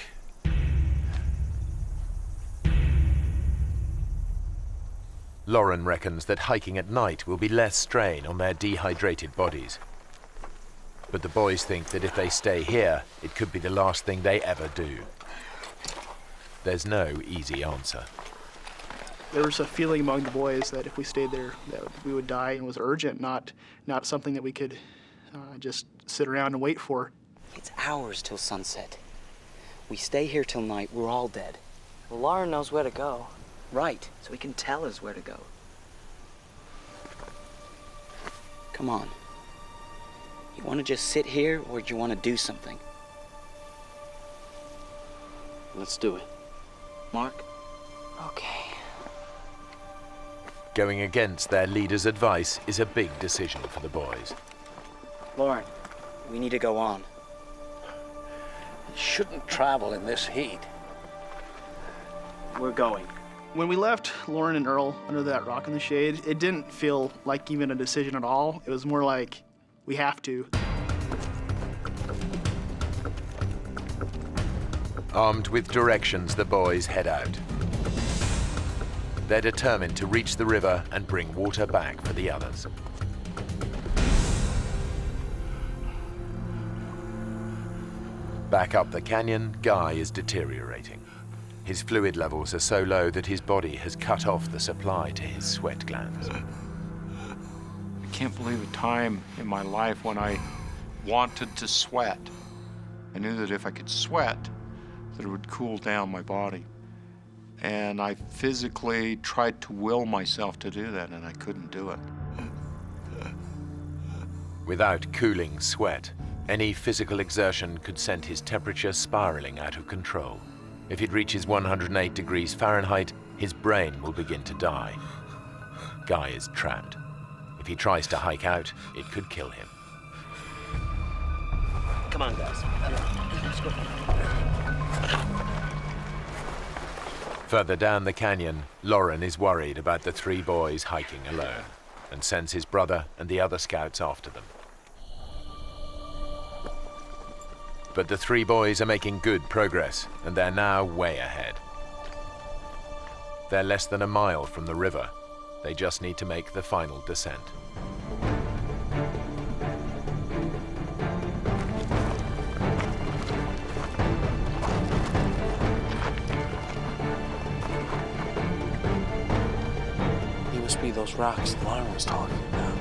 Lauren reckons that hiking at night will be less strain on their dehydrated bodies. But the boys think that if they stay here, it could be the last thing they ever do. There's no easy answer. There was a feeling among the boys that if we stayed there, that we would die, and it was urgent, not something that we could just sit around and wait for. It's hours till sunset. We stay here till night, we're all dead. Well, Lauren knows where to go. Right, so he can tell us where to go. Come on. You want to just sit here, or do you want to do something? Let's do it. Mark? Okay. Going against their leader's advice is a big decision for the boys. Lauren, we need to go on. You shouldn't travel in this heat. We're going. When we left Lauren and Earl under that rock in the shade, it didn't feel like even a decision at all. It was more like, we have to. Armed with directions, the boys head out. They're determined to reach the river and bring water back for the others. Back up the canyon, Guy is deteriorating. His fluid levels are so low that his body has cut off the supply to his sweat glands. I can't believe a time in my life when I wanted to sweat. I knew that if I could sweat, that it would cool down my body. And I physically tried to will myself to do that, and I couldn't do it. Without cooling sweat, any physical exertion could send his temperature spiraling out of control. If it reaches 108 degrees Fahrenheit, his brain will begin to die. Guy is trapped. If he tries to hike out, it could kill him. Come on, guys. Let's go. Further down the canyon, Lauren is worried about the three boys hiking alone and sends his brother and the other scouts after them. But the three boys are making good progress, and they're now way ahead. They're less than a mile from the river. They just need to make the final descent. He must be those rocks Lauren was talking about.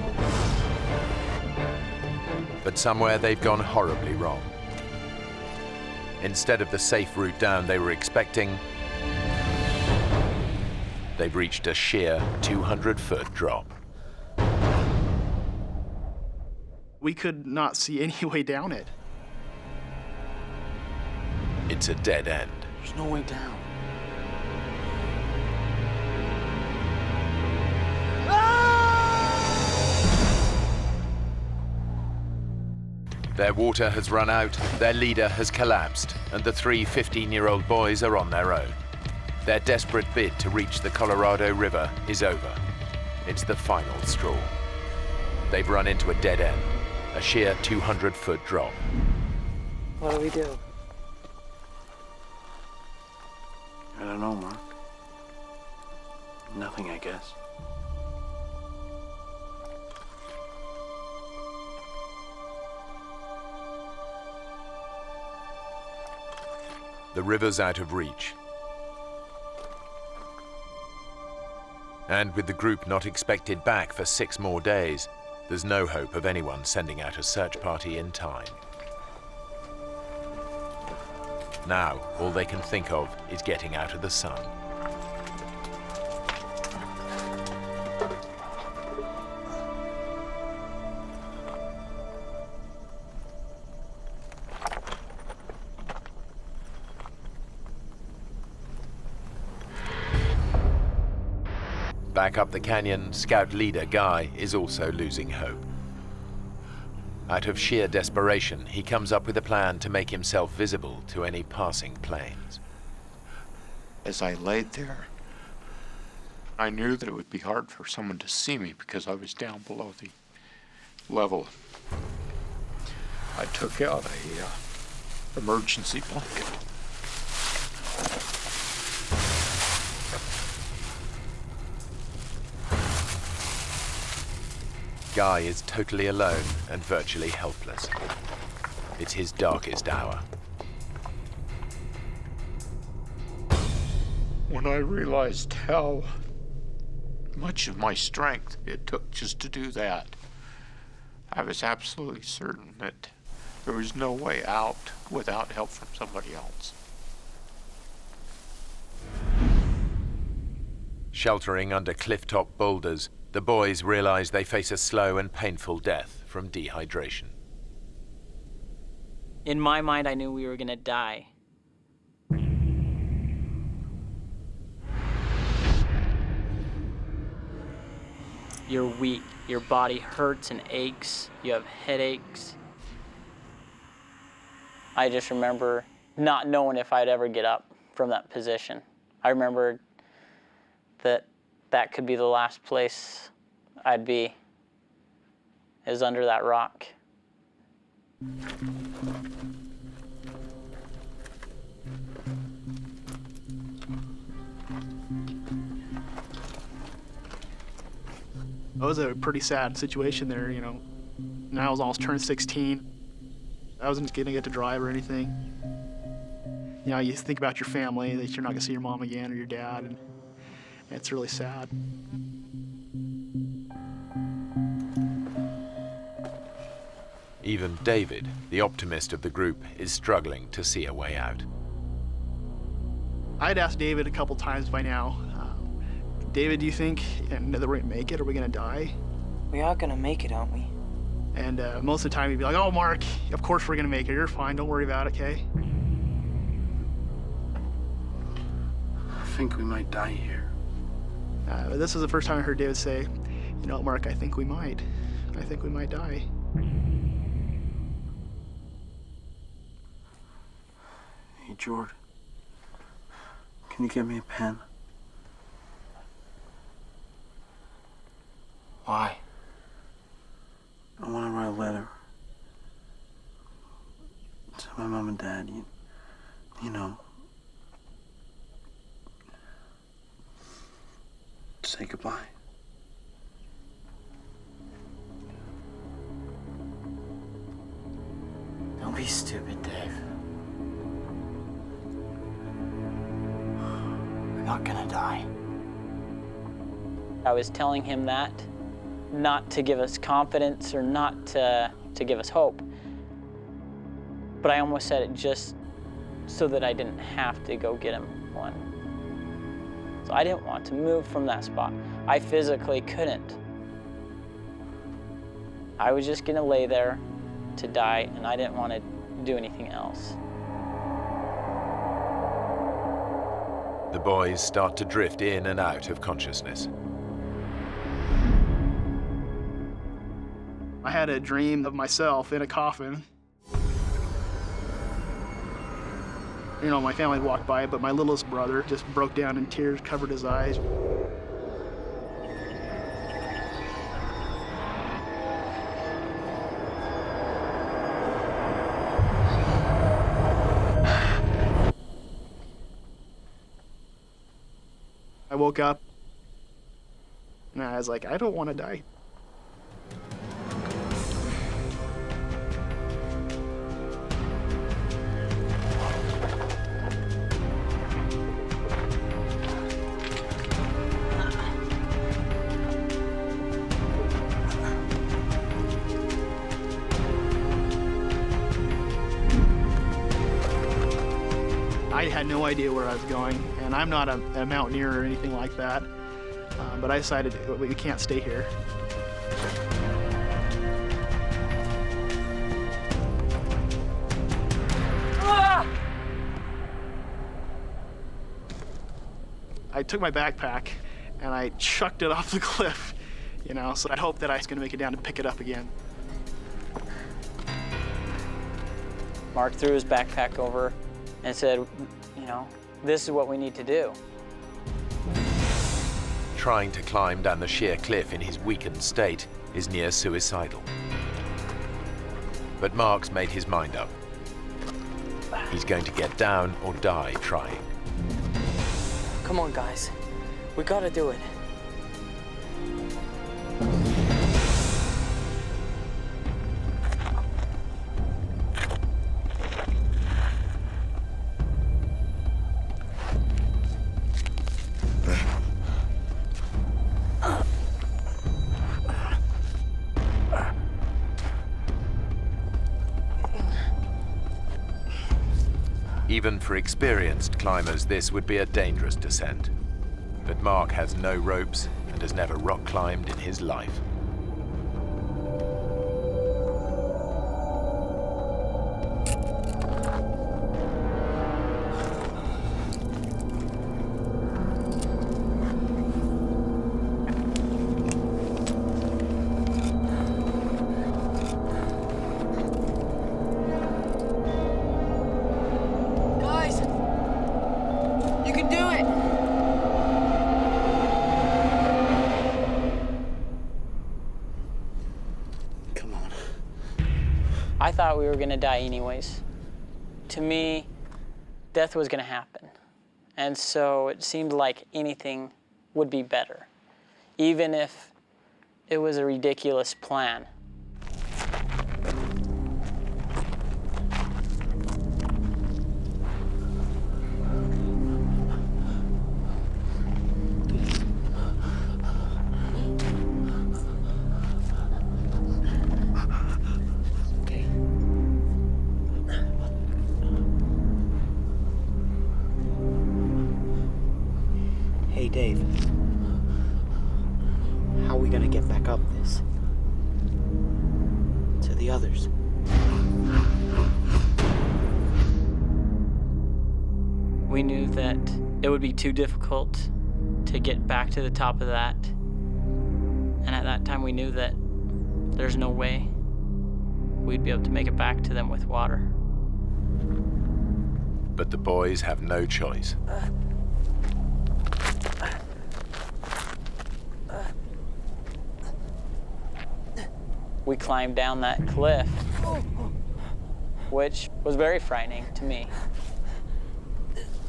But somewhere they've gone horribly wrong. Instead of the safe route down they were expecting, they've reached a sheer 200-foot drop. We could not see any way down it. It's a dead end. There's no way down. Their water has run out, their leader has collapsed, and the three 15-year-old boys are on their own. Their desperate bid to reach the Colorado River is over. It's the final straw. They've run into a dead end, a sheer 200-foot drop. What do we do? I don't know, Mark. Nothing, I guess. The river's out of reach. And with the group not expected back for 6 more days, there's no hope of anyone sending out a search party in time. Now, all they can think of is getting out of the sun. Back up the canyon, Scout leader Guy is also losing hope. Out of sheer desperation, he comes up with a plan to make himself visible to any passing planes. As I laid there, I knew that it would be hard for someone to see me because I was down below the level. I took out a emergency blanket. Guy is totally alone and virtually helpless. It's his darkest hour. When I realized how much of my strength it took just to do that, I was absolutely certain that there was no way out without help from somebody else. Sheltering under cliff-top boulders, the boys realize they face a slow and painful death from dehydration. In my mind, I knew we were gonna die. You're weak, your body hurts and aches, you have headaches. I just remember not knowing if I'd ever get up from that position. I remember that could be the last place I'd be, is under that rock. It was a pretty sad situation there, you know. And I was almost turned 16. I wasn't gonna get to drive or anything. You know, you think about your family, that you're not gonna see your mom again or your dad, and it's really sad. Even David, the optimist of the group, is struggling to see a way out. I'd asked David a couple times by now, David, do you think that we're gonna make it? Are we gonna die? We are gonna make it, aren't we? And most of the time he'd be like, oh, Mark, of course we're gonna make it. You're fine, don't worry about it, okay? I think we might die here. This was the first time I heard David say, you know, Mark, I think we might. I think we might die. Hey, George, can you get me a pen? Why? I want to write a letter to my mom and dad, you know. Say goodbye. Don't be stupid, Dave. We're not gonna die. I was telling him that, not to give us confidence or not to give us hope, but I almost said it just so that I didn't have to go get him one. So I didn't want to move from that spot. I physically couldn't. I was just gonna lay there to die, and I didn't want to do anything else. The boys start to drift in and out of consciousness. I had a dream of myself in a coffin. You know, my family walked by, but my littlest brother just broke down in tears, covered his eyes. I woke up, and I was like, I don't want to die. I had no idea where I was going, and I'm not a mountaineer or anything like that, but I decided we can't stay here. I took my backpack, and I chucked it off the cliff, you know, so I'd hope that I was going to make it down to pick it up again. Mark threw his backpack over and said, you know, this is what we need to do. Trying to climb down the sheer cliff in his weakened state is near suicidal. But Mark's made his mind up. He's going to get down or die trying. Come on, guys. We gotta do it. Even for experienced climbers, this would be a dangerous descent. But Mark has no ropes and has never rock climbed in his life. I thought we were gonna die anyways. To me, death was gonna happen. And so it seemed like anything would be better, even if it was a ridiculous plan. Hey, Dave. How are we gonna get back up this? To the others. We knew that it would be too difficult to get back to the top of that. And at that time we knew that there's no way we'd be able to make it back to them with water. But the boys have no choice. We climbed down that cliff, which was very frightening to me,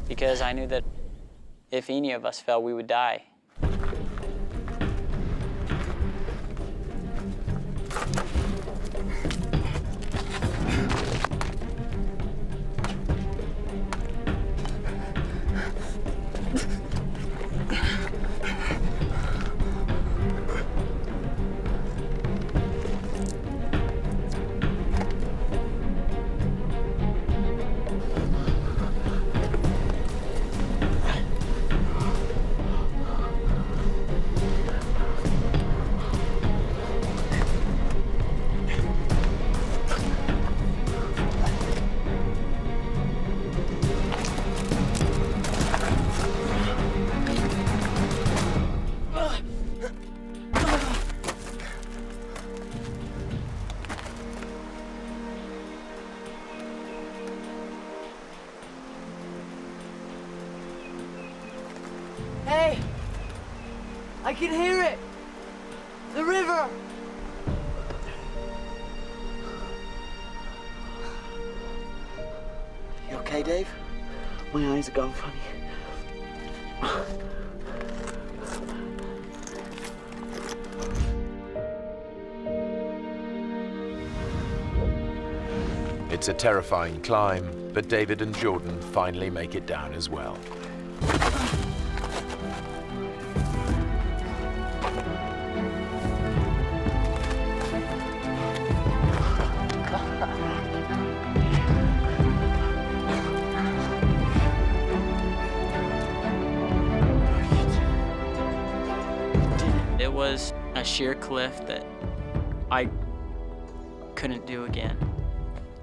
because I knew that if any of us fell, we would die. Hey! I can hear it! The river! You okay, Dave? My eyes are going funny. It's a terrifying climb, but David and Jordan finally make it down as well. It was a sheer cliff that I couldn't do again.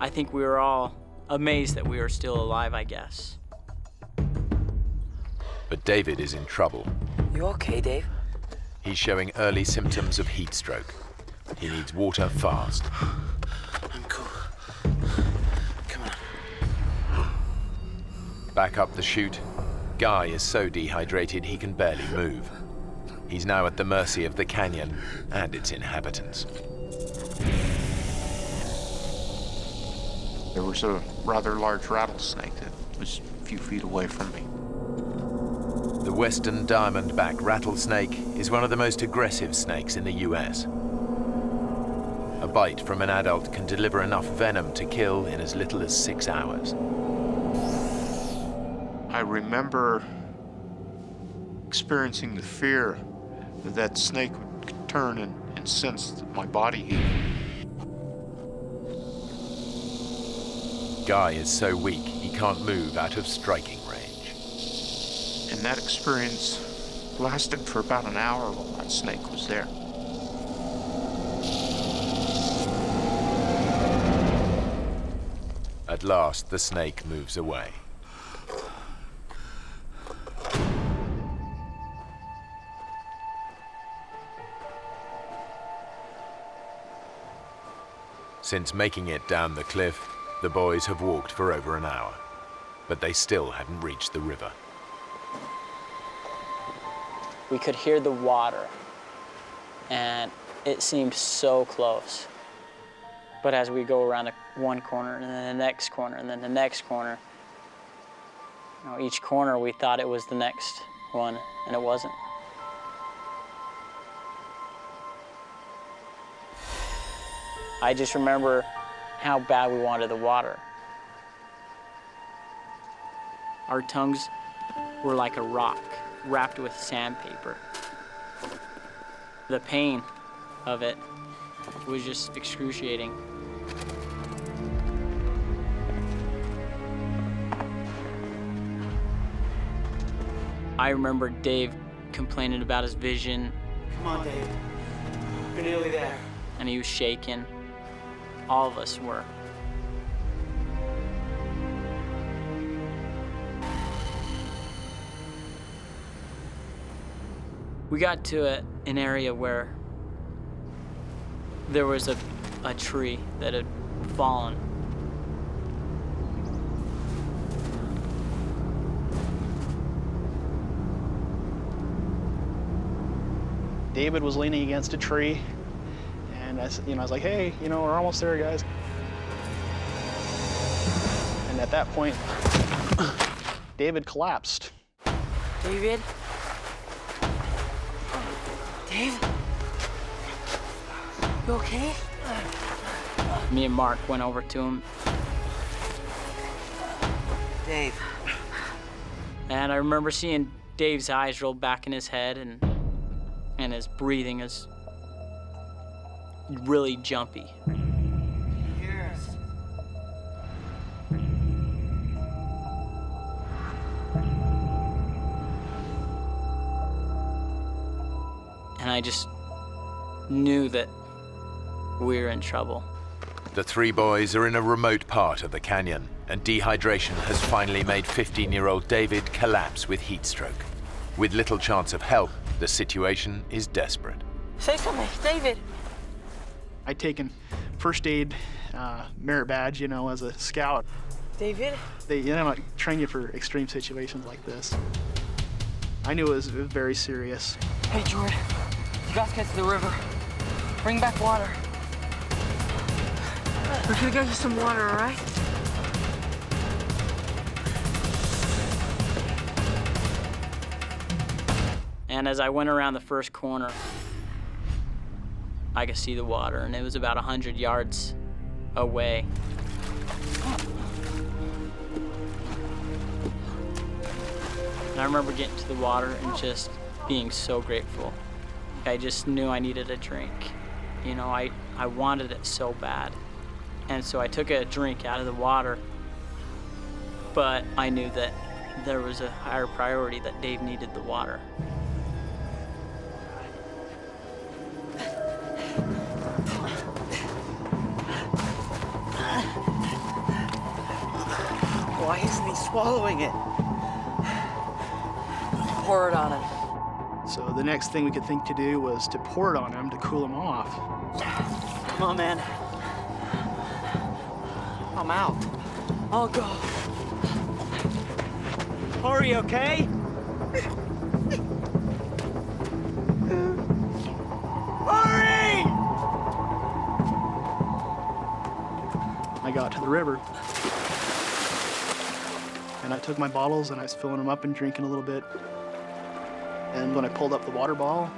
I think we were all amazed that we were still alive, I guess. But David is in trouble. You okay, Dave? He's showing early symptoms of heat stroke. He needs water fast. I'm cool. Come on. Back up the chute, Guy is so dehydrated he can barely move. He's now at the mercy of the canyon and its inhabitants. There was a rather large rattlesnake that was a few feet away from me. The western diamondback rattlesnake is one of the most aggressive snakes in the US. A bite from an adult can deliver enough venom to kill in as little as 6 hours. I remember experiencing the fear that that snake would turn and sense my body heat. Guy is so weak he can't move out of striking range. And that experience lasted for about an hour while that snake was there. At last, the snake moves away. Since making it down the cliff, the boys have walked for over an hour, but they still hadn't reached the river. We could hear the water, and it seemed so close. But as we go around one corner, and then the next corner, and then the next corner, each corner we thought it was the next one, and it wasn't. I just remember how bad we wanted the water. Our tongues were like a rock wrapped with sandpaper. The pain of it was just excruciating. I remember Dave complaining about his vision. Come on, Dave. You're nearly there. And he was shaking. All of us were. We got to an area where there was a tree that had fallen. David was leaning against a tree, and I was like, hey, we're almost there, guys. And at that point, David collapsed. David? Dave? You okay? Me and Mark went over to him. Dave. And I remember seeing Dave's eyes roll back in his head, and his breathing is really jumpy. Hear us. And I just knew that we were in trouble. The three boys are in a remote part of the canyon, and dehydration has finally made 15-year-old David collapse with heat stroke. With little chance of help, the situation is desperate. Say something, David. I'd taken first aid merit badge, as a scout. David? They train you for extreme situations like this. I knew it was very serious. Hey, Jordan. You guys get to the river. Bring back water. We're gonna get you some water, all right? And as I went around the first corner, I could see the water, and it was about 100 yards away. And I remember getting to the water and just being so grateful. I just knew I needed a drink. I wanted it so bad. And so I took a drink out of the water, but I knew that there was a higher priority, that Dave needed the water. Why isn't he swallowing it? Pour it on him. So the next thing we could think to do was to pour it on him to cool him off. Come on, man. I'm out. I'll go. Hurry, okay? Hurry! I got to the river. And I took my bottles and I was filling them up and drinking a little bit. And when I pulled up the water bottle,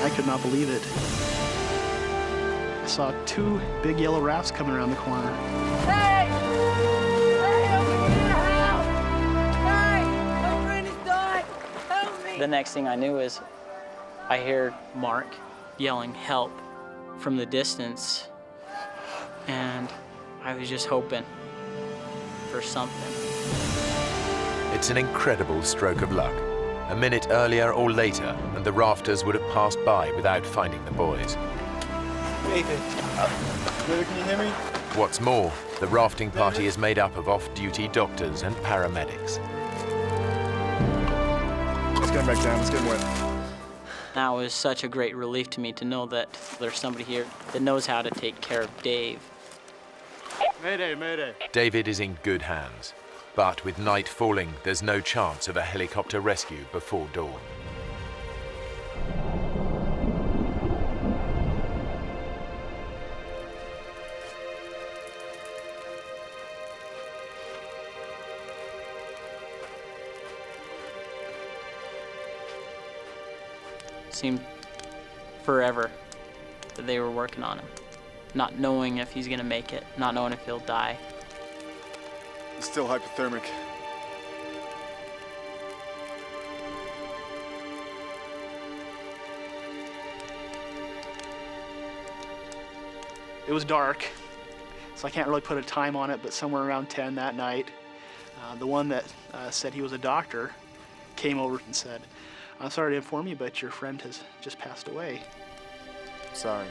I could not believe it. I saw 2 big yellow rafts coming around the corner. Hey! Hey, over here, help! Hey! My friend is dying! Help me! The next thing I knew is I hear Mark yelling help from the distance, and I was just hoping for something. It's an incredible stroke of luck. A minute earlier or later, and the rafters would have passed by without finding the boys. David. David, can you hear me? What's more, the rafting party is made up of off-duty doctors and paramedics. Let's get him back down. Let's get him wet. Now it was such a great relief to me to know that there's somebody here that knows how to take care of Dave. Mayday, mayday. David is in good hands, but with night falling, there's no chance of a helicopter rescue before dawn. Seemed forever that they were working on him, not knowing if he's gonna make it, not knowing if he'll die. He's still hypothermic. It was dark, so I can't really put a time on it, but somewhere around 10 that night, the one that said he was a doctor came over and said, "I'm sorry to inform you, but your friend has just passed away." Sorry.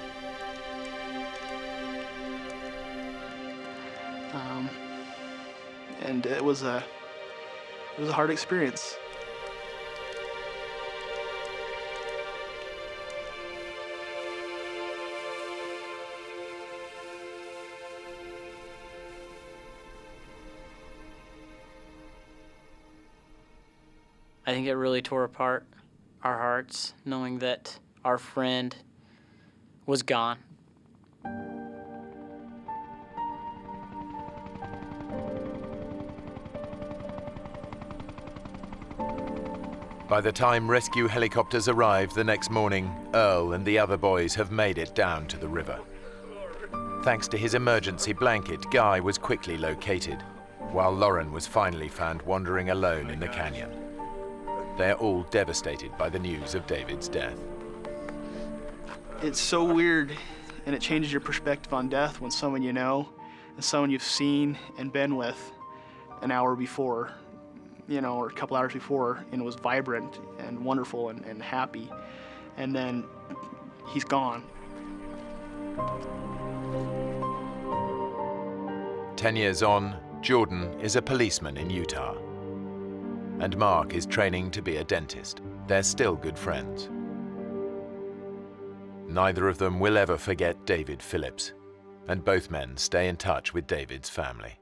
And it was a hard experience. I think it really tore apart our hearts, knowing that our friend was gone. By the time rescue helicopters arrive the next morning, Earl and the other boys have made it down to the river. Thanks to his emergency blanket, Guy was quickly located, while Lauren was finally found wandering alone in the canyon. They're all devastated by the news of David's death. It's so weird, and it changes your perspective on death when someone you know and someone you've seen and been with an hour before, or a couple hours before, and it was vibrant and wonderful and happy, and then he's gone. 10 years on, Jordan is a policeman in Utah, and Mark is training to be a dentist. They're still good friends. Neither of them will ever forget David Phillips, and both men stay in touch with David's family.